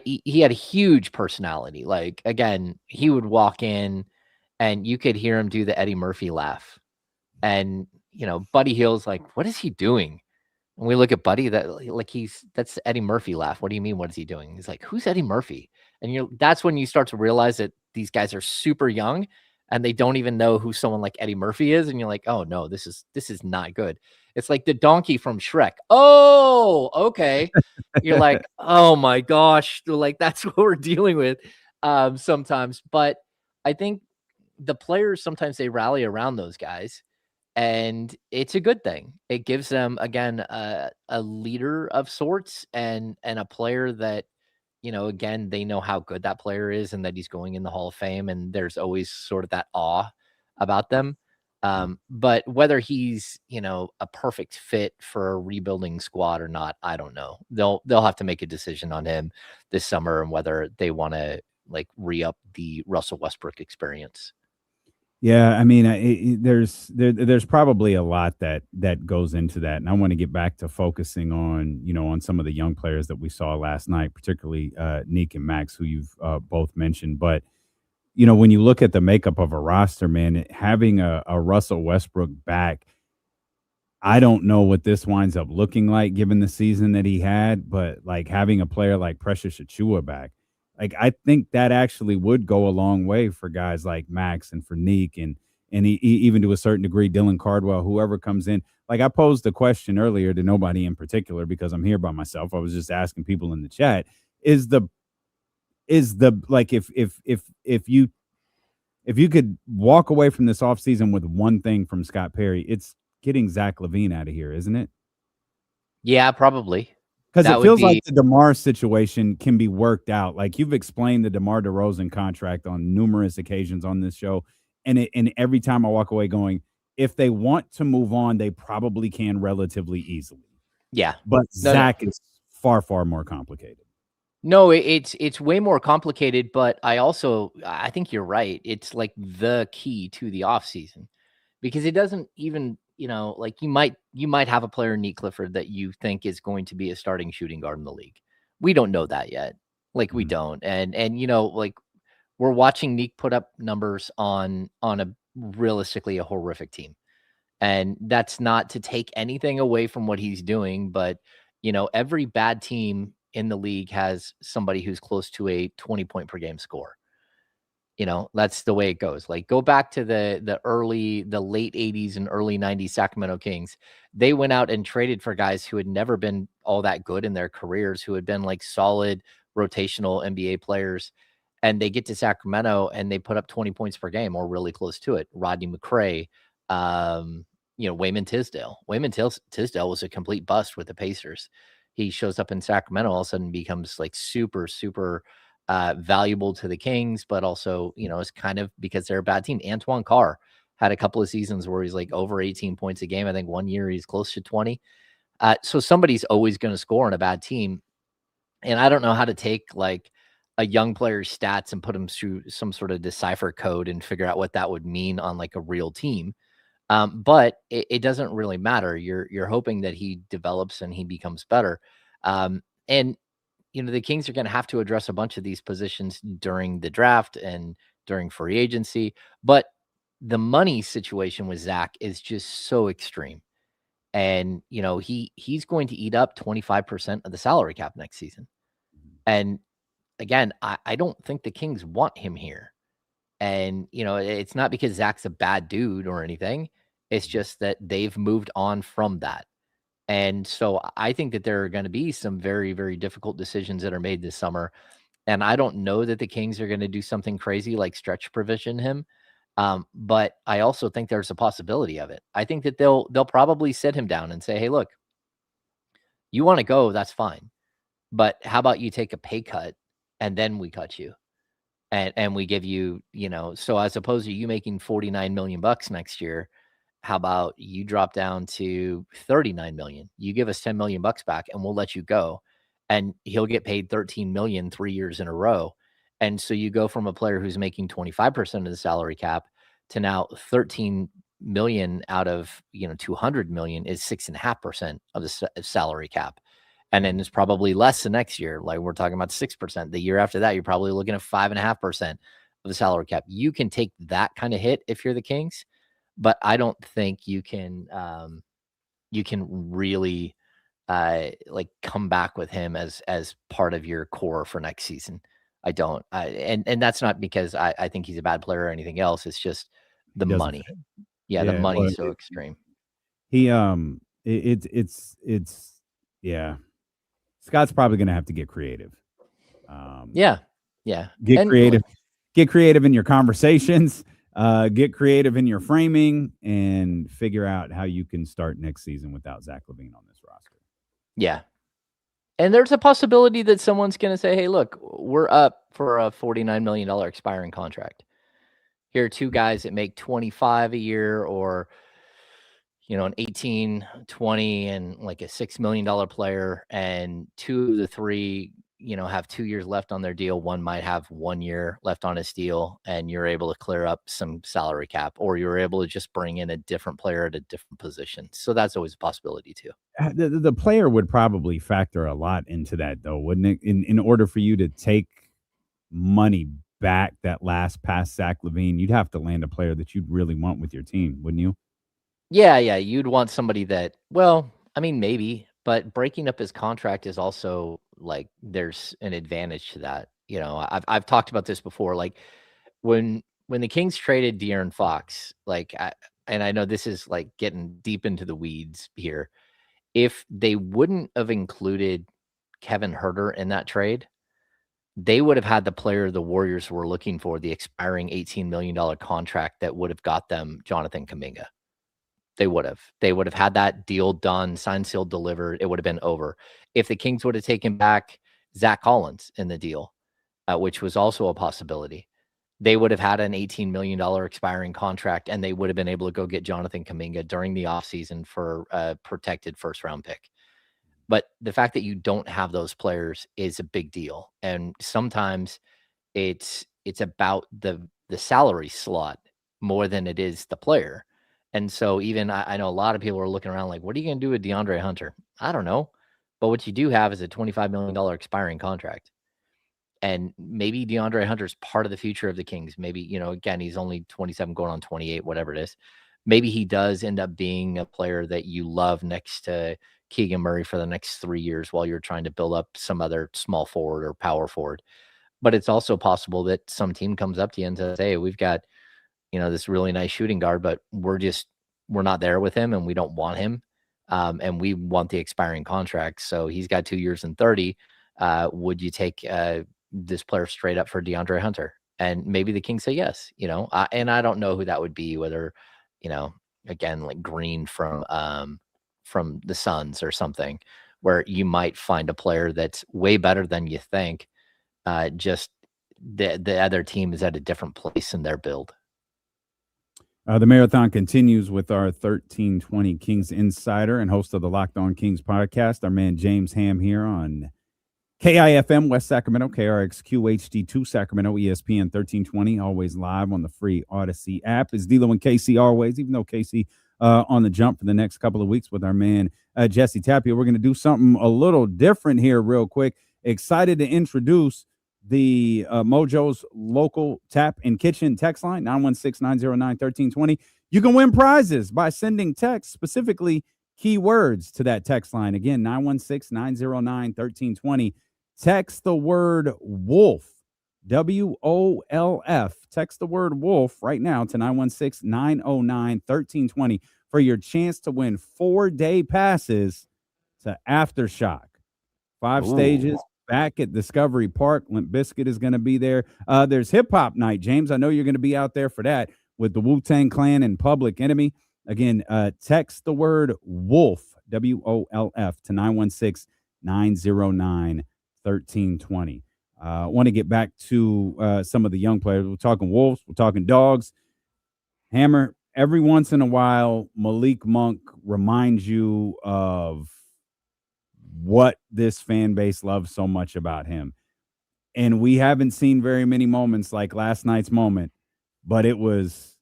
he had a huge personality. Like, again, he would walk in and you could hear him do the Eddie Murphy laugh. And, Buddy Hield's like, what is he doing? And we look at Buddy, that's the Eddie Murphy laugh. What do you mean? What is he doing? He's like, who's Eddie Murphy? And that's when you start to realize that these guys are super young and they don't even know who someone like Eddie Murphy is. And you're like, oh no, this is not good. It's like the donkey from Shrek. Oh, okay. You're like, oh my gosh. Like, that's what we're dealing with sometimes. But I think the players, sometimes they rally around those guys. And it's a good thing. It gives them, again, a leader of sorts and a player that, again, they know how good that player is and that he's going in the Hall of Fame. And there's always sort of that awe about them. But whether he's, a perfect fit for a rebuilding squad or not, I don't know. They'll have to make a decision on him this summer and whether they want to like re-up the Russell Westbrook experience. Yeah, I mean, there's probably a lot that goes into that, and I want to get back to focusing on on some of the young players that we saw last night, particularly Nick and Maxx, who you've both mentioned. But when you look at the makeup of a roster, man, having a Russell Westbrook back, I don't know what this winds up looking like given the season that he had, but like having a player like Precious Achiuwa back. Like, I think that actually would go a long way for guys like Maxx and for Nick and even to a certain degree, Dylan Cardwell, whoever comes in. Like, I posed the question earlier to nobody in particular because I'm here by myself. I was just asking people in the chat, is the like, if you could walk away from this offseason with one thing from Scott Perry, it's getting Zach LaVine out of here, isn't it? Yeah, probably. Because it feels like the DeMar situation can be worked out. Like, you've explained the DeMar DeRozan contract on numerous occasions on this show. And every time I walk away going, if they want to move on, they probably can relatively easily. Yeah. But No, no. Zach is far, far more complicated. No, it's way more complicated, but I think you're right. It's like the key to the offseason because it doesn't even, like you might have a player, Neat Clifford, that you think is going to be a starting shooting guard in the league. We don't know that yet. Like we don't. And like we're watching Neat put up numbers on a realistically a horrific team. And that's not to take anything away from what he's doing, but every bad team in the league has somebody who's close to a 20-point per game score. That's the way it goes. Like go back to the late 80s and early 90s Sacramento Kings. They went out and traded for guys who had never been all that good in their careers, who had been like solid rotational NBA players. And they get to Sacramento and they put up 20 points per game or really close to it. Rodney McRae, Wayman Tisdale. Wayman Tisdale was a complete bust with the Pacers. He shows up in Sacramento, all of a sudden becomes like super, super valuable to the Kings, but also, it's kind of because they're a bad team. Antoine Carr had a couple of seasons where he's like over 18 points a game. I think 1 year he's close to 20. So somebody's always going to score on a bad team. And I don't know how to take like a young player's stats and put them through some sort of decipher code and figure out what that would mean on like a real team. But it doesn't really matter. You're hoping that he develops and he becomes better. And the Kings are going to have to address a bunch of these positions during the draft and during free agency. But the money situation with Zach is just so extreme. And, he's going to eat up 25% of the salary cap next season. And again, I don't think the Kings want him here. And, it's not because Zach's a bad dude or anything. It's just that they've moved on from that. And so I think that there are going to be some very, very difficult decisions that are made this summer. And I don't know that the Kings are going to do something crazy like stretch provision him. But I also think there's a possibility of it. I think that they'll probably sit him down and say, hey, look, you want to go, that's fine. But how about you take a pay cut and then we cut you? And we give you, so as opposed to you making $49 million next year, how about you drop down to 39 million? You give us 10 million bucks back and we'll let you go. And he'll get paid 13 million 3 years in a row. And so you go from a player who's making 25% of the salary cap to now 13 million out of, 200 million is 6.5% of the salary cap. And then it's probably less the next year. Like we're talking about 6%. The year after that, you're probably looking at 5.5% of the salary cap. You can take that kind of hit if you're the Kings, but I don't think you can really like come back with him as part of your core for next season. I don't. And that's not because I think he's a bad player or anything else. It's just the money. Yeah, the money is so extreme. He yeah. Scott's probably going to have to get creative. Yeah. Get creative. Get creative in your conversations. Get creative in your framing, and figure out how you can start next season without Zach LaVine on this roster. Yeah. And there's a possibility that someone's going to say, hey, look, we're up for a $49 million expiring contract. Here are two guys that make 25 a year, or an 18, 20, and like a $6 million player, and two of the three, have 2 years left on their deal. One might have 1 year left on his deal, and you're able to clear up some salary cap, or you're able to just bring in a different player at a different position. So that's always a possibility too. The player would probably factor a lot into that, though, wouldn't it? In order for you to take money back that last past Zach LaVine, you'd have to land a player that you'd really want with your team, wouldn't you? Yeah. You'd want somebody that, well, I mean, maybe, but breaking up his contract is also like, there's an advantage to that. I've talked about this before. Like when the Kings traded De'Aaron Fox, and I know this is like getting deep into the weeds here. If they wouldn't have included Kevin Huerter in that trade, they would have had the player the Warriors were looking for, the expiring $18 million contract that would have got them Jonathan Kuminga. They would have had that deal done, signed, sealed, delivered. It would have been over. If the Kings would have taken back Zach Collins in the deal, which was also a possibility, they would have had an $18 million expiring contract, and they would have been able to go get Jonathan Kuminga during the offseason for a protected first-round pick. But the fact that you don't have those players is a big deal. And sometimes it's about the salary slot more than it is the player. And so even I know a lot of people are looking around like, what are you going to do with DeAndre Hunter? I don't know. But what you do have is a $25 million expiring contract. And maybe DeAndre Hunter's part of the future of the Kings. Maybe, you know, again, he's only 27 going on 28, whatever it is. Maybe he does end up being a player that you love next to Keegan Murray for the next 3 years while you're trying to build up some other small forward or power forward. But it's also possible that some team comes up to you and says, hey, we've got, you know, this really nice shooting guard, but we're not there with him and we don't want him. And we want the expiring contract. So he's got 2 years and 30. Would you take this player straight up for DeAndre Hunter? And maybe the Kings say yes, you know, and I don't know who that would be, whether, you know, again, like Green from the Suns or something, where you might find a player that's way better than you think. Just the other team is at a different place in their build. The marathon continues with our 1320 Kings Insider and host of the Locked On Kings podcast, our man James Ham here on KIFM West Sacramento, KRXQ HD2 Sacramento, ESPN 1320, always live on the free Odyssey app. Is D'Lo and KC always, even though KC on the jump for the next couple of weeks with our man Jesse Tapia. We're going to do something a little different here real quick. Excited to introduce the Mojo's local tap and kitchen text line, 916-909-1320. You can win prizes by sending text, specifically keywords, to that text line. Again, 916-909-1320. Text the word wolf, WOLF. Text the word wolf right now to 916-909-1320 for your chance to win 4-day passes to Aftershock. 5 stages back at Discovery Park. Limp Bizkit is going to be there. There's Hip Hop Night, James. I know you're going to be out there for that with the Wu-Tang Clan and Public Enemy. Again, text the word wolf, WOLF, to 916-909-1320. I want to get back to some of the young players. We're talking Wolves. We're talking Dogs. Hammer, every once in a while, Malik Monk reminds you of what this fan base loves so much about him. And we haven't seen very many moments like last night's moment, but it was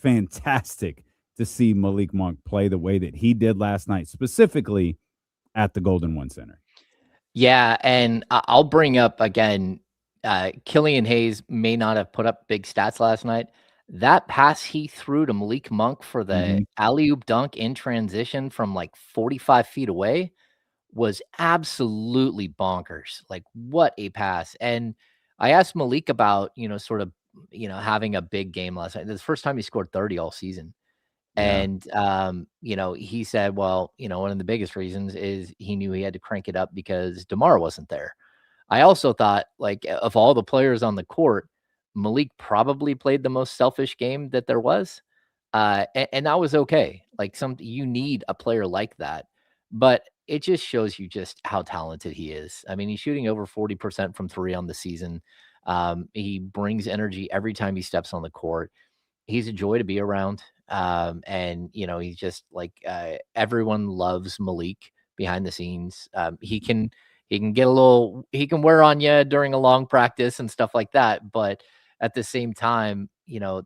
fantastic to see Malik Monk play the way that he did last night, specifically at the Golden One Center. Yeah, and I'll bring up again, Killian Hayes may not have put up big stats last night. That pass he threw to Malik Monk for the alley-oop dunk in transition from like 45 feet away was absolutely bonkers. Like, what a pass. And I asked Malik about, sort of, having a big game last night. This is the first time he scored 30 all season. And, he said, well, one of the biggest reasons is he knew he had to crank it up because DeMar wasn't there. I also thought, like, of all the players on the court, Malik probably played the most selfish game that there was. And that was okay. Like, you need a player like that, but it just shows you just how talented he is. I mean, he's shooting over 40% from 3 on the season. He brings energy every time he steps on the court. He's a joy to be around. And he's just like, everyone loves Malik behind the scenes. He can get he can wear on you during a long practice and stuff like that. But at the same time,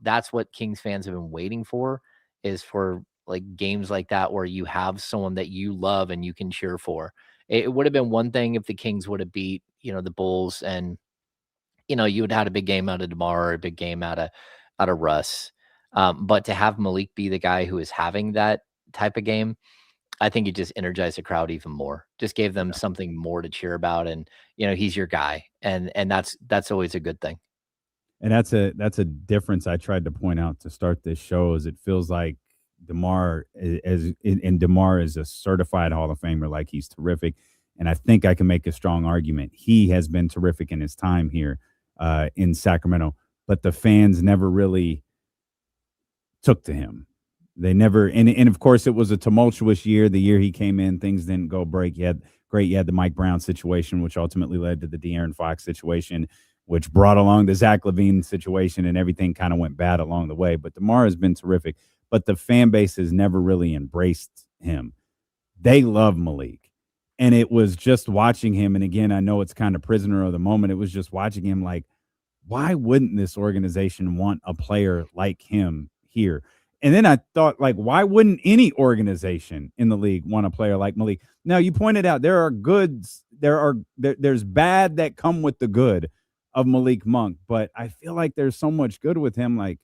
that's what Kings fans have been waiting for, is for like games like that where you have someone that you love and you can cheer for. It would have been one thing if the Kings would have beat, the Bulls, and, you would have had a big game out of DeMar or a big game out of Russ. But to have Malik be the guy who is having that type of game, I think it just energized the crowd even more. Just gave them something more to cheer about. And, he's your guy. And that's always a good thing. And that's a difference I tried to point out to start this show, is it feels like DeMar is a certified Hall of Famer. Like, he's terrific. And I think I can make a strong argument. He has been terrific in his time here in Sacramento, but the fans never really took to him. They never, and of course it was a tumultuous year. The year he came in, things didn't go great. You had the Mike Brown situation, which ultimately led to the De'Aaron Fox situation. which brought along the Zach LaVine situation, and everything kind of went bad along the way. But DeMar has been terrific, but the fan base has never really embraced him. They love Malik. And it was just watching him. And again, I know it's kind of prisoner of the moment. It was just watching him like, why wouldn't this organization want a player like him here? And then I thought, like, why wouldn't any organization in the league want a player like Malik? Now, you pointed out there are goods, there's bad that come with the good of Malik Monk, but I feel like there's so much good with him. Like,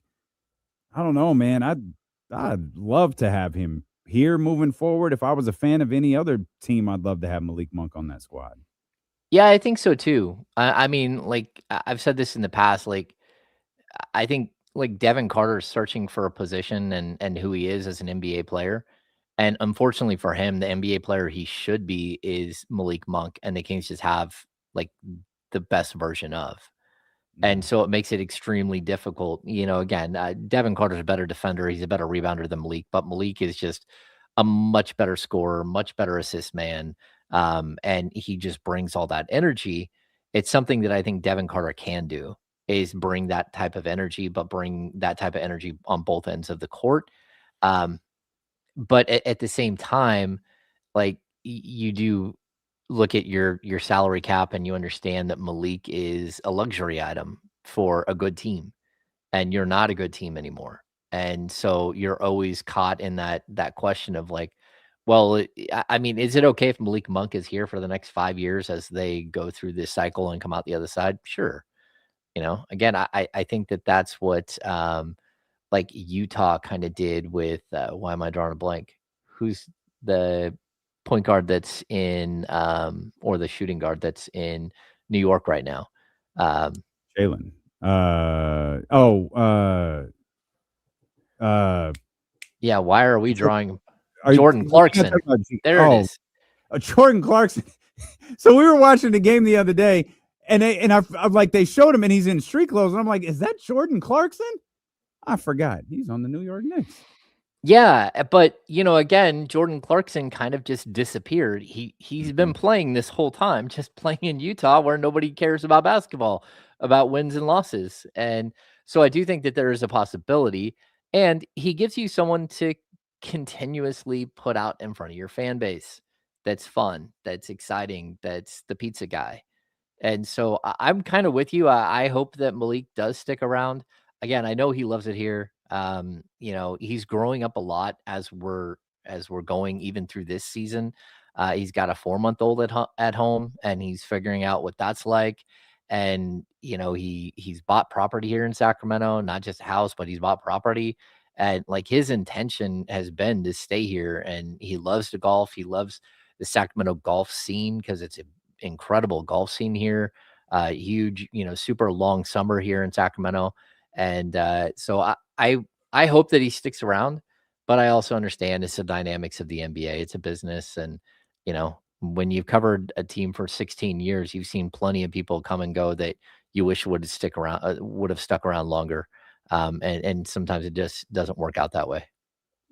I don't know, man. I'd love to have him here moving forward. If I was a fan of any other team, I'd love to have Malik Monk on that squad. Yeah, I think so too. I mean, like I've said this in the past, like I think like Devin Carter's searching for a position and who he is as an NBA player. And unfortunately for him, the NBA player he should be is Malik Monk, and the Kings just have like the best version of. And so it makes it extremely difficult. You know, again, Devin Carter's a better defender. He's a better rebounder than Malik, but Malik is just a much better scorer, much better assist man. And he just brings all that energy. It's something that I think Devin Carter can do, is bring that type of energy, but bring that type of energy on both ends of the court. But at the same time, like you do look at your salary cap and you understand that Malik is a luxury item for a good team, and you're not a good team anymore. And so you're always caught in that question of like, well, I mean, is it okay if Malik Monk is here for the next 5 years as they go through this cycle and come out the other side? Sure. You know, again, I think that's what like Utah kind of did with why am I drawing a blank? Who's the point guard that's in or the shooting guard that's in New York right now? Jalen. Yeah, why are we drawing Jordan Clarkson? There it is. Jordan Clarkson. So we were watching the game the other day, and I'm like, they showed him and he's in street clothes, and I'm like, is that Jordan Clarkson? I forgot. He's on the New York Knicks. Yeah, but you know, again, Jordan Clarkson kind of just disappeared. He's been playing this whole time, just playing in Utah where nobody cares about basketball, about wins and losses. And so I do think that there is a possibility, and he gives you someone to continuously put out in front of your fan base. That's fun, that's exciting, that's the pizza guy. And so I'm kind of with you. I hope that Malik does stick around. Again, I know he loves it here. You know, he's growing up a lot as we're going even through this season. He's got a 4-month-old at home, and he's figuring out what that's like. And you know, he's bought property here in Sacramento, not just a house, but he's bought property. And like his intention has been to stay here, and he loves to golf. He loves the Sacramento golf scene because it's an incredible golf scene here. Huge, you know, super long summer here in Sacramento. And so I hope that he sticks around, but I also understand it's the dynamics of the NBA. It's a business, and you know, when you've covered a team for 16 years, you've seen plenty of people come and go that you wish would stick around, would have stuck around longer. And sometimes it just doesn't work out that way.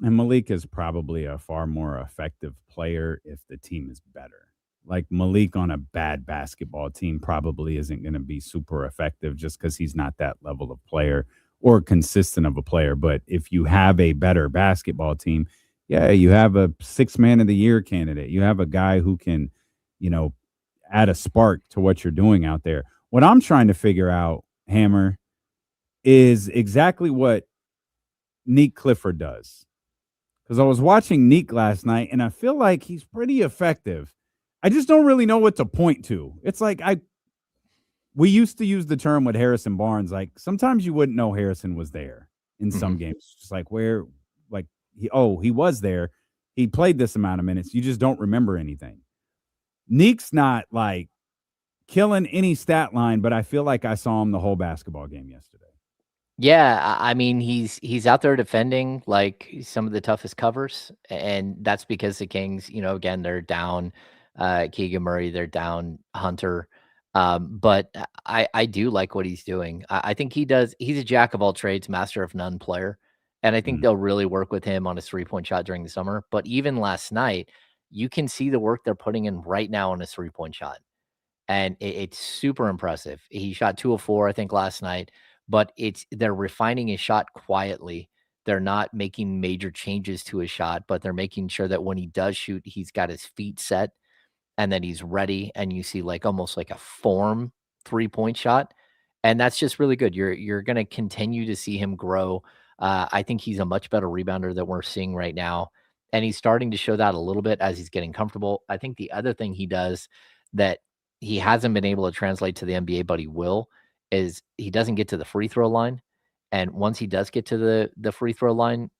And Malik is probably a far more effective player if the team is better. Like Malik on a bad basketball team probably isn't going to be super effective just because he's not that level of player or consistent of a player. But if you have a better basketball team, yeah, you have a 6th man of the year candidate. You have a guy who can, you know, add a spark to what you're doing out there. What I'm trying to figure out, Hammer, is exactly what Nick Clifford does. Because I was watching Nick last night, and I feel like he's pretty effective. I just don't really know what to point to. It's like we used to use the term with Harrison Barnes. Like sometimes you wouldn't know Harrison was there in some games. Just like where, like he was there. He played this amount of minutes. You just don't remember anything. Nick's not like killing any stat line, but I feel like I saw him the whole basketball game yesterday. Yeah, I mean, he's out there defending like some of the toughest covers, and that's because the Kings, you know, again, they're down Keegan Murray, they're down Hunter. But I do like what he's doing. I think he's a jack of all trades, master of none player. And I think they'll really work with him on his 3-point shot during the summer. But even last night, you can see the work they're putting in right now on his 3-point shot. and it's super impressive. He shot 2 of 4, I think, last night, but they're refining his shot quietly. They're not making major changes to his shot, but they're making sure that when he does shoot, he's got his feet set and that he's ready. And you see like almost like a form 3-point shot. And that's just really good. You're going to continue to see him grow. I think he's a much better rebounder than we're seeing right now. And he's starting to show that a little bit as he's getting comfortable. I think the other thing he does that he hasn't been able to translate to the NBA, but he will, is he doesn't get to the free throw line. And once he does get to the free throw line,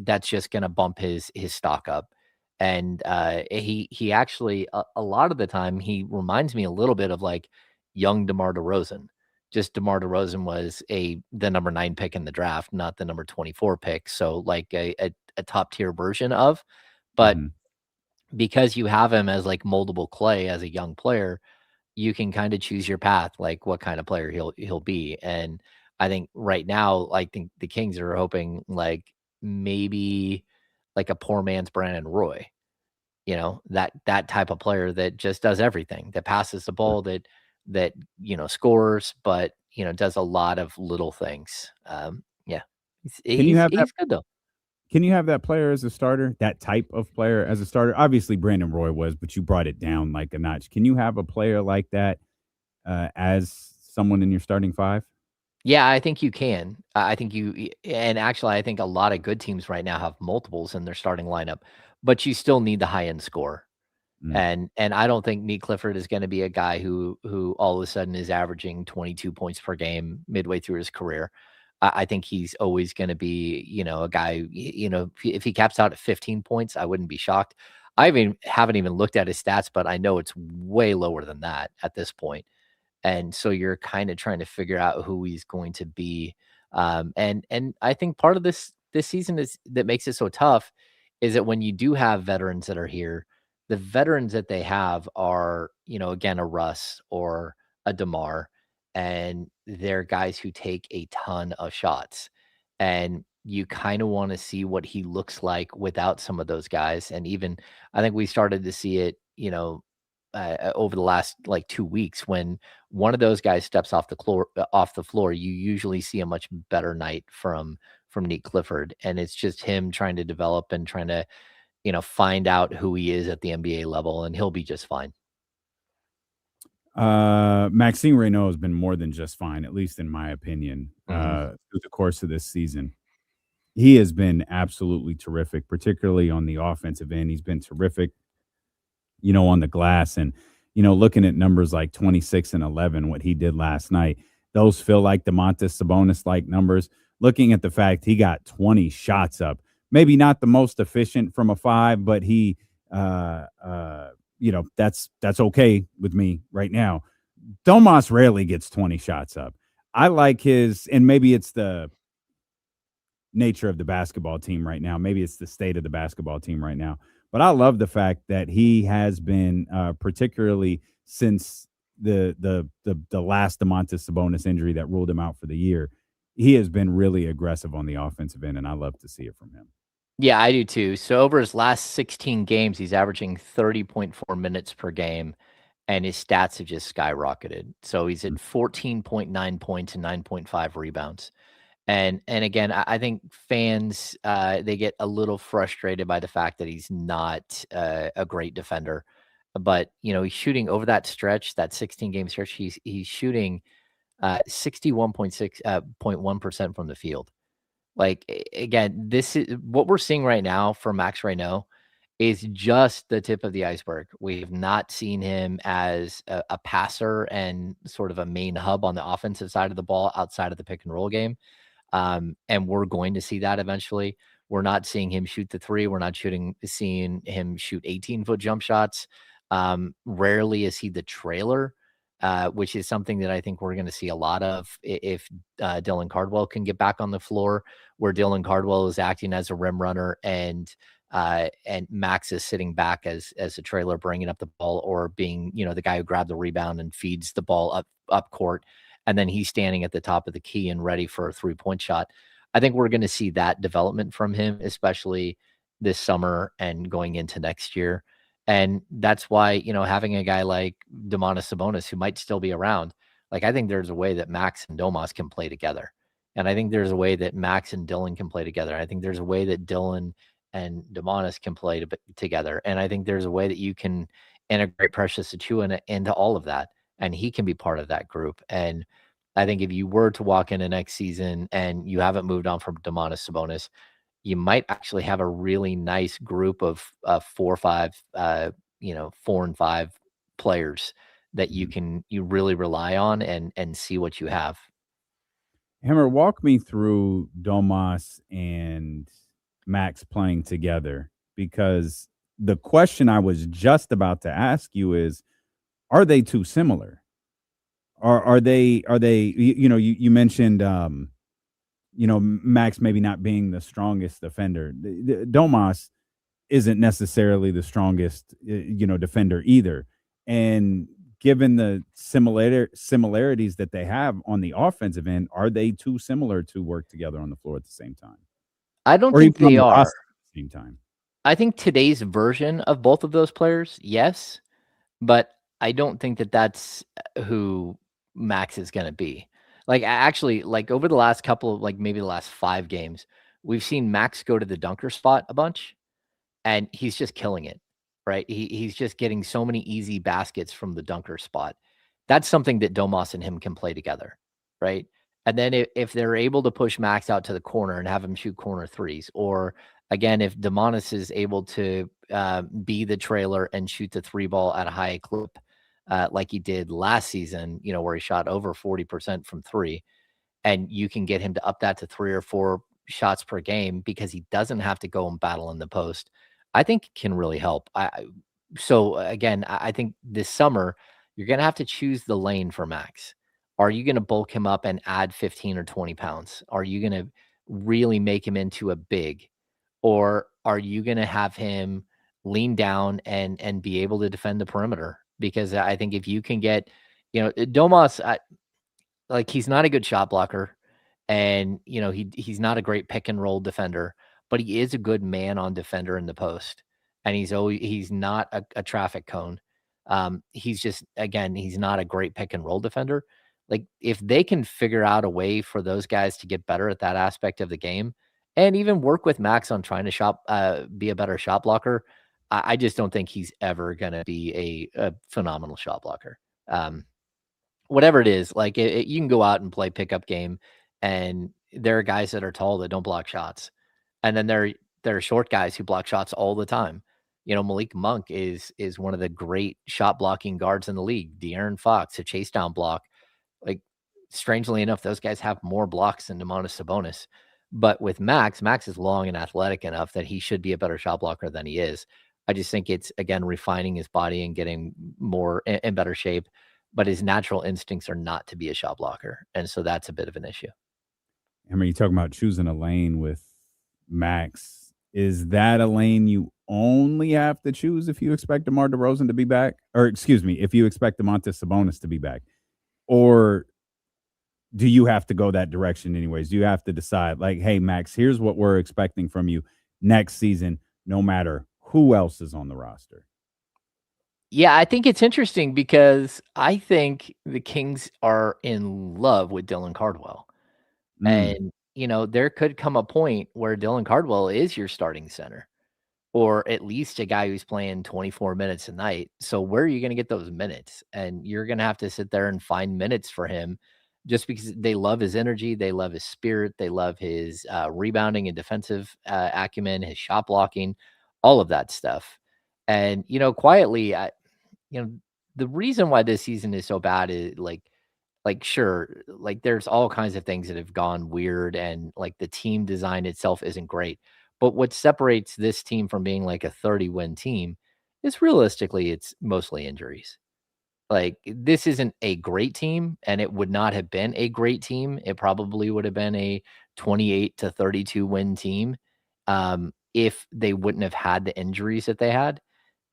that's just going to bump his stock up. And he actually a lot of the time he reminds me a little bit of like young DeMar DeRozan. Just DeMar DeRozan was the number 9 pick in the draft, not the number 24 pick. So like a top tier version of, but because you have him as like moldable clay as a young player, you can kind of choose your path, like what kind of player he'll be. And I think right now, I think the Kings are hoping like maybe like a poor man's Brandon Roy, that type of player that just does everything, that passes the ball, that scores, but does a lot of little things. Yeah, he's good though. Can you have that player as a starter, that type of player as a starter? Obviously, Brandon Roy was, but you brought it down like a notch. Can you have a player like that as someone in your starting 5? Yeah, I think you can. I think and actually, I think a lot of good teams right now have multiples in their starting lineup, but you still need the high end score. And I don't think Nick Clifford is going to be a guy who all of a sudden is averaging 22 points per game midway through his career. I think he's always going to be, a guy, if he caps out at 15 points, I wouldn't be shocked. I haven't even looked at his stats, but I know it's way lower than that at this point. And so you're kind of trying to figure out who he's going to be. And I think part of this season that makes it so tough is that when you do have veterans that are here, the veterans that they have are, again, a Russ or a DeMar, and they're guys who take a ton of shots. And you kind of want to see what he looks like without some of those guys. And even I think we started to see it, over the last like 2 weeks, when one of those guys steps off the floor, you usually see a much better night from Nick Clifford. And it's just him trying to develop and trying to, find out who he is at the NBA level, and he'll be just fine. Maxime Reynaud has been more than just fine, at least in my opinion, through the course of this season. He has been absolutely terrific, particularly on the offensive end. He's been terrific, on the glass. And, looking at numbers like 26 and 11, what he did last night, those feel like Domantas Sabonis-like numbers. Looking at the fact he got 20 shots up, maybe not the most efficient from a 5, but he, that's okay with me right now. Domas rarely gets 20 shots up. I like his, and maybe it's the nature of the basketball team right now. Maybe it's the state of the basketball team right now. But I love the fact that he has been, particularly since the last Domantas Sabonis injury that ruled him out for the year, he has been really aggressive on the offensive end, and I love to see it from him. Yeah, I do too. So over his last 16 games, he's averaging 30.4 minutes per game, and his stats have just skyrocketed. So he's at 14.9 points and 9.5 rebounds. And again, I think fans, they get a little frustrated by the fact that he's not a great defender. But, he's shooting over that stretch, that 16-game stretch, he's shooting 61.1% from the field. Like, again, this is what we're seeing right now for Maxx Reynaud is just the tip of the iceberg. We have not seen him as a passer and sort of a main hub on the offensive side of the ball outside of the pick and roll game. And we're going to see that eventually. We're not seeing him shoot the 3. We're not seeing him shoot 18-foot jump shots. Rarely is he the trailer, which is something that I think we're going to see a lot of if Dylan Cardwell can get back on the floor, where Dylan Cardwell is acting as a rim runner and Max is sitting back as a trailer, bringing up the ball, or being, the guy who grabbed the rebound and feeds the ball up court. And then he's standing at the top of the key and ready for a 3-point shot. I think we're going to see that development from him, especially this summer and going into next year. And that's why, having a guy like Domantas Sabonis, who might still be around, like, I think there's a way that Max and Domas can play together. And I think there's a way that Max and Dylan can play together. I think there's a way that Dylan and Domantas can play together. And I think there's a way that you can integrate Precious Achiuwa into all of that. And he can be part of that group. And I think if you were to walk into next season and you haven't moved on from Domantas Sabonis, you might actually have a really nice group of 4 or 5, 4 and 5 players that you really rely on and see what you have. Hammer, walk me through Domas and Max playing together, because the question I was just about to ask you is, are they too similar? Are they, you mentioned, Max maybe not being the strongest defender. Domas isn't necessarily the strongest, defender either. And given the similarities that they have on the offensive end, are they too similar to work together on the floor at the same time? I don't think they are. At the same time. I think today's version of both of those players, yes, but I don't think that that's who Max is going to be. Like, actually, like, over the last couple of, like, maybe the last 5 games, we've seen Max go to the dunker spot a bunch, and he's just killing it, right? He's just getting so many easy baskets from the dunker spot. That's something that Domas and him can play together, right? And then if they're able to push Max out to the corner and have him shoot corner threes, or again, if Domantas is able to be the trailer and shoot the 3 ball at a high clip, like he did last season, where he shot over 40% from 3, and you can get him to up that to 3 or 4 shots per game because he doesn't have to go and battle in the post, I think can really help. So again, I think this summer you're going to have to choose the lane for Max. Are you going to bulk him up and add 15 or 20 pounds? Are you going to really make him into a big, or are you going to have him lean down and be able to defend the perimeter? Because I think if you can get, Domas, like, he's not a good shot blocker, and he's not a great pick and roll defender, but he is a good man on defender in the post, and he's not a traffic cone. He's just, again, he's not a great pick and roll defender. Like, if they can figure out a way for those guys to get better at that aspect of the game, and even work with Max on trying to be a better shot blocker, I just don't think he's ever going to be a phenomenal shot blocker. Whatever it is, like, you can go out and play pickup game, and there are guys that are tall that don't block shots. And then there are short guys who block shots all the time. Malik Monk is one of the great shot blocking guards in the league. De'Aaron Fox, a chase down block. Like, strangely enough, those guys have more blocks than Domantas Sabonis. But with Max is long and athletic enough that he should be a better shot blocker than he is. I just think it's, again, refining his body and getting more in better shape. But his natural instincts are not to be a shot blocker. And so that's a bit of an issue. I mean, you talking about choosing a lane with Max. Is that a lane you only have to choose if you expect DeMar DeRozan to be back? Or, excuse me, if you expect Domantas Sabonis to be back? Or do you have to go that direction anyways? Do you have to decide, like, hey, Max, here's what we're expecting from you next season, no matter who else is on the roster? Yeah, I think it's interesting because I think the Kings are in love with Dylan Cardwell. And, there could come a point where Dylan Cardwell is your starting center, or at least a guy who's playing 24 minutes a night. So where are you going to get those minutes? And you're going to have to sit there and find minutes for him, just because they love his energy. They love his spirit. They love his rebounding and defensive acumen, his shot blocking, all of that stuff. And, quietly, the reason why this season is so bad is sure, like, there's all kinds of things that have gone weird, and, like, the team design itself isn't great. But what separates this team from being like a 30-win team is, realistically, it's mostly injuries. Like, this isn't a great team, and it would not have been a great team. It probably would have been a 28 to 32 win team if they wouldn't have had the injuries that they had.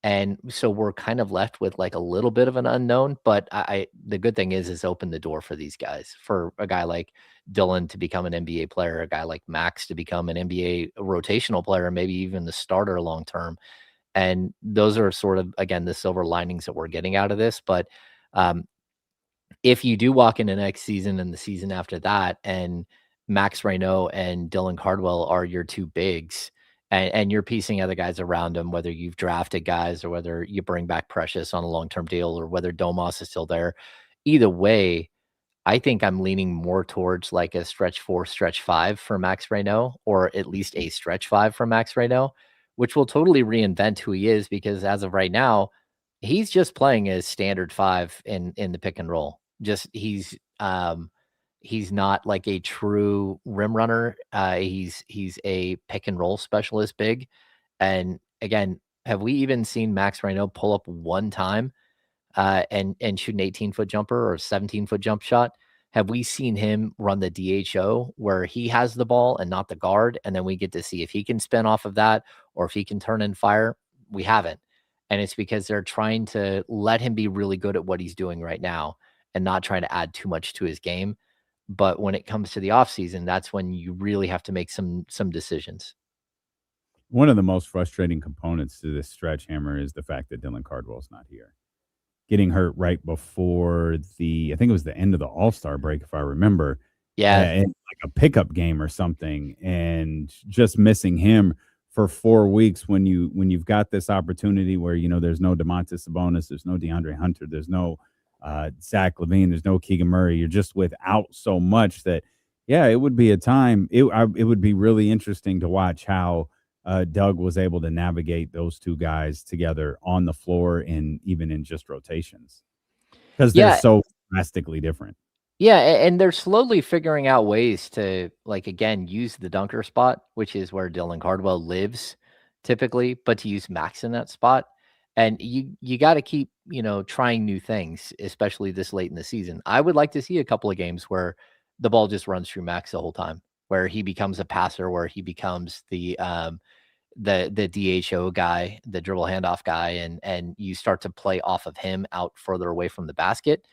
And so we're kind of left with, like, a little bit of an unknown, but the good thing is open the door for these guys, for a guy like Dylan to become an NBA player, a guy like Max to become an NBA rotational player, maybe even the starter long-term. And those are sort of, again, the silver linings that we're getting out of this. But if you do walk into next season and the season after that, and Max Reno and Dylan Cardwell are your two bigs, and you're piecing other guys around them, whether you've drafted guys or whether you bring back Precious on a long-term deal or whether Domas is still there, either way, I think I'm leaning more towards like a stretch 4, stretch 5 for Max Reno, or at least a stretch 5 for Max Reno, which will totally reinvent who he is, because as of right now, he's just playing as standard 5 in the pick and roll. Just he's not like a true rim runner. He's a pick and roll specialist big. And again, have we even seen Max Reno pull up one time and shoot an 18-foot jumper or 17-foot jump shot? Have we seen him run the DHO where he has the ball and not the guard? And then we get to see if he can spin off of that or if he can turn and fire. We haven't. And it's because they're trying to let him be really good at what he's doing right now and not trying to add too much to his game. But when it comes to the offseason, that's when you really have to make some decisions. One of the most frustrating components to this stretch, Hammer, is the fact that Dylan Cardwell's not here. Getting hurt right before I think it was the end of the All-Star break, if I remember. Yeah. In like a pickup game or something, and just missing him for 4 weeks when you've got this opportunity where, there's no Domantas Sabonis, there's no DeAndre Hunter, there's no Zach LaVine, there's no Keegan Murray. You're just without so much that, it would be a time. It would be really interesting to watch how Doug was able to navigate those two guys together on the floor and even in just rotations, because they're so drastically different. Yeah, and they're slowly figuring out ways to, like, again, use the dunker spot, which is where Dylan Cardwell lives typically, but to use Max in that spot. And you got to keep, trying new things, especially this late in the season. I would like to see a couple of games where the ball just runs through Max the whole time, where he becomes a passer, where he becomes the DHO guy, the dribble handoff guy, and you start to play off of him out further away from the basket.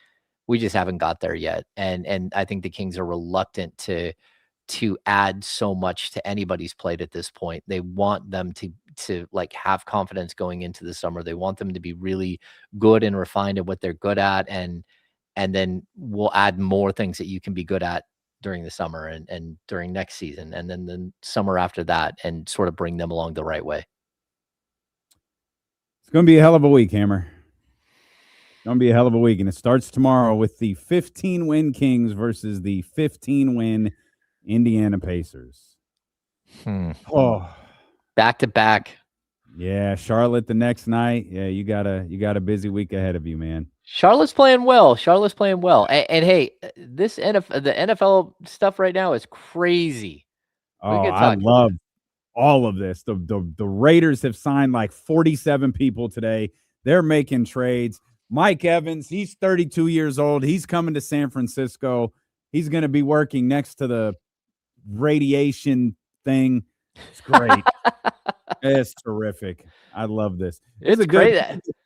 We just haven't got there yet. And I think the Kings are reluctant to add so much to anybody's plate at this point. They want them to like have confidence going into the summer. They want them to be really good and refined at what they're good at. And then we'll add more things that you can be good at during the summer and during next season. And then the summer after that, and sort of bring them along the right way. It's going to be a hell of a week, Hammer. Going to be a hell of a week, and it starts tomorrow with the 15-win Kings versus the 15-win Indiana Pacers. Oh, back to back. Yeah, Charlotte the next night. Yeah, you got a busy week ahead of you, man. Charlotte's playing well. And hey, the NFL stuff right now is crazy. Oh, I love all of this. The Raiders have signed like 47 people today. They're making trades. Mike Evans, he's 32 years old. He's coming to San Francisco. He's going to be working next to the radiation thing. It's great. It's terrific. I love this. It's great.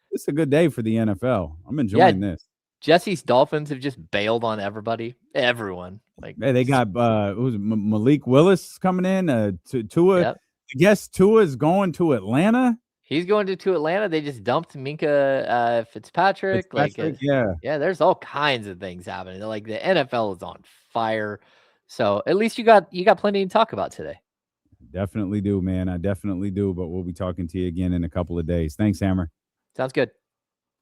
It's a good day for the NFL. I'm enjoying this. Jesse's Dolphins have just bailed on everyone. Like, hey, they got Malik Willis coming in. Tua. Yep. I guess Tua is going to Atlanta. He's going to Atlanta. They just dumped Minka Fitzpatrick. Yeah. There's all kinds of things happening. Like, the NFL is on fire. So at least you got plenty to talk about today. Definitely do, man. I definitely do. But we'll be talking to you again in a couple of days. Thanks, Hammer. Sounds good.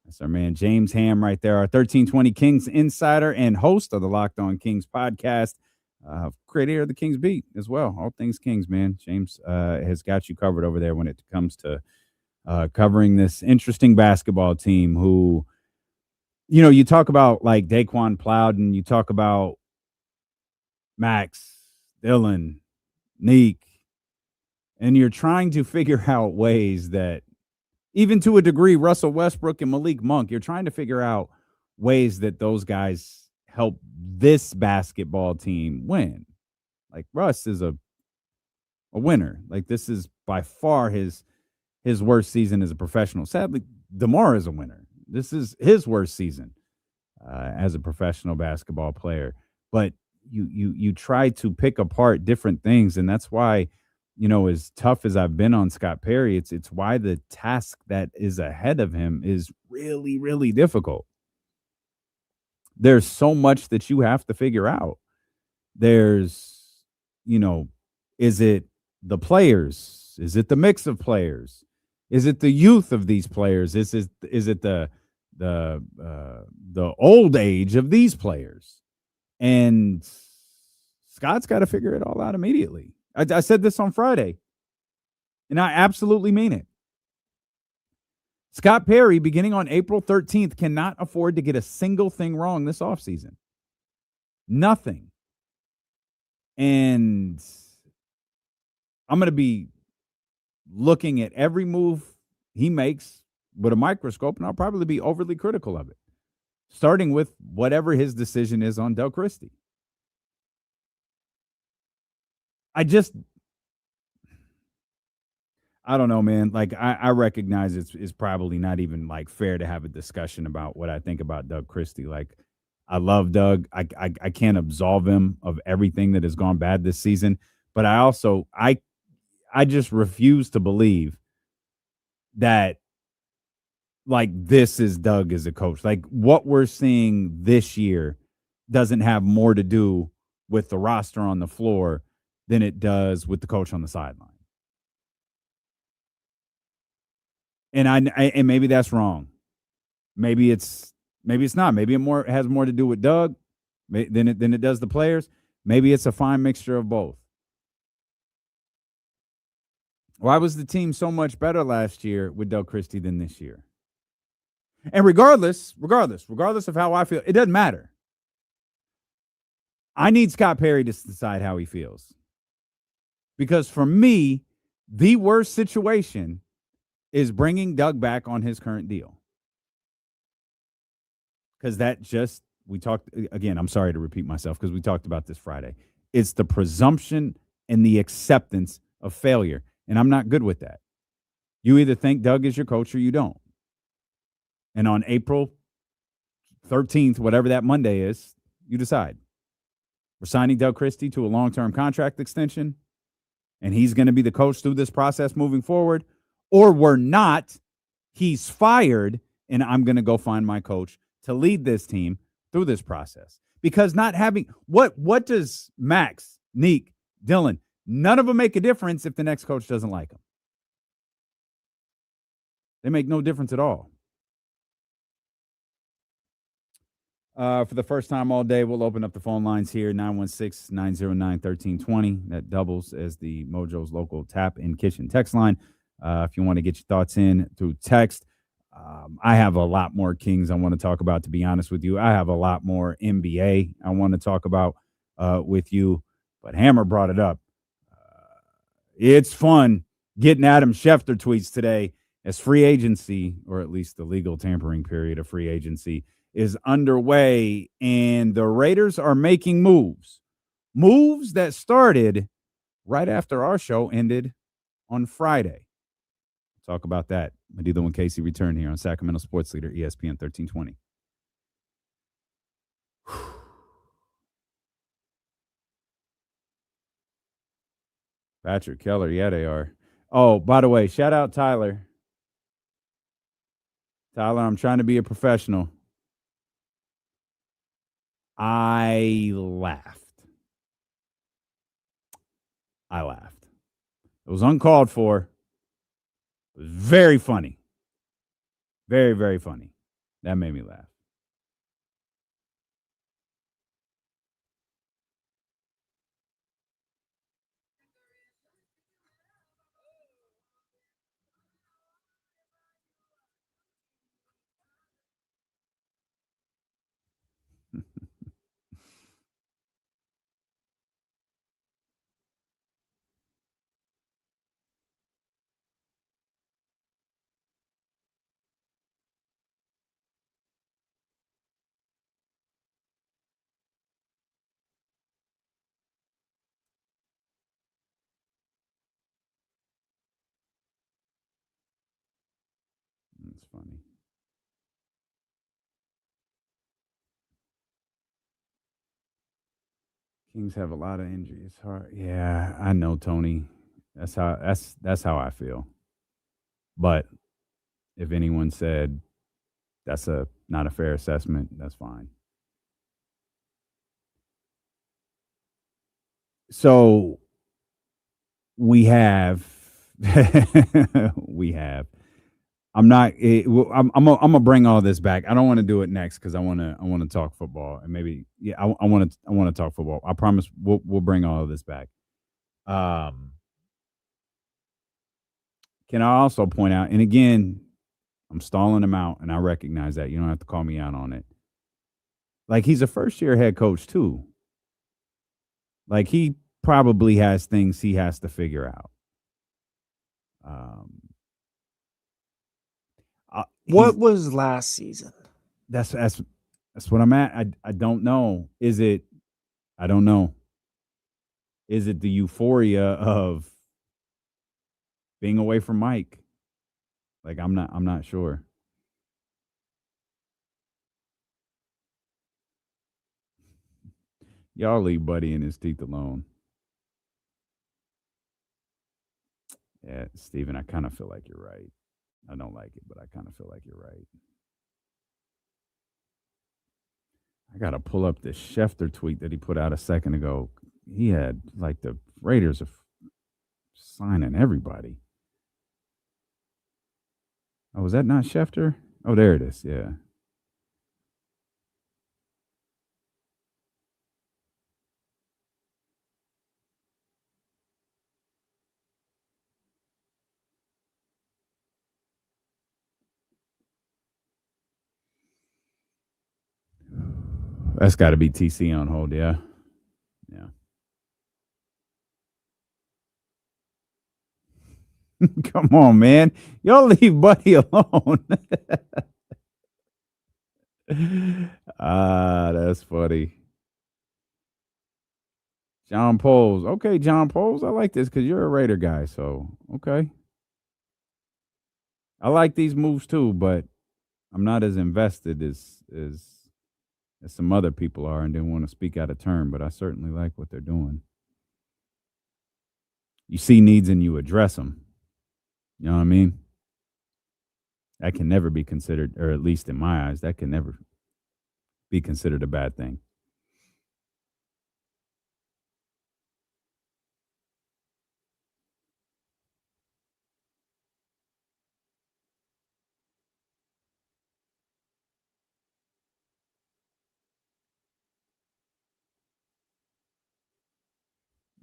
That's our man James Ham right there, our 1320 Kings insider and host of the Locked On Kings podcast. Creator of the Kings Beat as well. All things Kings, man. James has got you covered over there when it comes to covering this interesting basketball team who, you talk about like Daquan Plowden, you talk about Max, Dylan, Neek, and you're trying to figure out ways that, even to a degree, Russell Westbrook and Malik Monk, you're trying to figure out ways that those guys help this basketball team win. Like, Russ is a winner. Like, this is by far his worst season as a professional. Sadly, DeMar is a winner. This is his worst season as a professional basketball player. But you try to pick apart different things, and that's why as tough as I've been on Scott Perry, it's why the task that is ahead of him is really, really difficult. There's so much that you have to figure out. There's, is it the players? Is it the mix of players? Is it the youth of these players? Is it the old age of these players? And Scott's got to figure it all out immediately. I said this on Friday, and I absolutely mean it. Scott Perry, beginning on April 13th, cannot afford to get a single thing wrong this offseason. Nothing. And I'm going to be looking at every move he makes with a microscope, and I'll probably be overly critical of it, starting with whatever his decision is on Del Christie. I don't know, man. Like, I recognize it's probably not even like fair to have a discussion about what I think about Doug Christie. Like, I love Doug. I can't absolve him of everything that has gone bad this season. But I also I just refuse to believe that like this is Doug as a coach. Like what we're seeing this year doesn't have more to do with the roster on the floor than it does with the coach on the sideline. And and maybe that's wrong. Maybe it's not. Maybe it has more to do with Doug than it does the players. Maybe it's a fine mixture of both. Why was the team so much better last year with Doug Christie than this year? And regardless of how I feel, it doesn't matter. I need Scott Perry to decide how he feels. Because for me, the worst situation is bringing Doug back on his current deal. Because we talked, again, I'm sorry to repeat myself because we talked about this Friday. It's the presumption and the acceptance of failure. And I'm not good with that. You either think Doug is your coach or you don't. And on April 13th, whatever that Monday is, you decide. We're signing Doug Christie to a long-term contract extension, and he's going to be the coach through this process moving forward. Or we're not. He's fired, and I'm going to go find my coach to lead this team through this process. Because not having what does Max, Neek, Dylan, none of them make a difference if the next coach doesn't like them. They make no difference at all. For the first time all day, we'll open up the phone lines here, 916-909-1320. That doubles as the Mojo's local tap and kitchen text line. If you want to get your thoughts in through text, I have a lot more Kings I want to talk about, to be honest with you. I have a lot more NBA I want to talk about with you. But Hammer brought it up. It's fun getting Adam Schefter tweets today as free agency, or at least the legal tampering period of free agency, is underway, and the Raiders are making moves that started right after our show ended on Friday. Talk about that. Medilo and Casey return here on Sacramento Sports Leader, ESPN 1320. Patrick Keller, yeah, they are. Oh, by the way, shout out Tyler. Tyler, I'm trying to be a professional. I laughed. It was uncalled for. It was very funny. Very, very funny. That made me laugh. That's funny. Kings have a lot of injuries. Hard. Yeah, I know, Tony. That's how I feel. But if anyone said that's not a fair assessment, that's fine. So we have I'm gonna bring all this back. I don't want to do it next because I want to talk football, and maybe I want to talk football. I promise we'll bring all of this back. Can I also point out, and again, I'm stalling him out, and I recognize that. You don't have to call me out on it. Like, he's a first-year head coach, too. Like, he probably has things he has to figure out. What was last season? That's what I'm at. I don't know. I don't know. Is it the euphoria of being away from Mike? Like, I'm not sure. Y'all leave Buddy and his teeth alone. Yeah, Steven, I kind of feel like you're right. I don't like it, but I kind of feel like you're right. I got to pull up this Schefter tweet that he put out a second ago. He had, like, the Raiders of signing everybody. Oh, was that not Schefter? Oh, there it is. Yeah. That's got to be TC on hold, yeah. Yeah. Come on, man. Y'all leave Buddy alone. That's funny. John Poles. Okay, John Poles. I like this because you're a Raider guy, so okay. I like these moves too, but I'm not as invested as some other people are and didn't want to speak out of turn, but I certainly like what they're doing. You see needs and you address them. You know what I mean? That can never be considered, or at least in my eyes, that can never be considered a bad thing.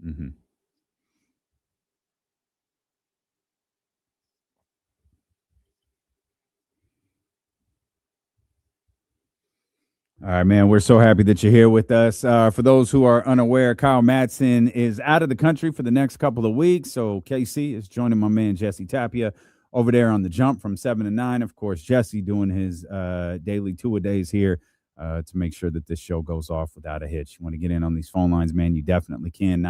Mm-hmm. All right, man. We're so happy that you're here with us. For those who are unaware, Kyle Madsen is out of the country for the next couple of weeks. So KC is joining my man Jesse Tapia over there on the Jump from 7 to 9. Of course, Jesse doing his daily two-a-days here to make sure that this show goes off without a hitch. You want to get in on these phone lines, man, you definitely can.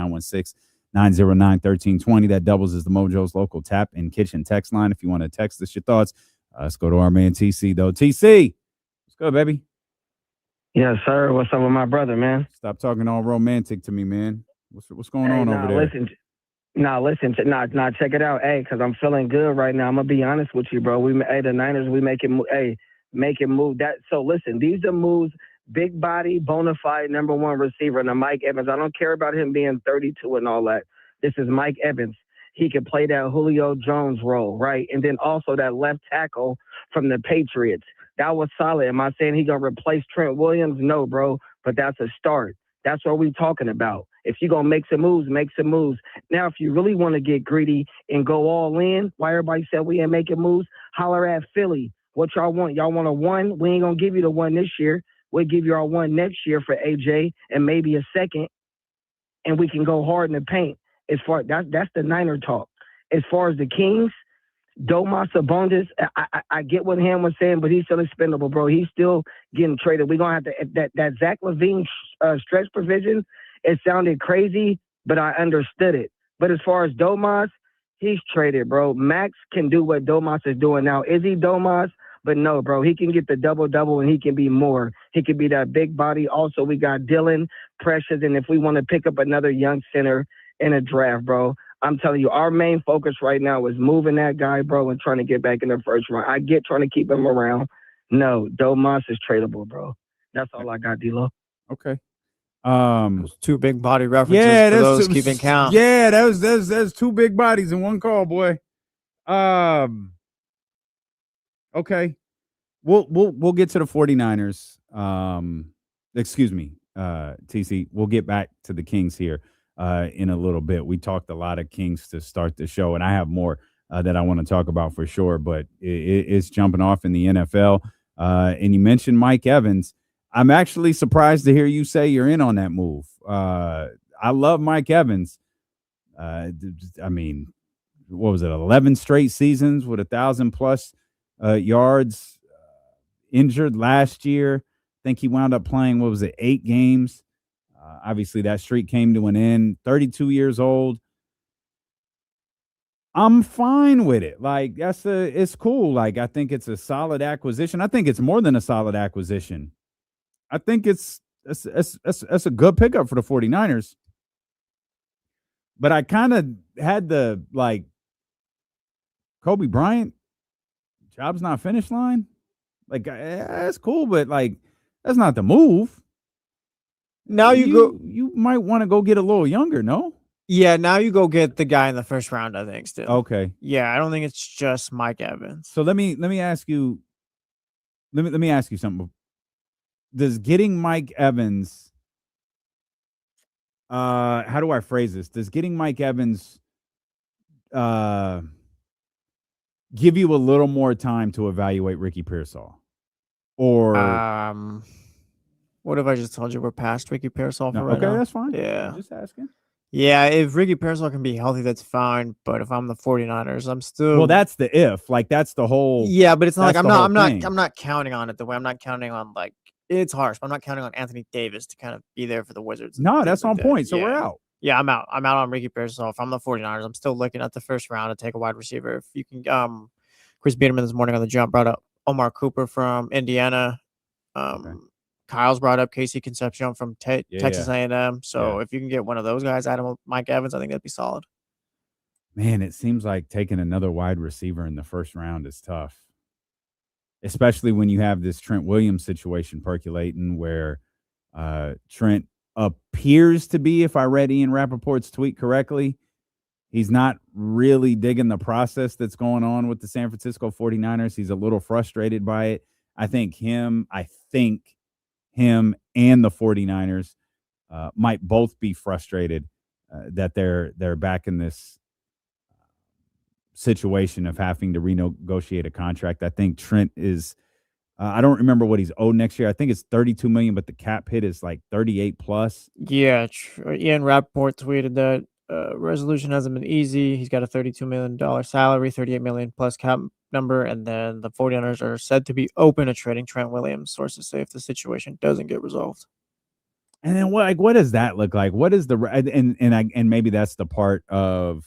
916-909-1320. That doubles as the Mojo's local tap and kitchen text line. If you want to text us your thoughts, let's go to our man TC, though. TC, what's good, baby? Yes, sir. What's up with my brother, man? Stop talking all romantic to me, man. What's going on over there? Check it out, because I'm feeling good right now. I'm gonna be honest with you, bro. The Niners, we make it move. That so listen, these are moves. Big body, bona fide number one receiver, and Mike Evans. I don't care about him being 32 and all that. This is Mike Evans. He could play that Julio Jones role, right? And then also that left tackle from the Patriots. That was solid. Am I saying he going to replace Trent Williams? No, bro, but that's a start. That's what we're talking about. If you're going to make some moves, make some moves. Now, if you really want to get greedy and go all in, why everybody said we ain't making moves, holler at Philly. What y'all want? Y'all want a one? We ain't going to give you the one this year. We'll give you our one next year for AJ and maybe a second, and we can go hard in the paint. That's the Niner talk. As far as the Kings, Domas Sabonis, I get what Ham was saying, but he's still expendable, bro. He's still getting traded. We're going to have to that Zach LaVine stretch provision, it sounded crazy, but I understood it. But as far as Domas, he's traded, bro. Max can do what Domas is doing now. Is he Domas? But no, bro. He can get the double-double, and he can be more. He can be that big body. Also, we got Dylan, Precious, and if we want to pick up another young center in a draft, bro, I'm telling you, our main focus right now is moving that guy, bro, and trying to get back in the first round. I get trying to keep him around. No, Domas is tradable, bro. That's all I got, D-Lo. Okay. Those two big body references Yeah, for those that's keeping count. Yeah, that's two big bodies in one call, boy. Okay. We'll get to the 49ers. Excuse me, TC. We'll get back to the Kings here in a little bit. We talked a lot of Kings to start the show, and I have more that I want to talk about for sure, but it's jumping off in the NFL. And you mentioned Mike Evans. I'm actually surprised to hear you say you're in on that move. I love Mike Evans. I mean, what was it, 11 straight seasons with 1,000+ yards, injured last year. I think he wound up playing, 8 games. Obviously, that streak came to an end. 32 years old. I'm fine with it. Like, it's cool. Like, I think it's a solid acquisition. I think it's more than a solid acquisition. I think it's a good pickup for the 49ers. But I kind of had the, like, Kobe Bryant, job's not finished line. Like, that's cool, but, like, that's not the move. Now you might want to go get a little younger, no? Yeah, now you go get the guy in the first round, I think, still. Okay. Yeah, I don't think it's just Mike Evans. So let me ask you let me ask you something. Does getting Mike Evans how do I phrase this? Does getting Mike Evans give you a little more time to evaluate Ricky Pearsall? Or what if I just told you we're past Ricky Pearsall for no, right okay, now? that's fine. Yeah. I'm just asking. Yeah, if Ricky Pearsall can be healthy, that's fine. But if I'm the 49ers, I'm still Well, that's the if. Like, that's the whole. Yeah, but it's not like that's I'm the not whole thing. I'm not counting on it the way I'm not counting on, like, it's harsh, but I'm not counting on Anthony Davis to kind of be there for the Wizards. No, and that's things on like that. point. So we're Yeah. out. Yeah, I'm out. I'm out on Ricky Pearsall. If I'm the 49ers, I'm still looking at the first round to take a wide receiver. If you can, Chris Biederman this morning on the jump brought up Omar Cooper from Indiana. Kyle's brought up Casey Concepcion from Texas A&M. So if you can get one of those guys, Adam Mike Evans, I think that'd be solid. Man, it seems like taking another wide receiver in the first round is tough, especially when you have this Trent Williams situation percolating where Trent appears to be, if I read Ian Rappaport's tweet correctly, he's not really digging the process that's going on with the San Francisco 49ers. He's a little frustrated by it. I think him and the 49ers might both be frustrated that they're back in this situation of having to renegotiate a contract. I think Trent is I don't remember what he's owed next year. I think it's $32 million, but the cap hit is like 38 plus. Yeah, Ian Rappaport tweeted that resolution hasn't been easy. He's got a $32 million salary, $38 million plus cap number, and then the 49ers are said to be open to trading Trent Williams. Sources say if the situation doesn't get resolved. And then what does that look like? What is the and maybe that's the part of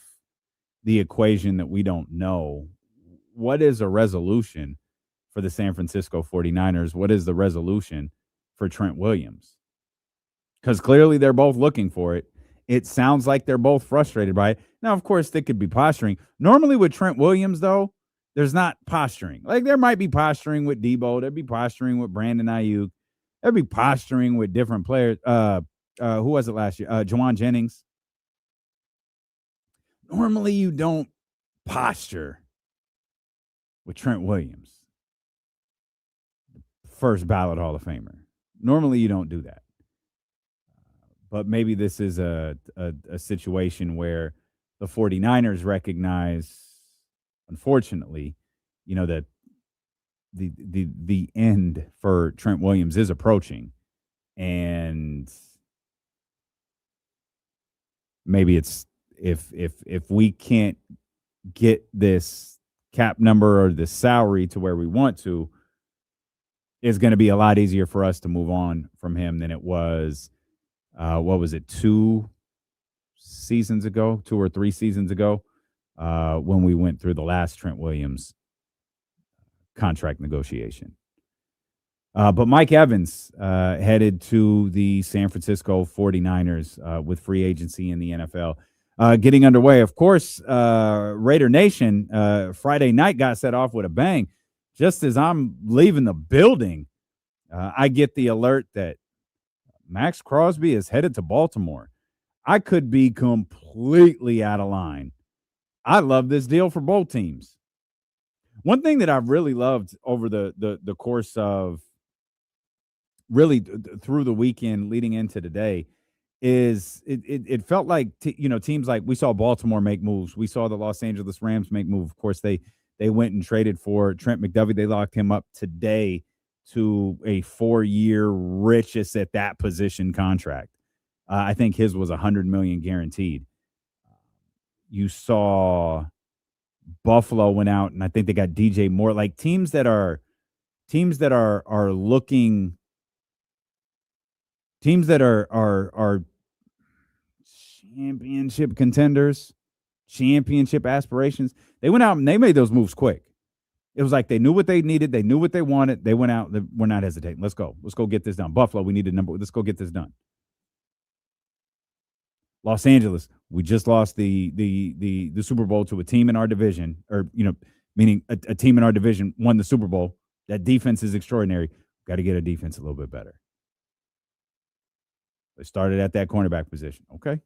the equation that we don't know. What is a resolution for the San Francisco 49ers? What is the resolution for Trent Williams? Because clearly they're both looking for it. It sounds like they're both frustrated by it. Now, of course, they could be posturing. Normally with Trent Williams, though, there's not posturing. Like, there might be posturing with Debo. There'd be posturing with Brandon Ayuk. There'd be posturing with different players. Who was it last year? Juwan Jennings. Normally you don't posture with Trent Williams, first ballot Hall of Famer. Normally you don't do that. But maybe this is a situation where the 49ers recognize, unfortunately, that the end for Trent Williams is approaching. And maybe it's if we can't get this cap number or this salary to where we want to, it's going to be a lot easier for us to move on from him than it was. What was it, 2 or 3 seasons ago, when we went through the last Trent Williams contract negotiation. But Mike Evans headed to the San Francisco 49ers with free agency in the NFL. getting underway. Of course, Raider Nation, Friday night got set off with a bang. Just as I'm leaving the building, I get the alert that Maxx Crosby is headed to Baltimore. I could be completely out of line. I love this deal for both teams. One thing that I've really loved over the course of really through the weekend leading into today is it felt like teams like we saw Baltimore make moves. We saw the Los Angeles Rams make moves. Of course, they went and traded for Trent McDuffie. They locked him up today to a 4-year richest at that position contract. I think his was $100 million guaranteed. You saw Buffalo went out and I think they got DJ Moore. Like teams that are looking. Teams that are championship contenders, championship aspirations, they went out and they made those moves quick. It was like they knew what they needed. They knew what they wanted. They went out. We're not hesitating. Let's go. Let's go get this done. Buffalo, we need a number. Let's go get this done. Los Angeles, we just lost the Super Bowl to a team in our division, or meaning a team in our division won the Super Bowl. That defense is extraordinary. Got to get a defense a little bit better. They started at that cornerback position. Okay.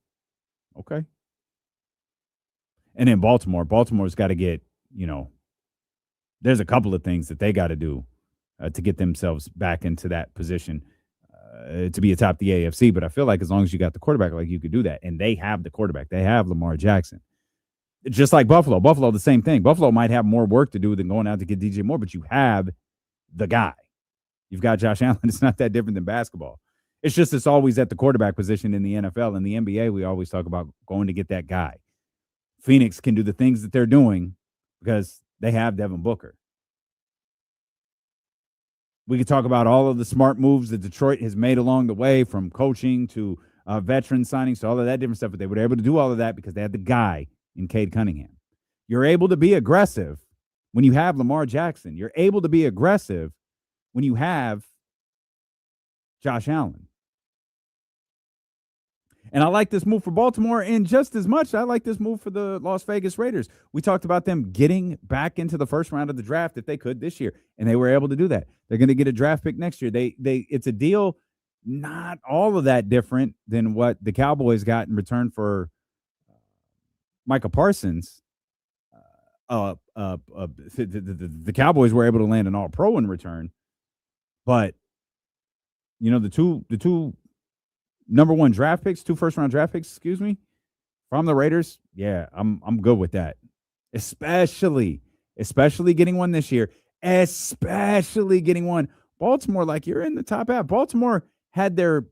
And then Baltimore's got to get, there's a couple of things that they got to do to get themselves back into that position to be atop the AFC. But I feel like as long as you got the quarterback, like you could do that. And they have the quarterback. They have Lamar Jackson. Just like Buffalo. Buffalo, the same thing. Buffalo might have more work to do than going out to get DJ Moore, but you have the guy. You've got Josh Allen. It's not that different than basketball. It's just it's always at the quarterback position in the NFL. In the NBA, we always talk about going to get that guy. Phoenix can do the things that they're doing because they have Devin Booker. We could talk about all of the smart moves that Detroit has made along the way, from coaching to veteran signings to all of that different stuff. But they were able to do all of that because they had the guy in Cade Cunningham. You're able to be aggressive when you have Lamar Jackson. You're able to be aggressive when you have Josh Allen. And I like this move for Baltimore, and just as much, I like this move for the Las Vegas Raiders. We talked about them getting back into the first round of the draft if they could this year, and they were able to do that. They're going to get a draft pick next year. It's a deal not all of that different than what the Cowboys got in return for Micah Parsons. The Cowboys were able to land an All-Pro in return, but the two number one draft picks, 2 first-round draft picks, from the Raiders, yeah, I'm good with that. Especially getting one this year, especially getting one. Baltimore, like you're in the top half. Baltimore had their,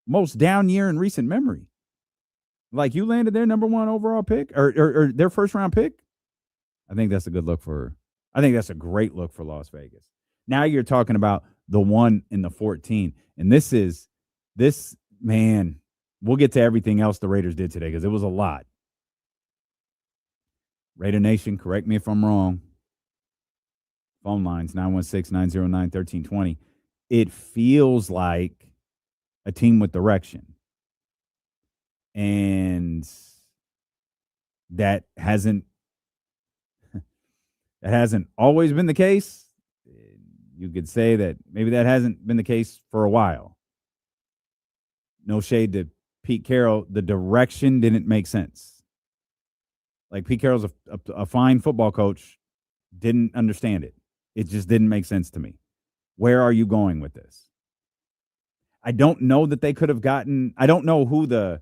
most down year in recent memory. Like you landed their number 1 overall pick or their first-round pick. I think that's a great look for Las Vegas. Now you're talking about the 1 and the 14. And this, man, we'll get to everything else the Raiders did today because it was a lot. Raider Nation, correct me if I'm wrong. Phone lines, 916-909-1320. It feels like a team with direction. And that hasn't always been the case. You could say that maybe that hasn't been the case for a while. No shade to Pete Carroll. The direction didn't make sense. Like Pete Carroll's a fine football coach, didn't understand it. It just didn't make sense to me. Where are you going with this? I don't know that they could have gotten, I don't know who I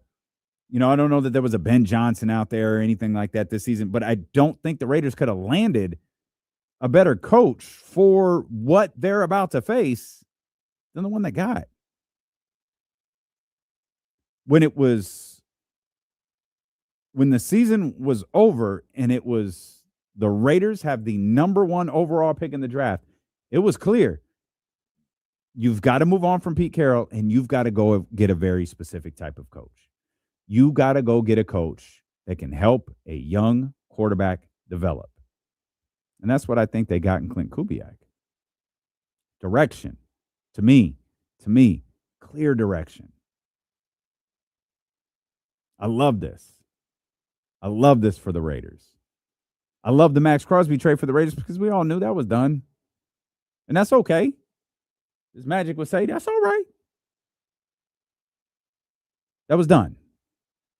don't know that there was a Ben Johnson out there or anything like that this season, but I don't think the Raiders could have landed a better coach for what they're about to face than the one they got. When the season was over and it was the Raiders have the number 1 overall pick in the draft, it was clear. You've got to move on from Pete Carroll and you've got to go get a very specific type of coach. You got to go get a coach that can help a young quarterback develop. And that's what I think they got in Clint Kubiak. Direction. To me, clear direction. I love this. I love this for the Raiders. I love the Maxx Crosby trade for the Raiders because we all knew that was done. And that's okay. As Magic would say, that's all right. That was done.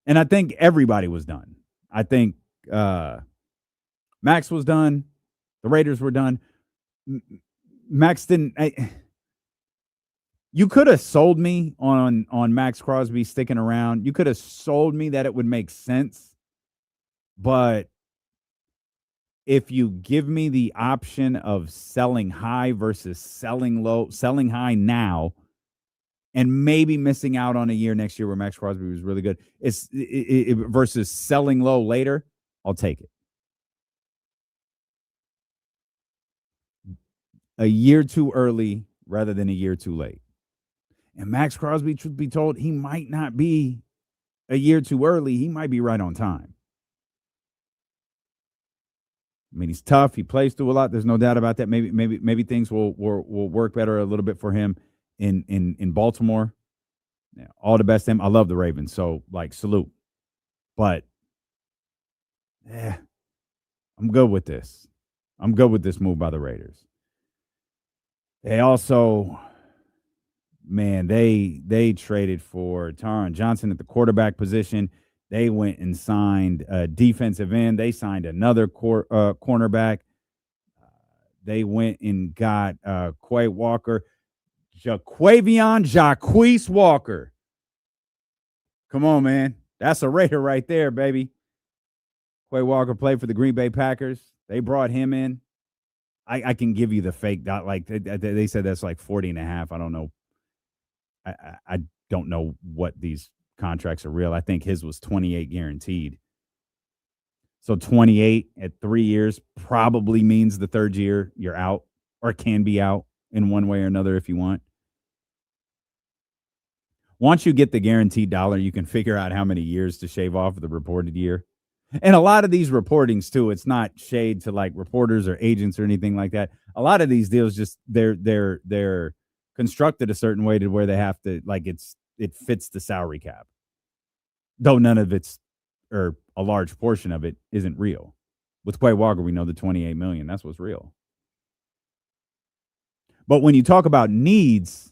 And I think everybody was done. I think Max was done. The Raiders were done. Max didn't. You could have sold me on Maxx Crosby sticking around. You could have sold me that it would make sense. But if you give me the option of selling high versus selling low, selling high now, and maybe missing out on a year next year where Maxx Crosby was really good, versus selling low later, I'll take it. A year too early rather than a year too late. And Maxx Crosby, truth be told, he might not be a year too early. He might be right on time. I mean, he's tough. He plays through a lot. There's no doubt about that. Maybe things will work better a little bit for him in Baltimore. Yeah, all the best to him. I love the Ravens, so like salute. But I'm good with this. I'm good with this move by the Raiders. They also, man, they traded for Taron Johnson at the quarterback position. They went and signed a defensive end. They signed another cornerback. They went and got Quay Walker, Jacquees Walker. Come on, man. That's a Raider right there, baby. Quay Walker played for the Green Bay Packers. They brought him in. I can give you the fake dot. Like they said that's like 40.5. I don't know. I don't know what these contracts are real. I think his was 28 guaranteed. So 28 at 3 years probably means the third year you're out or can be out in one way or another if you want. Once you get the guaranteed dollar, you can figure out how many years to shave off of the reported year. And a lot of these reportings too, it's not shade to like reporters or agents or anything like that. A lot of these deals just they're constructed a certain way to where they have to like it fits the salary cap. Though none of it's or a large portion of it isn't real. With Quay Walker, we know the $28 million. That's what's real. But when you talk about needs,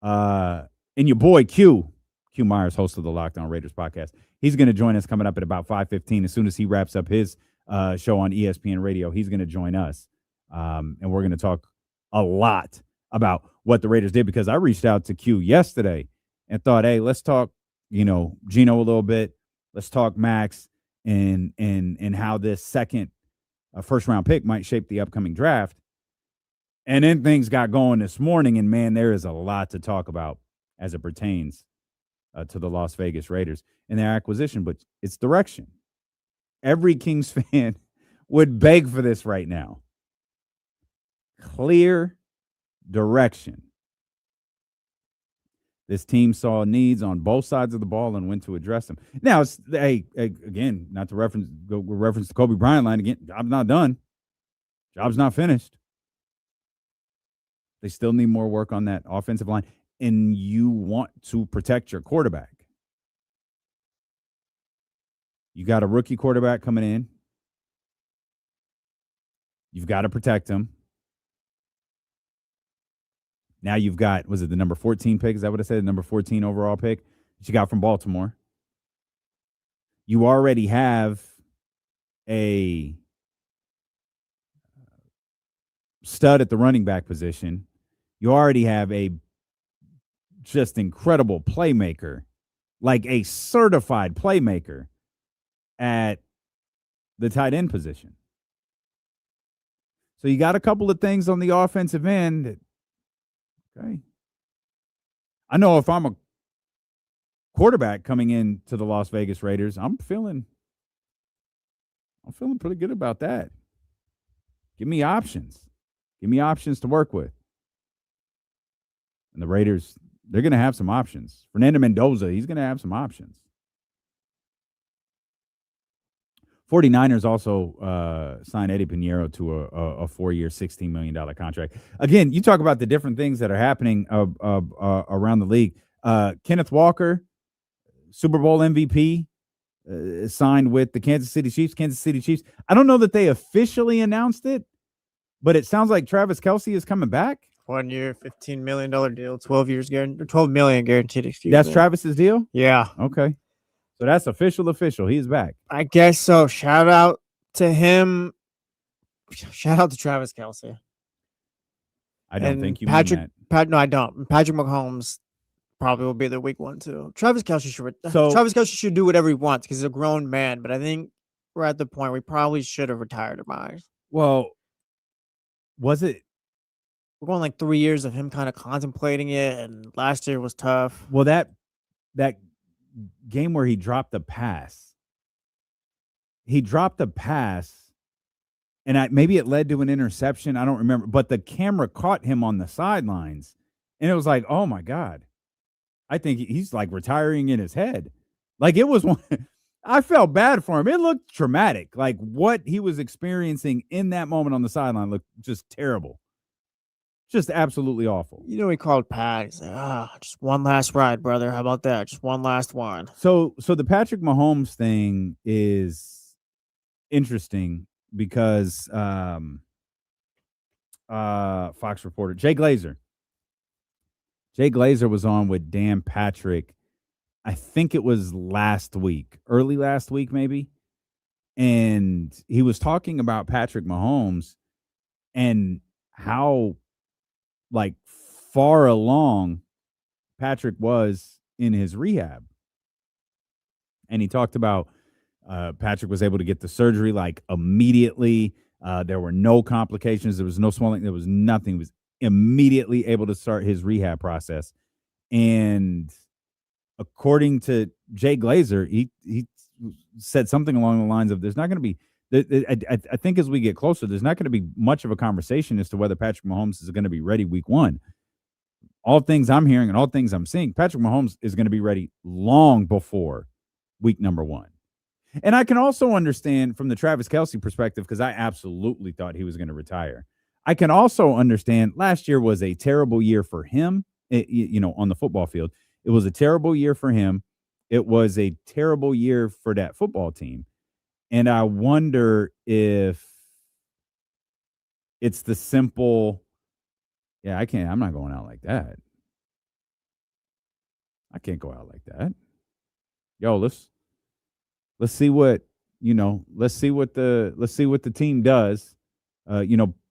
and your boy Q Meyers, host of the Locked On Raiders podcast, he's going to join us coming up at about 5:15. As soon as he wraps up his show on ESPN Radio, he's going to join us. And we're going to talk a lot about what the Raiders did because I reached out to Q yesterday and thought, hey, let's talk, Geno a little bit. Let's talk Max and how this second first round pick might shape the upcoming draft. And then things got going this morning, and man, there is a lot to talk about as it pertains to the Las Vegas Raiders and their acquisition, but it's direction. Every Kings fan would beg for this right now. Clear direction. This team saw needs on both sides of the ball and went to address them. Now, it's again, not to reference the Kobe Bryant line again. Job's not done. Job's not finished. They still need more work on that offensive line, and you want to protect your quarterback. You got a rookie quarterback coming in. You've got to protect him. Now you've got, was it the number 14 pick? Is that what I said? The number 14 overall pick that you got from Baltimore. You already have a stud at the running back position. You already have a just incredible playmaker, like a certified playmaker at the tight end position. So you got a couple of things on the offensive end that, okay. I know if I'm a quarterback coming into the Las Vegas Raiders, I'm feeling pretty good about that. Give me options. Give me options to work with. And the Raiders, they're going to have some options. Fernando Mendoza, he's going to have some options. 49ers also signed Eddie Pinheiro to a 4-year, $16 million contract. Again, you talk about the different things that are happening around the league. Kenneth Walker, Super Bowl MVP, signed with the Kansas City Chiefs. Kansas City Chiefs. I don't know that they officially announced it, but it sounds like Travis Kelce is coming back. 1 year, $15 million deal, 12 years guaranteed, 12 million guaranteed. Excuse That's me. Travis's deal? Yeah. Okay. So that's official. He's back. I guess so. Shout out to him. Shout out to Travis Kelce. I don't And think you Patrick. mean that. No, I don't. Patrick Mahomes probably will be the week 1 too. Travis Kelce should do whatever he wants because he's a grown man. But I think we're at the point we probably should have retired him. Well, was it? We're going like 3 years of him kind of contemplating it, and last year was tough. Well, that game where he dropped the pass. He dropped the pass, and maybe it led to an interception. I don't remember, but the camera caught him on the sidelines, and it was like, oh my God. I think he's like retiring in his head. Like it was one. I felt bad for him. It looked traumatic. Like what he was experiencing in that moment on the sideline looked just terrible. Just absolutely awful. You know, he called Pat. He's like, just one last ride, brother. How about that? Just one last one. So the Patrick Mahomes thing is interesting because Fox reporter Jay Glazer was on with Dan Patrick. I think it was early last week maybe. And he was talking about Patrick Mahomes and how like far along Patrick was in his rehab. And he talked about Patrick was able to get the surgery like immediately. There were no complications. There was no swelling. There was nothing. He was immediately able to start his rehab process. And according to Jay Glazer, he said something along the lines of there's not going to be I think as we get closer, there's not going to be much of a conversation as to whether Patrick Mahomes is going to be ready week 1. All things I'm hearing and all things I'm seeing, Patrick Mahomes is going to be ready long before week number 1. And I can also understand from the Travis Kelce perspective, because I absolutely thought he was going to retire. I can also understand last year was a terrible year for him, on the football field. It was a terrible year for him. It was a terrible year for that football team. And I wonder if it's the simple, I'm not going out like that. I can't go out like that. Yo, let's see what, let's see what the team does,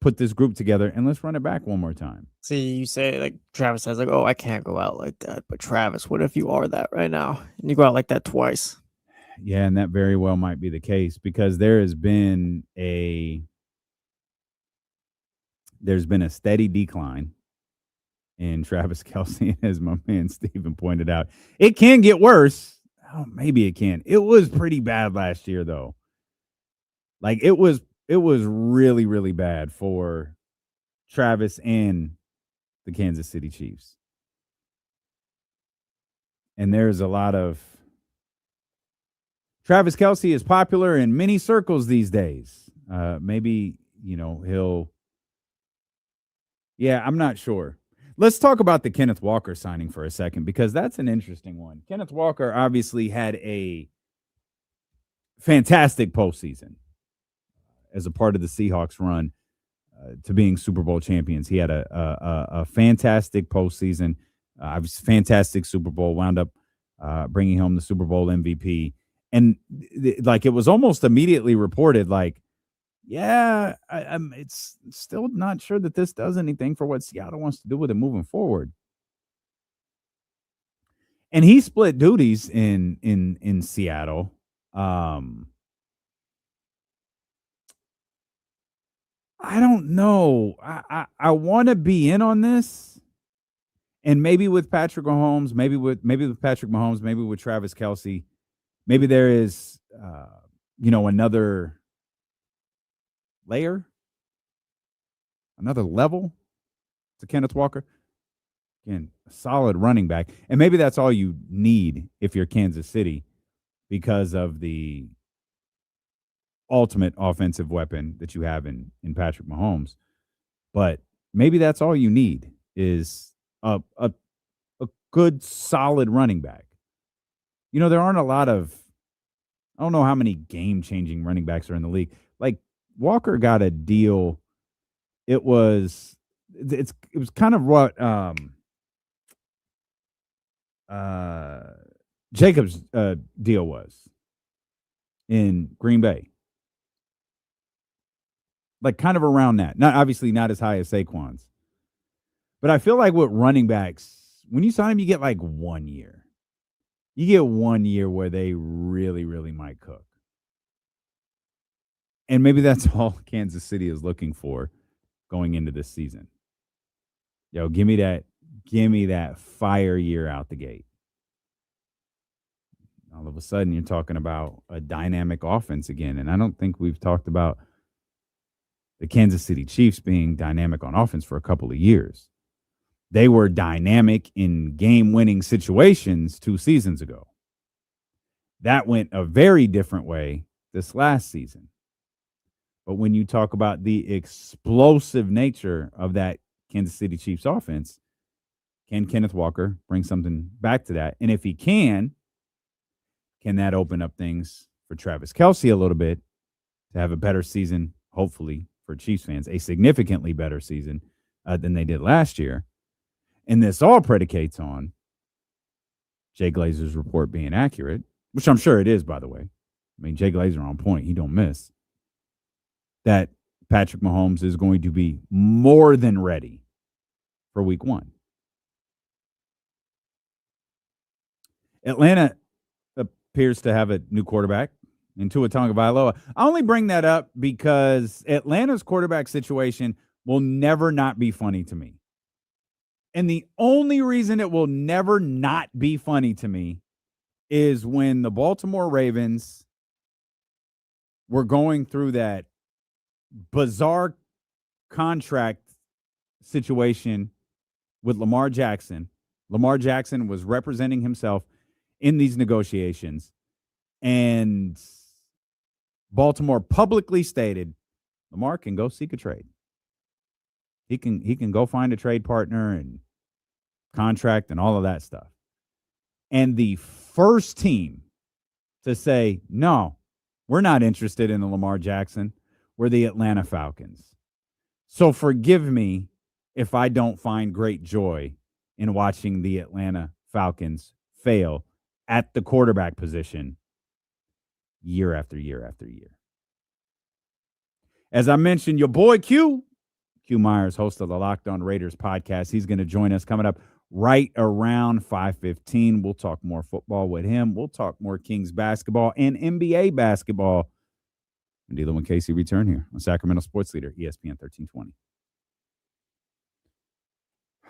put this group together and let's run it back one more time. See, you say like Travis says like, oh, I can't go out like that. But Travis, what if you are that right now and you go out like that twice? Yeah, and that very well might be the case because there's been a steady decline in Travis Kelce, as my man Steven pointed out. It can get worse. Oh, maybe it can. It was pretty bad last year, though. Like it was really, really bad for Travis and the Kansas City Chiefs. And there's a lot of Travis Kelce is popular in many circles these days. Maybe, I'm not sure. Let's talk about the Kenneth Walker signing for a second, because that's an interesting one. Kenneth Walker obviously had a fantastic postseason as a part of the Seahawks run to being Super Bowl champions. He had a fantastic postseason, fantastic Super Bowl, wound up bringing home the Super Bowl MVP. And it was almost immediately reported it's still not sure that this does anything for what Seattle wants to do with it moving forward. And he split duties in Seattle. I don't know. I want to be in on this, and maybe with Patrick Mahomes, maybe with Patrick Mahomes, maybe with Travis Kelce, maybe there is, another layer, another level to Kenneth Walker. Again, a solid running back, and maybe that's all you need if you're Kansas City, because of the ultimate offensive weapon that you have in Patrick Mahomes. But maybe that's all you need is a good, solid running back. There aren't a lot of I don't know how many game-changing running backs are in the league. Like, Walker got a deal. It was kind of what Jacobs' deal was in Green Bay. Like, kind of around that. Obviously not as high as Saquon's. But I feel like with running backs, when you sign them, you get like 1 year. You get 1 year where they really, really might cook. And maybe that's all Kansas City is looking for going into this season. Yo, give me that fire year out the gate. All of a sudden, you're talking about a dynamic offense again. And I don't think we've talked about the Kansas City Chiefs being dynamic on offense for a couple of years. They were dynamic in game-winning situations 2 seasons ago. That went a very different way this last season. But when you talk about the explosive nature of that Kansas City Chiefs offense, can Kenneth Walker bring something back to that? And if he can that open up things for Travis Kelce a little bit to have a better season, hopefully, for Chiefs fans, a significantly better season than they did last year? And this all predicates on Jay Glazer's report being accurate, which I'm sure it is, by the way. I mean, Jay Glazer on point. He don't miss. That Patrick Mahomes is going to be more than ready for week 1. Atlanta appears to have a new quarterback in Tua Tagovailoa. I only bring that up because Atlanta's quarterback situation will never not be funny to me. And the only reason it will never not be funny to me is when the Baltimore Ravens were going through that bizarre contract situation with Lamar Jackson. Lamar Jackson was representing himself in these negotiations, and Baltimore publicly stated Lamar can go seek a trade. He can go find a trade partner and contract and all of that stuff. And the first team to say, no, we're not interested in the Lamar Jackson, were the Atlanta Falcons. So forgive me if I don't find great joy in watching the Atlanta Falcons fail at the quarterback position year after year after year. As I mentioned, your boy Q Meyers, host of the Locked On Raiders podcast. He's going to join us coming up right around 5:15. We'll talk more football with him. We'll talk more Kings basketball and NBA basketball. And D'Lo and Casey return here on Sacramento Sports Leader, ESPN 1320.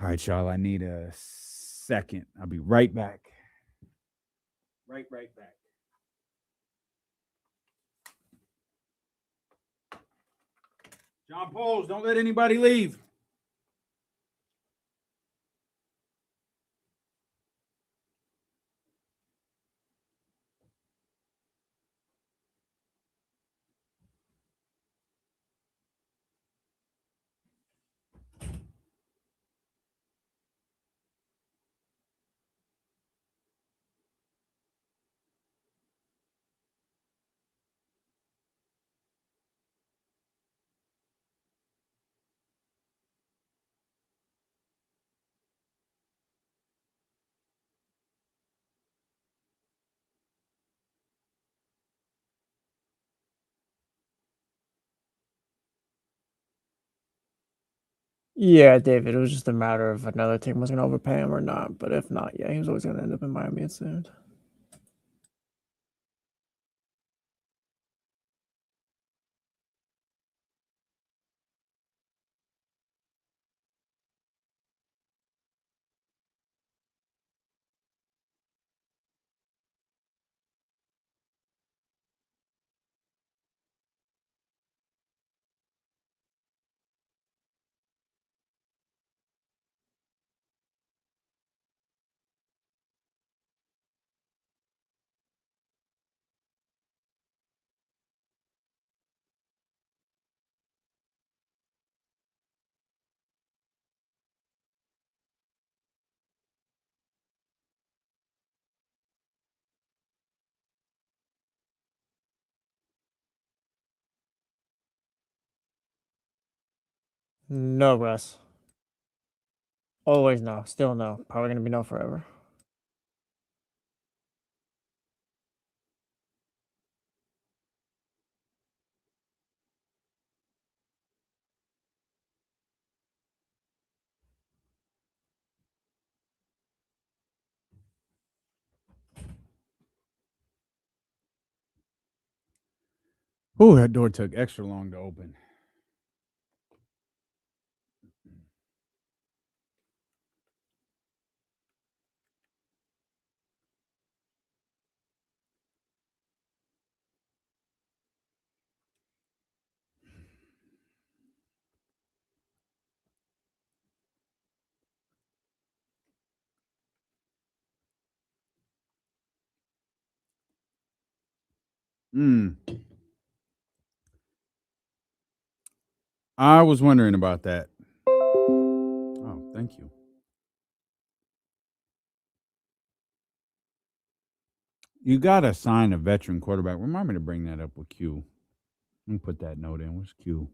All right, y'all, I need a second. I'll be right back. Right back. John Poles, don't let anybody leave. Yeah, David. It was just a matter of another team was going to overpay him or not. But if not, yeah, he was always going to end up in Miami, it seemed. No, Russ. Always no. Still no. Probably gonna be no forever. Oh, that door took extra long to open. I was wondering about that. Oh, thank you. You got to sign a veteran quarterback. Remind me to bring that up with Q. Let me put that note in. Where's Q?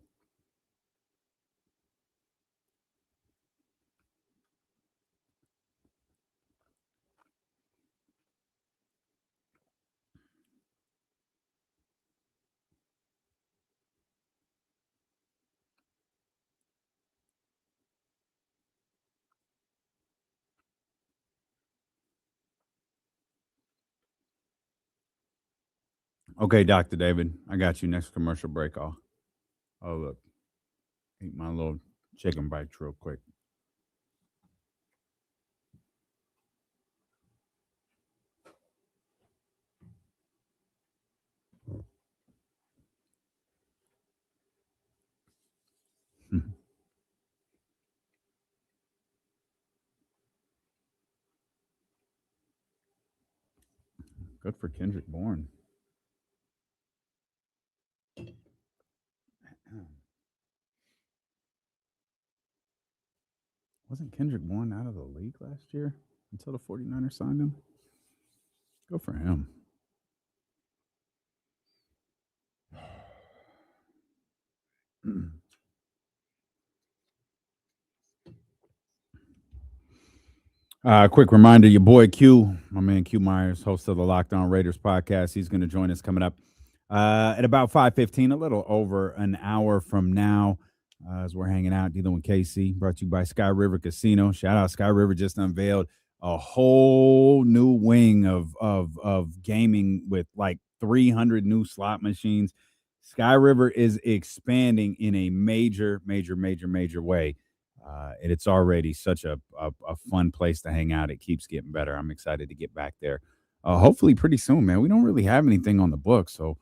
Okay, Dr. David, I got you. Next commercial break. Oh, look. Eat my little chicken bites real quick. Good for Kendrick Bourne. Wasn't Kendrick Bourne out of the league last year until the 49ers signed him? Go for him. Quick reminder, your boy Q, my man Q Meyers, host of the Locked On Raiders podcast. He's going to join us coming up at about 5:15, a little over an hour from now, as we're hanging out dealing with KC, brought to you by Sky River Casino. Shout out, Sky River just unveiled a whole new wing of gaming with like 300 new slot machines. Sky River is expanding in a major way. And it's already such a fun place to hang out. It keeps getting better. I'm excited to get back there. Hopefully pretty soon, man. We don't really have anything on the book, so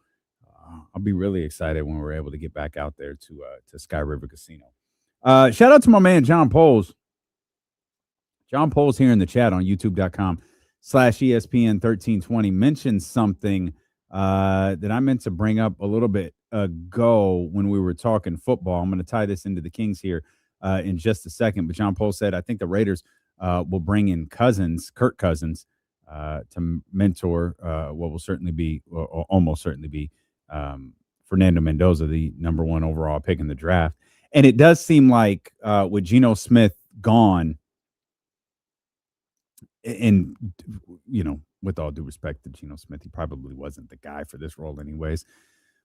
I'll be really excited when we're able to get back out there to Sky River Casino. Shout out to my man, John Poles. John Poles here in the chat on youtube.com/ESPN1320 mentioned something that I meant to bring up a little bit ago when we were talking football. I'm going to tie this into the Kings here in just a second. But John Poles said, I think the Raiders will bring in Kirk Cousins, to mentor what will certainly be, or almost certainly be, Fernando Mendoza, the number 1 overall pick in the draft. And it does seem like with Geno Smith gone, and, you know, with all due respect to Geno Smith, he probably wasn't the guy for this role anyways.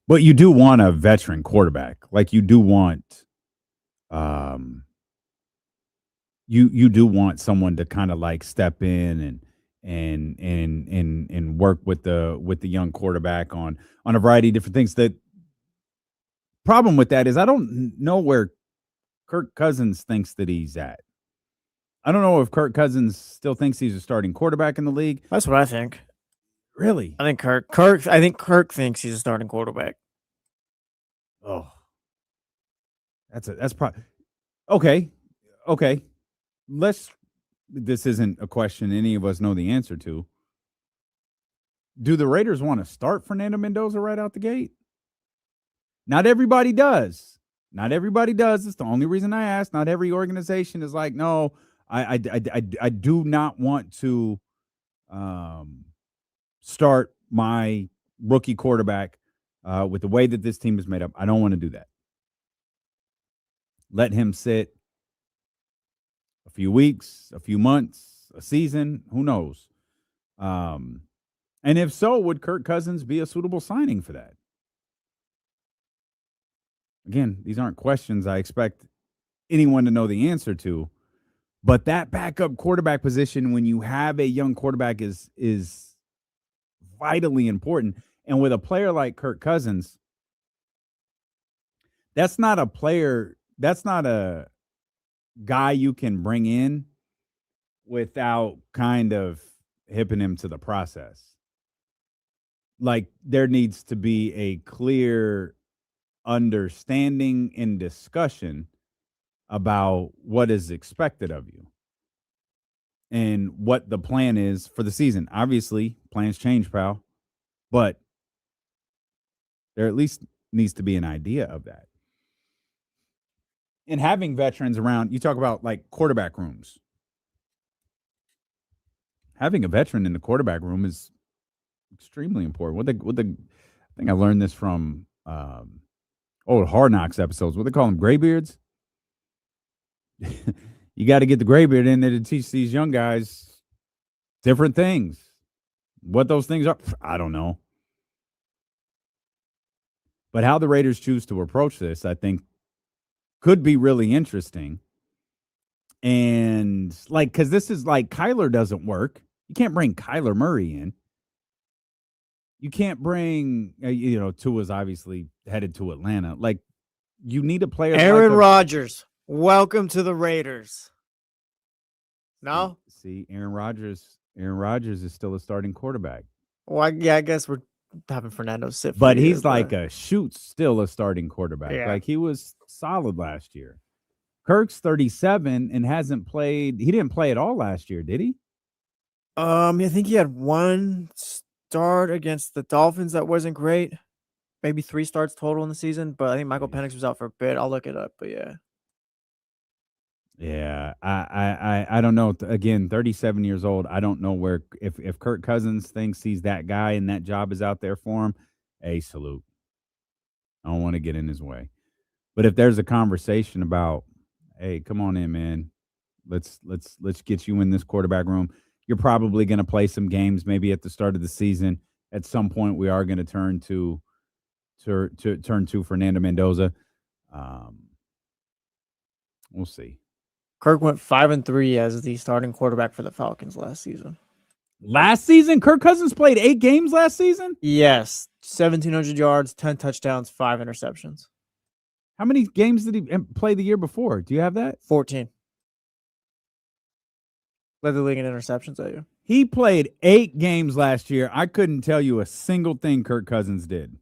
But you do want a veteran quarterback. Like, you do want you do want someone to kind of like step in and work with the young quarterback on a variety of different things. The problem with that is I don't know where Kirk Cousins thinks that he's at. I don't know if Kirk Cousins still thinks he's a starting quarterback in the league. That's what I think. Really? I think Kirk thinks he's a starting quarterback. Oh, that's probably okay. This isn't a question any of us know the answer to. Do the Raiders want to start Fernando Mendoza right out the gate? Not everybody does. It's the only reason I asked. Not every organization is like, no, I do not want to start my rookie quarterback with the way that this team is made up. I don't want to do that. let him sit a few weeks, a few months, a season, who knows? And if so, would Kirk Cousins be a suitable signing for that? Again, these aren't questions I expect anyone to know the answer to, but that backup quarterback position when you have a young quarterback is vitally important. And with a player like Kirk Cousins, that's not a guy you can bring in without kind of hipping him to the process. Like, there needs to be a clear understanding and discussion about what is expected of you and what the plan is for the season. Obviously, plans change, pal, but there at least needs to be an idea of that. And having veterans around, you talk about like quarterback rooms. Having a veteran in the quarterback room is extremely important. I think I learned this from old Hard Knocks episodes. What they call them, graybeards. You got to get the graybeard in there to teach these young guys different things. What those things are, I don't know. But how the Raiders choose to approach this, I think, could be really interesting. And like, because this is like Kyler doesn't work. You can't bring Kyler Murray in. You can't bring, Tua's obviously headed to Atlanta. Like, you need a player. Aaron Rodgers, welcome to the Raiders. No? See, Aaron Rodgers is still a starting quarterback. Well, I guess we're having Fernando sit for but you, he's like still a starting quarterback. Yeah. Like, he was solid last year. Kirk's 37 and hasn't played. He didn't play at all last year, did he? I think he had one start against the Dolphins that wasn't great. Maybe 3 starts total in the season, but I think Michael Penix was out for a bit. I'll look it up, but yeah. Yeah, I don't know. Again, 37 years old. I don't know where if Kirk Cousins thinks he's that guy and that job is out there for him. Hey, salute. I don't want to get in his way. But if there's a conversation about, hey, come on in, man. Let's get you in this quarterback room. You're probably going to play some games maybe at the start of the season. At some point, we are going to turn to Fernando Mendoza. We'll see. Kirk went 5-3 as the starting quarterback for the Falcons last season. Last season, Kirk Cousins played 8 games last season? Yes. 1,700 yards, 10 touchdowns, 5 interceptions. How many games did he play the year before? Do you have that? 14. Led the league in interceptions at you. He played 8 games last year. I couldn't tell you a single thing Kirk Cousins did.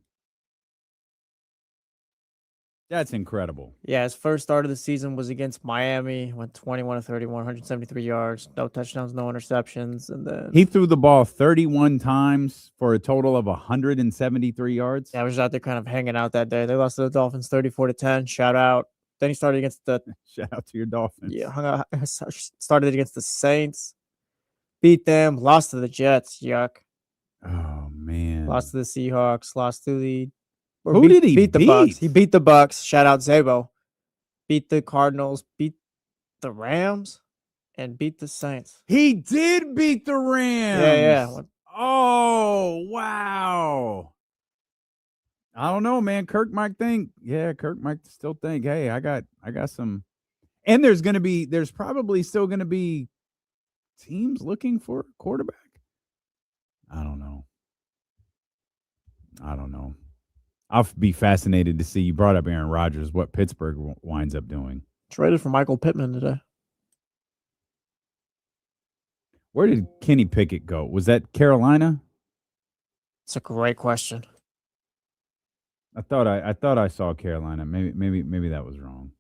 That's incredible. Yeah, his first start of the season was against Miami. Went 21-31, 173 yards, no touchdowns, no interceptions, and then he threw the ball 31 times for a total of 173 yards. Yeah, I was out there kind of hanging out that day. They lost to the Dolphins 34-10. Shout out. Then he started against the shout out to your Dolphins. Yeah, started against the Saints, beat them, lost to the Jets. Yuck. Oh man. Lost to the Seahawks. Lost to the. Who did he beat? The Bucks. He beat the Bucks. Shout out Zabo. Beat the Cardinals. Beat the Rams, and beat the Saints. He did beat the Rams. Yeah. Oh wow. I don't know, man. Kirk might still think, hey, I got some. And there's probably still gonna be teams looking for a quarterback. I don't know. I'll be fascinated to see. You brought up Aaron Rodgers, what Pittsburgh winds up doing. Traded for Michael Pittman today. Where did Kenny Pickett go? Was that Carolina? It's a great question. I thought I saw Carolina. Maybe that was wrong.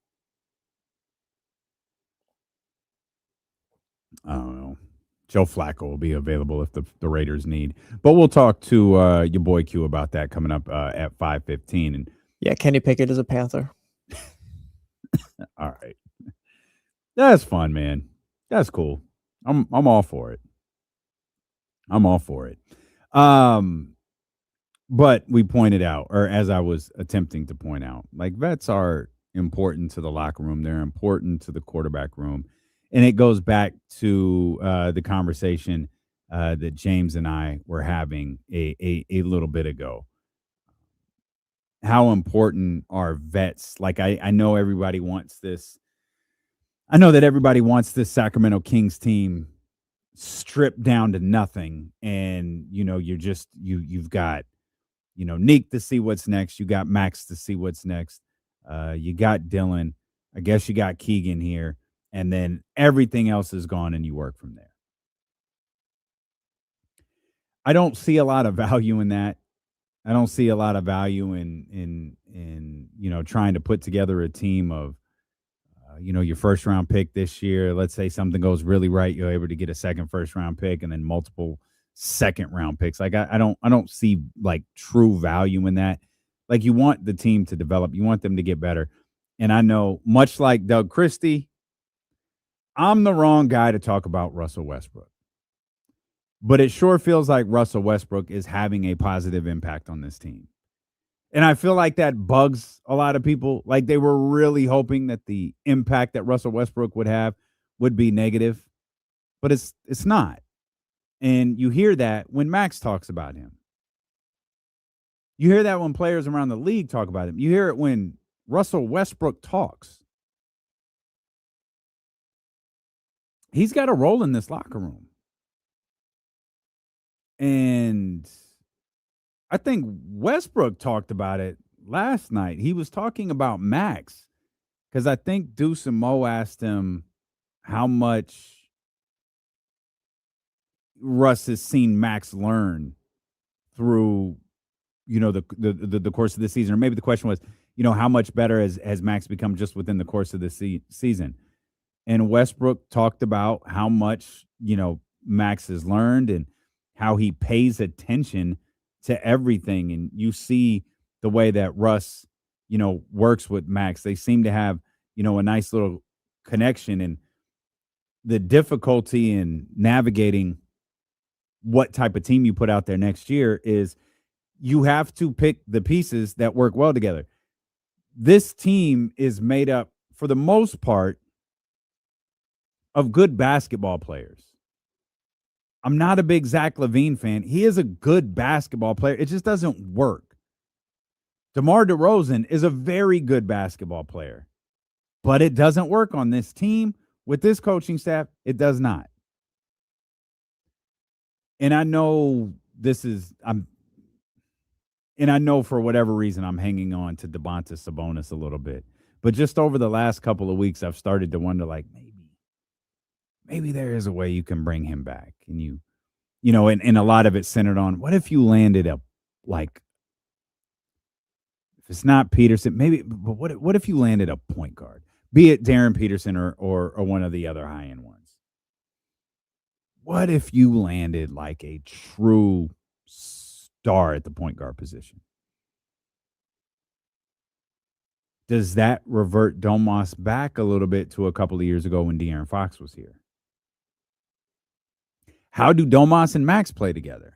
I don't know. Joe Flacco will be available if the Raiders need. But we'll talk to your boy Q about that coming up at 5:15. And yeah, Kenny Pickett is a Panther. All right. That's fun, man. That's cool. I'm all for it. But we pointed out, or as I was attempting to point out, like vets are important to the locker room. They're important to the quarterback room. And it goes back to the conversation that James and I were having a little bit ago. How important are vets? Like, I know everybody wants this. I know that everybody wants this Sacramento Kings team stripped down to nothing. And, you've got, Neek to see what's next. You got Maxx to see what's next. You got Dylan. I guess you got Keegan here. And then everything else is gone and you work from there. I don't see a lot of value in that. I don't see a lot of value in trying to put together a team of, your first round pick this year. Let's say something goes really right. You're able to get a second first round pick and then multiple second round picks. Like, I don't see like true value in that. Like, you want the team to develop. You want them to get better. And I know, much like Doug Christie, I'm the wrong guy to talk about Russell Westbrook. But it sure feels like Russell Westbrook is having a positive impact on this team. And I feel like that bugs a lot of people. Like, they were really hoping that the impact that Russell Westbrook would have would be negative. But it's not. And you hear that when Maxx talks about him. You hear that when players around the league talk about him. You hear it when Russell Westbrook talks. He's got a role in this locker room. And I think Westbrook talked about it last night. He was talking about Maxx because I think Deuce and Mo asked him how much Russ has seen Maxx learn through, the course of the season. Or maybe the question was, how much better has Maxx become just within the course of the season? And Westbrook talked about how much, Maxx has learned and how he pays attention to everything. And you see the way that Russ, works with Maxx. They seem to have, a nice little connection. And the difficulty in navigating what type of team you put out there next year is you have to pick the pieces that work well together. This team is made up, for the most part, of good basketball players. I'm not a big Zach LaVine fan. He is a good basketball player. It just doesn't work. DeMar DeRozan is a very good basketball player, but it doesn't work on this team with this coaching staff. It does not. And I know I know for whatever reason I'm hanging on to Domantas Sabonis a little bit. But just over the last couple of weeks, I've started to wonder, like, maybe there is a way you can bring him back. And and a lot of it centered on, what if you landed if it's not Peterson, but what if you landed a point guard, be it Darren Peterson or one of the other high-end ones? What if you landed like a true star at the point guard position? Does that revert Domas back a little bit to a couple of years ago when De'Aaron Fox was here? How do Domas and Maxx play together?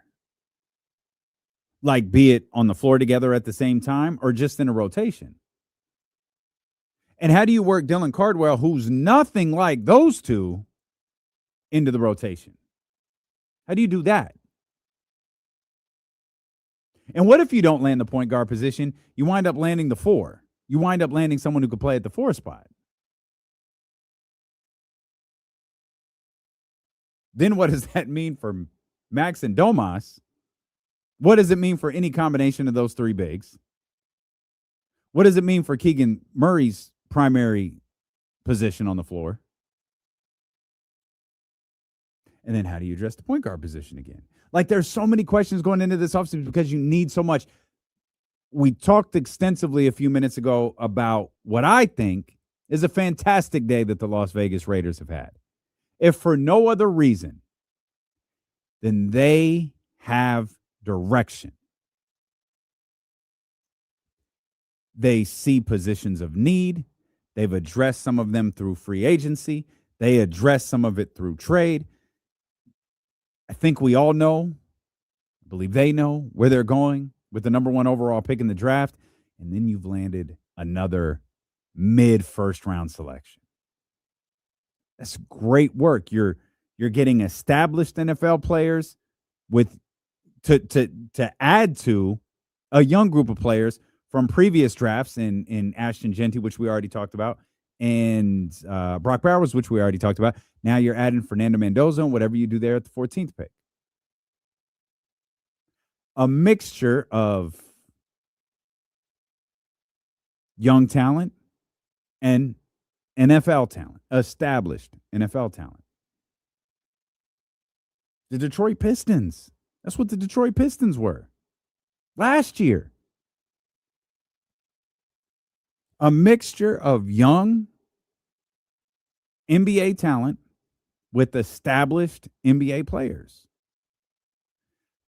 Like, be it on the floor together at the same time or just in a rotation? And how do you work Dylan Cardwell, who's nothing like those two, into the rotation? How do you do that? And what if you don't land the point guard position? You wind up landing the 4. You wind up landing someone who could play at the 4 spot. Then what does that mean for Maxx and Domas? What does it mean for any combination of those 3 bigs? What does it mean for Keegan Murray's primary position on the floor? And then how do you address the point guard position again? Like, there's so many questions going into this offseason because you need so much. We talked extensively a few minutes ago about what I think is a fantastic day that the Las Vegas Raiders have had. If for no other reason than they have direction. They see positions of need. They've addressed some of them through free agency. They address some of it through trade. I think we all know, I believe they know where they're going with the number 1 overall pick in the draft. And then you've landed another mid-first round selection. That's great work. You're getting established NFL players with to add to a young group of players from previous drafts in Ashton Genty, which we already talked about, and Brock Bowers, which we already talked about. Now you're adding Fernando Mendoza and whatever you do there at the 14th pick. A mixture of young talent and NFL talent, established NFL talent. The Detroit Pistons. That's what the Detroit Pistons were last year. A mixture of young NBA talent with established NBA players.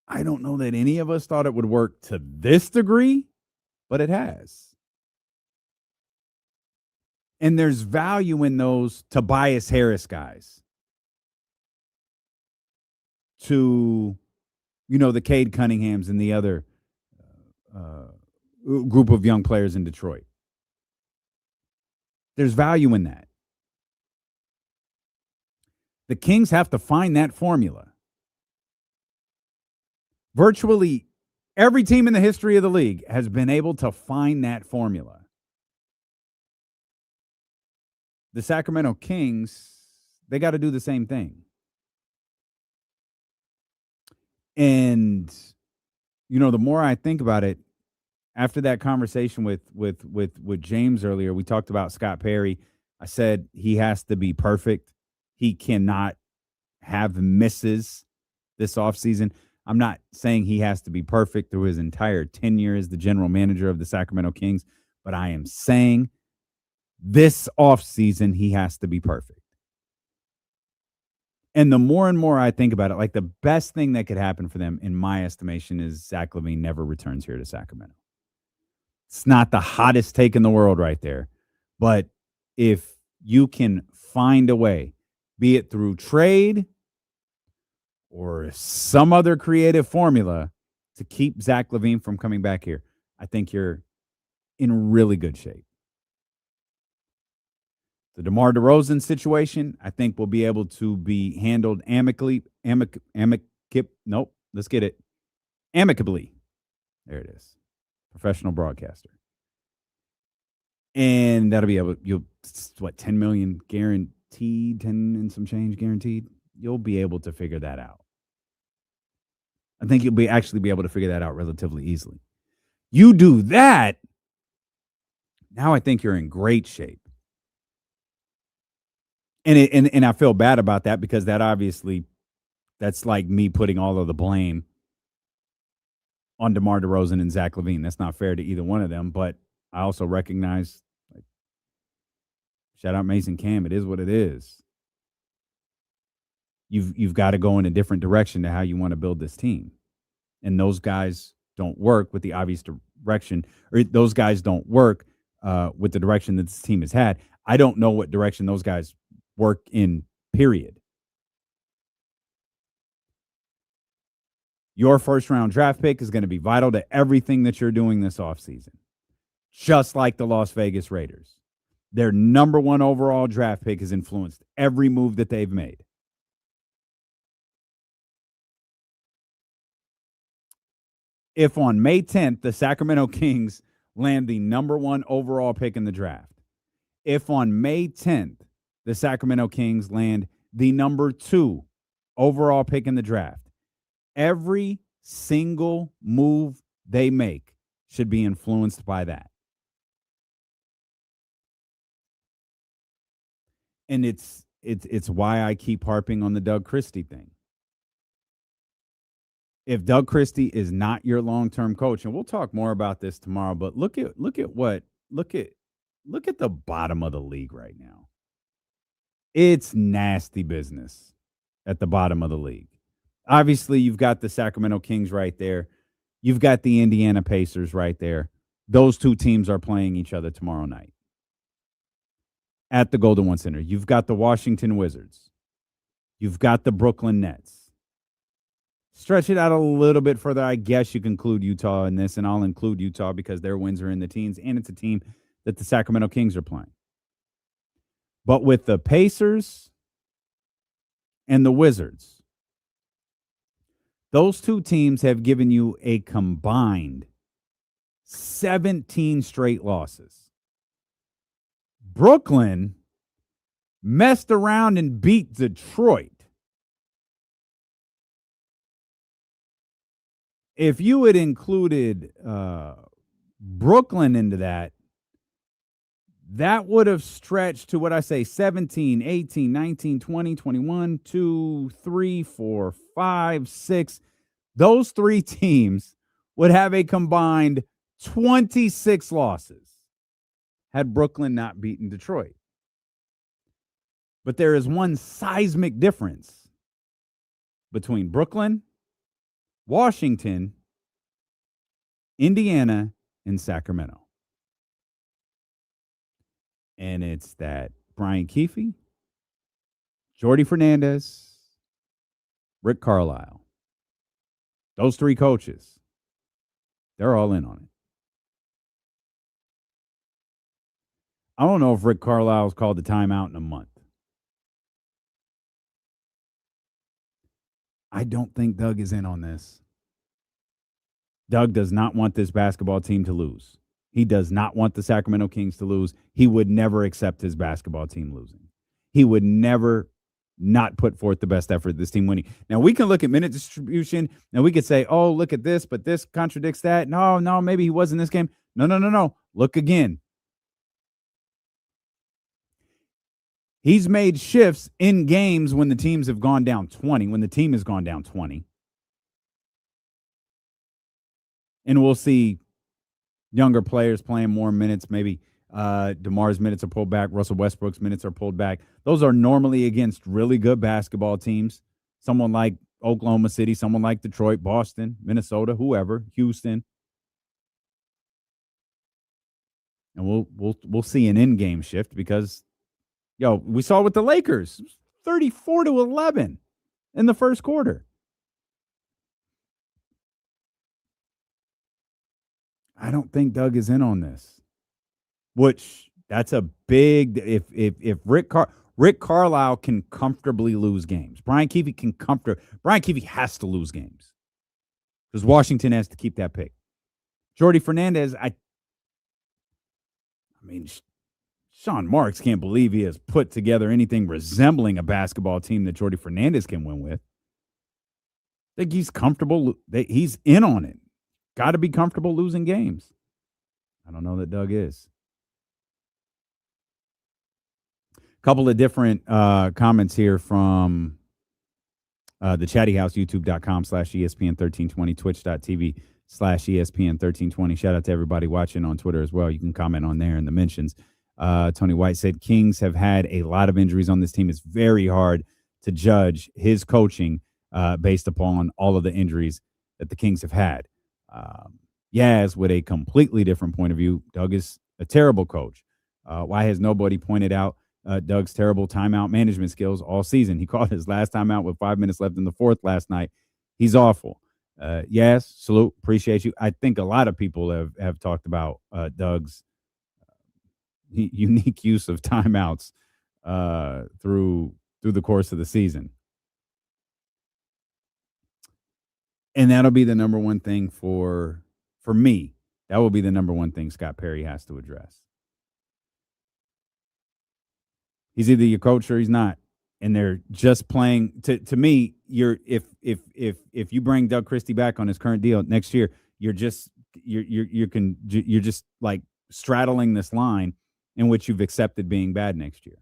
I don't know that any of us thought it would work to this degree, but it has. And there's value in those Tobias Harris guys. To, the Cade Cunninghams and the other group of young players in Detroit. There's value in that. The Kings have to find that formula. Virtually every team in the history of the league has been able to find that formula. The Sacramento Kings, they got to do the same thing. And, the more I think about it, after that conversation with James earlier, we talked about Scott Perry. I said he has to be perfect. He cannot have misses this offseason. I'm not saying he has to be perfect through his entire tenure as the general manager of the Sacramento Kings, but I am saying this offseason he has to be perfect. And the more and more I think about it, like the best thing that could happen for them, in my estimation, is Zach LaVine never returns here to Sacramento. It's not the hottest take in the world right there. But if you can find a way, be it through trade or some other creative formula to keep Zach LaVine from coming back here, I think you're in really good shape. The DeMar DeRozan situation, I think, will be able to be handled amicably. Amicably. There it is. Professional broadcaster. And that'll be able, 10 million guaranteed, 10 and some change guaranteed. You'll be able to figure that out. I think you'll actually be able to figure that out relatively easily. You do that, now I think you're in great shape. And I feel bad about that because that's like me putting all of the blame on DeMar DeRozan and Zach LaVine. That's not fair to either one of them, but I also recognize, shout out Mason Cam, it is what it is. You've got to go in a different direction to how you want to build this team. And those guys don't work with the obvious direction, or those guys don't work with the direction that this team has had. I don't know what direction those guys work in, period. Your first-round draft pick is going to be vital to everything that you're doing this offseason, just like the Las Vegas Raiders. Their number one overall draft pick has influenced every move that they've made. If on May 10th, the Sacramento Kings land the number one overall pick in the draft, if on May 10th, the Sacramento Kings land the number 2 overall pick in the draft, every single move they make should be influenced by that. And it's why I keep harping on the Doug Christie thing. If Doug Christie is not your long-term coach, and we'll talk more about this tomorrow, but look at the bottom of the league right now. It's nasty business at the bottom of the league. Obviously, you've got the Sacramento Kings right there. You've got the Indiana Pacers right there. Those two teams are playing each other tomorrow night at the Golden One Center. You've got the Washington Wizards. You've got the Brooklyn Nets. Stretch it out a little bit further. I guess you can include Utah in this, and I'll include Utah because their wins are in the teens, and it's a team that the Sacramento Kings are playing. But with the Pacers and the Wizards, those two teams have given you a combined 17 straight losses. Brooklyn messed around and beat Detroit. If you had included Brooklyn into that, that would have stretched to what I say 17, 18, 19, 20, 21, 2, 3, 4, 5, 6. Those three teams would have a combined 26 losses had Brooklyn not beaten Detroit. But there is one seismic difference between Brooklyn, Washington, Indiana, and Sacramento. And it's that Brian Keefe, Jordy Fernandez, Rick Carlisle. Those three coaches, they're all in on it. I don't know if Rick Carlisle's called the timeout in a month. I don't think Doug is in on this. Doug does not want this basketball team to lose. He does not want the Sacramento Kings to lose. He would never accept his basketball team losing. He would never not put forth the best effort, this team winning. Now, we can look at minute distribution, and we could say, oh, look at this, but this contradicts that. No, maybe he was in this game. No. Look again. He's made shifts in games when the teams have gone down 20, when the team has gone down 20. And we'll see younger players playing more minutes. Maybe DeMar's minutes are pulled back. Russell Westbrook's minutes are pulled back. Those are normally against really good basketball teams. Someone like Oklahoma City, someone like Detroit, Boston, Minnesota, whoever, Houston. And we'll see an in-game shift because, we saw with the Lakers, 34-11 in the first quarter. I don't think Doug is in on this. Which that's a big if Rick Carlisle can comfortably lose games. Brian Keefe has to lose games. Because Washington has to keep that pick. Jordy Fernandez, I mean, Sean Marks can't believe he has put together anything resembling a basketball team that Jordy Fernandez can win with. I think he's comfortable. He's in on it. Got to be comfortable losing games. I don't know that Doug is. A couple of different comments here from the Chatty House, youtube.com/ESPN1320, twitch.tv/ESPN1320. Shout out to everybody watching on Twitter as well. You can comment on there in the mentions. Tony White said, Kings have had a lot of injuries on this team. It's very hard to judge his coaching based upon all of the injuries that the Kings have had. Yaz, with a completely different point of view, Doug is a terrible coach. Why has nobody pointed out Doug's terrible timeout management skills all season? He called his last timeout with 5 minutes left in the fourth last night. He's awful. Yaz, salute, appreciate you. I think a lot of people have talked about Doug's unique use of timeouts through the course of the season. And that'll be the number one thing for me. That will be the number one thing Scott Perry has to address. He's either your coach or he's not. And they're just playing to me, if you bring Doug Christie back on his current deal next year, you're just like straddling this line in which you've accepted being bad next year.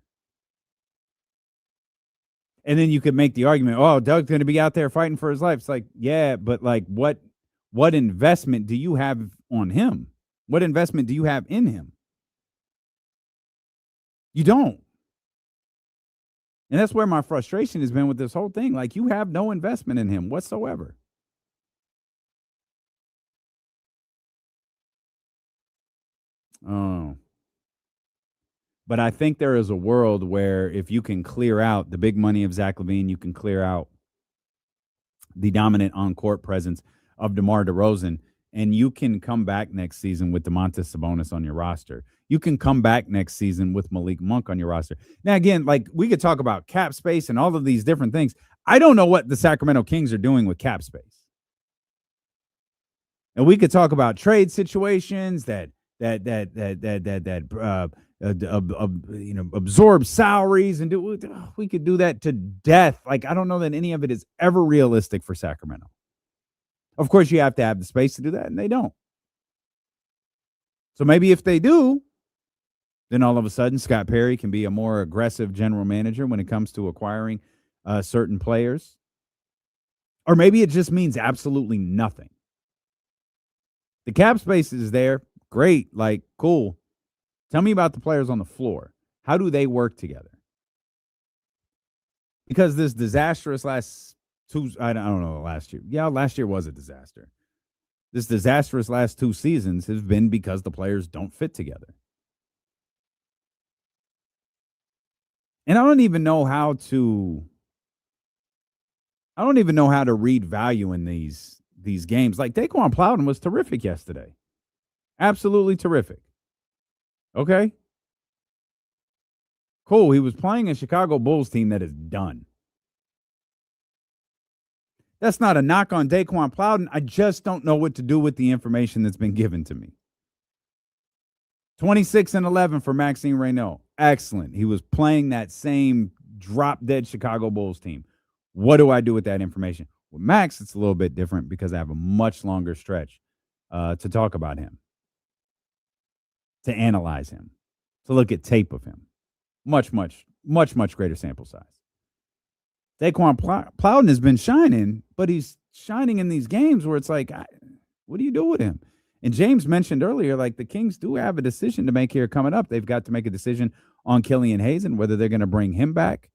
And then you could make the argument, oh, Doug's going to be out there fighting for his life. It's like, yeah, but like what investment do you have on him? What investment do you have in him? You don't. And that's where my frustration has been with this whole thing. Like, you have no investment in him whatsoever. Oh. But I think there is a world where if you can clear out the big money of Zach LaVine, you can clear out the dominant on-court presence of DeMar DeRozan, and you can come back next season with Domantas Sabonis on your roster. You can come back next season with Malik Monk on your roster. Now, again, like we could talk about cap space and all of these different things. I don't know what the Sacramento Kings are doing with cap space. And we could talk about trade situations that absorb salaries and we could do that to death. Like, I don't know that any of it is ever realistic for Sacramento. Of course, you have to have the space to do that, and they don't. So maybe if they do, then all of a sudden Scott Perry can be a more aggressive general manager when it comes to acquiring certain players. Or maybe it just means absolutely nothing. The cap space is there. Great. Like, cool. Tell me about the players on the floor. How do they work together? Because this disastrous last last year. Yeah, last year was a disaster. This disastrous last 2 seasons has been because the players don't fit together. And I don't even know how to read value in these games. Like Daquan Plowden was terrific yesterday. Absolutely terrific. Okay. Cool. He was playing a Chicago Bulls team that is done. That's not a knock on Daquan Plowden. I just don't know what to do with the information that's been given to me. 26 and 11 for Maxime Reynaud. Excellent. He was playing that same drop-dead Chicago Bulls team. What do I do with that information? With Max, it's a little bit different because I have a much longer stretch to talk about him, to analyze him, to look at tape of him. Much greater sample size. Daquan Plowden has been shining, but he's shining in these games where it's like, what do you do with him? And James mentioned earlier, like the Kings do have a decision to make here coming up. They've got to make a decision on Killian Hayes and whether they're going to bring him back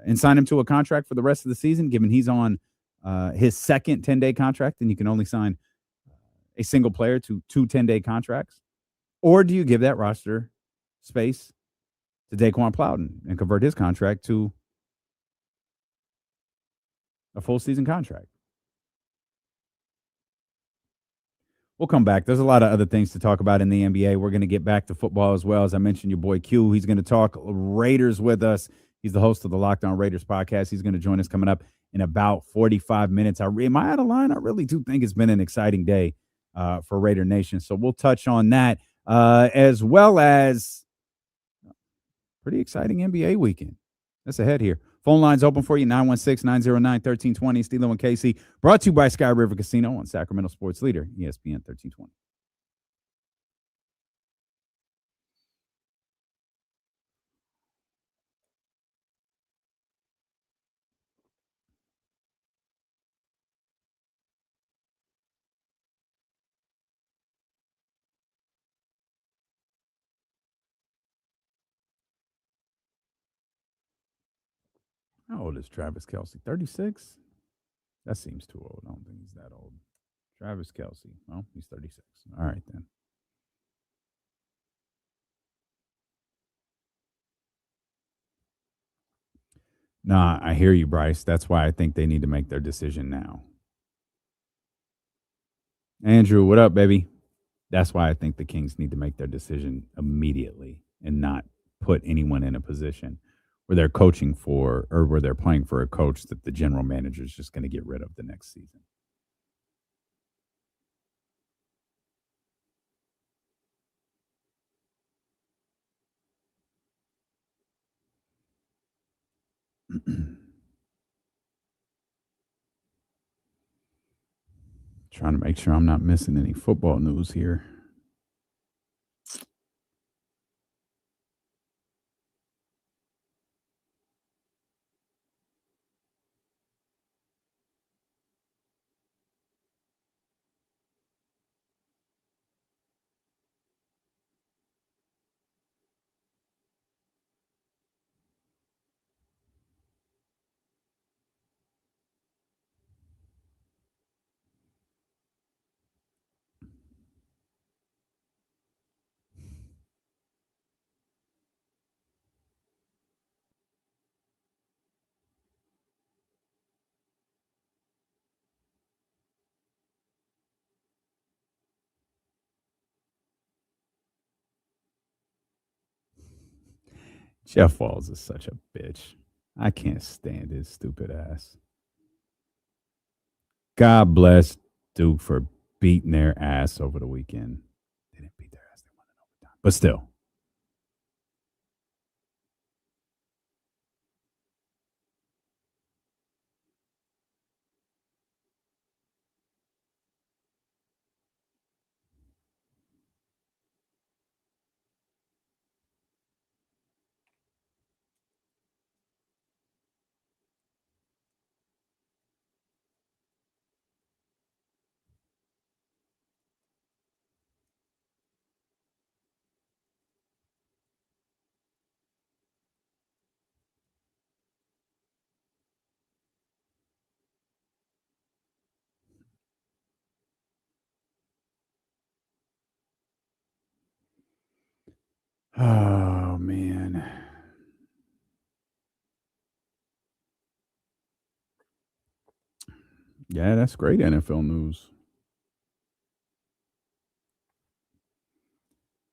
and sign him to a contract for the rest of the season, given he's on his second 10-day contract, and you can only sign a single player to 2 10-day contracts. Or do you give that roster space to Daquan Plowden and convert his contract to a full season contract? We'll come back. There's a lot of other things to talk about in the NBA. We're going to get back to football as well. As I mentioned, your boy Q, he's going to talk Raiders with us. He's the host of the Locked On Raiders podcast. He's going to join us coming up in about 45 minutes. Am I out of line? I really do think it's been an exciting day for Raider Nation. So we'll touch on that as well as pretty exciting NBA weekend. That's ahead here. Phone lines open for you, 916-909-1320. Stilo and Casey, brought to you by Sky River Casino on Sacramento Sports Leader, ESPN 1320. How old is Travis Kelce? 36? That seems too old. I don't think he's that old. Travis Kelce. Well, he's 36. All right, then. Nah, I hear you, Bryce. That's why I think they need to make their decision now. Andrew, what up, baby? That's why I think the Kings need to make their decision immediately and not put anyone in a position where they're coaching for or where they're playing for a coach that the general manager is just going to get rid of the next season. Trying to make sure I'm not missing any football news here. Jeff Walls is such a bitch. I can't stand his stupid ass. God bless Duke for beating their ass over the weekend. They didn't beat their ass, they won in overtime. But still. Oh, man. Yeah, that's great NFL news.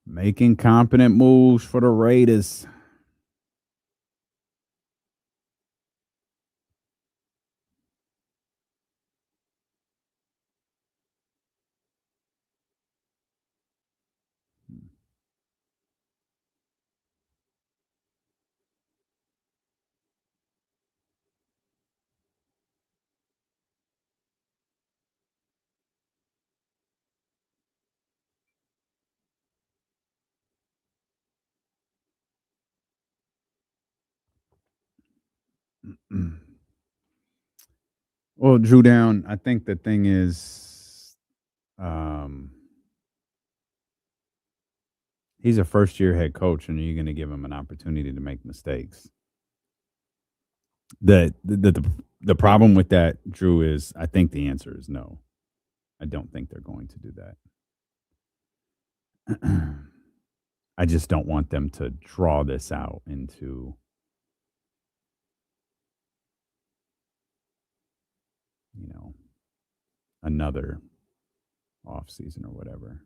Making competent moves for the Raiders. Well, Drew Down, I think the thing is, he's a first-year head coach, and you're going to give him an opportunity to make mistakes. The problem with that, Drew, is I think the answer is no. I don't think they're going to do that. I just don't want them to draw this out into, another off season or whatever.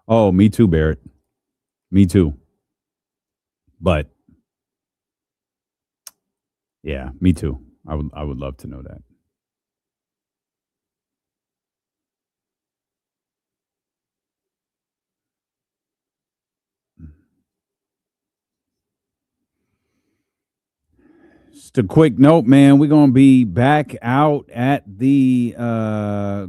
Oh, me too, Barrett. Me too. But yeah, me too. I would love to know that. Just a quick note, man. We're going to be back out at the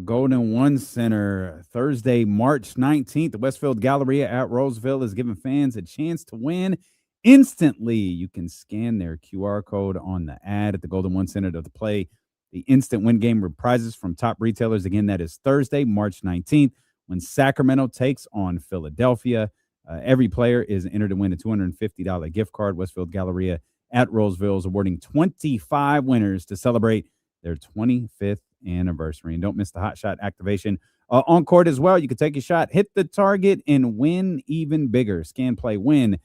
Golden One Center Thursday, March 19th. The Westfield Galleria at Roseville is giving fans a chance to win instantly. You can scan their QR code on the ad at the Golden One Center to play the instant win game with prizes from top retailers. Again, that is Thursday, March 19th, when Sacramento takes on Philadelphia. Every player is entered to win a $250 gift card. Westfield Galleria at Roseville is awarding 25 winners to celebrate their 25th anniversary. And don't miss the hot shot activation on court as well. You can take a shot, hit the target, and win even bigger. Scan, play, win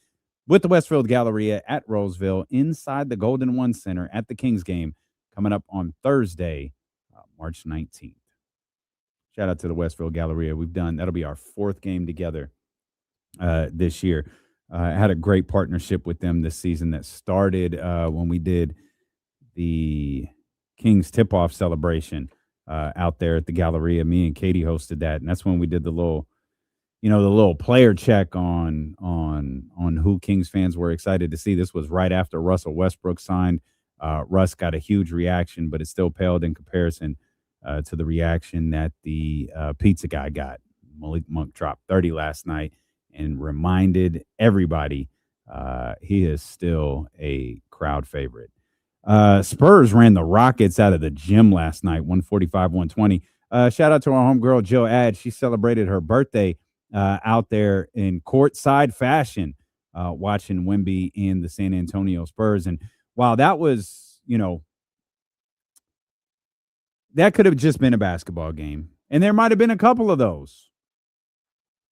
with the Westfield Galleria at Roseville inside the Golden One Center at the Kings game coming up on Thursday, March 19th. Shout out to the Westfield Galleria. That'll be our fourth game together this year. I had a great partnership with them this season that started when we did the Kings tip-off celebration out there at the Galleria. Me and Katie hosted that, and that's when we did the little player check on who Kings fans were excited to see. This was right after Russell Westbrook signed. Russ got a huge reaction, but it still paled in comparison to the reaction that the pizza guy got. Malik Monk dropped 30 last night and reminded everybody he is still a crowd favorite. Spurs ran the Rockets out of the gym last night, 145-120. Shout out to our homegirl, Jill Ad. She celebrated her birthday out there in courtside fashion, watching Wemby and the San Antonio Spurs. And while that was, that could have just been a basketball game, and there might have been a couple of those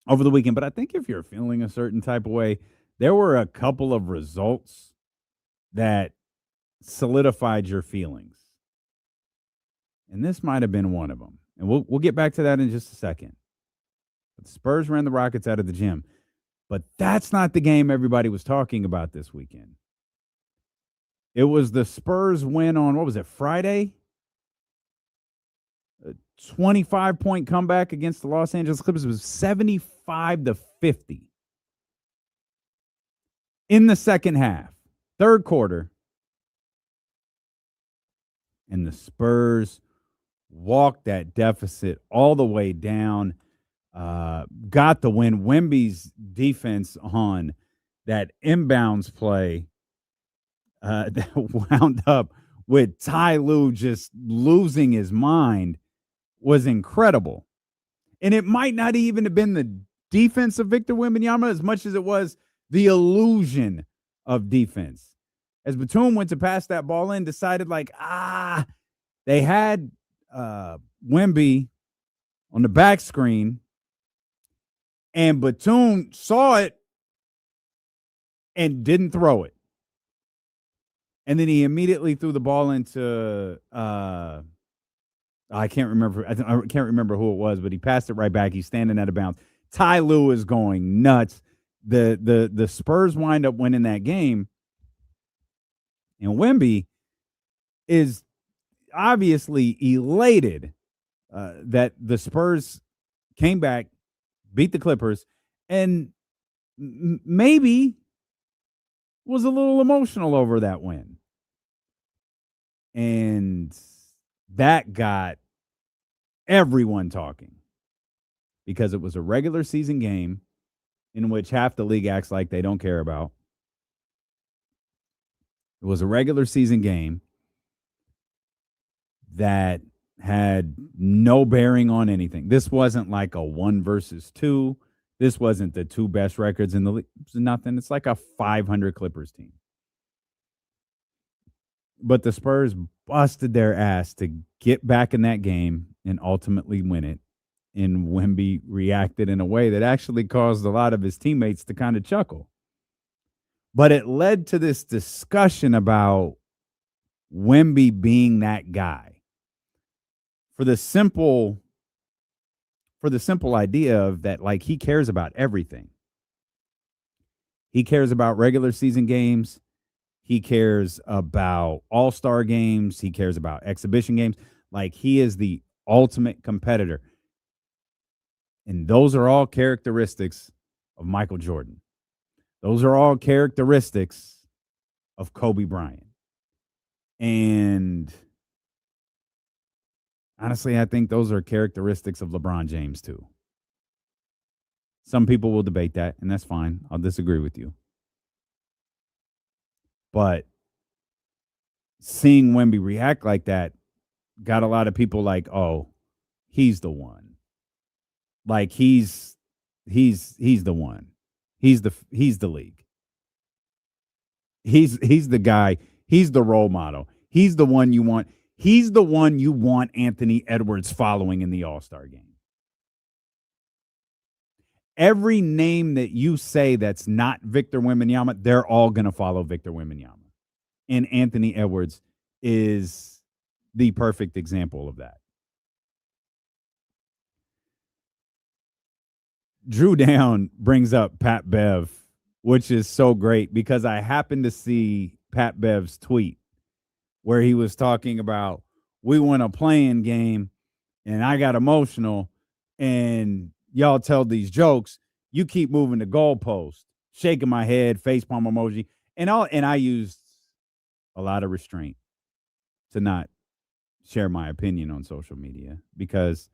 over the weekend. But I think if you're feeling a certain type of way, there were a couple of results that solidified your feelings. And this might have been one of them. And we'll get back to that in just a second. But the Spurs ran the Rockets out of the gym. But that's not the game everybody was talking about this weekend. It was the Spurs win on, what was it, Friday? A 25-point comeback against the Los Angeles Clippers. It was 75-50. In the second half, third quarter. And the Spurs walked that deficit all the way down. Got the win. Wemby's defense on that inbounds play that wound up with Ty Lue just losing his mind was incredible. And it might not even have been the defense of Victor Wembanyama as much as it was the illusion of defense. As Batum went to pass that ball in, decided they had Wemby on the back screen, and Batum saw it and didn't throw it. And then he immediately threw the ball into I can't remember. I can't remember who it was, but he passed it right back. He's standing out of bounds. Ty Lue is going nuts. The Spurs wind up winning that game. And Wemby is obviously elated that the Spurs came back, beat the Clippers, and maybe was a little emotional over that win. And that got everyone talking because it was a regular season game in which half the league acts like they don't care about. It was a regular season game that had no bearing on anything. This wasn't like a 1 versus 2. This wasn't the 2 best records in the league. It's nothing. It's like a 500 Clippers team. But the Spurs busted their ass to get back in that game and ultimately win it. And Wemby reacted in a way that actually caused a lot of his teammates to kind of chuckle. But it led to this discussion about Wemby being that guy. For the simple idea of that, like, he cares about everything. He cares about regular season games. He cares about all-star games. He cares about exhibition games. Like, he is the ultimate competitor. And those are all characteristics of Michael Jordan. Those are all characteristics of Kobe Bryant. And honestly, I think those are characteristics of LeBron James too. Some people will debate that, and that's fine. I'll disagree with you. But seeing Wemby react like that got a lot of people like, oh, he's the one. Like, he's the one. He's the league. He's the guy. He's the role model. He's the one you want. He's the one you want Anthony Edwards following in the All-Star game. Every name that you say that's not Victor Wembanyama, they're all going to follow Victor Wembanyama. And Anthony Edwards is the perfect example of that. Drew Down brings up Pat Bev, which is so great because I happened to see Pat Bev's tweet where he was talking about, we won a playing game and I got emotional and y'all tell these jokes. You keep moving the goalpost, shaking my head, facepalm emoji. And I used a lot of restraint to not share my opinion on social media because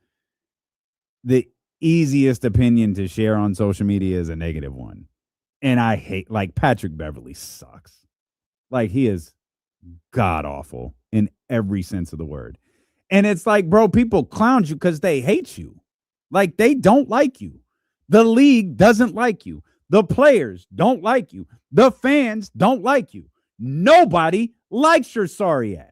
the easiest opinion to share on social media is a negative one. And I hate, like, Patrick Beverley sucks. Like, he is god awful in every sense of the word. And it's like, bro, people clown you because they hate you. Like, they don't like you. The league doesn't like you. The players don't like you. The fans don't like you. Nobody likes your sorry ass.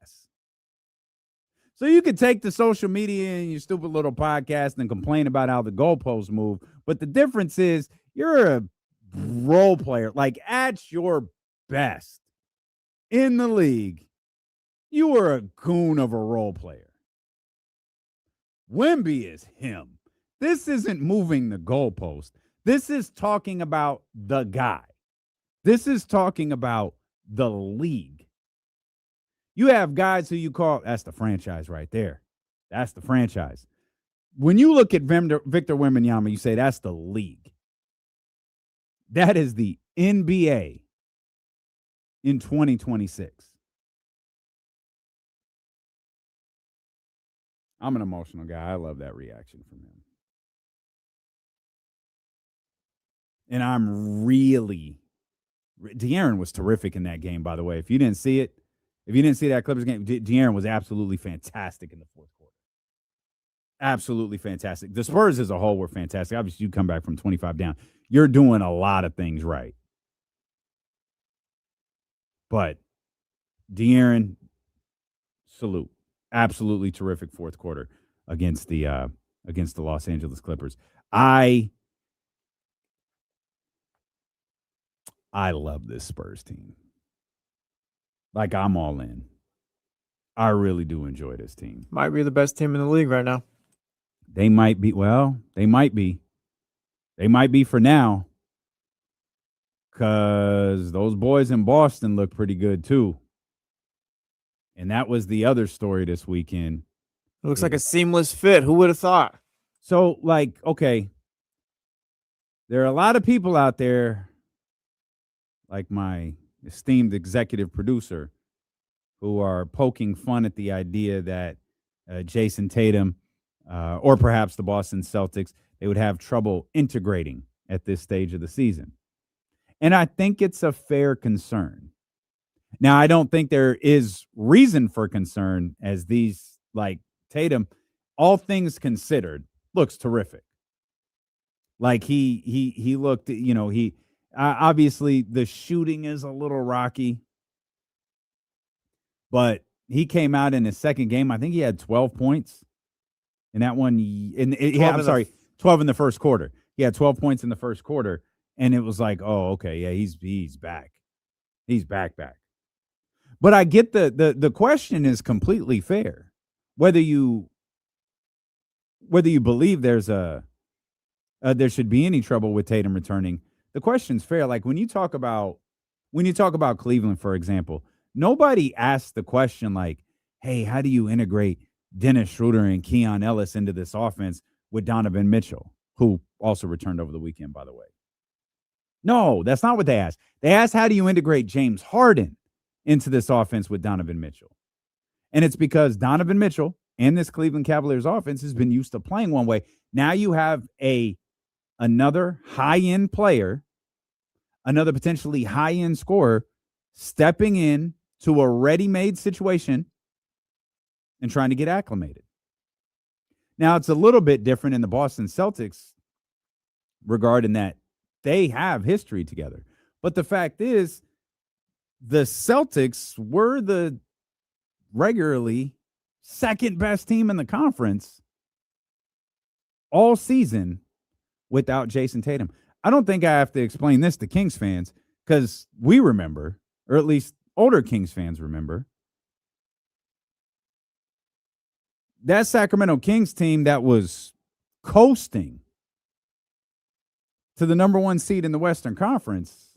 So you could take the social media and your stupid little podcast and complain about how the goalposts move. But the difference is you're a role player, like at your best in the league, you were a goon of a role player. Wemby is him. This isn't moving the goalpost. This is talking about the guy. This is talking about the league. You have guys who you call, that's the franchise right there. That's the franchise. When you look at Victor Wembanyama, you say that's the league. That is the NBA in 2026. I'm an emotional guy. I love that reaction from him. And I'm really, De'Aaron was terrific in that game, by the way. If you didn't see that Clippers game, De'Aaron was absolutely fantastic in the fourth quarter. Absolutely fantastic. The Spurs as a whole were fantastic. Obviously, you come back from 25 down. You're doing a lot of things right. But De'Aaron, salute. Absolutely terrific fourth quarter against the Los Angeles Clippers. I love this Spurs team. Like, I'm all in. I really do enjoy this team. Might be the best team in the league right now. They might be. Well, they might be. They might be for now. Because those boys in Boston look pretty good, too. And that was the other story this weekend. It looks like a seamless fit. Who would have thought? So, like, okay, there are a lot of people out there, like my esteemed executive producer, who are poking fun at the idea that Jayson Tatum or perhaps the Boston Celtics, they would have trouble integrating at this stage of the season. And I think it's a fair concern. Now, I don't think there is reason for concern, as these, like Tatum, all things considered, looks terrific. Like he looked, he obviously the shooting is a little rocky, but he came out in his second game. I think he had 12 points in that one. 12 in the first quarter. He had 12 points in the first quarter, and it was like, oh, okay, yeah, he's back. He's back. But I get the question is completely fair. Whether you believe there should be any trouble with Tatum returning, the question's fair. Like when you talk about Cleveland, for example, nobody asked the question like, hey, how do you integrate Dennis Schroeder and Keon Ellis into this offense with Donovan Mitchell, who also returned over the weekend, by the way? No, that's not what they asked. They asked, how do you integrate James Harden into this offense with Donovan Mitchell? And it's because Donovan Mitchell and this Cleveland Cavaliers offense has been used to playing one way. Now you have another high-end player, another potentially high-end scorer stepping in to a ready-made situation and trying to get acclimated. Now, it's a little bit different in the Boston Celtics regarding that they have history together. But the fact is, the Celtics were the regularly second best team in the conference all season without Jayson Tatum. I don't think I have to explain this to Kings fans, because we remember, or at least older Kings fans remember, that Sacramento Kings team that was coasting to the number one seed in the Western Conference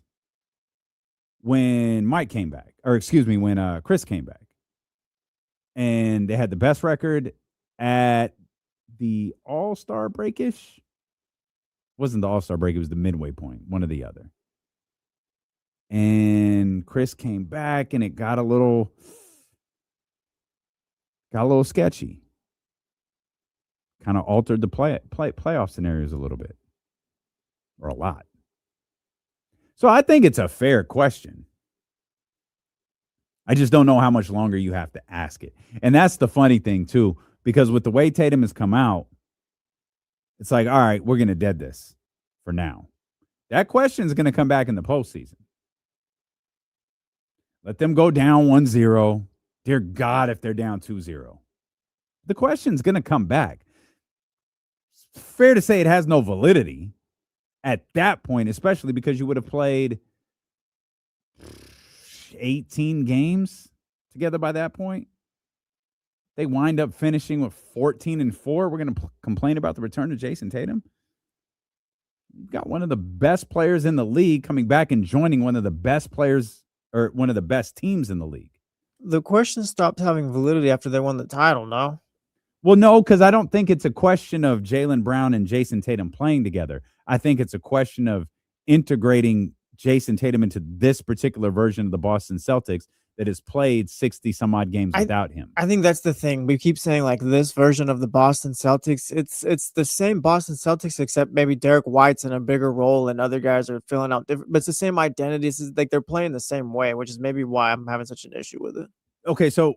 when when Chris came back. And they had the best record at the All-Star break-ish. It wasn't the All-Star break, it was the midway point, one or the other. And Chris came back, and it got a little sketchy. Kind of altered the playoff scenarios a little bit, or a lot. So I think it's a fair question. I just don't know how much longer you have to ask it. And that's the funny thing, too, because with the way Tatum has come out, it's like, all right, we're going to dead this for now. That question is going to come back in the postseason. Let them go down 1-0. Dear God, if they're down 2-0. The question's going to come back. It's fair to say it has no validity. at that point, especially because you would have played 18 games together by that point. They wind up finishing with 14-4. We're going to complain about the return of Jayson Tatum. You've got one of the best players in the league coming back and joining one of the best players or one of the best teams in the league. The question stopped having validity after they won the title, no? Well, no, because I don't think it's a question of Jaylen Brown and Jayson Tatum playing together. I think it's a question of integrating Jayson Tatum into this particular version of the Boston Celtics that has played 60-some-odd games without him. I think that's the thing. We keep saying, like, this version of the Boston Celtics, it's the same Boston Celtics, except maybe Derek White's in a bigger role and other guys are filling out different. But it's the same identity. It's like they're playing the same way, which is maybe why I'm having such an issue with it. Okay, so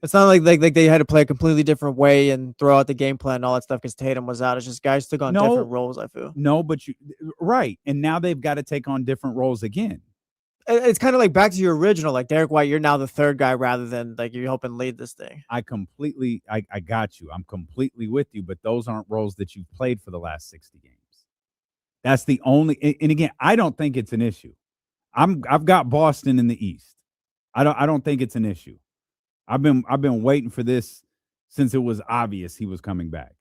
it's not like they had to play a completely different way and throw out the game plan and all that stuff because Tatum was out. It's just guys took on different roles, I feel. No, but right. And now they've got to take on different roles again. It's kind of like back to your original, like Derek White, you're now the third guy rather than like you're helping lead this thing. I got you. I'm completely with you, but those aren't roles that you've played for the last 60 games. That's the only, and again, I don't think it's an issue. I've got Boston in the East. I don't think it's an issue. I've been waiting for this since it was obvious he was coming back.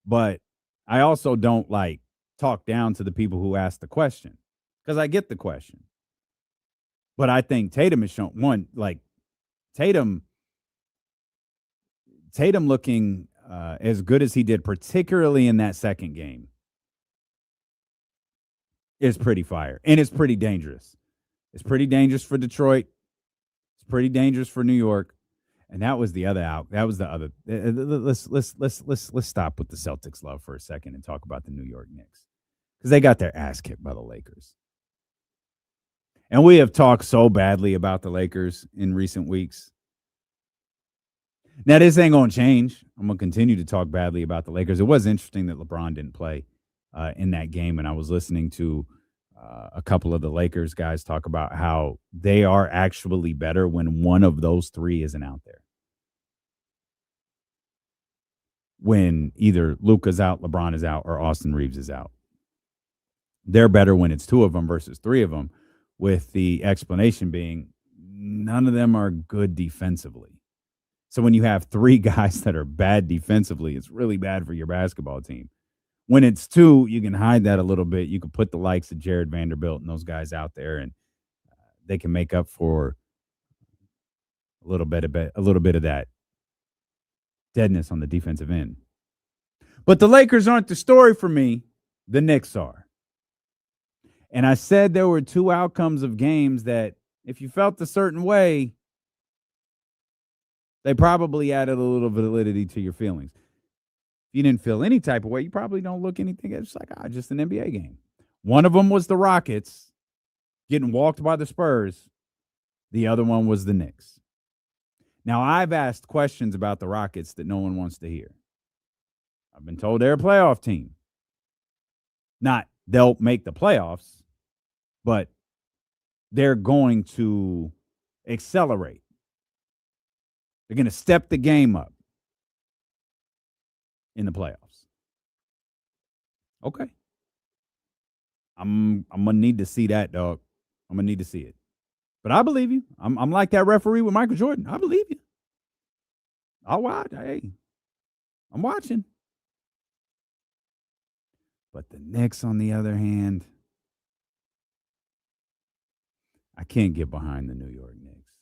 But I also don't like talk down to the people who ask the question because I get the question. But I think Tatum has shown one, like Tatum looking as good as he did, particularly in that second game, is pretty fire. And it's pretty dangerous. It's pretty dangerous for Detroit. It's pretty dangerous for New York. And that was the other out. That was the other. Let's stop with the Celtics love for a second and talk about the New York Knicks because they got their ass kicked by the Lakers. And we have talked so badly about the Lakers in recent weeks. Now, this ain't going to change. I'm going to continue to talk badly about the Lakers. It was interesting that LeBron didn't play in that game, and I was listening to a couple of the Lakers guys talk about how they are actually better when one of those three isn't out there. When either Luka's out, LeBron is out, or Austin Reeves is out. They're better when it's two of them versus three of them, with the explanation being none of them are good defensively. So when you have three guys that are bad defensively, it's really bad for your basketball team. When it's two, you can hide that a little bit. You can put the likes of Jared Vanderbilt and those guys out there, and they can make up for a little bit of that deadness on the defensive end. But the Lakers aren't the story for me. The Knicks are. And I said there were two outcomes of games that if you felt a certain way, they probably added a little validity to your feelings. If you didn't feel any type of way, you probably don't look anything. It's like, just an NBA game. One of them was the Rockets getting walked by the Spurs. The other one was the Knicks. Now, I've asked questions about the Rockets that no one wants to hear. I've been told they're a playoff team. Not they'll make the playoffs, but they're going to accelerate. They're going to step the game up in the playoffs. Okay. I'm going to need to see that, dog. I'm going to need to see it. But I believe you. I'm like that referee with Michael Jordan. I believe you. I'll watch. Hey, I'm watching. But the Knicks, on the other hand, I can't get behind the New York Knicks.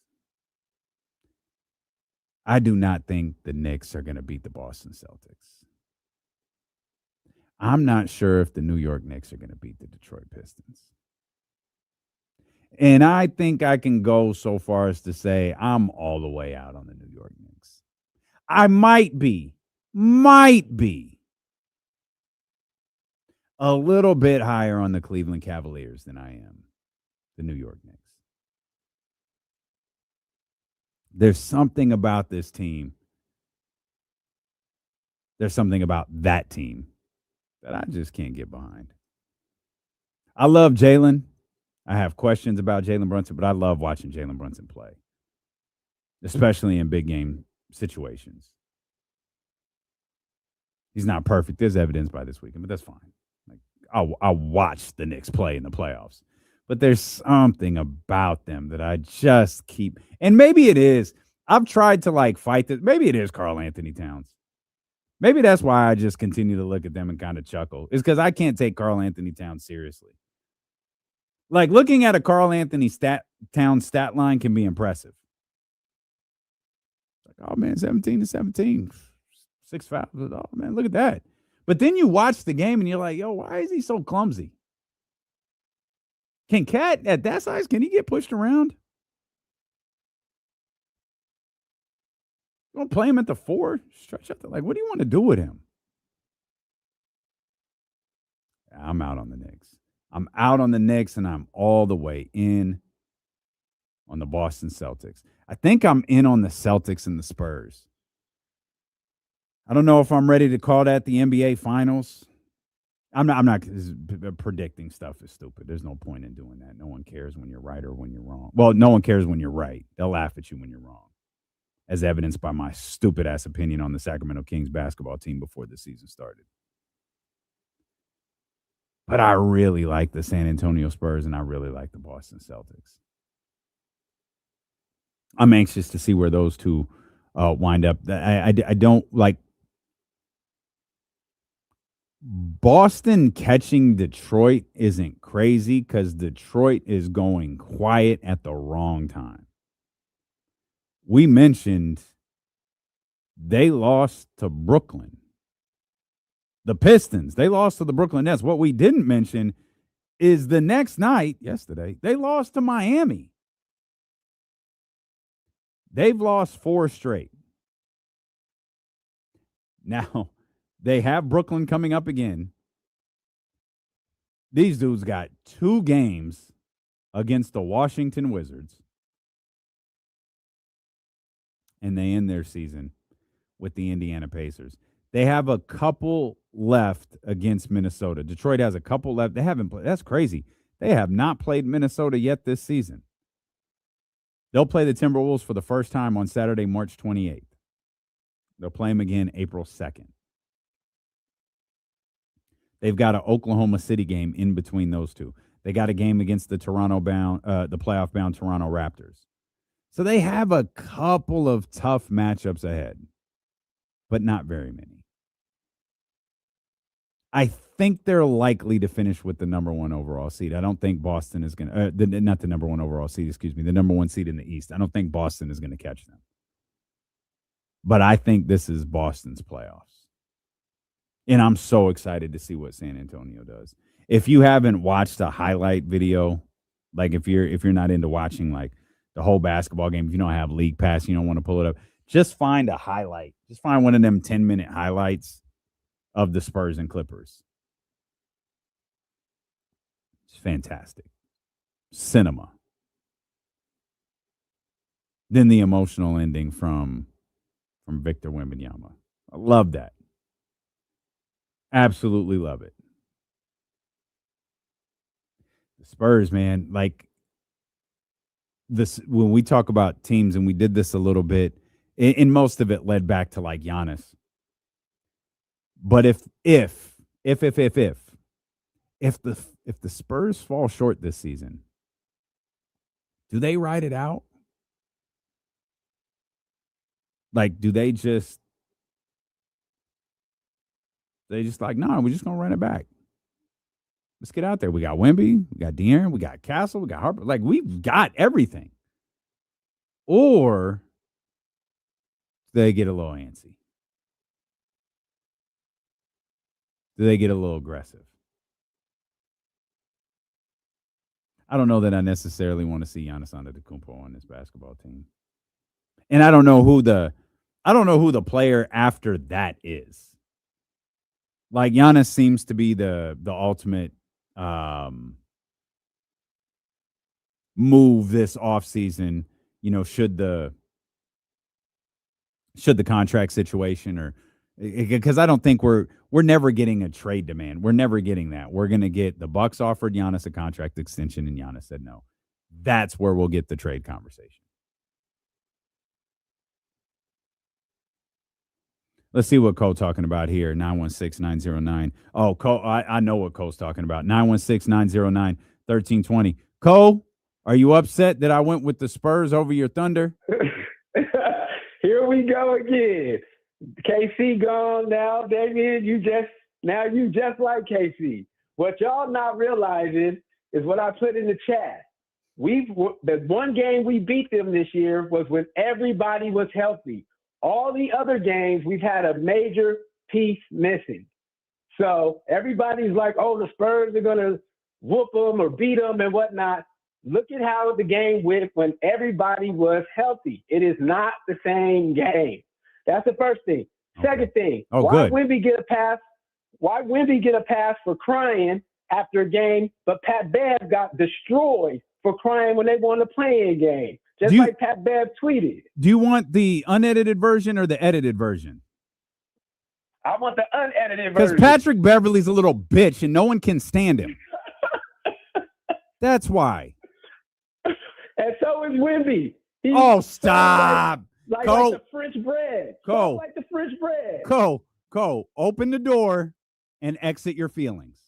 I do not think the Knicks are going to beat the Boston Celtics. I'm not sure if the New York Knicks are going to beat the Detroit Pistons. And I think I can go so far as to say I'm all the way out on the New York Knicks. I might be a little bit higher on the Cleveland Cavaliers than I am the New York Knicks. There's something about this team. There's something about that team that I just can't get behind. I love Jalen. I have questions about Jalen Brunson, but I love watching Jalen Brunson play, especially in big game situations. He's not perfect. There's evidence by this weekend, but that's fine. Like, I'll watch the Knicks play in the playoffs. But there's something about them that I just keep, and maybe it is. I've tried to like fight this. Maybe it is Karl Anthony Towns. Maybe that's why I just continue to look at them and kind of chuckle. Is because I can't take Karl Anthony Towns seriously. Like looking at a Karl Anthony Towns stat line can be impressive. Like, oh man, 17-17, 6 fouls. Oh man, look at that. But then you watch the game and you're like, yo, why is he so clumsy? Can Cat at that size, can he get pushed around? You want to play him at the 4? Stretch out like, what do you want to do with him? I'm out on the Knicks. I'm out on the Knicks, and I'm all the way in on the Boston Celtics. I think I'm in on the Celtics and the Spurs. I don't know if I'm ready to call that the NBA Finals. I'm not predicting stuff is stupid. There's no point in doing that. No one cares when you're right or when you're wrong. Well, no one cares when you're right. They'll laugh at you when you're wrong, as evidenced by my stupid-ass opinion on the Sacramento Kings basketball team before the season started. But I really like the San Antonio Spurs, and I really like the Boston Celtics. I'm anxious to see where those two wind up. I don't like Boston catching Detroit isn't crazy because Detroit is going quiet at the wrong time. We mentioned they lost to Brooklyn. The Pistons, they lost to the Brooklyn Nets. What we didn't mention is the next night, yesterday, they lost to Miami. They've lost 4 straight. Now, they have Brooklyn coming up again. These dudes got 2 games against the Washington Wizards. And they end their season with the Indiana Pacers. They have a couple left against Minnesota. Detroit has a couple left. They haven't played. That's crazy. They have not played Minnesota yet this season. They'll play the Timberwolves for the first time on Saturday, March 28th. They'll play them again April 2nd. They've got an Oklahoma City game in between those two. They got a game against the the playoff-bound Toronto Raptors. So they have a couple of tough matchups ahead, but not very many. I think they're likely to finish with the number 1 overall seed. I don't think Boston is going to, not the number 1 overall seed, excuse me, the number 1 seed in the East. I don't think Boston is going to catch them. But I think this is Boston's playoffs. And I'm so excited to see what San Antonio does. If you haven't watched a highlight video, like if you're not into watching like the whole basketball game, if you don't have League Pass, you don't want to pull it up, just find a highlight. Just find one of them 10-minute highlights of the Spurs and Clippers. It's fantastic. Cinema. Then the emotional ending from Victor Wembanyama. I love that. Absolutely love it. The Spurs, man, like this when we talk about teams, and we did this a little bit, and most of it led back to like Giannis. But if the Spurs fall short this season, do they ride it out? Like, do they just like, no, we're just gonna run it back. Let's get out there. We got Wemby, we got De'Aaron, we got Castle, we got Harper. Like, we've got everything. Or they get a little antsy. Do they get a little aggressive? I don't know that I necessarily want to see Giannis Antetokounmpo on this basketball team. And I don't know who the player after that is. Like, Giannis seems to be the ultimate move this offseason, you know, should the contract situation, or because I don't think we're never getting a trade demand. We're never getting that. We're going to get the Bucks offered Giannis a contract extension, and Giannis said no. That's where we'll get the trade conversation. Let's see what Cole talking about here. 916-909. Oh, Cole, I know what Cole's talking about. 916-909-1320. Cole, are you upset that I went with the Spurs over your Thunder? Here we go again. KC gone now, David. You just like KC. What y'all not realizing is what I put in the chat. The one game we beat them this year was when everybody was healthy. All the other games, we've had a major piece missing. So everybody's like, oh, the Spurs are going to whoop them or beat them and whatnot. Look at how the game went when everybody was healthy. It is not the same game. That's the first thing. Okay. Second thing, good. Wemby get a pass? Why Wemby get a pass for crying after a game, but Pat Bev got destroyed for crying when they won the play-in game? Like Pat Bev tweeted. Do you want the unedited version or the edited version? I want the unedited Because version. Patrick Beverly's a little bitch and no one can stand him. That's why. And so is Wemby. Stop. Like Cole. the French bread. Cole. Like the French bread. Cole, open the door and exit your feelings.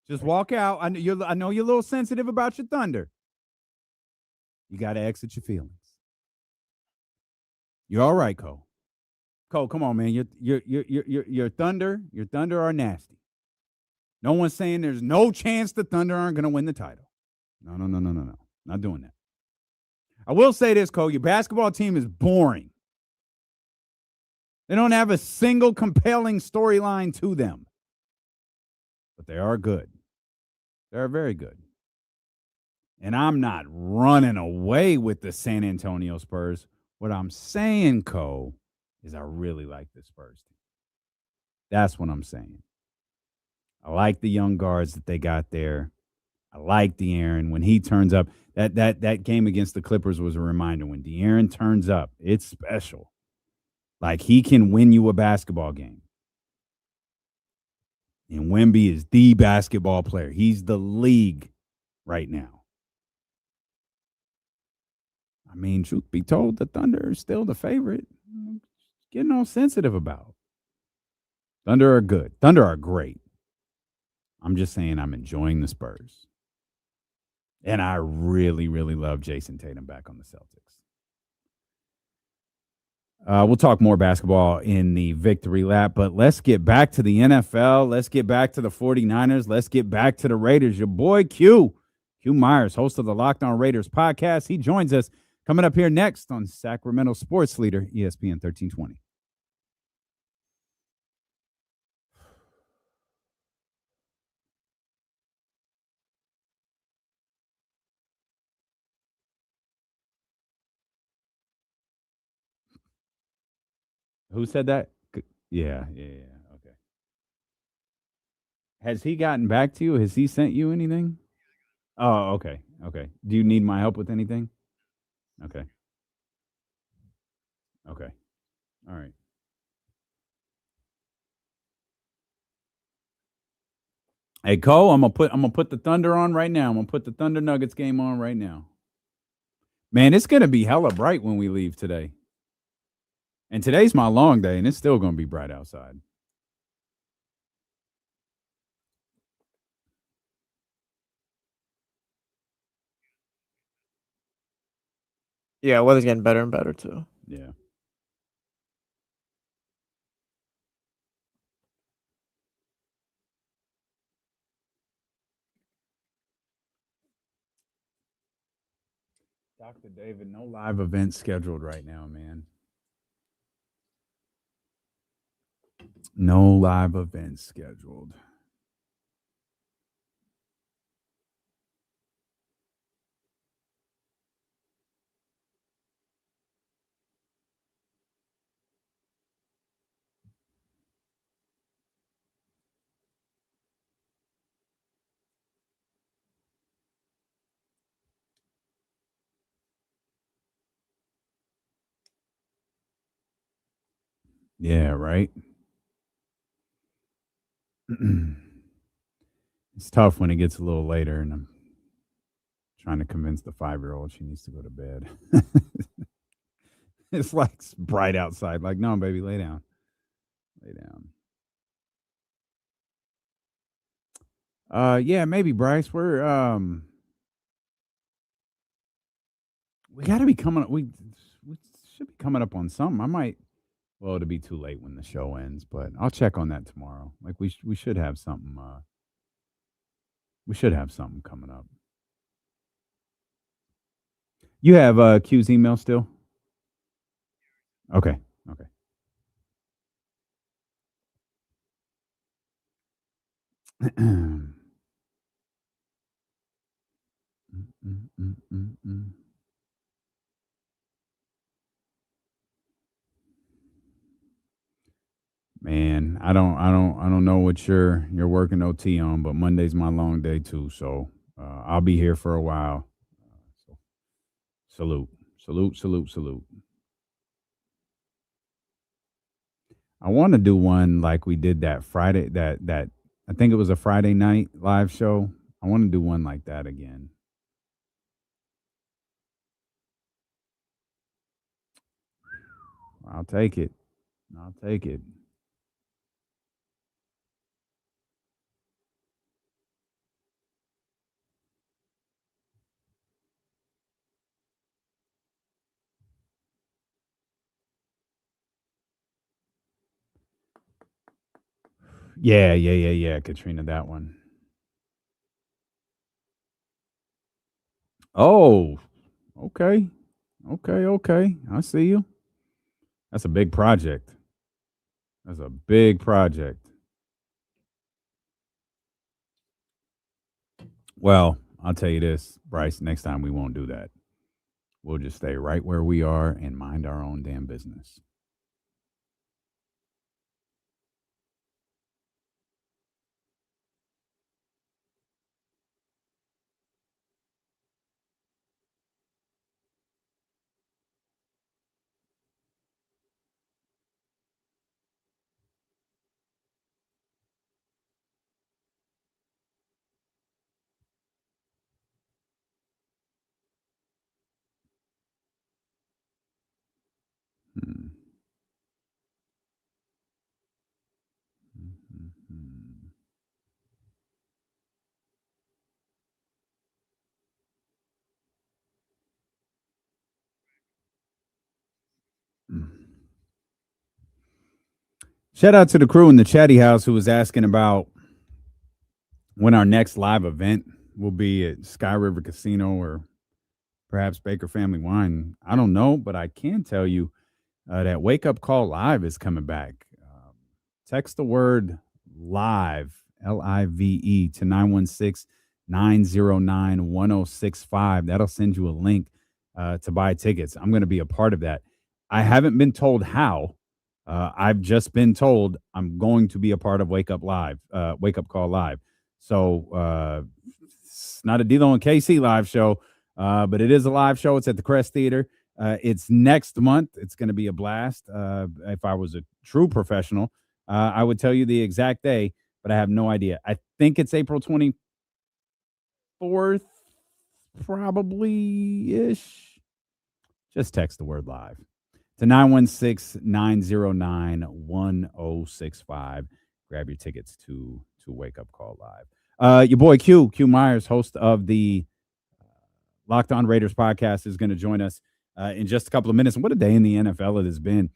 Just walk out. I know you're a little sensitive about your Thunder. You got to exit your feelings. You're all right, Cole. Cole, come on, man. Your Thunder are nasty. No one's saying there's no chance the Thunder aren't going to win the title. No. Not doing that. I will say this, Cole. Your basketball team is boring. They don't have a single compelling storyline to them. But they are good. They're very good. And I'm not running away with the San Antonio Spurs. What I'm saying, Cole, is I really like the Spurs team. That's what I'm saying. I like the young guards that they got there. I like De'Aaron. When he turns up, that game against the Clippers was a reminder. When De'Aaron turns up, it's special. Like, he can win you a basketball game. And Wemby is the basketball player. He's the league right now. I mean, truth be told, the Thunder are still the favorite. Getting all sensitive about. Thunder are good. Thunder are great. I'm just saying I'm enjoying the Spurs. And I really, really love Jayson Tatum back on the Celtics. We'll talk more basketball in the victory lap, but let's get back to the NFL. Let's get back to the 49ers. Let's get back to the Raiders. Your boy Q Meyers, host of the Locked On Raiders podcast. He joins us coming up here next on Sacramento Sports Leader, ESPN 1320. Who said that? Yeah. Okay. Has he gotten back to you? Has he sent you anything? Oh, okay. Do you need my help with anything? Okay. All right. Hey, Cole, I'm gonna put the Thunder on right now. I'm gonna put the Thunder Nuggets game on right now. Man, it's gonna be hella bright when we leave today. And today's my long day, and it's still gonna be bright outside. Yeah, weather's getting better and better too. Yeah. Dr. David, no live events scheduled right now, man. No live events scheduled. Yeah, right. It's tough when it gets a little later, and I'm trying to convince the 5-year-old she needs to go to bed. It's like bright outside. Like, no, baby, lay down. Lay down. Yeah, maybe Bryce. We got to be coming. We should be coming up on something. I might. Well, it'll be too late when the show ends, but I'll check on that tomorrow. Like we should have something. We should have something coming up. You have Q's email still? Okay. Man, I don't know what you're working OT on, but Monday's my long day too, so I'll be here for a while. Salute. I want to do one like we did that Friday. That I think it was a Friday night live show. I want to do one like that again. I'll take it. Yeah, Katrina, that one. Oh, okay. I see you. That's a big project. Well, I'll tell you this, Bryce, next time we won't do that. We'll just stay right where we are and mind our own damn business. Shout out to the crew in the chatty house who was asking about when our next live event will be at Sky River Casino or perhaps Baker Family Wine. I don't know, but I can tell you that Wake Up Call Live is coming back. Text the word live, LIVE, to 916-909-1065. That'll send you a link to buy tickets. I'm going to be a part of that. I haven't been told how. I've just been told I'm going to be a part of Wake Up Call Live. So it's not a D'Lo and KC live show, but it is a live show. It's at the Crest Theater. It's next month. It's going to be a blast. If I was a true professional, I would tell you the exact day, but I have no idea. I think it's April 24th, probably-ish. Just text the word live to 916-909-1065. Grab your tickets to Wake Up Call Live. Your boy Q Meyers, host of the Locked On Raiders podcast, is going to join us in just a couple of minutes. And what a day in the NFL it has been.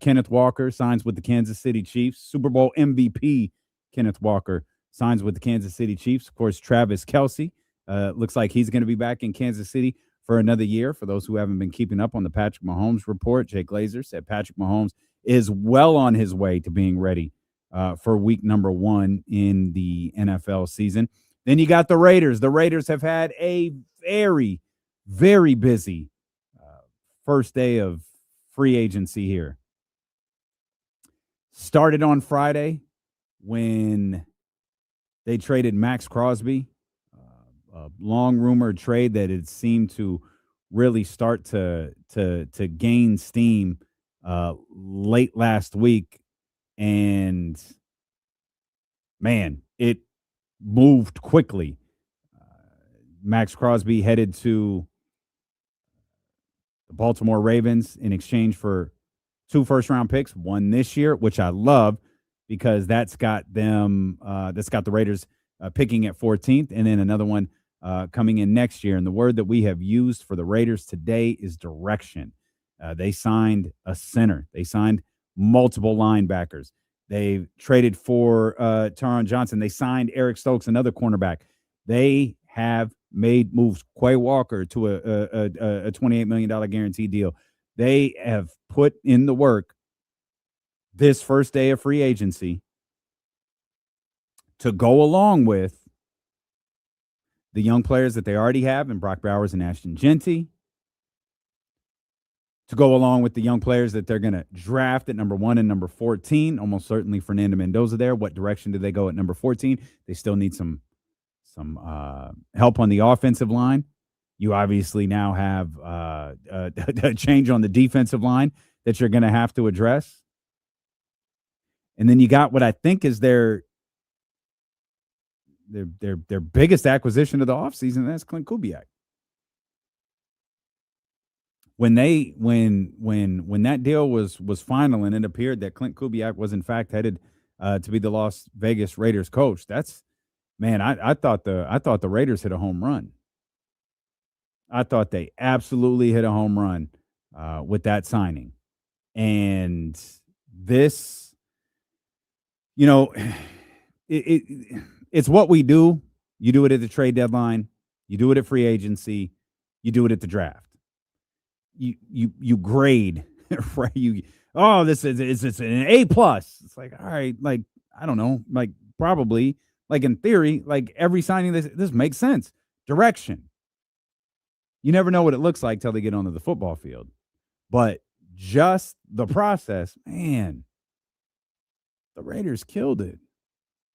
Kenneth Walker signs with the Kansas City Chiefs. Super Bowl MVP Kenneth Walker signs with the Kansas City Chiefs. Of course, Travis Kelce looks like he's going to be back in Kansas City for another year. For those who haven't been keeping up on the Patrick Mahomes report, Jay Glazer said Patrick Mahomes is well on his way to being ready for week number 1 in the NFL season. Then you got the Raiders. The Raiders have had a very, very busy first day of free agency here. Started on Friday when they traded Maxx Crosby, a long rumored trade that it seemed to really start to gain steam late last week. And man, it moved quickly. Maxx Crosby headed to the Baltimore Ravens in exchange for 2 first-round picks, one this year, which I love because that's got them. That's got the Raiders picking at 14th, and then another one coming in next year. And the word that we have used for the Raiders today is direction. They signed a center. They signed multiple linebackers. They traded for Taron Johnson. They signed Eric Stokes, another cornerback. They have made moves. Quay Walker to a $28 million guaranteed deal. They have put in the work this first day of free agency to go along with the young players that they already have in Brock Bowers and Ashton Genty, to go along with the young players that they're going to draft at number 1 and number 14. Almost certainly Fernando Mendoza there. What direction do they go at number 14? They still need some help on the offensive line. You obviously now have a change on the defensive line that you're going to have to address. And then you got what I think is their biggest acquisition of the offseason, and that's Clint Kubiak. When that deal was final and it appeared that Clint Kubiak was in fact headed to be the Las Vegas Raiders coach, I thought the Raiders hit a home run. I thought they absolutely hit a home run with that signing. And this, it's what we do. You do it at the trade deadline. You do it at free agency. You do it at the draft. You grade, right? This is an A+. It's like, all right, like, I don't know, like probably, like in theory, like every signing this makes sense. Direction. You never know what it looks like till they get onto the football field. But just the process, man, the Raiders killed it.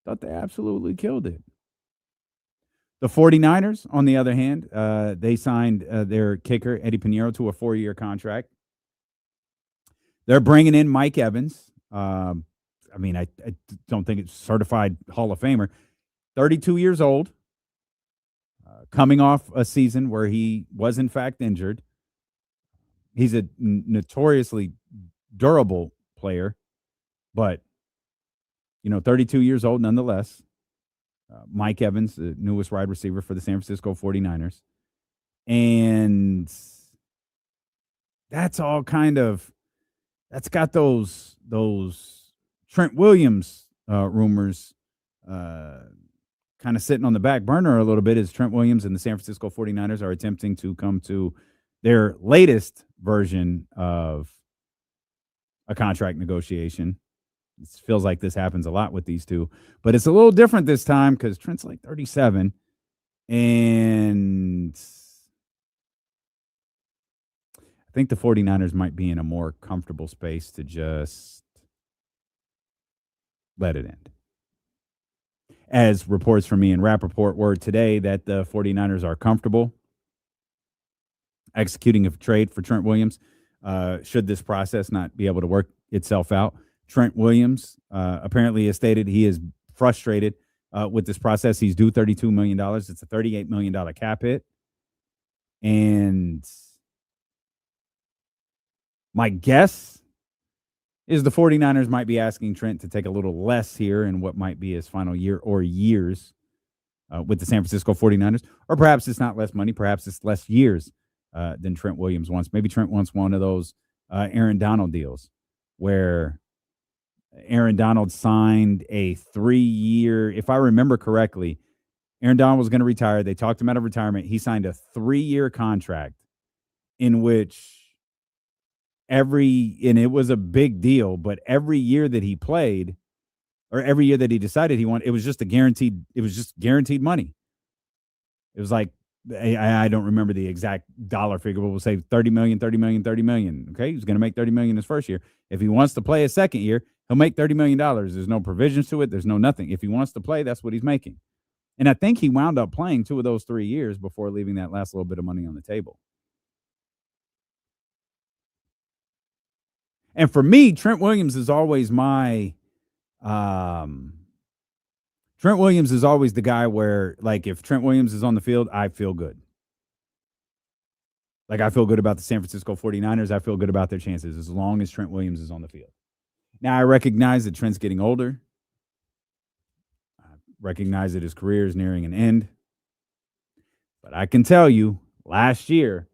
Thought they absolutely killed it. The 49ers, on the other hand, they signed their kicker, Eddie Pinheiro, to a 4-year contract. They're bringing in Mike Evans. I don't think it's certified Hall of Famer. 32 years old, coming off a season where he was, in fact, injured. He's a notoriously durable player, but, 32 years old nonetheless. Mike Evans, the newest wide receiver for the San Francisco 49ers. And that's all that's got those Trent Williams rumors kind of sitting on the back burner a little bit, as Trent Williams and the San Francisco 49ers are attempting to come to their latest version of a contract negotiation. It feels like this happens a lot with these two, but it's a little different this time because Trent's like 37, and I think the 49ers might be in a more comfortable space to just let it end. As reports from Ian Rappaport were today that the 49ers are comfortable executing a trade for Trent Williams should this process not be able to work itself out. Trent Williams apparently has stated he is frustrated with this process. He's due $32 million. It's a $38 million cap hit. And my guess is the 49ers might be asking Trent to take a little less here in what might be his final year or years with the San Francisco 49ers. Or perhaps it's not less money. Perhaps it's less years than Trent Williams wants. Maybe Trent wants one of those Aaron Donald deals where Aaron Donald signed a 3-year, if I remember correctly, Aaron Donald was going to retire. They talked him out of retirement. He signed a 3-year contract in which and it was a big deal, but every year that he played, or every year that he decided he wanted, it was just guaranteed money. It was like, I don't remember the exact dollar figure, but we'll say 30 million. Okay. He's going to make 30 million his first year. If he wants to play a second year, he'll make $30 million. There's no provisions to it. There's no nothing. If he wants to play, that's what he's making. And I think he wound up playing 2 of those 3 years before leaving that last little bit of money on the table. And for me, Trent Williams is always the guy where, like, if Trent Williams is on the field, I feel good. Like, I feel good about the San Francisco 49ers. I feel good about their chances as long as Trent Williams is on the field. Now, I recognize that Trent's getting older. I recognize that his career is nearing an end. But I can tell you, last year,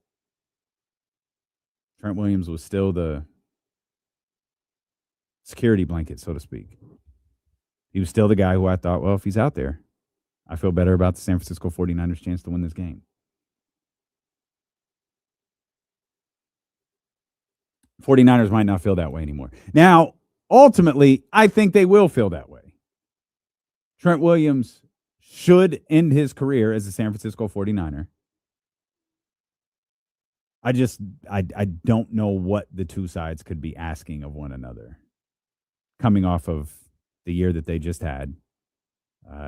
Trent Williams was still the security blanket, so to speak. He was still the guy who I thought, well, if he's out there, I feel better about the San Francisco 49ers' chance to win this game. 49ers might not feel that way anymore. Now, ultimately, I think they will feel that way. Trent Williams should end his career as a San Francisco 49er. I don't know what the two sides could be asking of one another coming off of the year that they just had,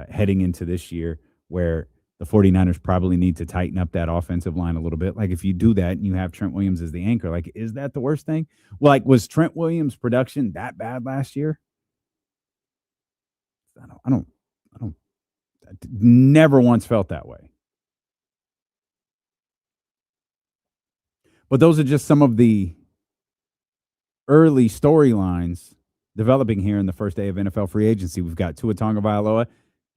heading into this year where the 49ers probably need to tighten up that offensive line a little bit. Like, if you do that and you have Trent Williams as the anchor, like, is that the worst thing? Like, was Trent Williams' production that bad last year? I never once felt that way. But those are just some of the early storylines developing here in the first day of NFL free agency. We've got Tua Tagovailoa.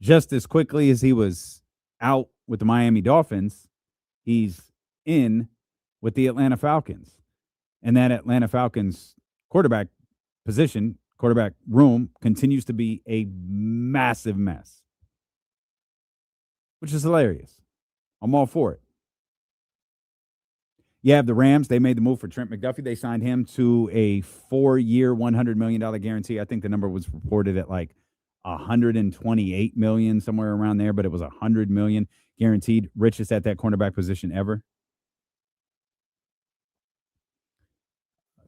Just as quickly as he was out with the Miami Dolphins, he's in with the Atlanta Falcons. And that Atlanta Falcons quarterback room continues to be a massive mess, which is hilarious. I'm all for it. You have the Rams. They made the move for Trent McDuffie. They signed him to a 4-year, $100 million guarantee. I think the number was reported at like $128 million, somewhere around there, but it was $100 million guaranteed. Richest at that cornerback position ever.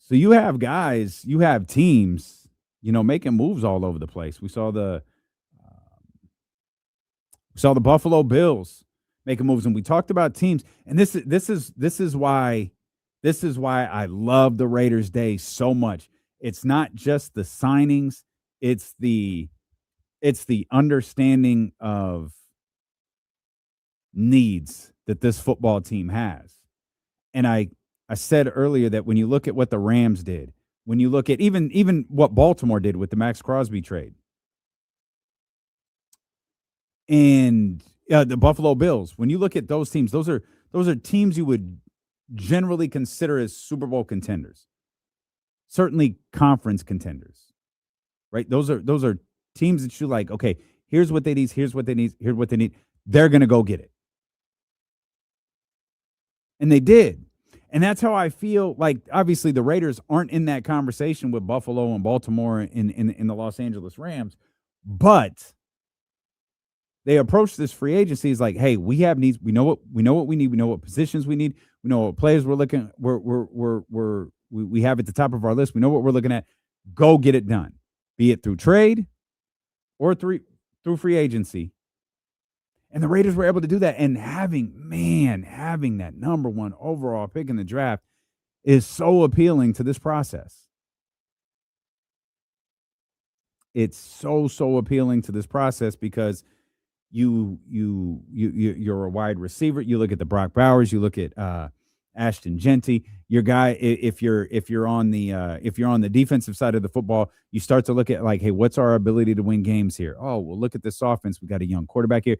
So you have guys, you have teams, making moves all over the place. We saw the Buffalo Bills making moves, and we talked about teams. And this is why I love the Raiders Day so much. It's not just the signings; it's the understanding of needs that this football team has. And I said earlier that when you look at what the Rams did, when you look at even what Baltimore did with the Maxx Crosby trade, and the Buffalo Bills, when you look at those teams, those are teams you would generally consider as Super Bowl contenders, certainly conference contenders, right? Those are teams that you like. Okay, here's what they need. Here's what they need. Here's what they need. They're gonna go get it, and they did. And that's how I feel. Like, obviously, the Raiders aren't in that conversation with Buffalo and Baltimore in the Los Angeles Rams, but they approach this free agency as like, hey, we have needs. We know what we need. We know what positions we need. We know what players we're looking. We have at the top of our list. We know what we're looking at. Go get it done, be it through trade or through free agency. And the Raiders were able to do that. And having that number one overall pick in the draft is so appealing to this process. It's so appealing to this process because you're a wide receiver. You look at the Brock Bowers. You look at Ashton Genty. Your guy, if you're on the defensive side of the football, you start to look at like, hey, what's our ability to win games here? Oh, well, look at this offense. We got a young quarterback here.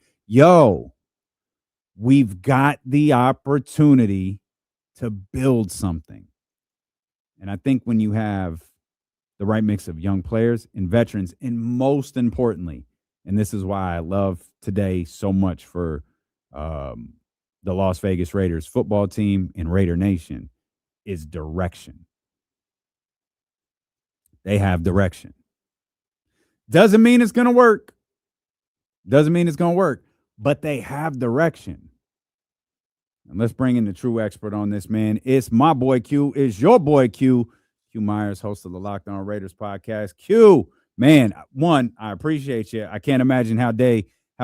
We've got the opportunity to build something. And I think when you have the right mix of young players and veterans, and most importantly, and this is why I love today so much for the Las Vegas Raiders football team and Raider Nation, is direction. They have direction. Doesn't mean it's going to work. But they have direction. And let's bring in the true expert on this, man. It's my boy Q. It's your boy Q. Q Meyers, host of the Locked On Raiders podcast. Q, man, one, I appreciate you. I can't imagine how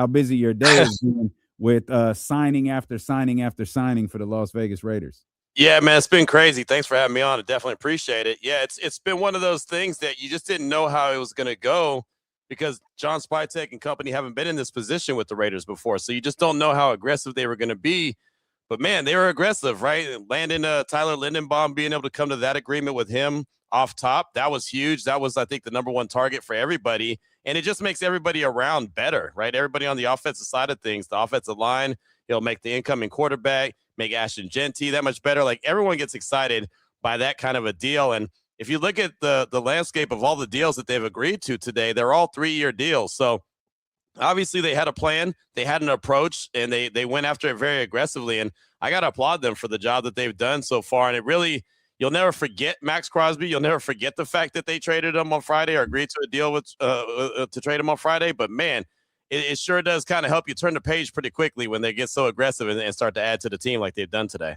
busy your day is doing with signing after signing after signing for the Las Vegas Raiders. Yeah, man, it's been crazy. Thanks for having me on. I definitely appreciate it. Yeah, it's been one of those things that you just didn't know how it was going to go because John Spytek and company haven't been in this position with the Raiders before. So you just don't know how aggressive they were going to be. But man, they were aggressive, right? Landing Tyler Lindenbaum, being able to come to that agreement with him off top, that was huge. That was, I think, the number one target for everybody. And it just makes everybody around better, right? Everybody on the offensive side of things, the offensive line, he'll make the incoming quarterback, make Ashton Genty that much better. Like, everyone gets excited by that kind of a deal. And if you look at the landscape of all the deals that they've agreed to today, they're all 3-year deals. So obviously they had a plan, they had an approach, and they went after it very aggressively. And I got to applaud them for the job that they've done so far. And it really, you'll never forget Maxx Crosby. You'll never forget the fact that they traded him on Friday or agreed to a deal with to trade him on Friday. But man, it sure does kind of help you turn the page pretty quickly when they get so aggressive and start to add to the team like they've done today.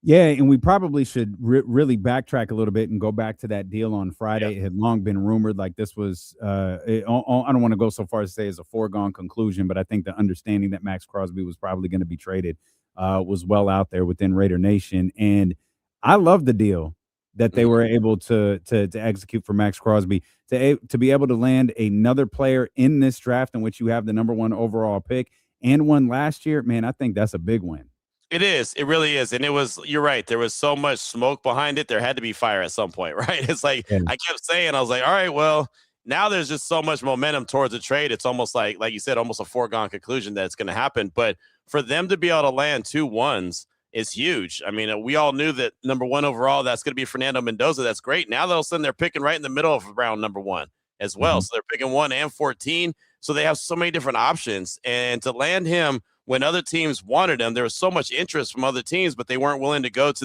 Yeah, and we probably should really backtrack a little bit and go back to that deal on Friday. It had long been rumored like this was I don't want to go so far as to say it's a foregone conclusion, but I think the understanding that Maxx Crosby was probably going to be traded was well out there within Raider Nation. And I love the deal that they were able to execute for Maxx Crosby, to be able to land another player in this draft in which you have the number 1 overall pick and won last year. Man, I think that's a big win. It is. It really is. And it was, you're right. There was so much smoke behind it. There had to be fire at some point, right? It's like, I kept saying, I was like, all right, well, now there's just so much momentum towards a trade. It's almost like you said, almost a foregone conclusion that it's going to happen. But for them to be able to land 2 1s is huge. I mean, we all knew that number 1 overall, that's going to be Fernando Mendoza. That's great. Now all of a sudden they're picking right in the middle of round number 1 as well. So they're picking 1 and 14. So they have so many different options. And to land him when other teams wanted him, there was so much interest from other teams, but they weren't willing to go to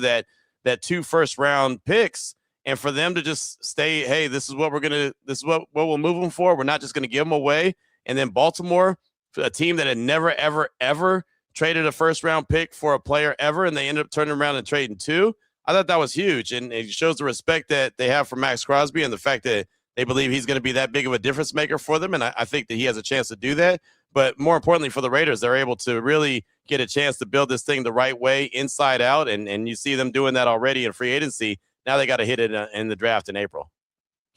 that 2 first-round picks. And for them to just stay, hey, this is what we'll move them for. We're not just going to give them away. And then Baltimore, a team that had never, ever, ever traded a first-round pick for a player ever, and they ended up turning around and trading 2. I thought that was huge, and it shows the respect that they have for Maxx Crosby and the fact that they believe he's going to be that big of a difference maker for them, and I think that he has a chance to do that. But more importantly for the Raiders, they're able to really get a chance to build this thing the right way, inside out, and you see them doing that already in free agency. Now they got to hit it in the draft in April.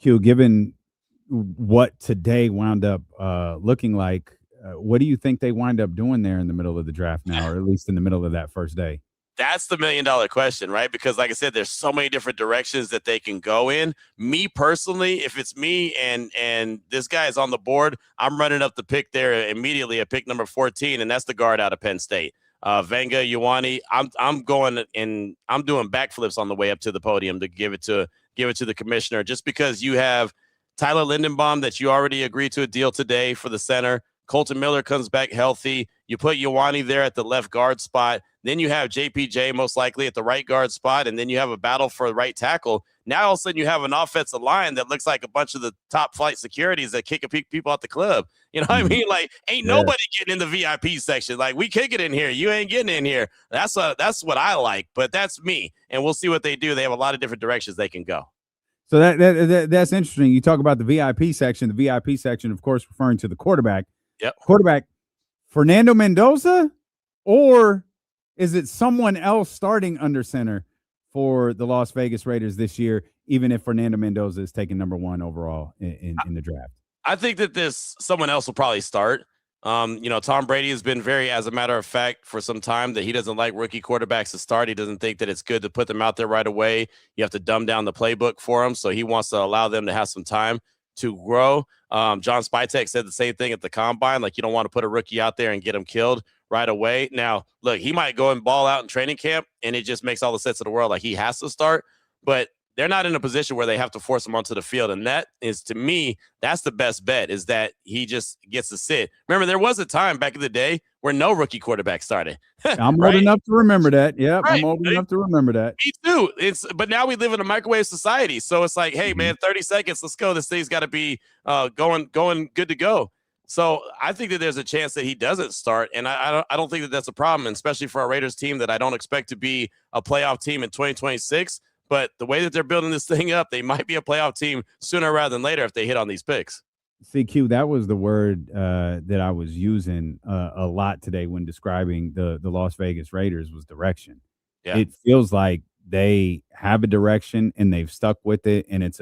Q, given what today wound up looking like, what do you think they wind up doing there in the middle of the draft now, or at least in the middle of that first day? That's the $1 million question, right? Because like I said, there's so many different directions that they can go in. Me personally, if it's me and this guy is on the board, I'm running up the pick there immediately at pick number 14, and that's the guard out of Penn State. Venga Ioane, I'm going and I'm doing backflips on the way up to the podium to give it to the commissioner, just because you have Tyler Lindenbaum that you already agreed to a deal today for the center. Colton Miller comes back healthy. You put Ioane there at the left guard spot. Then you have JPJ most likely at the right guard spot, and then you have a battle for the right tackle. Now all of a sudden you have an offensive line that looks like a bunch of the top flight securities that kick people out the club. You know what I mean? Like, ain't nobody getting in the VIP section. Like, we kick it in here. You ain't getting in here. That's what I like, but that's me. And we'll see what they do. They have a lot of different directions they can go. So that's interesting. You talk about the VIP section. The VIP section, of course, referring to the quarterback. Yep. Quarterback, Fernando Mendoza, or is it someone else starting under center for the Las Vegas Raiders this year, even if Fernando Mendoza is taking number 1 overall in the draft? I think that someone else will probably start. Tom Brady has been very, as a matter of fact, for some time, that he doesn't like rookie quarterbacks to start. He doesn't think that it's good to put them out there right away. You have to dumb down the playbook for them. So he wants to allow them to have some time to grow. John Spytek said the same thing at the combine. Like, you don't want to put a rookie out there and get him killed right away. Now, look, he might go and ball out in training camp, and it just makes all the sense of the world. Like, he has to start, but they're not in a position where they have to force him onto the field. And that is, to me, that's the best bet, is that he just gets to sit. Remember, there was a time back in the day where no rookie quarterback started. I'm right? old enough to remember that. Yeah, right. I'm old enough to remember that. Me too. But now we live in a microwave society. So it's like, hey, man, 30 seconds. Let's go. This thing's got to be going good to go. So I think that there's a chance that he doesn't start. And I don't think that that's a problem, especially for a Raiders team that I don't expect to be a playoff team in 2026. But the way that they're building this thing up, they might be a playoff team sooner rather than later if they hit on these picks. CQ, that was the word that I was using a lot today when describing the Las Vegas Raiders, was direction. Yeah. It feels like they have a direction and they've stuck with it, and it's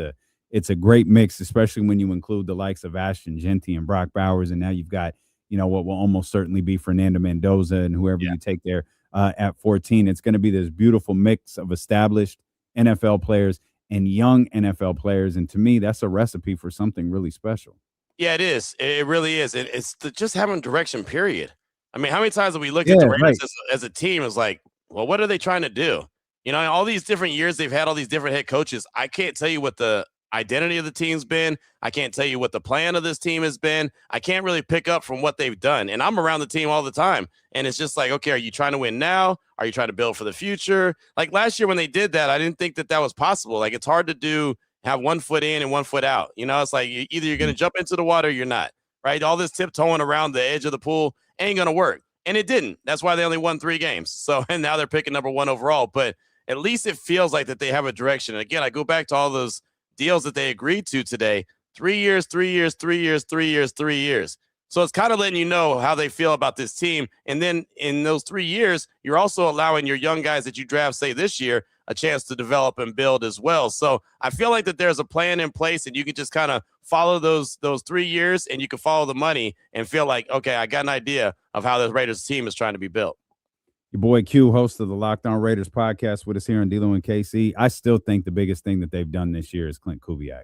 a great mix, especially when you include the likes of Ashton Genty and Brock Bowers, and now you've got what will almost certainly be Fernando Mendoza and whoever you take there at 14. It's going to be this beautiful mix of established NFL players and young NFL players. And to me, that's a recipe for something really special. Yeah, it is. It really is. It's just having direction, period. I mean, how many times have we looked at the Raiders as a team? It's like, well, what are they trying to do? You know, all these different years they've had all these different head coaches. I can't tell you what the identity of the team's been. I can't tell you what the plan of this team has been. I can't really pick up from what they've done. And I'm around the team all the time. And it's just like, okay, are you trying to win now? Are you trying to build for the future? Like last year when they did that, I didn't think that was possible. Like it's hard to have 1 foot in and 1 foot out. You know, it's like either you're going to jump into the water or you're not, right? All this tiptoeing around the edge of the pool ain't going to work. And it didn't. That's why they only won 3 games. So, and now they're picking number 1 overall. But at least it feels like that they have a direction. And again, I go back to all those deals that they agreed to today. 3 years, 3 years, 3 years, 3 years, 3 years. So it's kind of letting you know how they feel about this team. And then in those 3 years, you're also allowing your young guys that you draft, say this year, a chance to develop and build as well. So I feel like that there's a plan in place and you can just kind of follow those 3 years and you can follow the money and feel like, okay, I got an idea of how the Raiders team is trying to be built. Your boy Q, host of the Locked On Raiders podcast with us here on D-Lo and KC. I still think the biggest thing that they've done this year is Clint Kubiak.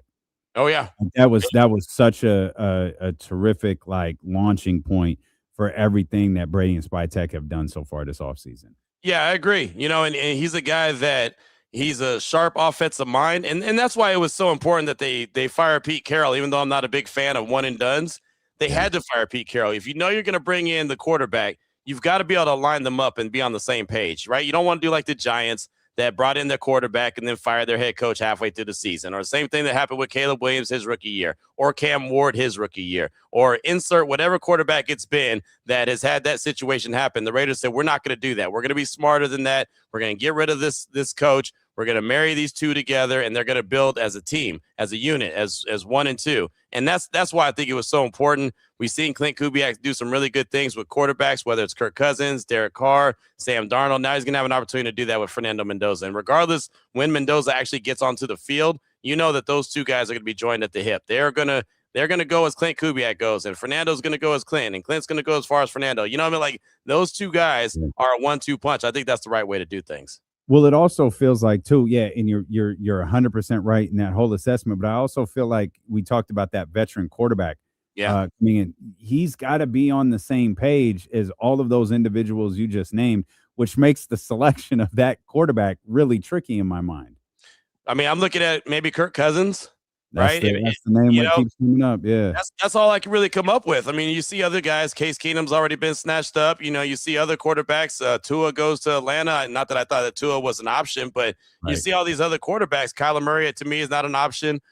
Oh, yeah. That was such a terrific launching point for everything that Brady and Spytek have done so far this offseason. Yeah, I agree. You know, and he's a guy that he's a sharp offensive mind. And that's why it was so important that they fire Pete Carroll, even though I'm not a big fan of one and dones. They had to fire Pete Carroll. If you know you're going to bring in the quarterback, you've got to be able to line them up and be on the same page, right? You don't want to do like the Giants that brought in their quarterback and then fired their head coach halfway through the season, or the same thing that happened with Caleb Williams his rookie year, or Cam Ward his rookie year, or insert whatever quarterback it's been that has had that situation happen. The Raiders said, we're not going to do that. We're going to be smarter than that. We're going to get rid of this coach. We're going to marry these two together, and they're going to build as a team, as a unit, as 1 and 2. And that's why I think it was so important. We've seen Clint Kubiak do some really good things with quarterbacks, whether it's Kirk Cousins, Derek Carr, Sam Darnold. Now he's going to have an opportunity to do that with Fernando Mendoza. And regardless, when Mendoza actually gets onto the field, you know that those two guys are going to be joined at the hip. They're going to go as Clint Kubiak goes, and Fernando's going to go as Clint, and Clint's going to go as far as Fernando. You know what I mean? Like those two guys are a 1-2 punch. I think that's the right way to do things. Well, it also feels like too, yeah, and you're 100% right in that whole assessment. But I also feel like we talked about that veteran quarterback. Yeah, coming in. He's got to be on the same page as all of those individuals you just named, which makes the selection of that quarterback really tricky in my mind. I mean, I'm looking at maybe Kirk Cousins. Right, that's the name that keeps coming up. Yeah, that's all I can really come up with. I mean, you see other guys. Case Keenum's already been snatched up. You know, you see other quarterbacks. Tua goes to Atlanta. Not that I thought that Tua was an option, but you see all these other quarterbacks. Kyler Murray, to me, is not an option.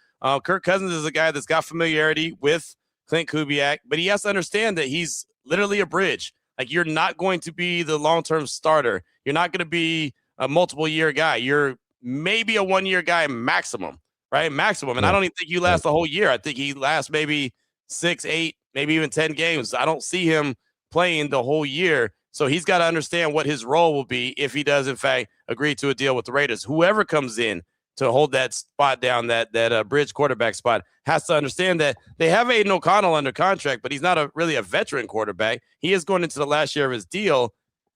Kirk Cousins is a guy that's got familiarity with Clint Kubiak, but he has to understand that he's literally a bridge. Like you're not going to be the long-term starter. You're not going to be a multiple-year guy. You're maybe a 1-year guy maximum. Right, maximum. And I don't even think you last the whole year. I think he lasts maybe 6, 8, maybe even 10 games. I don't see him playing the whole year. So he's got to understand what his role will be if he does, in fact, agree to a deal with the Raiders. Whoever comes in to hold that spot down, that bridge quarterback spot, has to understand that they have Aiden O'Connell under contract, but he's not really a veteran quarterback. He is going into the last year of his deal.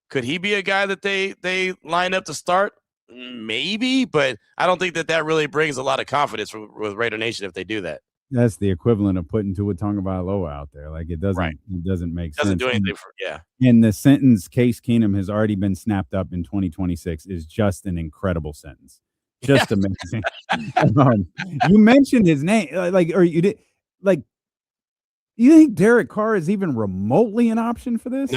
Could he be a guy that they line up to start? Maybe, but I don't think that really brings a lot of confidence with Raider Nation if they do that. That's the equivalent of putting Tua Tagovailoa out there. Like it doesn't make sense. Doesn't do anything for And the sentence Case Keenum has already been snapped up in 2026 is just an incredible sentence. Just amazing. You mentioned his name, you think Derek Carr is even remotely an option for this?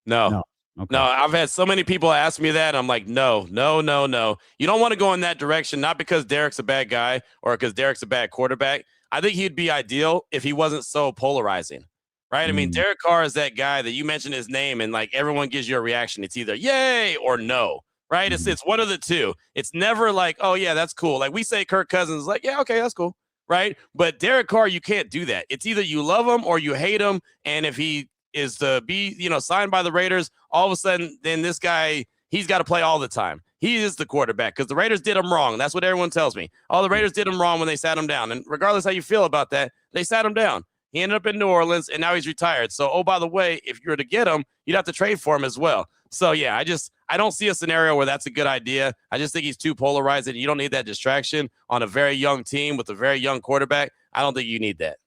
No. Okay. No, I've had so many people ask me that. I'm like, no. You don't want to go in that direction, not because Derek's a bad guy or because Derek's a bad quarterback. I think he'd be ideal if he wasn't so polarizing, right? I mean, Derek Carr is that guy that you mention his name and like everyone gives you a reaction. It's either yay or no, right? It's one of the two. It's never like, oh, yeah, that's cool. Like we say Kirk Cousins, like, yeah, okay, that's cool, right? But Derek Carr, you can't do that. It's either you love him or you hate him. And if he is to be, signed by the Raiders, all of a sudden, then this guy, he's got to play all the time. He is the quarterback because the Raiders did him wrong. That's what everyone tells me. Oh, the Raiders did him wrong when they sat him down. And regardless how you feel about that, they sat him down. He ended up in New Orleans, and now he's retired. So, oh, by the way, if you were to get him, you'd have to trade for him as well. So yeah, I don't see a scenario where that's a good idea. I just think he's too polarized, and you don't need that distraction on a very young team with a very young quarterback. I don't think you need that.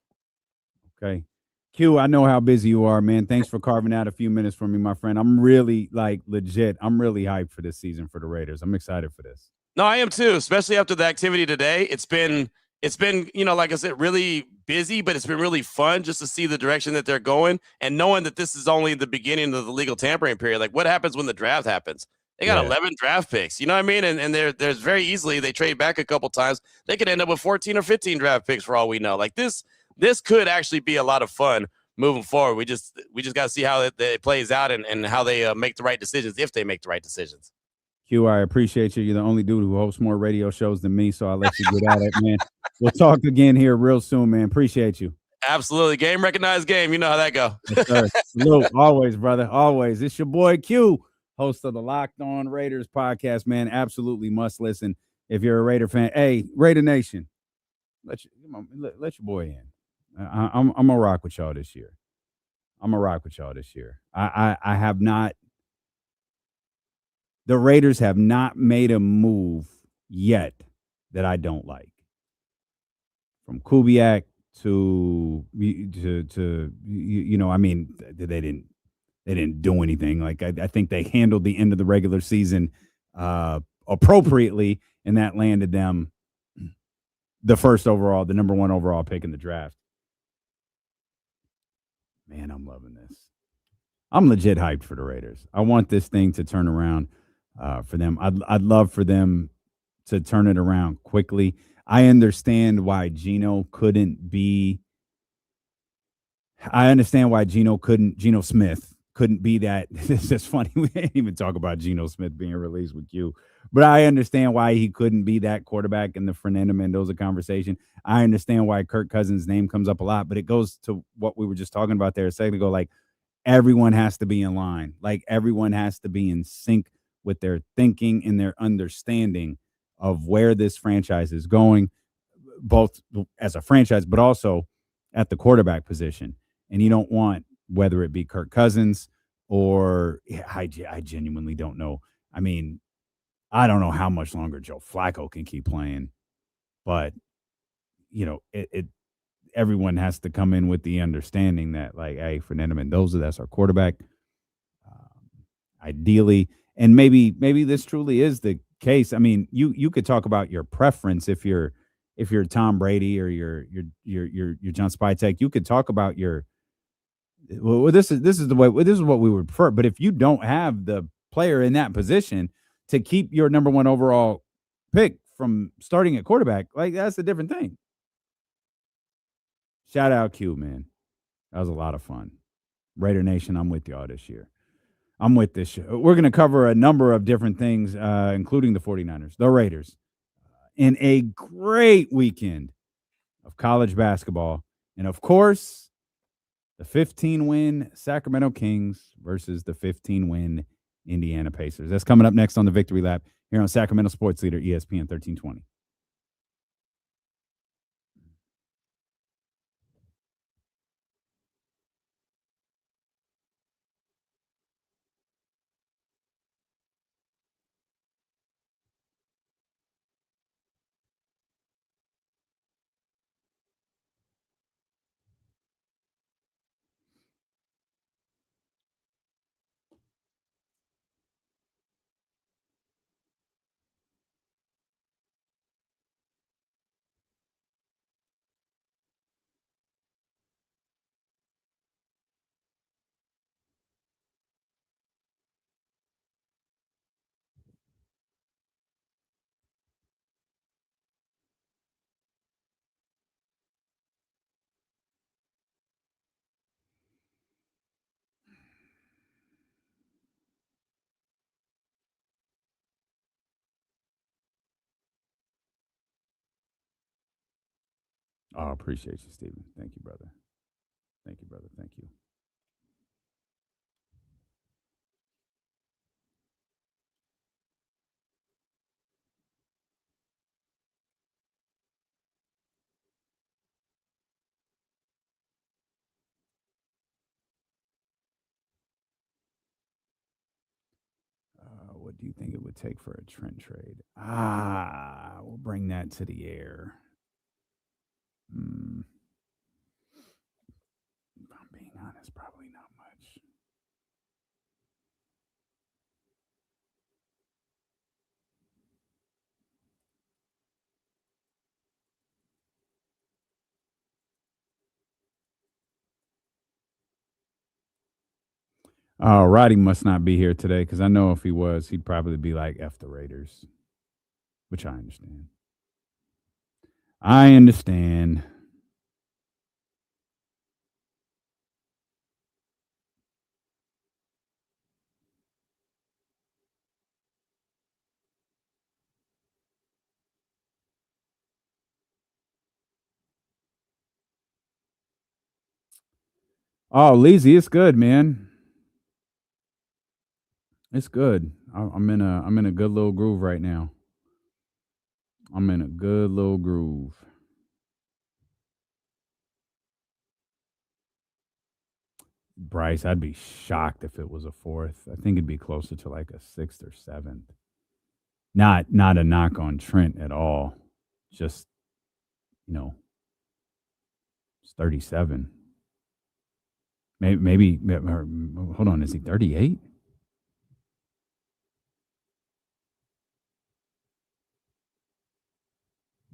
Okay. Q, I know how busy you are, man. Thanks for carving out a few minutes for me, my friend. I'm really legit. I'm really hyped for this season for the Raiders. I'm excited for this. No, I am too, especially after the activity today. It's been, like I said, really busy, but it's been really fun just to see the direction that they're going and knowing that this is only the beginning of the legal tampering period. Like, what happens when the draft happens? They got 11 draft picks. You know what I mean? And there's very easily, they trade back a couple times. They could end up with 14 or 15 draft picks for all we know. Like, this could actually be a lot of fun moving forward. We just got to see how it plays out and how they make the right decisions, if they make the right decisions. Q, I appreciate you. You're the only dude who hosts more radio shows than me, so I'll let you get at it, man. We'll talk again here real soon, man. Appreciate you. Absolutely. Game recognized game. You know how that go. Yes, sir. Salute. Always, brother. Always. It's your boy Q, host of the Locked On Raiders podcast, man. Absolutely must listen if you're a Raider fan. Hey, Raider Nation, let your boy in. I'm going to rock with y'all this year. I have not. The Raiders have not made a move yet that I don't like. From Kubiak to I mean, they didn't do anything. Like, I think they handled the end of the regular season appropriately, and that landed them the number 1 overall pick in the draft. Man, I'm loving this. I'm legit hyped for the Raiders. I want this thing to turn around for them. I'd love for them to turn it around quickly. I understand why Geno Smith couldn't be that. It's just funny. We didn't even talk about Geno Smith being released with you. But I understand why he couldn't be that quarterback in the Fernando Mendoza conversation. I understand why Kirk Cousins' name comes up a lot, but it goes to what we were just talking about there a second ago. Like, everyone has to be in line. Like, everyone has to be in sync with their thinking and their understanding of where this franchise is going, both as a franchise, but also at the quarterback position. And you don't want, whether it be Kirk Cousins or I genuinely don't know. I mean, I don't know how much longer Joe Flacco can keep playing, but everyone has to come in with the understanding that, like, hey, Fernando Mendoza, that's our quarterback. Ideally, and maybe this truly is the case. I mean, you could talk about your preference if you're Tom Brady or you're John Spytek. You could talk about this is what we would prefer. But if you don't have the player in that position to keep your number 1 overall pick from starting at quarterback, like, that's a different thing. Shout out Q, man. That was a lot of fun. Raider Nation, I'm with y'all this year. I'm with this show. We're going to cover a number of different things, including the 49ers, the Raiders, in a great weekend of college basketball. And, of course, the 15-win Sacramento Kings versus the 15-win Indiana Pacers. That's coming up next on the Victory Lap here on Sacramento Sports Leader, ESPN 1320. Oh, appreciate you, Stephen. Thank you, brother. Thank you, brother. Thank you. do you think it would take for a Trent trade? We'll bring that to the air. If I'm being honest, probably not much. Oh, Roddy must not be here today because I know if he was, he'd probably be like F the Raiders, which I understand. I understand. Oh, Leezy, it's good, man. It's good. I'm in a good little groove right now. I'm in a good little groove. Bryce, I'd be shocked if it was a fourth. I think it'd be closer to like a sixth or seventh. Not a knock on Trent at all. Just, it's 37. Maybe hold on, is he 38?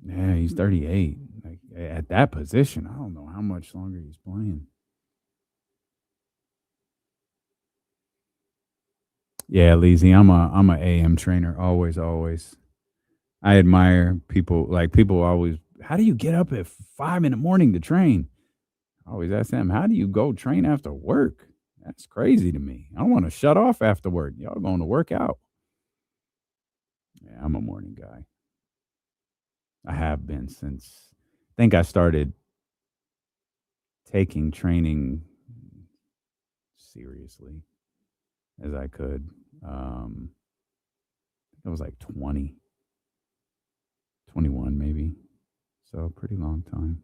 Yeah, he's 38. Like at that position, I don't know how much longer he's playing. Yeah, Leezy, I'm a AM trainer, always. I admire people. Like people always, how do you get up at 5 a.m. to train? I always ask them, how do you go train after work? That's crazy to me. I don't want to shut off after work. Y'all going to work out. Yeah, I'm a morning guy. I have been since I think I started taking training seriously as I could. It was like 20, 21 maybe. So pretty long time.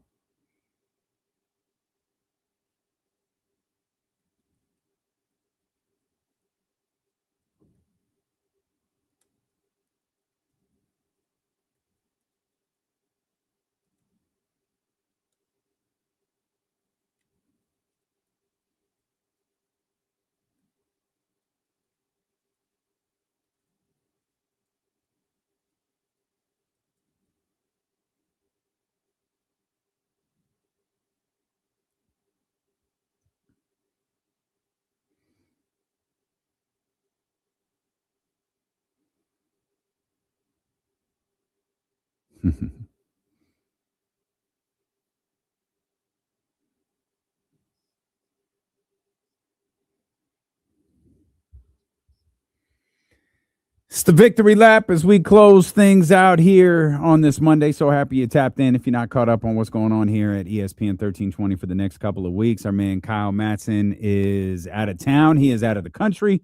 It's the victory lap as we close things out here on this Monday. So happy you tapped in. If you're not caught up on what's going on here at ESPN 1320 for the next couple of weeks, our man Kyle Madsen is out of town. He is out of the country.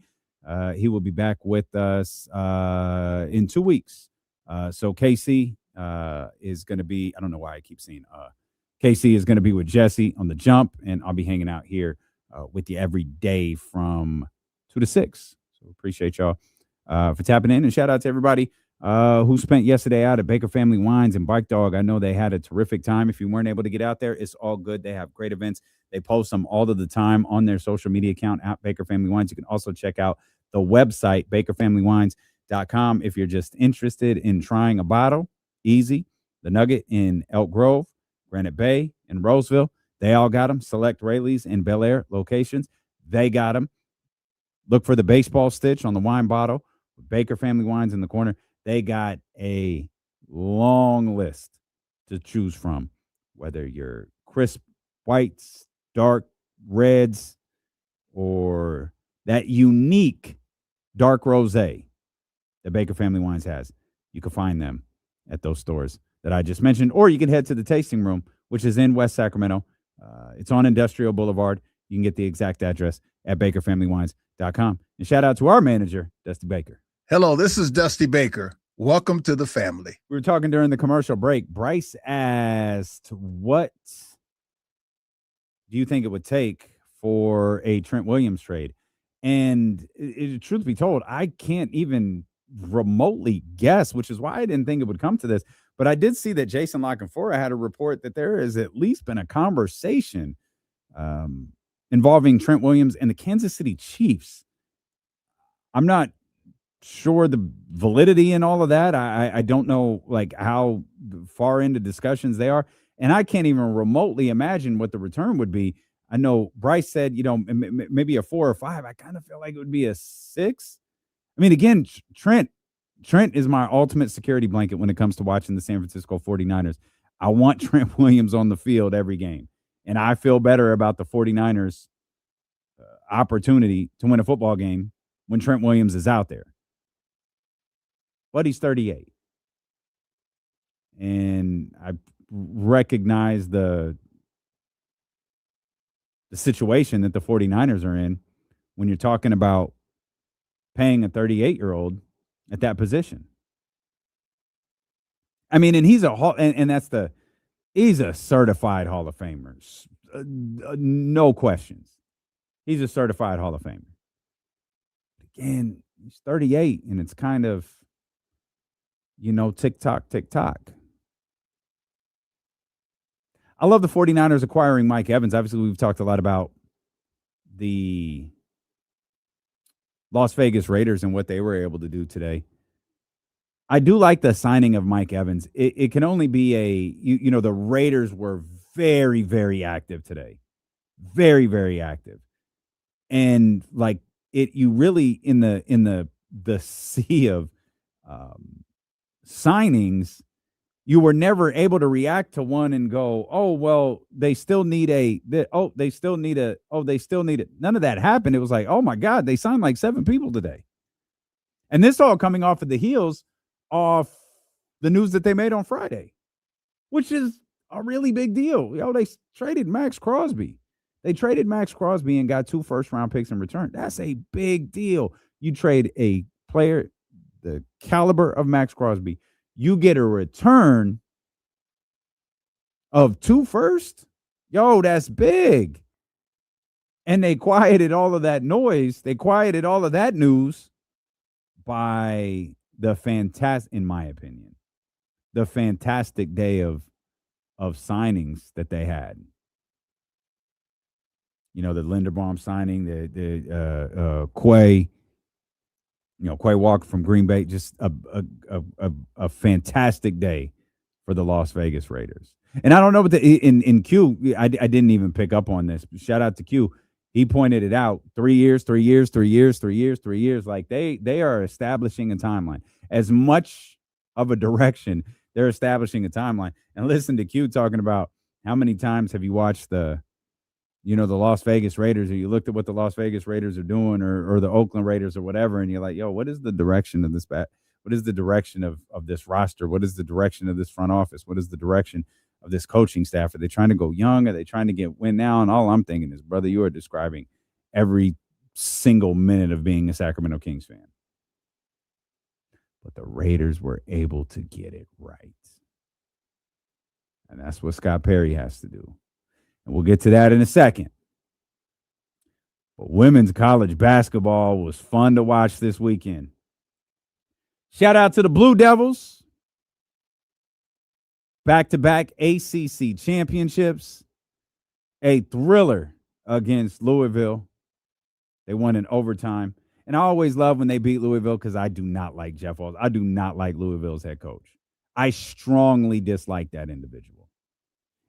He will be back with us in 2 weeks. So KC is going to be, I don't know why I keep saying KC is going to be with Jesse on the jump, and I'll be hanging out here with you every day from 2 to 6. So appreciate y'all for tapping in, and shout out to everybody who spent yesterday out at Baker Family Wines and Bike Dog. I know they had a terrific time. If you weren't able to get out there, it's all good. They have great events. They post them all of the time on their social media account at Baker Family Wines. You can also check out the website, bakerfamilywines.com, if you're just interested in trying a bottle. Easy. The Nugget in Elk Grove, Granite Bay, and Roseville. They all got them. Select Rayleigh's and Bel Air locations. They got them. Look for the baseball stitch on the wine bottle. Baker Family Wines in the corner. They got a long list to choose from, whether you're crisp whites, dark reds, or that unique dark rosé that Baker Family Wines has. You can find them at those stores that I just mentioned, or you can head to the tasting room, which is in West Sacramento. It's on Industrial Boulevard. You can get the exact address at bakerfamilywines.com. And shout out to our manager, Dusty Baker. Hello, this is Dusty Baker. Welcome to the family. We were talking during the commercial break. Bryce asked, what do you think it would take for a Trent Williams trade? And truth be told, I can't even remotely guess, which is why I didn't think it would come to this. But I did see that Jason Lockenfora had a report that there has at least been a conversation involving Trent Williams and the Kansas City Chiefs. I'm not sure the validity in all of that. I don't know like how far into discussions they are. And I can't even remotely imagine what the return would be. I know Bryce said, maybe a 4 or 5. I kind of feel like it would be a 6. I mean, again, Trent is my ultimate security blanket when it comes to watching the San Francisco 49ers. I want Trent Williams on the field every game. And I feel better about the 49ers opportunity to win a football game when Trent Williams is out there. But he's 38. And I recognize the situation that the 49ers are in when you're talking about paying a 38-year-old at that position. I mean, and he's a certified Hall of Famer. No questions. He's a certified Hall of Famer. Again, he's 38, and it's kind of, tick-tock, tick-tock. I love the 49ers acquiring Mike Evans. Obviously, we've talked a lot about the Las Vegas Raiders and what they were able to do today. I do like the signing of Mike Evans. It can only be the Raiders were very, very active today. Very, very active. And like you really in the sea of signings, you were never able to react to one and go, oh, well, they still need it. None of that happened. It was like, oh my God, they signed like 7 people today. And this all coming off of the heels of the news that they made on Friday, which is a really big deal. They traded Maxx Crosby. They traded Maxx Crosby and got 2 first-round picks in return. That's a big deal. You trade a player the caliber of Maxx Crosby. You get a return of 2 first. That's big. And they quieted all of that noise. They quieted all of that news by in my opinion, the fantastic day of signings that they had. The Linderbaum signing, the Quay. Quay Walker from Green Bay, just a fantastic day for the Las Vegas Raiders. And I don't know, but in Q, I didn't even pick up on this. But shout out to Q. He pointed it out. 3 years, 3 years, 3 years, 3 years, 3 years. Like they are establishing a timeline. As much of a direction, they're establishing a timeline. And listen to Q talking about how many times have you watched the Las Vegas Raiders, or you looked at what the Las Vegas Raiders are doing, or the Oakland Raiders or whatever, and you're like, what is the direction of this bat? What is the direction of this roster? What is the direction of this front office? What is the direction of this coaching staff? Are they trying to go young? Are they trying to win now? And all I'm thinking is, brother, you are describing every single minute of being a Sacramento Kings fan. But the Raiders were able to get it right. And that's what Scott Perry has to do. And we'll get to that in a second. But women's college basketball was fun to watch this weekend. Shout out to the Blue Devils. Back-to-back ACC championships. A thriller against Louisville. They won in overtime. And I always love when they beat Louisville because I do not like Jeff Walz. I do not like Louisville's head coach. I strongly dislike that individual.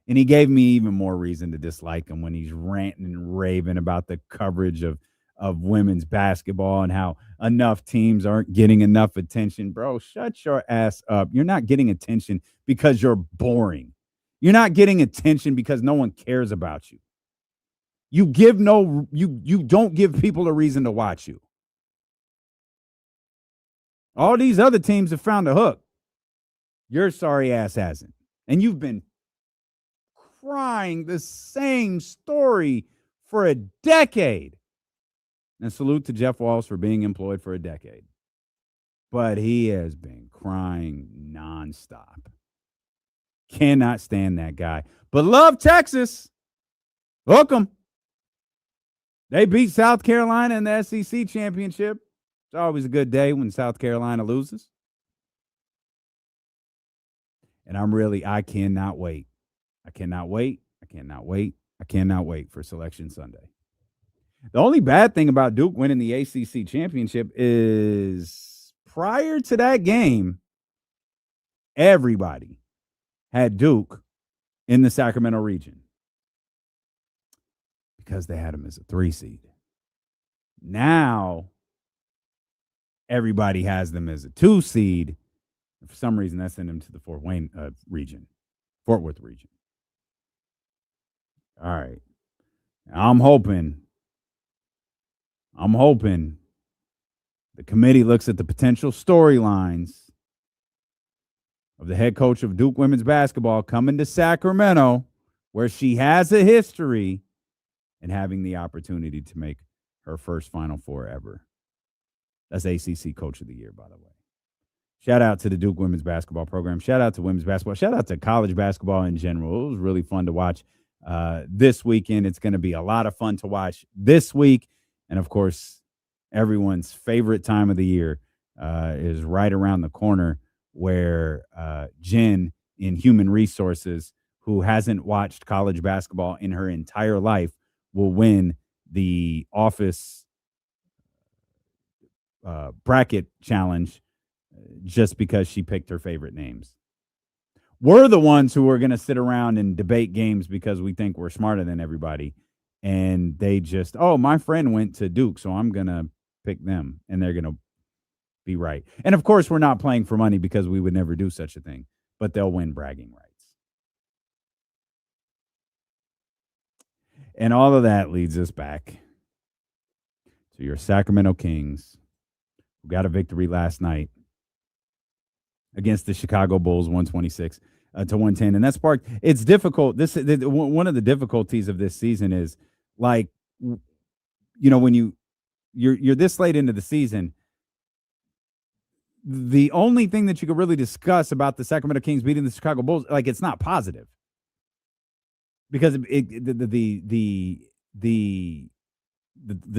And he gave me even more reason to dislike him when he's ranting and raving about the coverage of women's basketball and how enough teams aren't getting enough attention. Bro, shut your ass up. You're not getting attention because you're boring. You're not getting attention because no one cares about you. You don't give people a reason to watch you. All these other teams have found a hook. Your sorry ass hasn't. And you've been crying the same story for a decade. And salute to Jeff Walz for being employed for a decade. But he has been crying nonstop. Cannot stand that guy. But love Texas. Welcome. They beat South Carolina in the SEC championship. It's always a good day when South Carolina loses. And I cannot wait. I cannot wait for Selection Sunday. The only bad thing about Duke winning the ACC championship is prior to that game, everybody had Duke in the Sacramento region because they had them as a 3 seed. Now, everybody has them as a 2 seed. For some reason, that sent them to the Fort Worth region. All right. I'm hoping the committee looks at the potential storylines of the head coach of Duke women's basketball coming to Sacramento, where she has a history, and having the opportunity to make her first Final Four ever. That's ACC Coach of the Year, by the way. Shout out to the Duke women's basketball program. Shout out to women's basketball. Shout out to college basketball in general. It was really fun to watch this weekend. It's going to be a lot of fun to watch this week. And, of course, everyone's favorite time of the year is right around the corner, where Jen in Human Resources, who hasn't watched college basketball in her entire life, will win the office bracket challenge just because she picked her favorite names. We're the ones who are going to sit around and debate games because we think we're smarter than everybody. And they just, my friend went to Duke, so I'm going to pick them. And they're going to be right. And, of course, we're not playing for money because we would never do such a thing. But they'll win bragging rights. And all of that leads us back to your Sacramento Kings, who got a victory last night against the Chicago Bulls, 126 to 110. And that sparked, it's difficult. One of the difficulties of this season is, like, when you're this late into the season, the only thing that you could really discuss about the Sacramento Kings beating the Chicago Bulls, like, it's not positive. Because the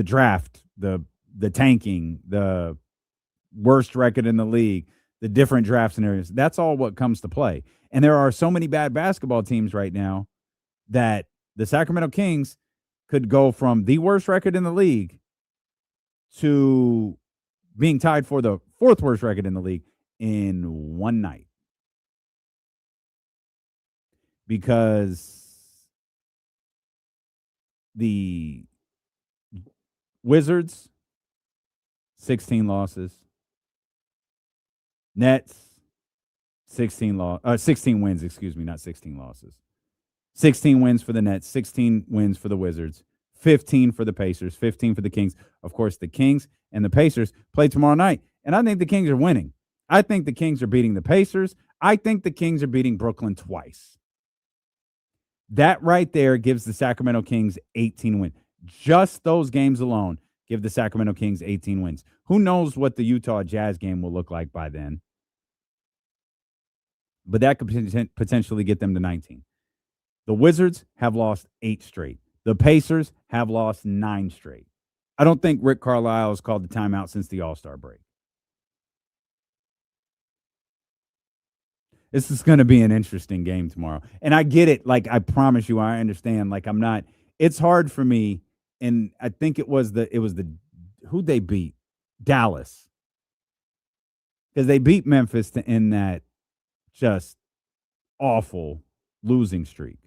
draft, the tanking, the worst record in the league, the different draft scenarios, that's all what comes to play. And there are so many bad basketball teams right now that the Sacramento Kings could go from the worst record in the league to being tied for the 4th worst record in the league in one night. Because the Wizards, 16 losses. Nets, 16 wins, not 16 losses. 16 wins for the Nets, 16 wins for the Wizards, 15 for the Pacers, 15 for the Kings. Of course, the Kings and the Pacers play tomorrow night, and I think the Kings are winning. I think the Kings are beating the Pacers. I think the Kings are beating Brooklyn twice. That right there gives the Sacramento Kings 18 wins. Just those games alone give the Sacramento Kings 18 wins. Who knows what the Utah Jazz game will look like by then? But that could potentially get them to 19. The Wizards have lost 8 straight. The Pacers have lost 9 straight. I don't think Rick Carlisle has called the timeout since the All-Star break. This is going to be an interesting game tomorrow. And I get it. Like, I promise you, I understand. Like, it's hard for me. And I think it was who'd they beat? Dallas. Because they beat Memphis to end that just awful losing streak.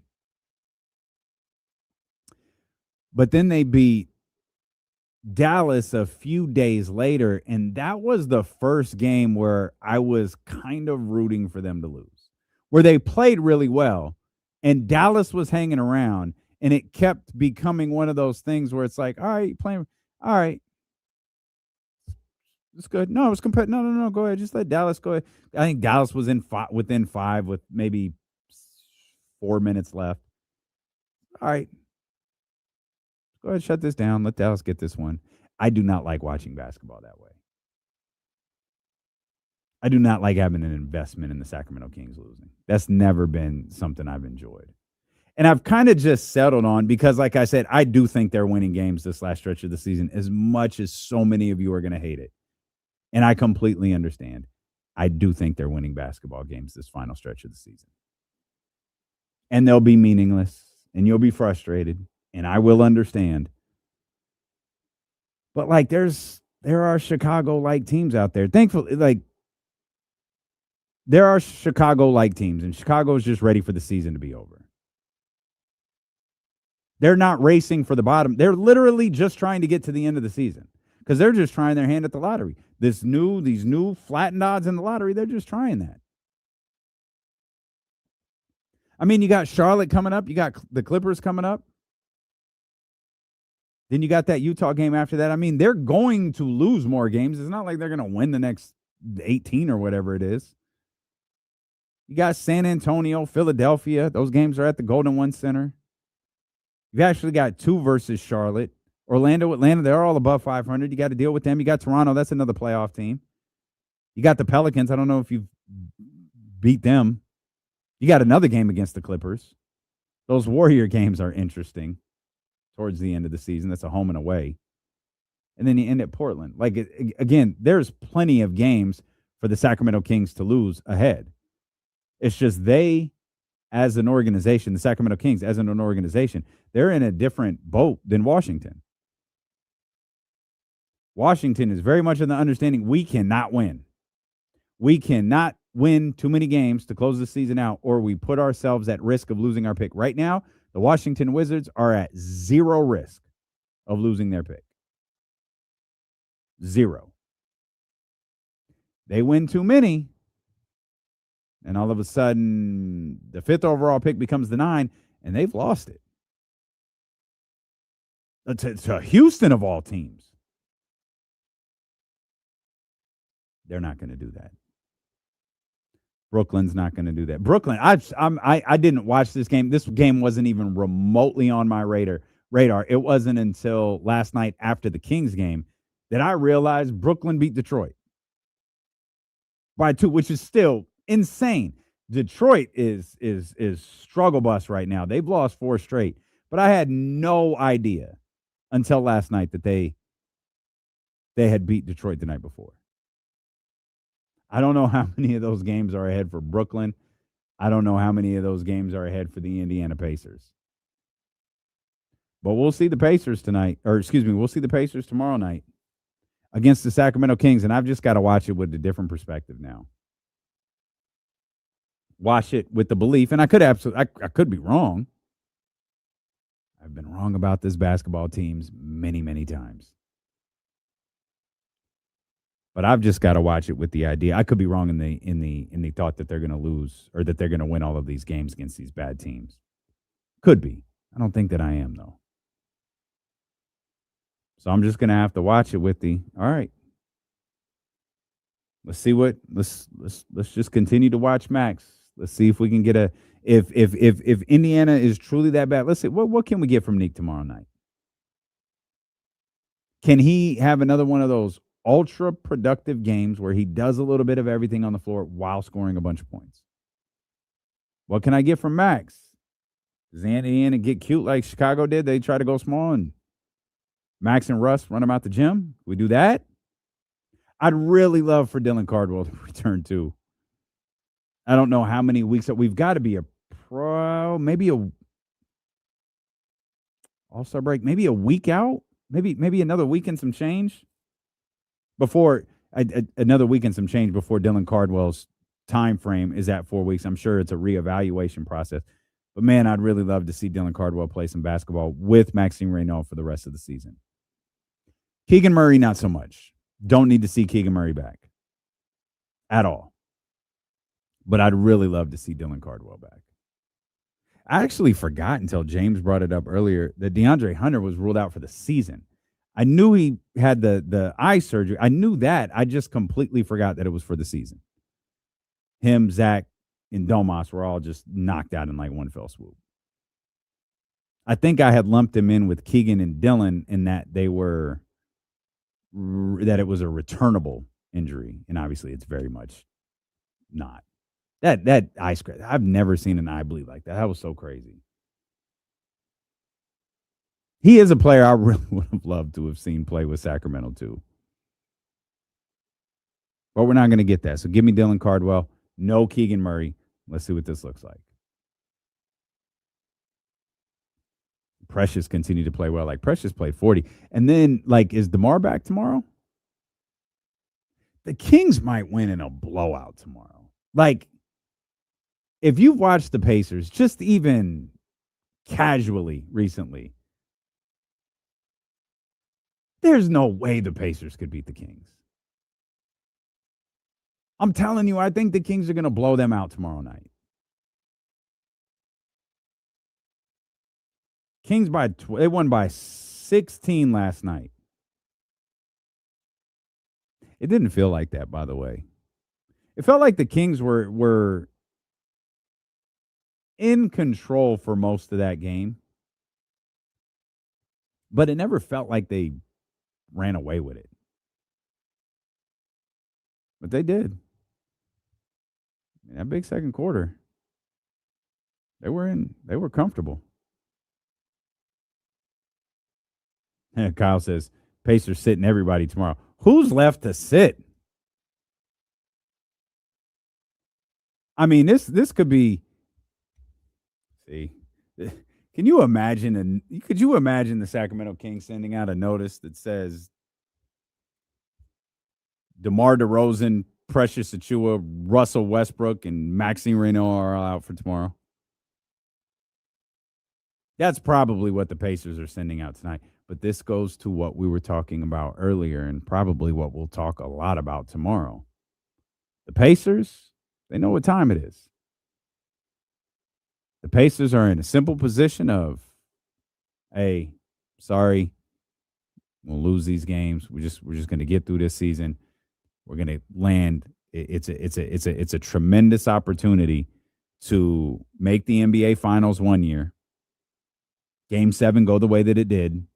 But then they beat Dallas a few days later, and that was the first game where I was kind of rooting for them to lose, where they played really well, and Dallas was hanging around, and it kept becoming one of those things where it's like, all right, playing, all right, it's good. No, it was competitive. No, go ahead, just let Dallas go ahead. I think Dallas was within 5 with maybe 4 minutes left. All right. Go ahead, shut this down. Let Dallas get this one. I do not like watching basketball that way. I do not like having an investment in the Sacramento Kings losing. That's never been something I've enjoyed. And I've kind of just settled on, because like I said, I do think they're winning games this last stretch of the season, as much as so many of you are going to hate it. And I completely understand. I do think they're winning basketball games this final stretch of the season. And they'll be meaningless, and you'll be frustrated, and I will understand. But like there are Chicago-like teams out there. Thankfully, like there are Chicago-like teams, and Chicago is just ready for the season to be over. They're not racing for the bottom. They're literally just trying to get to the end of the season, because they're just trying their hand at the lottery. These new flattened odds in the lottery, they're just trying that. I mean, you got Charlotte coming up. You got the Clippers coming up. Then you got that Utah game after that. I mean, they're going to lose more games. It's not like they're going to win the next 18 or whatever it is. You got San Antonio, Philadelphia. Those games are at the Golden One Center. You've actually got 2 versus Charlotte. Orlando, Atlanta, they're all above 500. You got to deal with them. You got Toronto. That's another playoff team. You got the Pelicans. I don't know if you've beat them. You got another game against the Clippers. Those Warrior games are interesting towards the end of the season. That's a home and away. And then you end at Portland. Like, again, there's plenty of games for the Sacramento Kings to lose ahead. It's just they, as an organization, the Sacramento Kings, as an organization, they're in a different boat than Washington. Washington is very much in the understanding we cannot win. We cannot win too many games to close the season out, or we put ourselves at risk of losing our pick. Right now, the Washington Wizards are at 0 risk of losing their pick. 0. They win too many, and all of a sudden, the 5th overall pick becomes the 9, and they've lost it. To Houston, of all teams. They're not going to do that. Brooklyn's not going to do that. Brooklyn, I didn't watch this game. This game wasn't even remotely on my radar. It wasn't until last night after the Kings game that I realized Brooklyn beat Detroit by 2, which is still insane. Detroit is struggle bus right now. They've lost 4 straight, but I had no idea until last night that they had beat Detroit the night before. I don't know how many of those games are ahead for Brooklyn. I don't know how many of those games are ahead for the Indiana Pacers. But we'll see the Pacers tonight, we'll see the Pacers tomorrow night against the Sacramento Kings, and I've just got to watch it with a different perspective now. Watch it with the belief, and I could be wrong. I've been wrong about this basketball teams many, many times. But I've just got to watch it with the idea. I could be wrong in the thought that they're going to lose or that they're going to win all of these games against these bad teams. Could be. I don't think that I am, though. So I'm just going to have to watch it with all right. Let's see let's just continue to watch Max. Let's see if we can get if Indiana is truly that bad. Let's see what can we get from Nick tomorrow night? Can he have another one of those ultra productive games where he does a little bit of everything on the floor while scoring a bunch of points? What can I get from Max? Does Indiana get cute like Chicago did? They try to go small and Max and Russ run them out the gym? We do that? I'd really love for Dylan Cardwell to return too. I don't know how many weeks that we've got to be a pro, maybe a All-Star break, maybe a week out, maybe another week and some change before another week and some change before Dylan Cardwell's time frame is at 4 weeks. I'm sure it's a reevaluation process. But, man, I'd really love to see Dylan Cardwell play some basketball with Maxime Reynaud for the rest of the season. Keegan Murray, not so much. Don't need to see Keegan Murray back at all. But I'd really love to see Dylan Cardwell back. I actually forgot until James brought it up earlier that DeAndre Hunter was ruled out for the season. I knew he had the eye surgery. I knew that. I just completely forgot that it was for the season. Him, Zach, and Domas were all just knocked out in like one fell swoop. I think I had lumped him in with Keegan and Dylan in that that it was a returnable injury, and obviously it's very much not. That eye scratch, I've never seen an eye bleed like that. That was so crazy. He is a player I really would have loved to have seen play with Sacramento too. But we're not going to get that. So give me Dylan Cardwell. No Keegan Murray. Let's see what this looks like. Precious continued to play well. Like, Precious played 40. And then, like, is DeMar back tomorrow? The Kings might win in a blowout tomorrow. Like, if you've watched the Pacers, just even casually recently, there's no way the Pacers could beat the Kings. I'm telling you, I think the Kings are going to blow them out tomorrow night. Kings they won by 16 last night. It didn't feel like that, by the way. It felt like the Kings were in control for most of that game. But it never felt like they ran away with it. But they did. In that big second quarter, they were comfortable. And Kyle says, Pacers sitting everybody tomorrow. Who's left to sit? I mean, this could be. See, could you imagine the Sacramento Kings sending out a notice that says DeMar DeRozan, Precious Achiuwa, Russell Westbrook, and Maxime Reno are all out for tomorrow? That's probably what the Pacers are sending out tonight. But this goes to what we were talking about earlier and probably what we'll talk a lot about tomorrow. The Pacers, they know what time it is. The Pacers are in a simple position of, hey, sorry, we'll lose these games. We're just going to get through this season. We're going to land. It's a tremendous opportunity to make the NBA Finals one year. Game 7 go the way that it did.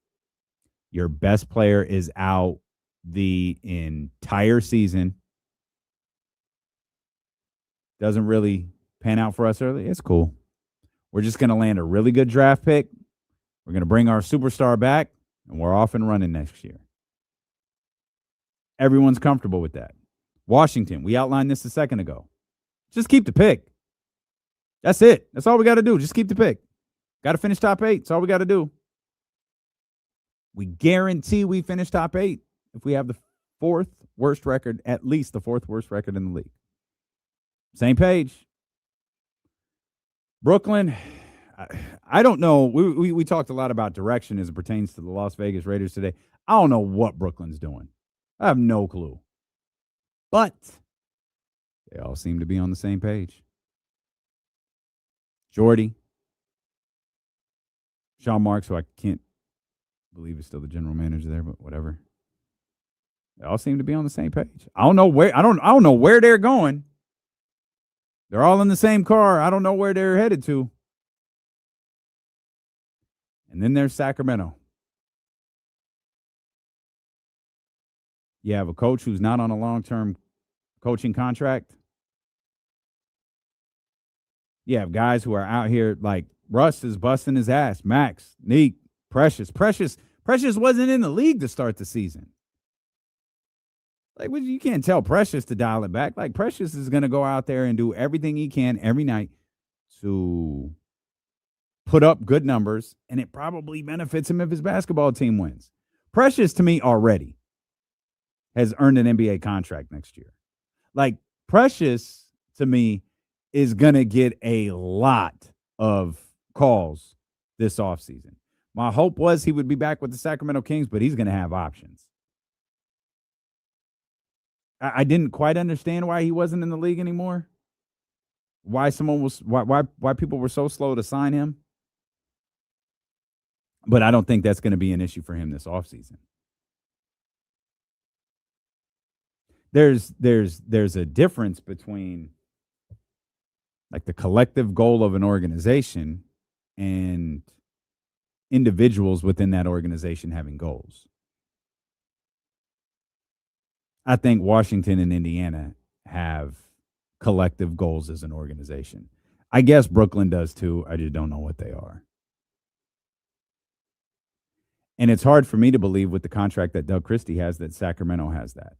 Your best player is out the entire season. Doesn't really pan out for us early. It's cool. We're just going to land a really good draft pick. We're going to bring our superstar back, and we're off and running next year. Everyone's comfortable with that. Washington, we outlined this a second ago. Just keep the pick. That's it. That's all we got to do. Just keep the pick. Got to finish top 8. That's all we got to do. We guarantee we finish top 8 if we have the 4th worst record, at least the 4th worst record in the league. Same page. Brooklyn, I don't know. We talked a lot about direction as it pertains to the Las Vegas Raiders today. I don't know what Brooklyn's doing. I have no clue. But they all seem to be on the same page. Jordy, Sean Marks, who I can't believe is still the general manager there, but whatever. They all seem to be on the same page. I don't know where they're going. They're all in the same car. I don't know where they're headed to. And then there's Sacramento. You have a coach who's not on a long-term coaching contract. You have guys who are out here like Russ is busting his ass. Max, Neek, Precious wasn't in the league to start the season. Like, you can't tell Precious to dial it back. Like, Precious is going to go out there and do everything he can every night to put up good numbers, and it probably benefits him if his basketball team wins. Precious, to me, already has earned an NBA contract next year. Like, Precious, to me, is going to get a lot of calls this offseason. My hope was he would be back with the Sacramento Kings, but he's going to have options. I didn't quite understand why he wasn't in the league anymore. Why people were so slow to sign him. But I don't think that's going to be an issue for him this offseason. There's a difference between like the collective goal of an organization and individuals within that organization having goals. I think Washington and Indiana have collective goals as an organization. I guess Brooklyn does too. I just don't know what they are. And it's hard for me to believe with the contract that Doug Christie has that Sacramento has that.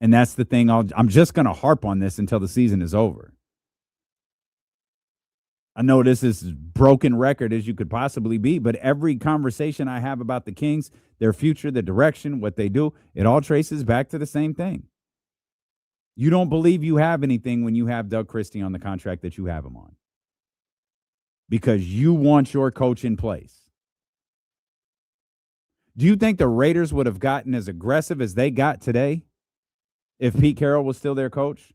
And that's the thing. I'm just going to harp on this until the season is over. I know this is as broken record as you could possibly be, but every conversation I have about the Kings, their future, the direction, what they do, it all traces back to the same thing. You don't believe you have anything when you have Doug Christie on the contract that you have him on, because you want your coach in place. Do you think the Raiders would have gotten as aggressive as they got today if Pete Carroll was still their coach?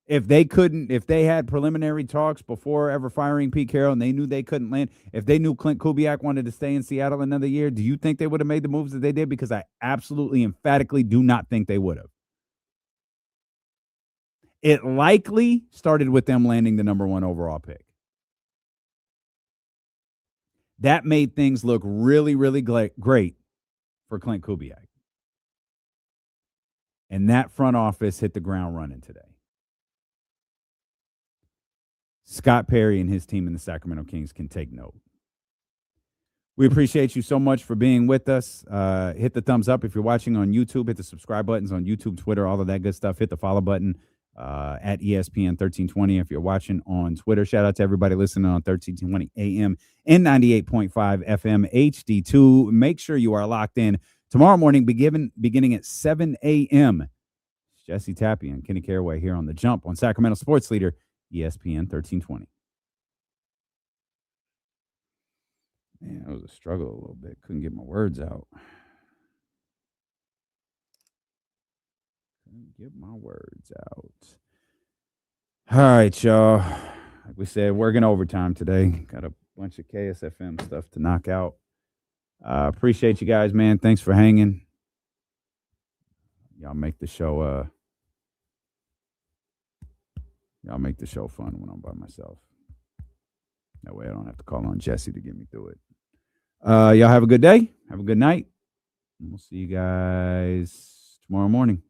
If they had preliminary talks before ever firing Pete Carroll and they knew they couldn't land, if they knew Clint Kubiak wanted to stay in Seattle another year, do you think they would have made the moves that they did? Because I absolutely emphatically do not think they would have. It likely started with them landing the number 1 overall pick. That made things look really, really great for Clint Kubiak. And that front office hit the ground running today. Scott Perry and his team in the Sacramento Kings can take note. We appreciate you so much for being with us. Hit the thumbs up if you're watching on YouTube. Hit the subscribe buttons on YouTube, Twitter, all of that good stuff. Hit the follow button at ESPN 1320 if you're watching on Twitter. Shout out to everybody listening on 1320 AM and 98.5 FM HD2. Make sure you are locked in tomorrow morning, beginning at 7 a.m. Jesse Tappy and Kenny Caraway here on The Jump on Sacramento Sports Leader, ESPN 1320. Man, it was a struggle a little bit. Couldn't get my words out. All right, y'all. Like we said, working overtime today. Got a bunch of KSFM stuff to knock out. Appreciate you guys, man. Thanks for hanging. Y'all make the show fun when I'm by myself. That way I don't have to call on Jesse to get me through it. Y'all have a good day. Have a good night. And we'll see you guys tomorrow morning.